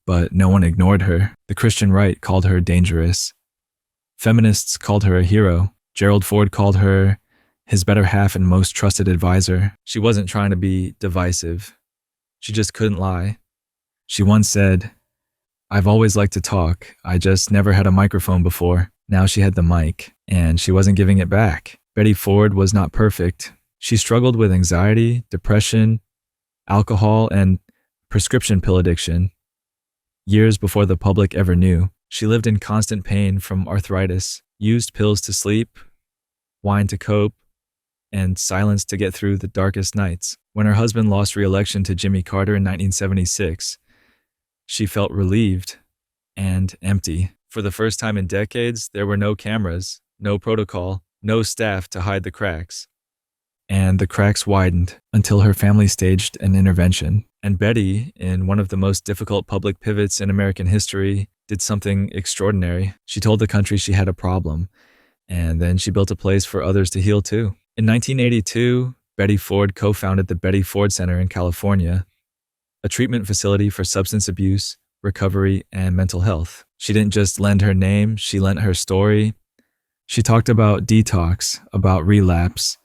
but no one ignored her. The Christian right called her dangerous. Feminists called her a hero. Gerald Ford called her his better half and most trusted advisor. She wasn't trying to be divisive. She just couldn't lie. She once said, "I've always liked to talk. I just never had a microphone before." Now she had the mic, and she wasn't giving it back. Betty Ford was not perfect. She struggled with anxiety, depression, alcohol, and prescription pill addiction. Years before the public ever knew, she lived in constant pain from arthritis, used pills to sleep, wine to cope, and silence to get through the darkest nights. When her husband lost re-election to Jimmy Carter in 1976, she felt relieved and empty. For the first time in decades, there were no cameras, no protocol, no staff to hide the cracks. And the cracks widened until her family staged an intervention. And Betty, in one of the most difficult public pivots in American history, did something extraordinary. She told the country she had a problem, and then she built a place for others to heal too. In 1982, Betty Ford co-founded the Betty Ford Center in California, a treatment facility for substance abuse, recovery, and mental health. She didn't just lend her name, she lent her story. She talked about detox, about relapse,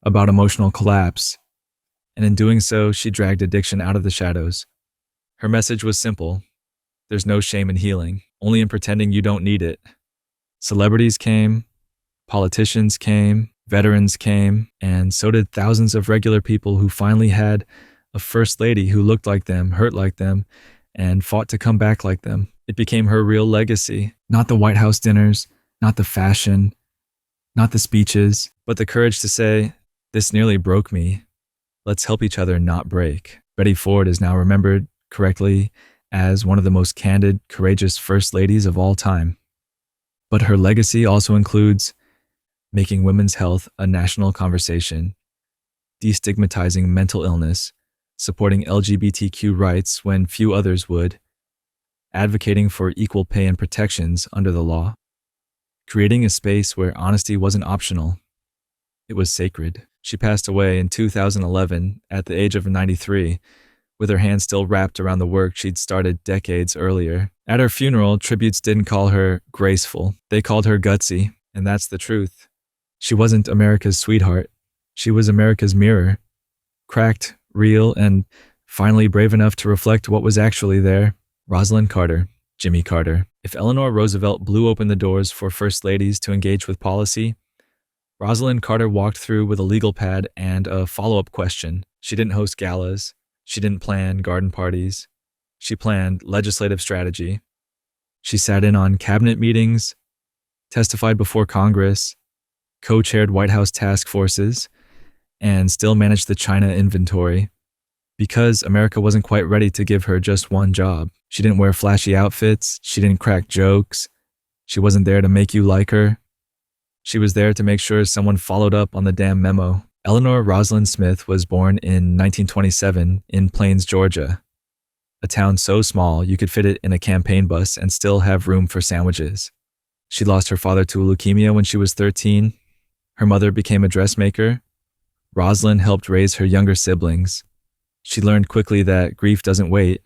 about emotional collapse, and in doing so, she dragged addiction out of the shadows. Her message was simple: there's no shame in healing, only in pretending you don't need it. Celebrities came, politicians came, veterans came, and so did thousands of regular people who finally had a first lady who looked like them, hurt like them, and fought to come back like them. It became her real legacy, not the White House dinners, not the fashion, not the speeches, but the courage to say, "This nearly broke me. Let's help each other not break." Betty Ford is now remembered correctly as one of the most candid, courageous first ladies of all time. But her legacy also includes making women's health a national conversation, destigmatizing mental illness, supporting LGBTQ rights when few others would, advocating for equal pay and protections under the law, creating a space where honesty wasn't optional, it was sacred. She passed away in 2011 at the age of 93, with her hand still wrapped around the work she'd started decades earlier. At her funeral, tributes didn't call her graceful. They called her gutsy, and that's the truth. She wasn't America's sweetheart. She was America's mirror. Cracked, real, and finally brave enough to reflect what was actually there. Rosalind Carter, Jimmy Carter. If Eleanor Roosevelt blew open the doors for first ladies to engage with policy, Rosalind Carter walked through with a legal pad and a follow-up question. She didn't host galas. She didn't plan garden parties. She planned legislative strategy. She sat in on cabinet meetings, testified before Congress, co-chaired White House task forces, and still managed the China inventory. Because America wasn't quite ready to give her just one job. She didn't wear flashy outfits. She didn't crack jokes. She wasn't there to make you like her. She was there to make sure someone followed up on the damn memo. Eleanor Rosalind Smith was born in 1927 in Plains, Georgia, a town so small you could fit it in a campaign bus and still have room for sandwiches. She lost her father to leukemia when she was 13. Her mother became a dressmaker. Rosalind helped raise her younger siblings. She learned quickly that grief doesn't wait,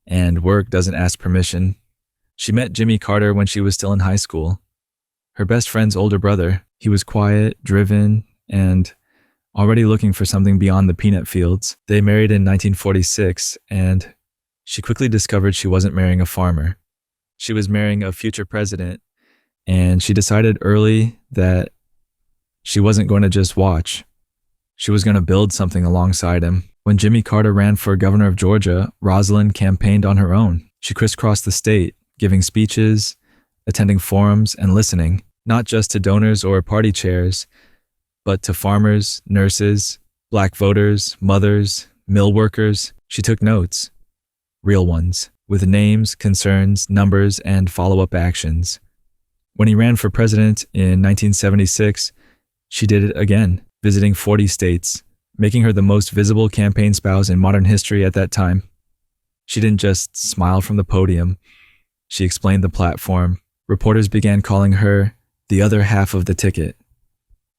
and work doesn't ask permission. She met Jimmy Carter when she was still in high school. Her best friend's older brother. He was quiet, driven, and already looking for something beyond the peanut fields. They married in 1946, and she quickly discovered she wasn't marrying a farmer. She was marrying a future president, and she decided early that she wasn't going to just watch. She was going to build something alongside him. When Jimmy Carter ran for governor of Georgia, Rosalind campaigned on her own. She crisscrossed the state, giving speeches, attending forums, and listening, not just to donors or party chairs, but to farmers, nurses, black voters, mothers, mill workers. She took notes, real ones, with names, concerns, numbers, and follow-up actions. When he ran for president in 1976, she did it again, visiting 40 states, making her the most visible campaign spouse in modern history at that time. She didn't just smile from the podium. She explained the platform. Reporters began calling her the other half of the ticket.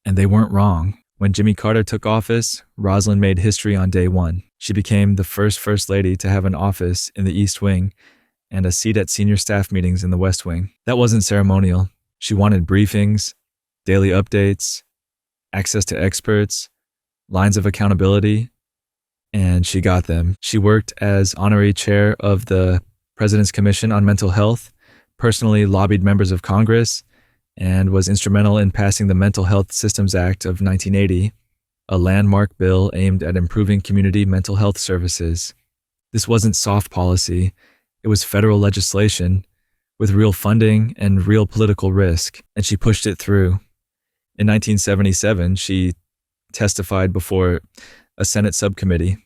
And they weren't wrong. When Jimmy Carter took office, Rosalind made history on day one. She became the first lady to have an office in the East Wing and a seat at senior staff meetings in the West Wing. That wasn't ceremonial. She wanted briefings, daily updates, access to experts, lines of accountability, and she got them. She worked as honorary chair of the President's Commission on Mental Health, personally lobbied members of Congress, and was instrumental in passing the Mental Health Systems Act of 1980, a landmark bill aimed at improving community mental health services. This wasn't soft policy, it was federal legislation with real funding and real political risk, and she pushed it through. In 1977, she testified before a Senate subcommittee,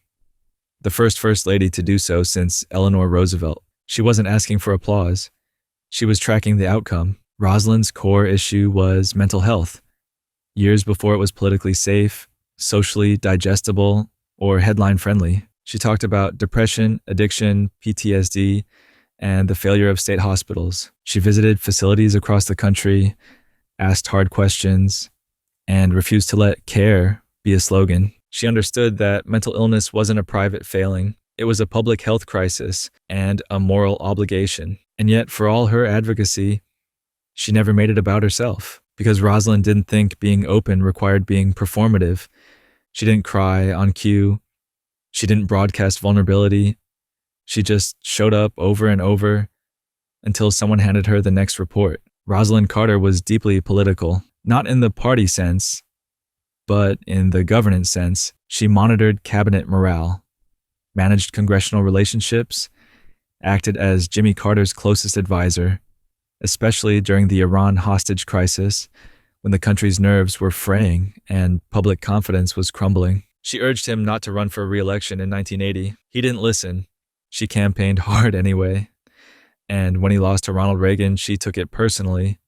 the first lady to do so since Eleanor Roosevelt. She wasn't asking for applause. She was tracking the outcome. Rosalind's core issue was mental health. Years before it was politically safe, socially digestible, or headline-friendly, she talked about depression, addiction, PTSD, and the failure of state hospitals. She visited facilities across the country, asked hard questions, and refused to let care be a slogan. She understood that mental illness wasn't a private failing. It was a public health crisis and a moral obligation. And yet, for all her advocacy, she never made it about herself. because Rosalind didn't think being open required being performative. She didn't cry on cue. She didn't broadcast vulnerability. She just showed up over and over until someone handed her the next report. Rosalind Carter was deeply political, not in the party sense, but in the governance sense. She monitored cabinet morale, managed congressional relationships, acted as Jimmy Carter's closest advisor, especially during the Iran hostage crisis, when the country's nerves were fraying and public confidence was crumbling. She urged him not to run for re-election in 1980. He didn't listen. She campaigned hard anyway. And when he lost to Ronald Reagan, she took it personally.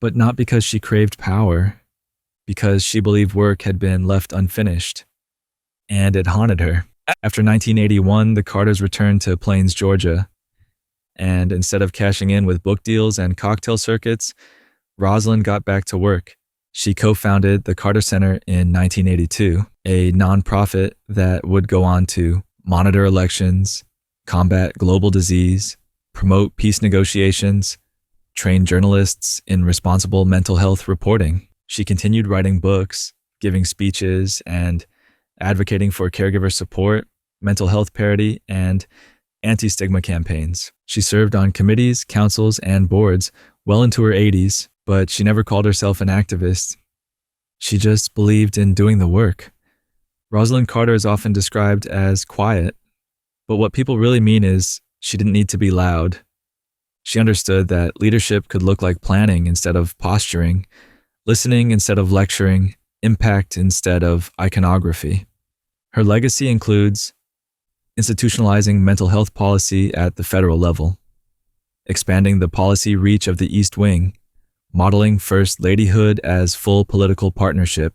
But not because she craved power, because she believed work had been left unfinished. And it haunted her. After 1981, the Carters returned to Plains, Georgia. And instead of cashing in with book deals and cocktail circuits, Rosalind got back to work. She co-founded the Carter Center in 1982, a nonprofit that would go on to monitor elections, combat global disease, promote peace negotiations, train journalists in responsible mental health reporting. She continued writing books, giving speeches, and advocating for caregiver support, mental health parity, and anti-stigma campaigns. She served on committees, councils, and boards well into her 80s, but she never called herself an activist. She just believed in doing the work. Rosalind Carter is often described as quiet, but what people really mean is she didn't need to be loud. She understood that leadership could look like planning instead of posturing, listening instead of lecturing, impact instead of iconography. Her legacy includes institutionalizing mental health policy at the federal level, expanding the policy reach of the East Wing, modeling First Ladyhood as full political partnership,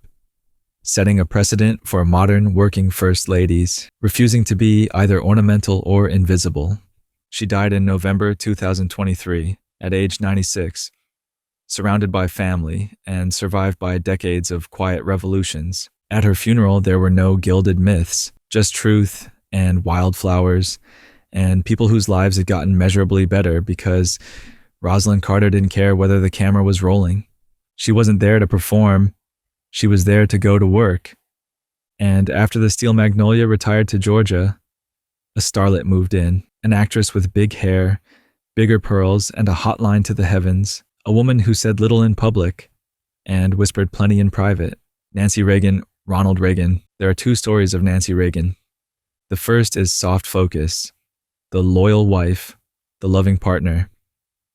setting a precedent for modern working First Ladies, refusing to be either ornamental or invisible. She died in November 2023 at age 96, surrounded by family and survived by decades of quiet revolutions. At her funeral, there were no gilded myths, just truth and wildflowers and people whose lives had gotten measurably better because Rosalind Carter didn't care whether the camera was rolling. She wasn't there to perform. She was there to go to work. And after the Steel Magnolia retired to Georgia, a starlet moved in, an actress with big hair, bigger pearls, and a hotline to the heavens, a woman who said little in public and whispered plenty in private. Nancy Reagan, Ronald Reagan. There are two stories of Nancy Reagan. The first is soft focus, the loyal wife, the loving partner,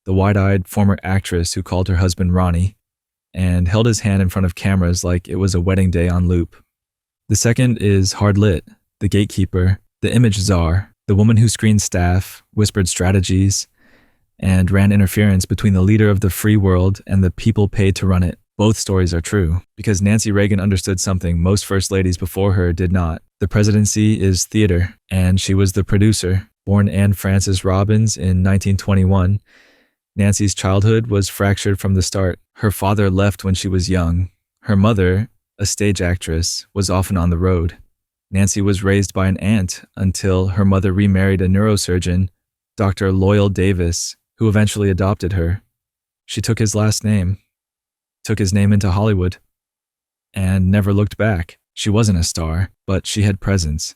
the wide-eyed former actress who called her husband Ronnie and held his hand in front of cameras like it was a wedding day on loop. The second is hard lit, the gatekeeper, the image czar, the woman who screened staff, whispered strategies, and ran interference between the leader of the free world and the people paid to run it. Both stories are true, because Nancy Reagan understood something most first ladies before her did not. The presidency is theater, and she was the producer. Born Anne Frances Robbins in 1921, Nancy's childhood was fractured from the start. Her father left when she was young. Her mother, a stage actress, was often on the road. Nancy was raised by an aunt until her mother remarried a neurosurgeon, Dr. Loyal Davis, who eventually adopted her. She took his last name, took his name into Hollywood, and never looked back. She wasn't a star, but she had presence,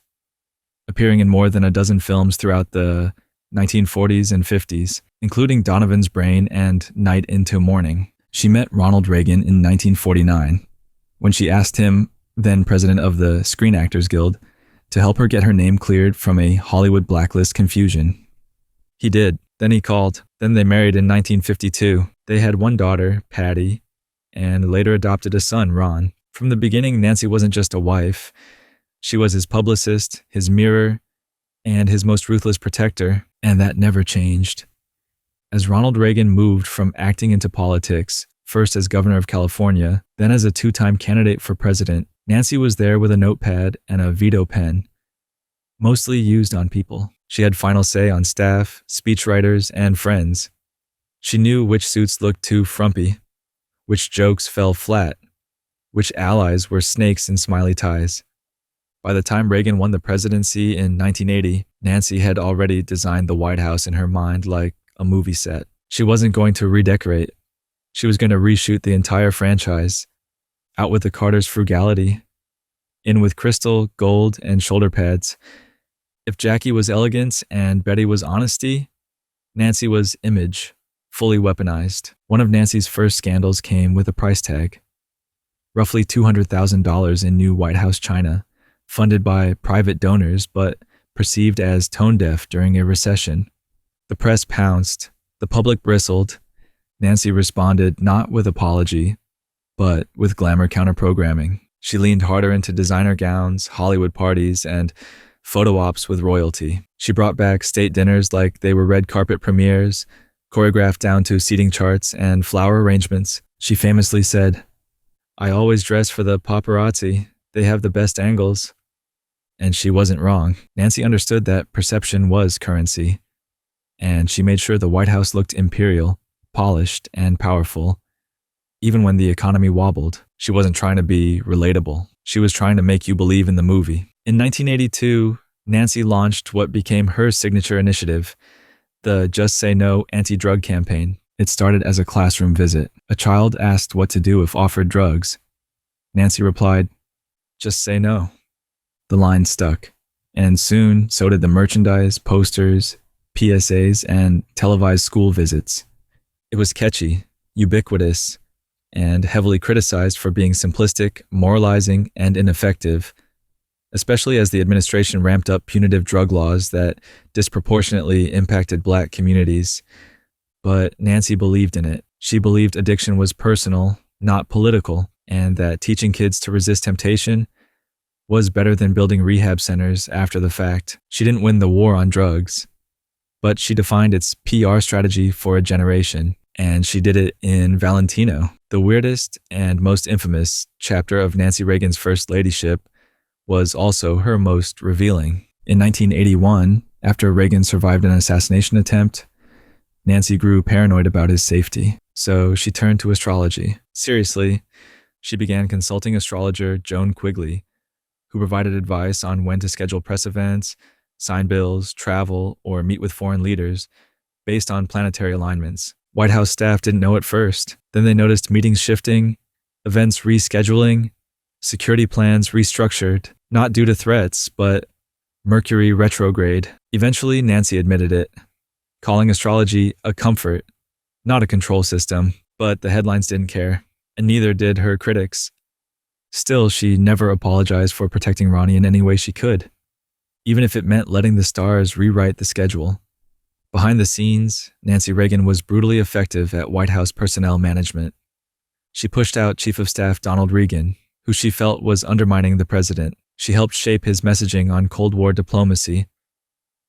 appearing in more than a dozen films throughout the 1940s and 50s, including Donovan's Brain and Night into Morning. She met Ronald Reagan in 1949 when she asked him, then president of the Screen Actors Guild, to help her get her name cleared from a Hollywood blacklist confusion. He did. Then he called. Then they married in 1952. They had one daughter, Patty, and later adopted a son, Ron. From the beginning, Nancy wasn't just a wife. She was his publicist, his mirror, and his most ruthless protector, and that never changed. As Ronald Reagan moved from acting into politics, first as governor of California, then as a two-time candidate for president, Nancy was there with a notepad and a veto pen, mostly used on people. She had final say on staff, speechwriters, and friends. She knew which suits looked too frumpy, which jokes fell flat, which allies were snakes in smiley ties. By the time Reagan won the presidency in 1980, Nancy had already designed the White House in her mind like a movie set. She wasn't going to redecorate. She was going to reshoot the entire franchise. Out with the Carters' frugality. In with crystal, gold, and shoulder pads. If Jackie was elegance and Betty was honesty, Nancy was image, fully weaponized. One of Nancy's first scandals came with a price tag. Roughly $200,000 in new White House china, funded by private donors but perceived as tone-deaf during a recession. The press pounced, the public bristled. Nancy responded not with apology, but with glamour counter-programming. She leaned harder into designer gowns, Hollywood parties, and photo ops with royalty. She brought back state dinners like they were red carpet premieres, choreographed down to seating charts and flower arrangements. She famously said, "I always dress for the paparazzi. They have the best angles." And she wasn't wrong. Nancy understood that perception was currency, and she made sure the White House looked imperial, polished, and powerful. Even when the economy wobbled, she wasn't trying to be relatable. She was trying to make you believe in the movie. In 1982, Nancy launched what became her signature initiative, the Just Say No anti-drug campaign. It started as a classroom visit. A child asked what to do if offered drugs. Nancy replied, "Just say no." The line stuck, and soon so did the merchandise, posters, PSAs, and televised school visits. It was catchy, ubiquitous, and heavily criticized for being simplistic, moralizing, and ineffective, especially as the administration ramped up punitive drug laws that disproportionately impacted Black communities. But Nancy believed in it. She believed addiction was personal, not political, and that teaching kids to resist temptation was better than building rehab centers after the fact. She didn't win the war on drugs, but she defined its PR strategy for a generation, and she did it in Valentino. The weirdest and most infamous chapter of Nancy Reagan's first ladyship was also her most revealing. In 1981, after Reagan survived an assassination attempt, Nancy grew paranoid about his safety, so she turned to astrology. Seriously, she began consulting astrologer Joan Quigley, who provided advice on when to schedule press events, sign bills, travel, or meet with foreign leaders based on planetary alignments. White House staff didn't know at first. Then they noticed meetings shifting, events rescheduling, security plans restructured, not due to threats, but Mercury retrograde. Eventually, Nancy admitted it, calling astrology a comfort, not a control system. But the headlines didn't care, and neither did her critics. Still, she never apologized for protecting Ronnie in any way she could, even if it meant letting the stars rewrite the schedule. Behind the scenes, Nancy Reagan was brutally effective at White House personnel management. She pushed out Chief of Staff Donald Regan, who she felt was undermining the president. She helped shape his messaging on Cold War diplomacy,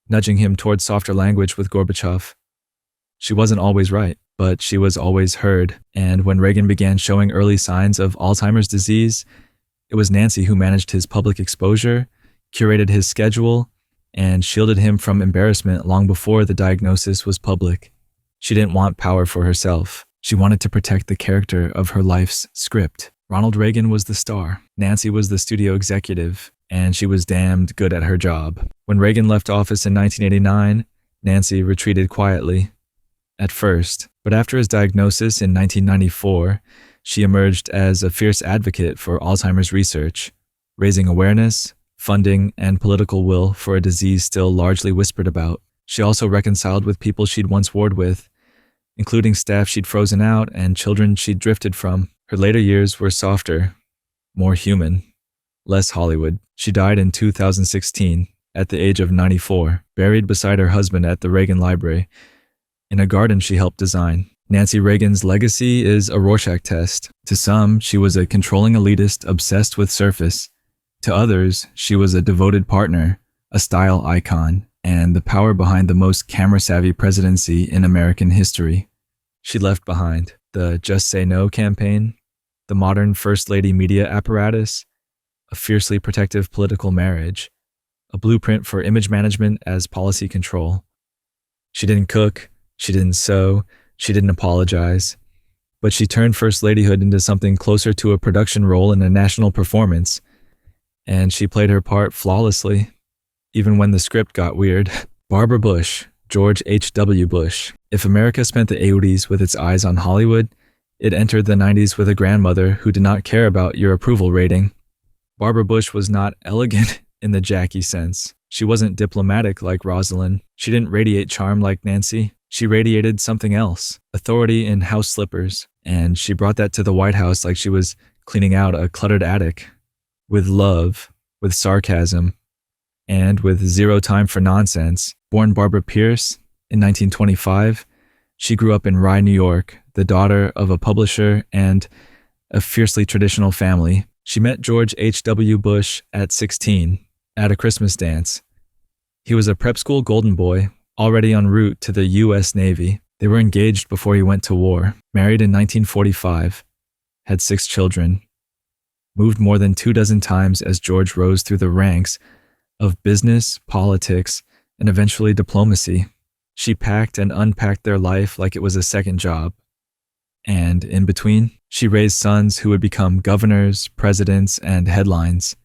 nudging him toward softer language with Gorbachev. She wasn't always right, but she was always heard, and when Reagan began showing early signs of Alzheimer's disease, it was Nancy who managed his public exposure, curated his schedule, and shielded him from embarrassment long before the diagnosis was public. She didn't want power for herself. She wanted to protect the character of her life's script. Ronald Reagan was the star. Nancy was the studio executive, and she was damned good at her job. When Reagan left office in 1989, Nancy retreated quietly. At first, but after his diagnosis in 1994, she emerged as a fierce advocate for Alzheimer's research, raising awareness, funding, and political will for a disease still largely whispered about. She also reconciled with people she'd once warred with, including staff she'd frozen out and children she'd drifted from. Her later years were softer, more human, less Hollywood. She died in 2016 at the age of 94, buried beside her husband at the Reagan Library, in a garden she helped design. Nancy Reagan's legacy is a Rorschach test. To some, she was a controlling elitist obsessed with surface. To others, she was a devoted partner, a style icon, and the power behind the most camera-savvy presidency in American history. She left behind the Just Say No campaign, the modern First Lady media apparatus, a fiercely protective political marriage, a blueprint for image management as policy control. She didn't cook, she didn't sew, she didn't apologize, but she turned First Ladyhood into something closer to a production role in a national performance, and she played her part flawlessly, even when the script got weird. Barbara Bush, George H.W. Bush. If America spent the 80s with its eyes on Hollywood, It entered the 90s with a grandmother who did not care about your approval rating. Barbara Bush was not elegant in the Jackie sense. She wasn't diplomatic like Rosalind. She didn't radiate charm like Nancy. She radiated something else, authority in house slippers, and she brought that to the White House like she was cleaning out a cluttered attic. With love, with sarcasm, and with zero time for nonsense. Born Barbara Pierce in 1925, she grew up in Rye, New York, the daughter of a publisher and a fiercely traditional family. She met George H.W. Bush at 16 at a Christmas dance. He was a prep school golden boy, already en route to the U.S. Navy. They were engaged before he went to war, married in 1945, had 6 children, moved more than 24 times as George rose through the ranks of business, politics, and eventually diplomacy. She packed and unpacked their life like it was a second job. And in between, she raised sons who would become governors, presidents, and headlines.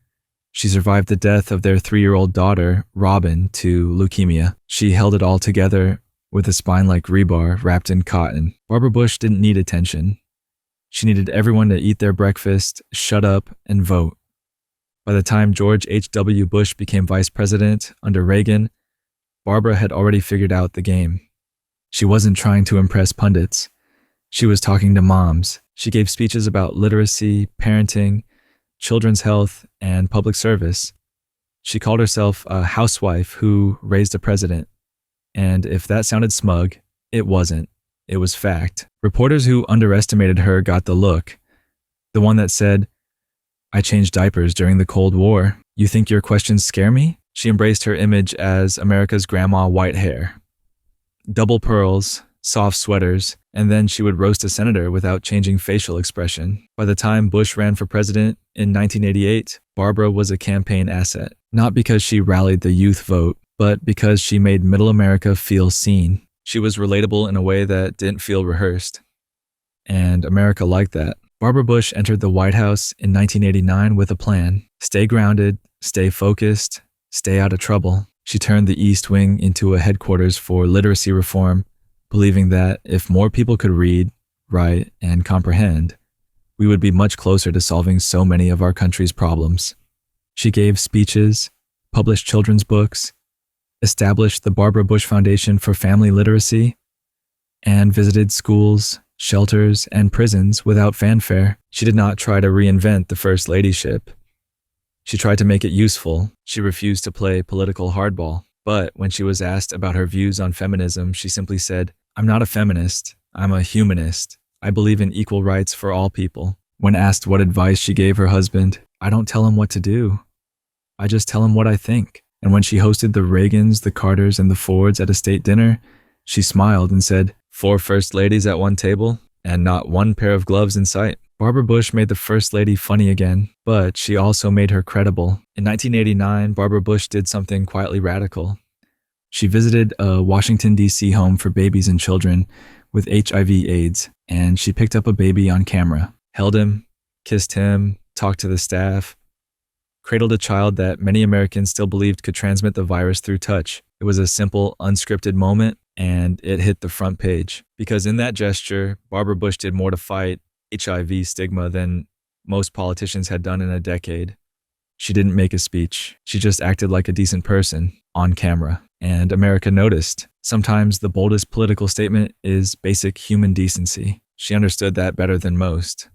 She survived the death of their 3-year-old daughter, Robin, to leukemia. She held it all together with a spine like rebar wrapped in cotton. Barbara Bush didn't need attention. She needed everyone to eat their breakfast, shut up, and vote. By the time George H.W. Bush became vice president under Reagan, Barbara had already figured out the game. She wasn't trying to impress pundits. She was talking to moms. She gave speeches about literacy, parenting, children's health, and public service. She called herself a housewife who raised a president. And if that sounded smug, it wasn't. It was fact. Reporters who underestimated her got the look. The one that said, "I changed diapers during the Cold War. You think your questions scare me?" She embraced her image as America's grandma white hair. Double pearls, soft sweaters, and then she would roast a senator without changing facial expression. By the time Bush ran for president in 1988, Barbara was a campaign asset. Not because she rallied the youth vote, but because she made middle America feel seen. She was relatable in a way that didn't feel rehearsed. And America liked that. Barbara Bush entered the White House in 1989 with a plan. Stay grounded, stay focused, stay out of trouble. She turned the East Wing into a headquarters for literacy reform, believing that if more people could read, write, and comprehend, we would be much closer to solving so many of our country's problems. She gave speeches, published children's books, established the Barbara Bush Foundation for Family Literacy, and visited schools, shelters, and prisons without fanfare. She did not try to reinvent the First Ladyship. She tried to make it useful. She refused to play political hardball. But when she was asked about her views on feminism, she simply said, "I'm not a feminist. I'm a humanist. I believe in equal rights for all people." When asked what advice she gave her husband, "I don't tell him what to do. I just tell him what I think." And when she hosted the Reagans, the Carters, and the Fords at a state dinner, she smiled and said, "4 first ladies at one table, and not one pair of gloves in sight." Barbara Bush made the First Lady funny again, but she also made her credible. In 1989, Barbara Bush did something quietly radical. She visited a Washington, D.C. home for babies and children with HIV/AIDS, and she picked up a baby on camera, held him, kissed him, talked to the staff, cradled a child that many Americans still believed could transmit the virus through touch. It was a simple, unscripted moment, and it hit the front page. Because in that gesture, Barbara Bush did more to fight HIV stigma than most politicians had done in a decade. She didn't make a speech. She just acted like a decent person on camera. And America noticed. Sometimes the boldest political statement is basic human decency. She understood that better than most.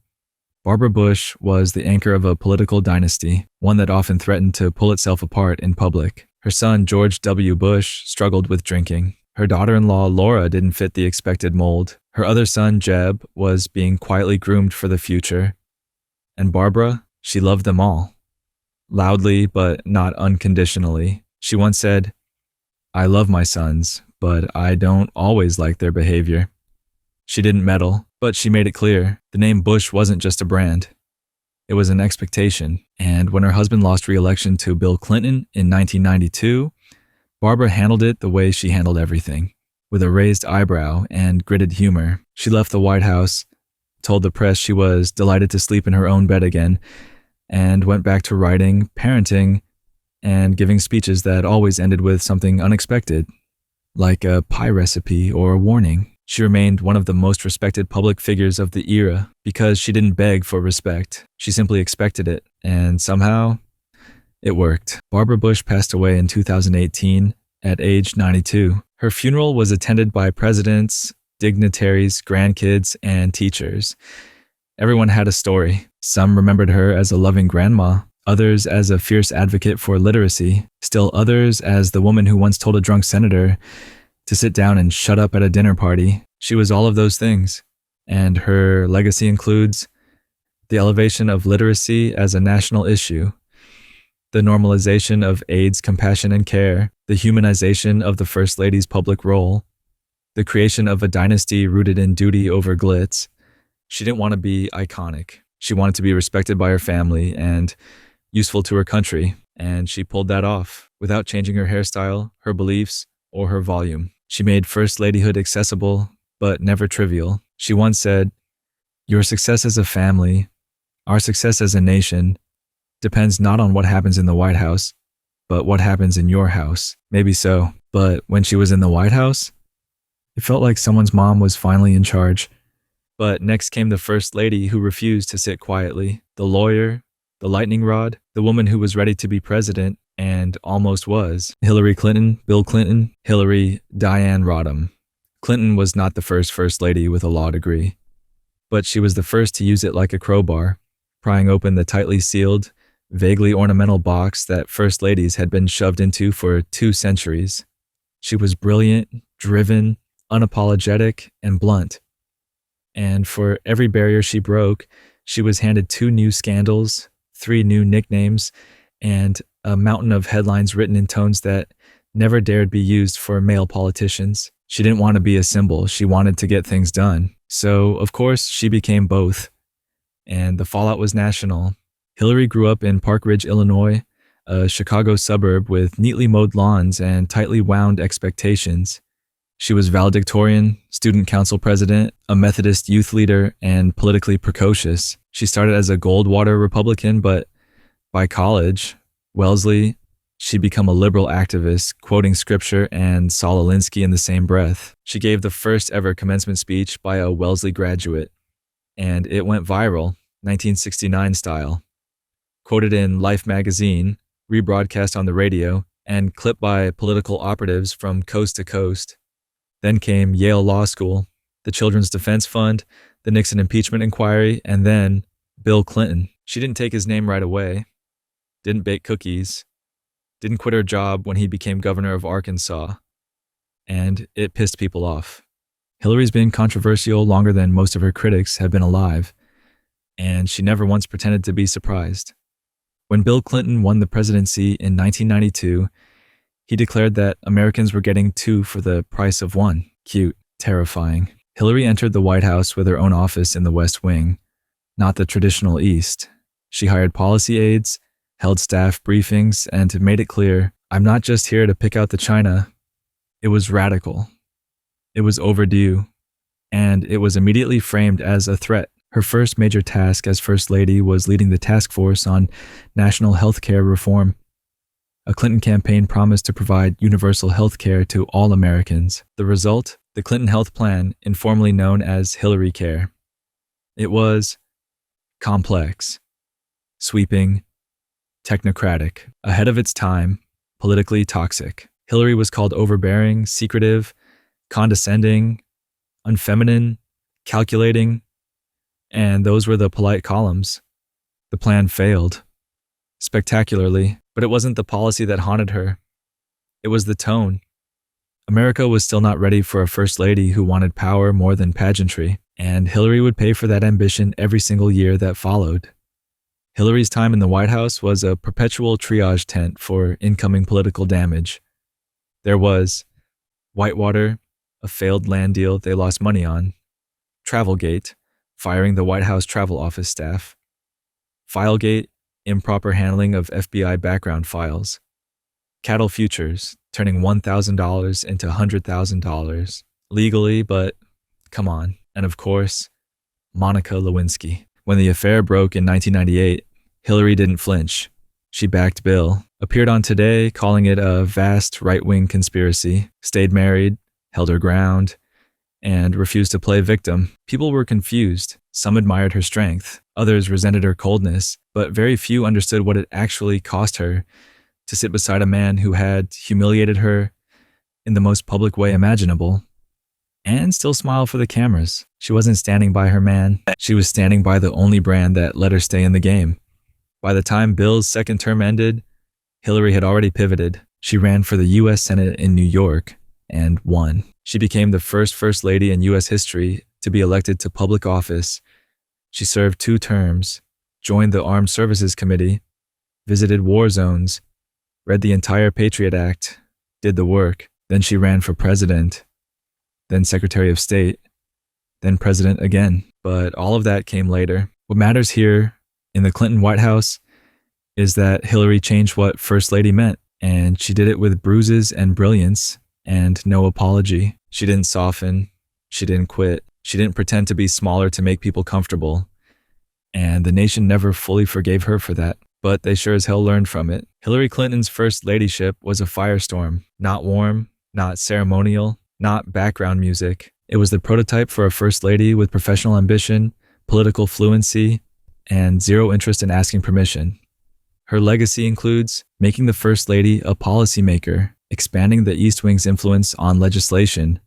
Barbara Bush was the anchor of a political dynasty, one that often threatened to pull itself apart in public. Her son, George W. Bush, struggled with drinking. Her daughter-in-law, Laura, didn't fit the expected mold. Her other son, Jeb, was being quietly groomed for the future. And Barbara, she loved them all. Loudly, but not unconditionally. She once said, "I love my sons, but I don't always like their behavior." She didn't meddle, but she made it clear the name Bush wasn't just a brand. It was an expectation. And when her husband lost re-election to Bill Clinton in 1992, Barbara handled it the way she handled everything, with a raised eyebrow and gritted humor. She left the White House, told the press she was delighted to sleep in her own bed again, and went back to writing, parenting, and giving speeches that always ended with something unexpected, like a pie recipe or a warning. She remained one of the most respected public figures of the era because she didn't beg for respect. She simply expected it, and somehow, it worked. Barbara Bush passed away in 2018 at age 92. Her funeral was attended by presidents, dignitaries, grandkids, and teachers. Everyone had a story. Some remembered her as a loving grandma, others as a fierce advocate for literacy, still others as the woman who once told a drunk senator to sit down and shut up at a dinner party. She was all of those things, and her legacy includes the elevation of literacy as a national issue, the normalization of AIDS compassion and care, the humanization of the First Lady's public role, the creation of a dynasty rooted in duty over glitz. She didn't want to be iconic. She wanted to be respected by her family and useful to her country, and she pulled that off without changing her hairstyle, her beliefs, or her volume. She made First Ladyhood accessible, but never trivial. She once said, "Your success as a family, our success as a nation, depends not on what happens in the White House, but what happens in your house." Maybe so, but when she was in the White House, it felt like someone's mom was finally in charge. But next came the First Lady who refused to sit quietly, the lawyer, the lightning rod, the woman who was ready to be president and almost was. Hillary Clinton, Bill Clinton, Hillary Diane Rodham. Clinton was not the First Lady with a law degree, but she was the first to use it like a crowbar, prying open the tightly sealed, vaguely ornamental box that First Ladies had been shoved into for 2 centuries. She was brilliant, driven, unapologetic, and blunt. And for every barrier she broke, she was handed 2 new scandals, 3 new nicknames, and a mountain of headlines written in tones that never dared be used for male politicians. She didn't want to be a symbol. She wanted to get things done. So, of course, she became both. And the fallout was national. Hillary grew up in Park Ridge, Illinois, a Chicago suburb with neatly mowed lawns and tightly wound expectations. She was valedictorian, student council president, a Methodist youth leader, and politically precocious. She started as a Goldwater Republican, but by college, Wellesley, she'd become a liberal activist, quoting scripture and Saul Alinsky in the same breath. She gave the first ever commencement speech by a Wellesley graduate, and it went viral, 1969 style. Quoted in Life magazine, rebroadcast on the radio, and clipped by political operatives from coast to coast. Then came Yale Law School, the Children's Defense Fund, the Nixon impeachment inquiry, and then Bill Clinton. She didn't take his name right away, didn't bake cookies, didn't quit her job when he became governor of Arkansas, and it pissed people off. Hillary's been controversial longer than most of her critics have been alive, and she never once pretended to be surprised. When Bill Clinton won the presidency in 1992, he declared that Americans were getting 2 for the price of 1. Cute, terrifying. Hillary entered the White House with her own office in the West Wing, not the traditional East. She hired policy aides, held staff briefings, and made it clear, "I'm not just here to pick out the china." It was radical. It was overdue. And it was immediately framed as a threat. Her first major task as First Lady was leading the task force on national health care reform. A Clinton campaign promised to provide universal health care to all Americans. The result? The Clinton Health Plan, informally known as Hillary Care. It was complex, sweeping, technocratic, ahead of its time, politically toxic. Hillary was called overbearing, secretive, condescending, unfeminine, calculating, and those were the polite columns. The plan failed, spectacularly, but it wasn't the policy that haunted her. It was the tone. America was still not ready for a First Lady who wanted power more than pageantry, and Hillary would pay for that ambition every single year that followed. Hillary's time in the White House was a perpetual triage tent for incoming political damage. There was Whitewater, a failed land deal they lost money on, Travelgate, firing the White House travel office staff, Filegate, improper handling of FBI background files, cattle futures, turning $1,000 into $100,000, legally, but come on, and of course, Monica Lewinsky. When the affair broke in 1998, Hillary didn't flinch. She backed Bill, appeared on Today calling it a vast right-wing conspiracy, stayed married, held her ground, and refused to play victim. People were confused. Some admired her strength, others resented her coldness, but very few understood what it actually cost her to sit beside a man who had humiliated her in the most public way imaginable and still smile for the cameras. She wasn't standing by her man. She was standing by the only brand that let her stay in the game. By the time Bill's second term ended, Hillary had already pivoted. She ran for the U.S. Senate in New York and won. She became the first lady in U.S. history to be elected to public office. She served 2 terms, joined the Armed Services Committee, visited war zones, read the entire Patriot Act, did the work. Then she ran for president, then Secretary of State, then president again. But all of that came later. What matters here in the Clinton White House is that Hillary changed what First Lady meant, and she did it with bruises and brilliance and no apology. She didn't soften. She didn't quit. She didn't pretend to be smaller to make people comfortable. And the nation never fully forgave her for that, but they sure as hell learned from it. Hillary Clinton's first ladyship was a firestorm, not warm, not ceremonial, not background music. It was the prototype for a first lady with professional ambition, political fluency, and zero interest in asking permission. Her legacy includes making the first lady a policymaker, expanding the East Wing's influence on legislation,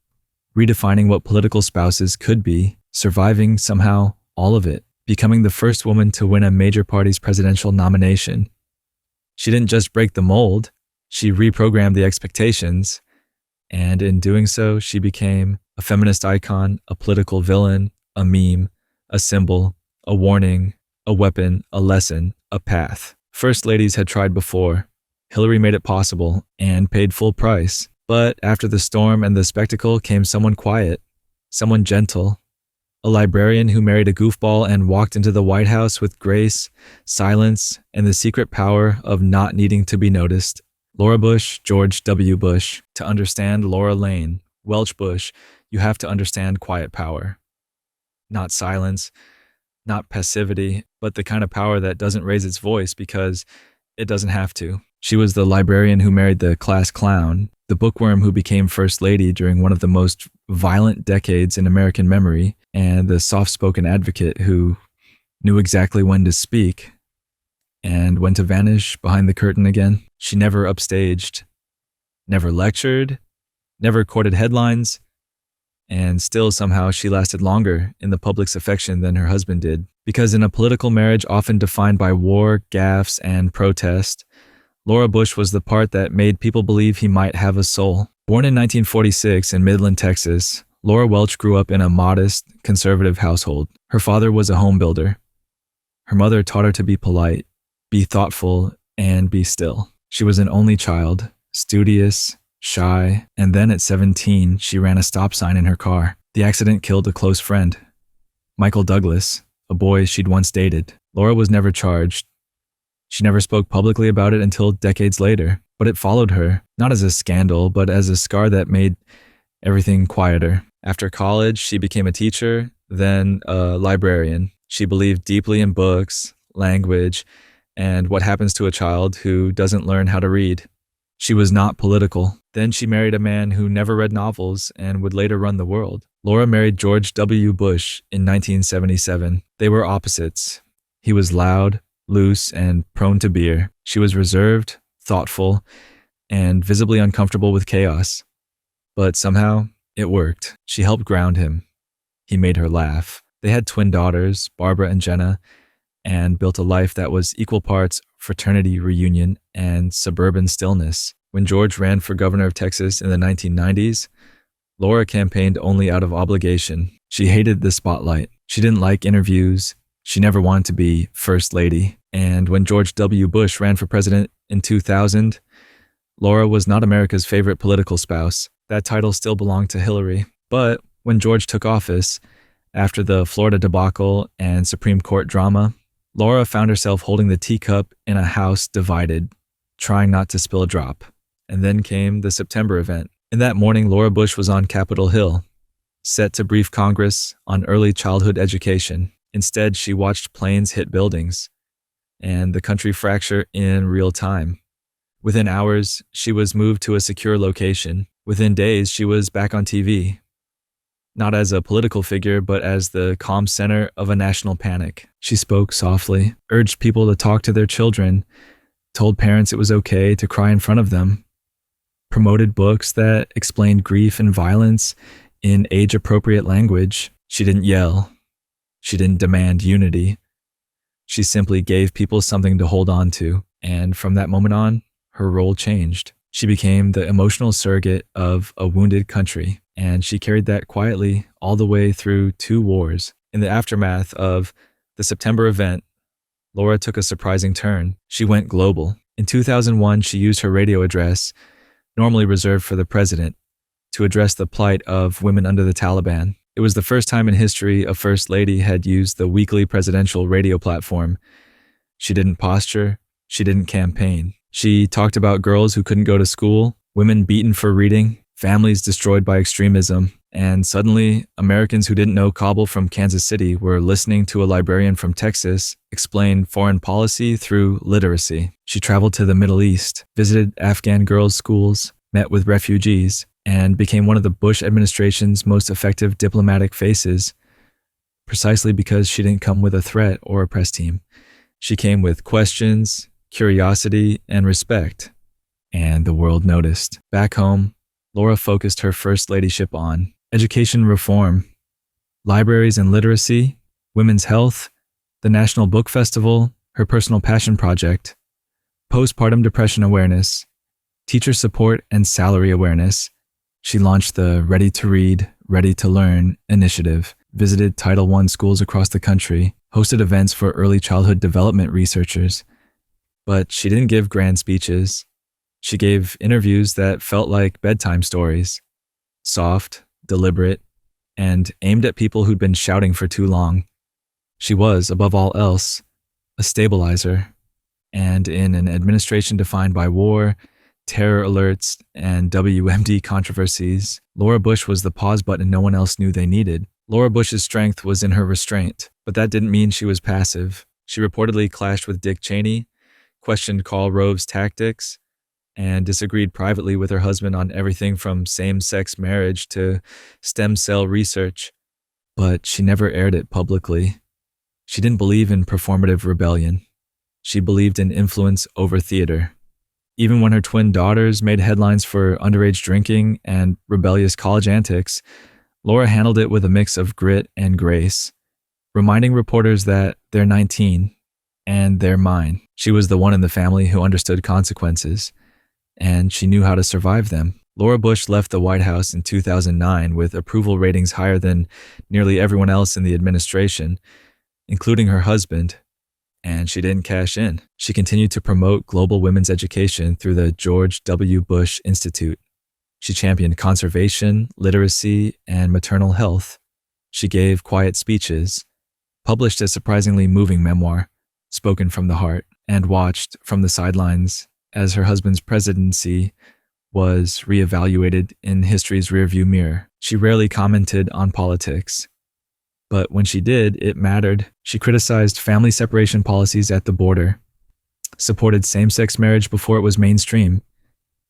redefining what political spouses could be, surviving somehow all of it, becoming the first woman to win a major party's presidential nomination. She didn't just break the mold, she reprogrammed the expectations, and in doing so, she became a feminist icon, a political villain, a meme, a symbol, a warning, a weapon, a lesson, a path. First ladies had tried before. Hillary made it possible and paid full price. But after the storm and the spectacle came someone quiet, someone gentle, a librarian who married a goofball and walked into the White House with grace, silence, and the secret power of not needing to be noticed. Laura Bush, George W. Bush. To understand Laura Lane, Welch Bush, you have to understand quiet power. Not silence, not passivity, but the kind of power that doesn't raise its voice because it doesn't have to. She was the librarian who married the class clown, the bookworm who became First Lady during one of the most violent decades in American memory, and the soft-spoken advocate who knew exactly when to speak and when to vanish behind the curtain again. She never upstaged, never lectured, never courted headlines, and still somehow she lasted longer in the public's affection than her husband did. Because in a political marriage often defined by war, gaffes, and protest, Laura Bush was the part that made people believe he might have a soul. Born in 1946 in Midland, Texas, Laura Welch grew up in a modest, conservative household. Her father was a home builder. Her mother taught her to be polite, be thoughtful, and be still. She was an only child, studious, shy, and then at 17, she ran a stop sign in her car. The accident killed a close friend, Michael Douglas, a boy she'd once dated. Laura was never charged. She never spoke publicly about it until decades later, but it followed her, not as a scandal, but as a scar that made everything quieter. After college, she became a teacher, then a librarian. She believed deeply in books, language, and what happens to a child who doesn't learn how to read. She was not political. Then she married a man who never read novels and would later run the world. Laura married George W. Bush in 1977. They were opposites. He was loud, loose, and prone to beer. She was reserved, thoughtful, and visibly uncomfortable with chaos. But somehow, it worked. She helped ground him. He made her laugh. They had twin daughters, Barbara and Jenna, and built a life that was equal parts fraternity reunion and suburban stillness. When George ran for governor of Texas in the 1990s, Laura campaigned only out of obligation. She hated the spotlight. She didn't like interviews. She never wanted to be First Lady. And when George W. Bush ran for president in 2000, Laura was not America's favorite political spouse. That title still belonged to Hillary. But when George took office, after the Florida debacle and Supreme Court drama, Laura found herself holding the teacup in a house divided, trying not to spill a drop. And then came the September event. In that morning, Laura Bush was on Capitol Hill, set to brief Congress on early childhood education. Instead, she watched planes hit buildings and the country fracture in real time. Within hours, she was moved to a secure location. Within days, she was back on TV. not as a political figure, but as the calm center of a national panic. She spoke softly, urged people to talk to their children, told parents it was okay to cry in front of them, promoted books that explained grief and violence in age-appropriate language. She didn't yell. She didn't demand unity. She simply gave people something to hold on to, and from that moment on, her role changed. She became the emotional surrogate of a wounded country, and she carried that quietly all the way through 2 wars. In the aftermath of the September event, Laura took a surprising turn. She went global. In 2001, she used her radio address, normally reserved for the president, to address the plight of women under the Taliban. It was the first time in history a first lady had used the weekly presidential radio platform. She didn't posture. She didn't campaign. She talked about girls who couldn't go to school, women beaten for reading, families destroyed by extremism, and suddenly, Americans who didn't know Kabul from Kansas City were listening to a librarian from Texas explain foreign policy through literacy. She traveled to the Middle East, visited Afghan girls' schools, met with refugees, and became one of the Bush administration's most effective diplomatic faces, precisely because she didn't come with a threat or a press team. She came with questions, curiosity, and respect, and the world noticed. Back home, Laura focused her first ladyship on education reform, libraries and literacy, women's health, the National Book Festival, her personal passion project, postpartum depression awareness, teacher support and salary awareness. She launched the Ready to Read, Ready to Learn initiative, visited Title I schools across the country, hosted events for early childhood development researchers. But she didn't give grand speeches. She gave interviews that felt like bedtime stories, soft, deliberate, and aimed at people who'd been shouting for too long. She was, above all else, a stabilizer, and in an administration defined by war, terror alerts, and WMD controversies, Laura Bush was the pause button no one else knew they needed. Laura Bush's strength was in her restraint, but that didn't mean she was passive. She reportedly clashed with Dick Cheney, questioned Karl Rove's tactics, and disagreed privately with her husband on everything from same-sex marriage to stem cell research. But she never aired it publicly. She didn't believe in performative rebellion. She believed in influence over theater. Even when her twin daughters made headlines for underage drinking and rebellious college antics, Laura handled it with a mix of grit and grace, reminding reporters that they're 19 and they're mine. She was the one in the family who understood consequences, and she knew how to survive them. Laura Bush left the White House in 2009 with approval ratings higher than nearly everyone else in the administration, including her husband, and she didn't cash in. She continued to promote global women's education through the George W. Bush Institute. She championed conservation, literacy, and maternal health. She gave quiet speeches, published a surprisingly moving memoir, spoken from the heart, and watched from the sidelines as her husband's presidency was reevaluated in history's rearview mirror. She rarely commented on politics, but when she did, it mattered. She criticized family separation policies at the border, supported same-sex marriage before it was mainstream,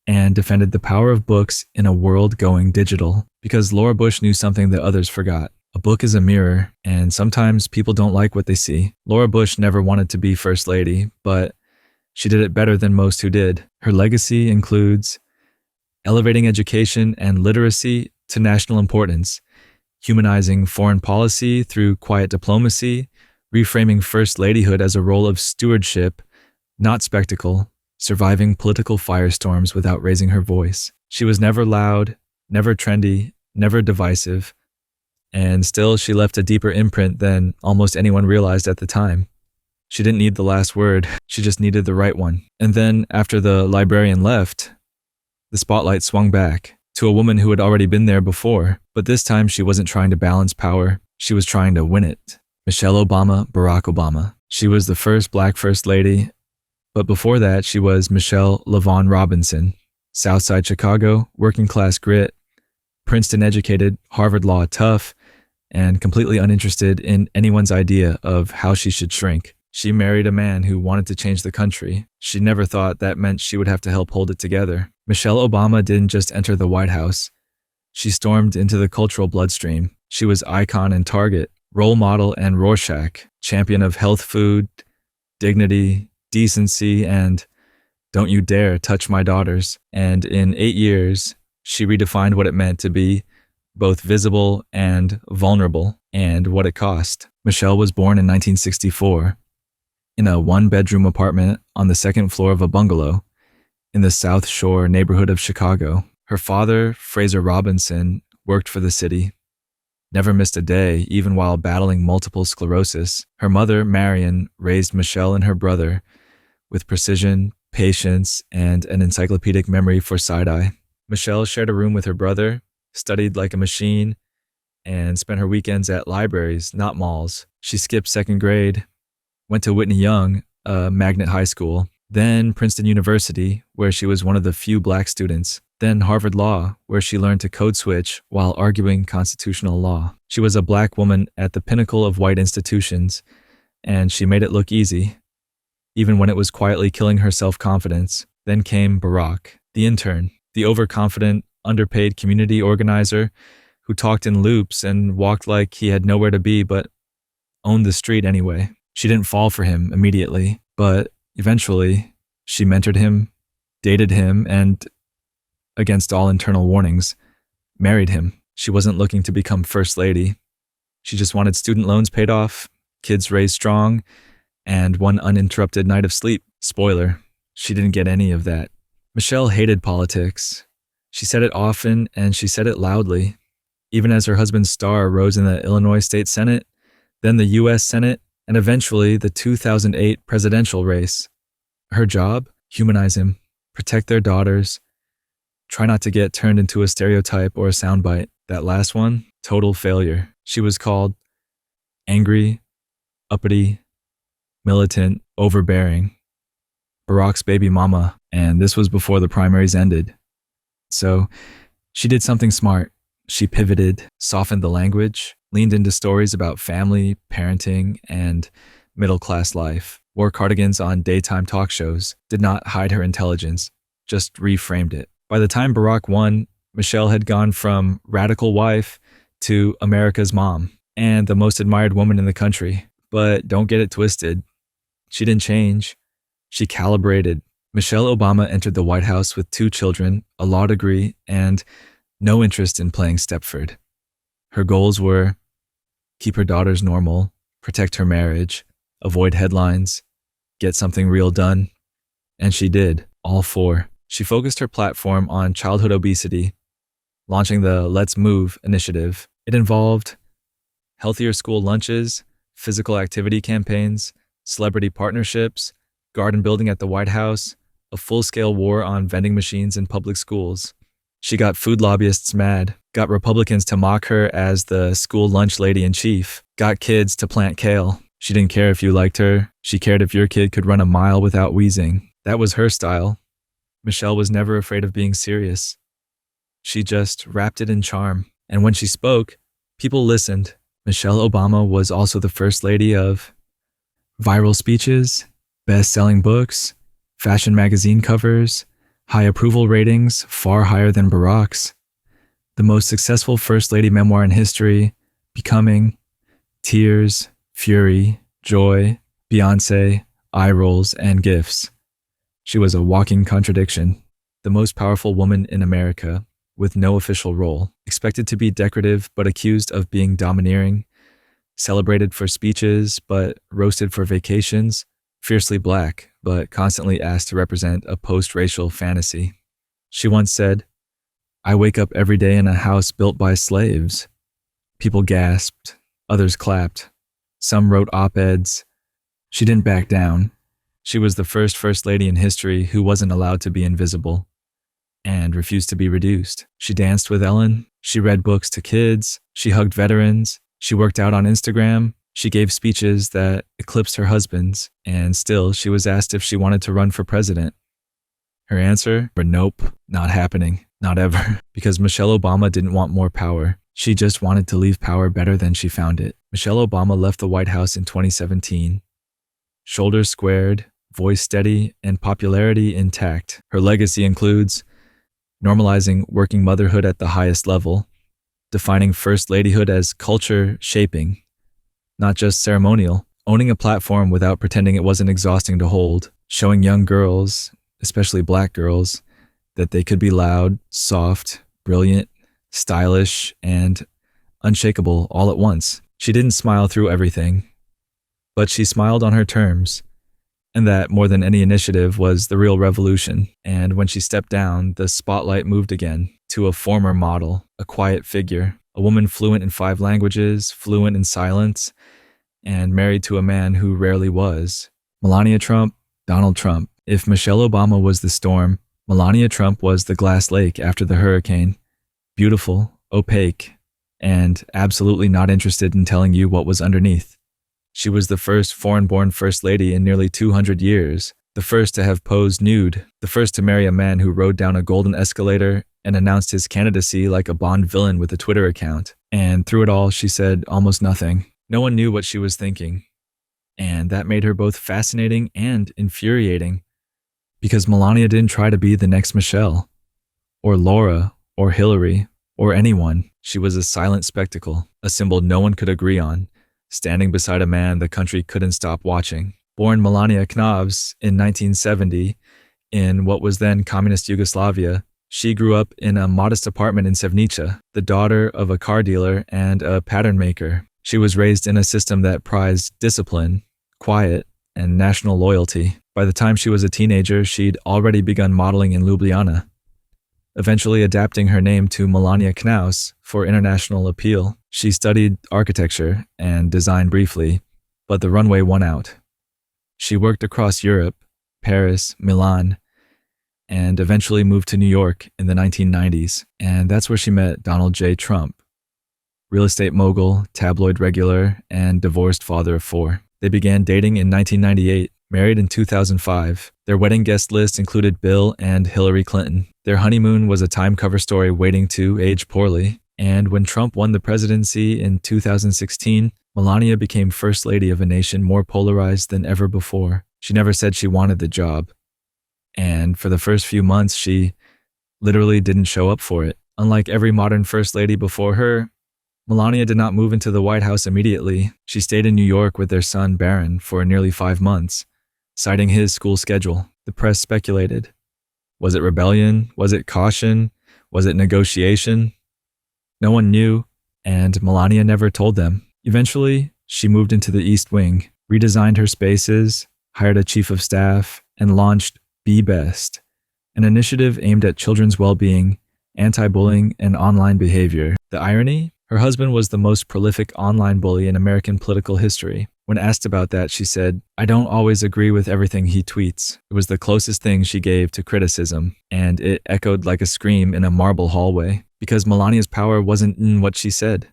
and defended the power of books in a world going digital. Because Laura Bush knew something that others forgot. A book is a mirror, and sometimes people don't like what they see. Laura Bush never wanted to be First Lady, but she did it better than most who did. Her legacy includes elevating education and literacy to national importance, humanizing foreign policy through quiet diplomacy, reframing First Ladyhood as a role of stewardship, not spectacle, surviving political firestorms without raising her voice. She was never loud, never trendy, never divisive, and still she left a deeper imprint than almost anyone realized at the time. She didn't need the last word, she just needed the right one. And then, after the librarian left, the spotlight swung back to a woman who had already been there before, but this time she wasn't trying to balance power, she was trying to win it. Michelle Obama, Barack Obama. She was the first Black First Lady, but before that she was Michelle LaVaughn Robinson, Southside Chicago, working class grit, Princeton educated, Harvard law tough, and completely uninterested in anyone's idea of how she should shrink. She married a man who wanted to change the country. She never thought that meant she would have to help hold it together. Michelle Obama didn't just enter the White House. She stormed into the cultural bloodstream. She was icon and target, role model and Rorschach, champion of health food, dignity, decency, and don't you dare touch my daughters. And in 8 years, she redefined what it meant to be both visible and vulnerable, and what it cost. Michelle was born in 1964 in a one-bedroom apartment on the second floor of a bungalow in the South Shore neighborhood of Chicago. Her father, Fraser Robinson, worked for the city, never missed a day, even while battling multiple sclerosis. Her mother, Marion, raised Michelle and her brother with precision, patience, and an encyclopedic memory for side-eye. Michelle shared a room with her brother, studied like a machine, and spent her weekends at libraries, not malls. She skipped second grade, went to Whitney Young, a magnet high school, then Princeton University, where she was one of the few black students, then Harvard Law, where she learned to code switch while arguing constitutional law. She was a black woman at the pinnacle of white institutions, and she made it look easy, even when it was quietly killing her self-confidence. Then came Barack, the intern, the overconfident, underpaid community organizer who talked in loops and walked like he had nowhere to be but owned the street anyway. She didn't fall for him immediately, but eventually she mentored him, dated him, and, against all internal warnings, married him. She wasn't looking to become first lady. She just wanted student loans paid off, kids raised strong, and one uninterrupted night of sleep. Spoiler, she didn't get any of that. Michelle hated politics. She said it often, and she said it loudly, even as her husband's star rose in the Illinois State Senate, then the U.S. Senate, and eventually the 2008 presidential race. Her job? Humanize him, protect their daughters, try not to get turned into a stereotype or a soundbite. That last one, total failure. She was called angry, uppity, militant, overbearing, Barack's baby mama, and this was before the primaries ended. So she did something smart. She pivoted, softened the language, leaned into stories about family, parenting, and middle-class life, wore cardigans on daytime talk shows, did not hide her intelligence, just reframed it. By the time Barack won, Michelle had gone from radical wife to America's mom and the most admired woman in the country. But don't get it twisted. She didn't change. She calibrated. Michelle Obama entered the White House with 2 children, a law degree, and no interest in playing Stepford. Her goals were keep her daughters normal, protect her marriage, avoid headlines, get something real done. And she did, all 4. She focused her platform on childhood obesity, launching the Let's Move initiative. It involved healthier school lunches, physical activity campaigns, celebrity partnerships, garden building at the White House, a full-scale war on vending machines in public schools. She got food lobbyists mad, got Republicans to mock her as the school lunch lady-in-chief, got kids to plant kale. She didn't care if you liked her. She cared if your kid could run a mile without wheezing. That was her style. Michelle was never afraid of being serious. She just wrapped it in charm. And when she spoke, people listened. Michelle Obama was also the first lady of viral speeches, best-selling books, fashion magazine covers, high approval ratings far higher than Barack's, the most successful first lady memoir in history, Becoming, Tears, Fury, Joy, Beyoncé, eye rolls, and gifts. She was a walking contradiction, the most powerful woman in America, with no official role, expected to be decorative but accused of being domineering, celebrated for speeches but roasted for vacations, fiercely black but constantly asked to represent a post-racial fantasy. She once said, "I wake up every day in a house built by slaves." People gasped, others clapped, some wrote op-eds. She didn't back down. She was the first lady in history who wasn't allowed to be invisible and refused to be reduced. She danced with Ellen. She read books to kids. She hugged veterans. She worked out on Instagram. She gave speeches that eclipsed her husband's, and still she was asked if she wanted to run for president. Her answer? Nope, not happening, not ever, because Michelle Obama didn't want more power. She just wanted to leave power better than she found it. Michelle Obama left the White House in 2017. Shoulders squared, voice steady, and popularity intact. Her legacy includes normalizing working motherhood at the highest level, defining first ladyhood as culture shaping, not just ceremonial, owning a platform without pretending it wasn't exhausting to hold, showing young girls, especially black girls, that they could be loud, soft, brilliant, stylish, and unshakable all at once. She didn't smile through everything, but she smiled on her terms. And that, more than any initiative, was the real revolution. And when she stepped down, the spotlight moved again to a former model, a quiet figure, a woman fluent in 5 languages, fluent in silence, and married to a man who rarely was. Melania Trump, Donald Trump. If Michelle Obama was the storm, Melania Trump was the glass lake after the hurricane. Beautiful, opaque, and absolutely not interested in telling you what was underneath. She was the first foreign-born first lady in nearly 200 years, the first to have posed nude, the first to marry a man who rode down a golden escalator and announced his candidacy like a Bond villain with a Twitter account. And through it all, she said almost nothing. No one knew what she was thinking. And that made her both fascinating and infuriating, because Melania didn't try to be the next Michelle, or Laura, or Hillary, or anyone. She was a silent spectacle, a symbol no one could agree on, standing beside a man the country couldn't stop watching. Born Melania Knobs in 1970 in what was then communist Yugoslavia, she grew up in a modest apartment in Sevnica, the daughter of a car dealer and a pattern maker. She was raised in a system that prized discipline, quiet, and national loyalty. By the time she was a teenager, she'd already begun modeling in Ljubljana, eventually adapting her name to Melania Knaus for international appeal. She studied architecture and design briefly, but the runway won out. She worked across Europe, Paris, Milan, and eventually moved to New York in the 1990s, and that's where she met Donald J. Trump, real estate mogul, tabloid regular, and divorced father of 4. They began dating in 1998, married in 2005. Their wedding guest list included Bill and Hillary Clinton. Their honeymoon was a Time cover story waiting to age poorly. And when Trump won the presidency in 2016, Melania became first lady of a nation more polarized than ever before. She never said she wanted the job. And for the first few months, she literally didn't show up for it. Unlike every modern first lady before her, Melania did not move into the White House immediately. She stayed in New York with their son Barron for nearly 5 months, citing his school schedule. The press speculated. Was it rebellion? Was it caution? Was it negotiation? No one knew, and Melania never told them. Eventually, she moved into the East Wing, redesigned her spaces, hired a chief of staff, and launched Be Best, an initiative aimed at children's well-being, anti-bullying, and online behavior. The irony? Her husband was the most prolific online bully in American political history. When asked about that, she said, "I don't always agree with everything he tweets." It was the closest thing she gave to criticism, and it echoed like a scream in a marble hallway, because Melania's power wasn't in what she said.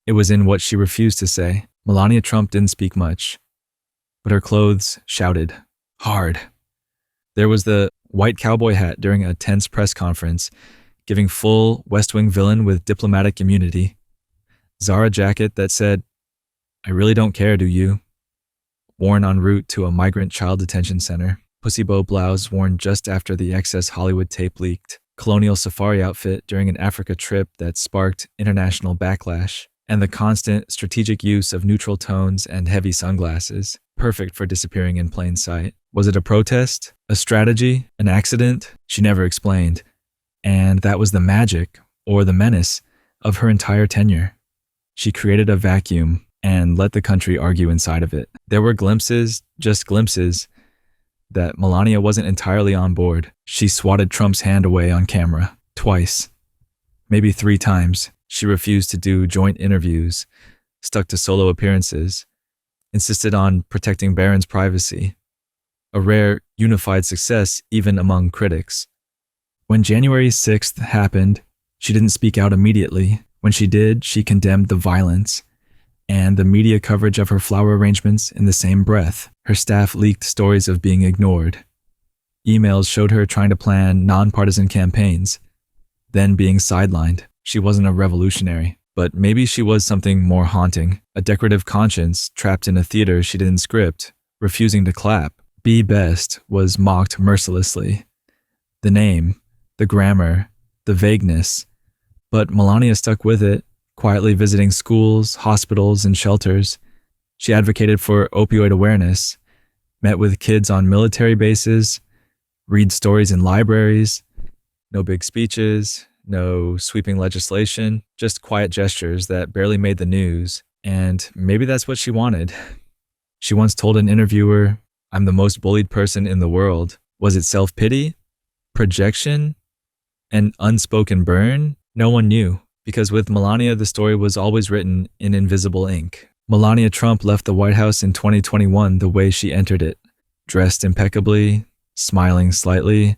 It was in what she refused to say. Melania Trump didn't speak much, but her clothes shouted hard. There was the white cowboy hat during a tense press conference, giving full West Wing villain with diplomatic immunity. Zara jacket that said, "I really don't care, do you?" worn en route to a migrant child detention center. Pussy bow blouse worn just after the excess Hollywood tape leaked. Colonial safari outfit during an Africa trip that sparked international backlash. And the constant strategic use of neutral tones and heavy sunglasses, perfect for disappearing in plain sight. Was it a protest? A strategy? An accident? She never explained. And that was the magic, or the menace, of her entire tenure. She created a vacuum and let the country argue inside of it. There were glimpses, just glimpses, that Melania wasn't entirely on board. She swatted Trump's hand away on camera, twice, maybe 3 times. She refused to do joint interviews, stuck to solo appearances, insisted on protecting Barron's privacy, a rare unified success even among critics. When January 6th happened, she didn't speak out immediately. When she did, she condemned the violence and the media coverage of her flower arrangements in the same breath. Her staff leaked stories of being ignored. Emails showed her trying to plan nonpartisan campaigns, then being sidelined. She wasn't a revolutionary, but maybe she was something more haunting, a decorative conscience trapped in a theater she didn't script, refusing to clap. Be Best was mocked mercilessly. The name, the grammar, the vagueness. But Melania stuck with it, quietly visiting schools, hospitals, and shelters. She advocated for opioid awareness, met with kids on military bases, read stories in libraries. No big speeches, no sweeping legislation, just quiet gestures that barely made the news. And maybe that's what she wanted. She once told an interviewer, "I'm the most bullied person in the world." Was it self-pity? Projection? An unspoken burn? No one knew, because with Melania, the story was always written in invisible ink. Melania Trump left the White House in 2021 the way she entered it, dressed impeccably, smiling slightly,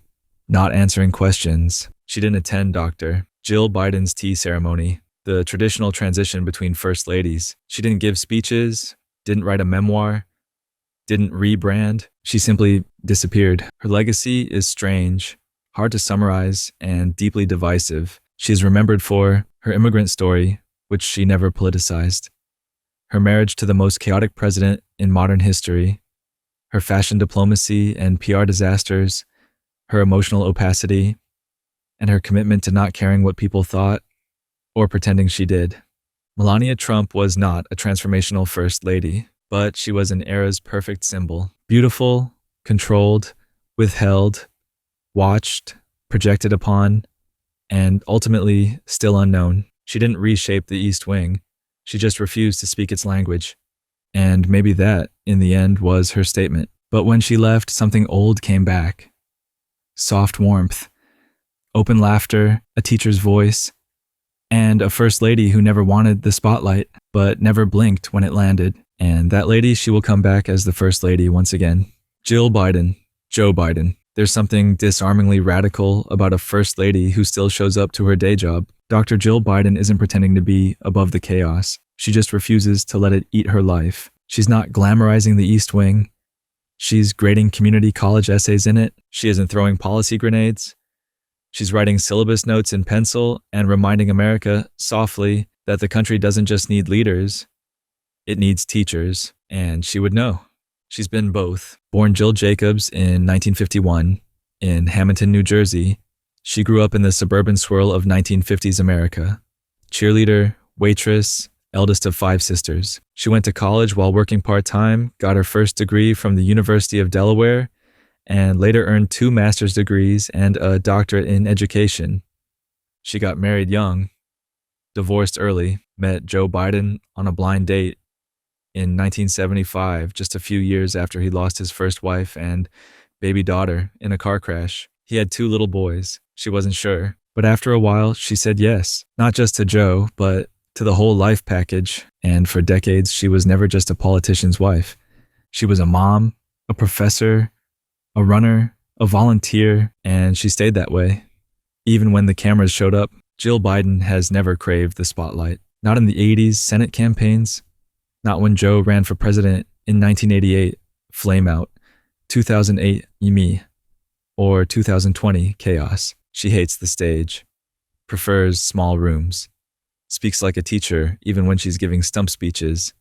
not answering questions. She didn't attend Dr. Jill Biden's tea ceremony, the traditional transition between first ladies. She didn't give speeches, didn't write a memoir, didn't rebrand. She simply disappeared. Her legacy is strange, hard to summarize, and deeply divisive. She is remembered for her immigrant story, which she never politicized, her marriage to the most chaotic president in modern history, her fashion diplomacy and PR disasters, her emotional opacity, and her commitment to not caring what people thought or pretending she did. Melania Trump was not a transformational first lady, but she was an era's perfect symbol. Beautiful, controlled, withheld, watched, projected upon, and ultimately still unknown. She didn't reshape the East Wing. She just refused to speak its language. And maybe that, in the end, was her statement. But when she left, something old came back. Soft warmth, open laughter, a teacher's voice, and a first lady who never wanted the spotlight, but never blinked when it landed. And that lady, she will come back as the first lady once again. Jill Biden, Joe Biden. There's something disarmingly radical about a first lady who still shows up to her day job. Dr. Jill Biden isn't pretending to be above the chaos. She just refuses to let it eat her life. She's not glamorizing the East Wing. She's grading community college essays in it. She isn't throwing policy grenades. She's writing syllabus notes in pencil and reminding America softly that the country doesn't just need leaders, it needs teachers. And she would know. She's been both. Born Jill Jacobs in 1951 in Hamilton, New Jersey, she grew up in the suburban swirl of 1950s America. Cheerleader, waitress, eldest of 5 sisters. She went to college while working part-time, got her first degree from the University of Delaware, and later earned 2 master's degrees and a doctorate in education. She got married young, divorced early, met Joe Biden on a blind date in 1975, just a few years after he lost his first wife and baby daughter in a car crash. He had 2 little boys. She wasn't sure, but after a while, she said yes, not just to Joe, but to the whole life package. And for decades, she was never just a politician's wife. She was a mom, a professor, a runner, a volunteer, and she stayed that way. Even when the cameras showed up, Jill Biden has never craved the spotlight. Not in the 80s Senate campaigns, not when Joe ran for president in 1988, flame out, 2008, me, or 2020, chaos. She hates the stage, prefers small rooms, speaks like a teacher even when she's giving stump speeches.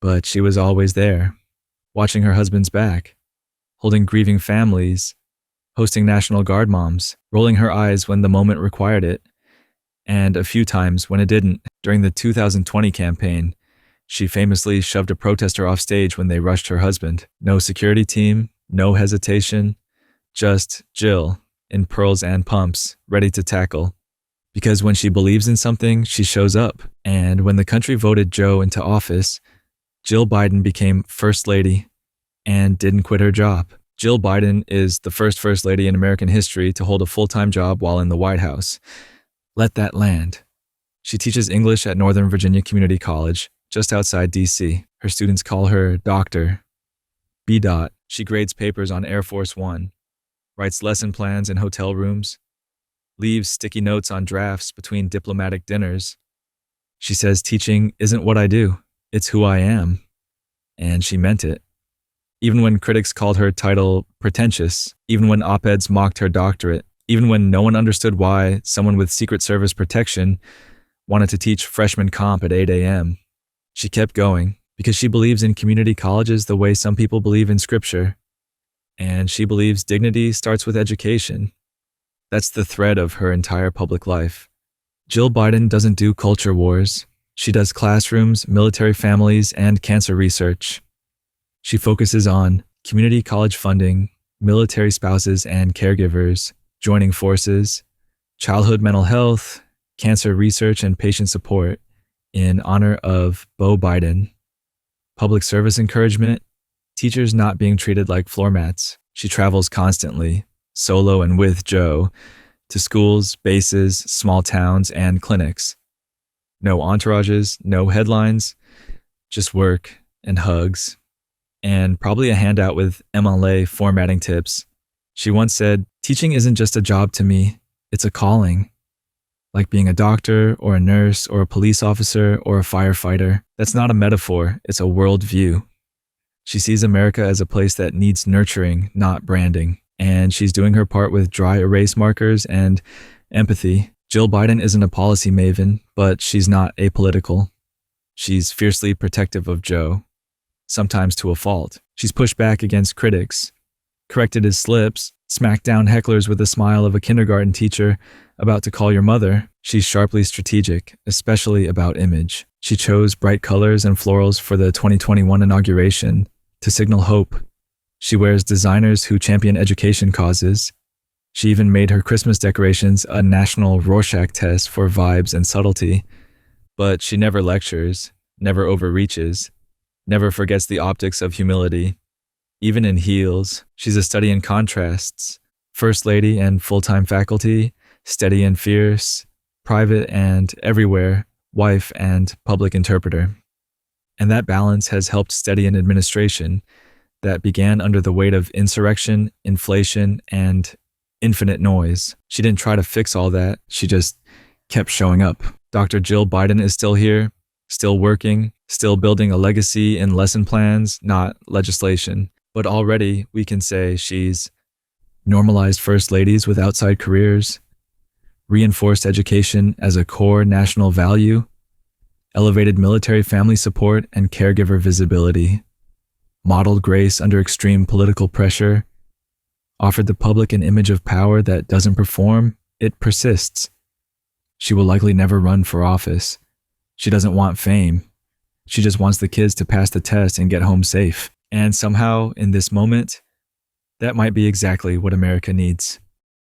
But she was always there, watching her husband's back, holding grieving families, hosting National Guard moms, rolling her eyes when the moment required it, and a few times when it didn't. During the 2020 campaign, she famously shoved a protester off stage when they rushed her husband. No security team, no hesitation, just Jill in pearls and pumps, ready to tackle. Because when she believes in something, she shows up. And when the country voted Joe into office, Jill Biden became First Lady and didn't quit her job. Jill Biden is the first lady in American history to hold a full-time job while in the White House. Let that land. She teaches English at Northern Virginia Community College, just outside D.C. Her students call her Dr. B. She grades papers on Air Force One, writes lesson plans in hotel rooms, leaves sticky notes on drafts between diplomatic dinners. She says teaching isn't what I do, it's who I am. And she meant it. Even when critics called her title pretentious, even when op-eds mocked her doctorate, even when no one understood why someone with Secret Service protection wanted to teach freshman comp at 8 a.m., she kept going because she believes in community colleges the way some people believe in scripture. And she believes dignity starts with education. That's the thread of her entire public life. Jill Biden doesn't do culture wars. She does classrooms, military families, and cancer research. She focuses on community college funding, military spouses and caregivers, joining forces, childhood mental health, cancer research, and patient support in honor of Beau Biden. Public service encouragement, teachers not being treated like floor mats. She travels constantly, solo and with Joe, to schools, bases, small towns, and clinics. No entourages, no headlines, just work and hugs, and probably a handout with MLA formatting tips. She once said, "Teaching isn't just a job to me, it's a calling. Like being a doctor or a nurse or a police officer or a firefighter. That's not a metaphor, it's a worldview." She sees America as a place that needs nurturing, not branding. And she's doing her part with dry erase markers and empathy. Jill Biden isn't a policy maven, but she's not apolitical. She's fiercely protective of Joe, sometimes to a fault. She's pushed back against critics, corrected his slips, smacked down hecklers with the smile of a kindergarten teacher about to call your mother. She's sharply strategic, especially about image. She chose bright colors and florals for the 2021 inauguration to signal hope. She wears designers who champion education causes. She even made her Christmas decorations a national Rorschach test for vibes and subtlety. But she never lectures, never overreaches, never forgets the optics of humility. Even in heels, she's a study in contrasts. First lady and full-time faculty, steady and fierce, private and everywhere, wife and public interpreter. And that balance has helped steady an administration that began under the weight of insurrection, inflation, and infinite noise. She didn't try to fix all that, she just kept showing up. Dr. Jill Biden is still here, still working, still building a legacy in lesson plans, not legislation. But already we can say she's normalized first ladies with outside careers, reinforced education as a core national value, elevated military family support and caregiver visibility, modeled grace under extreme political pressure, offered the public an image of power that doesn't perform, it persists. She will likely never run for office. She doesn't want fame. She just wants the kids to pass the test and get home safe. And somehow, in this moment, that might be exactly what America needs.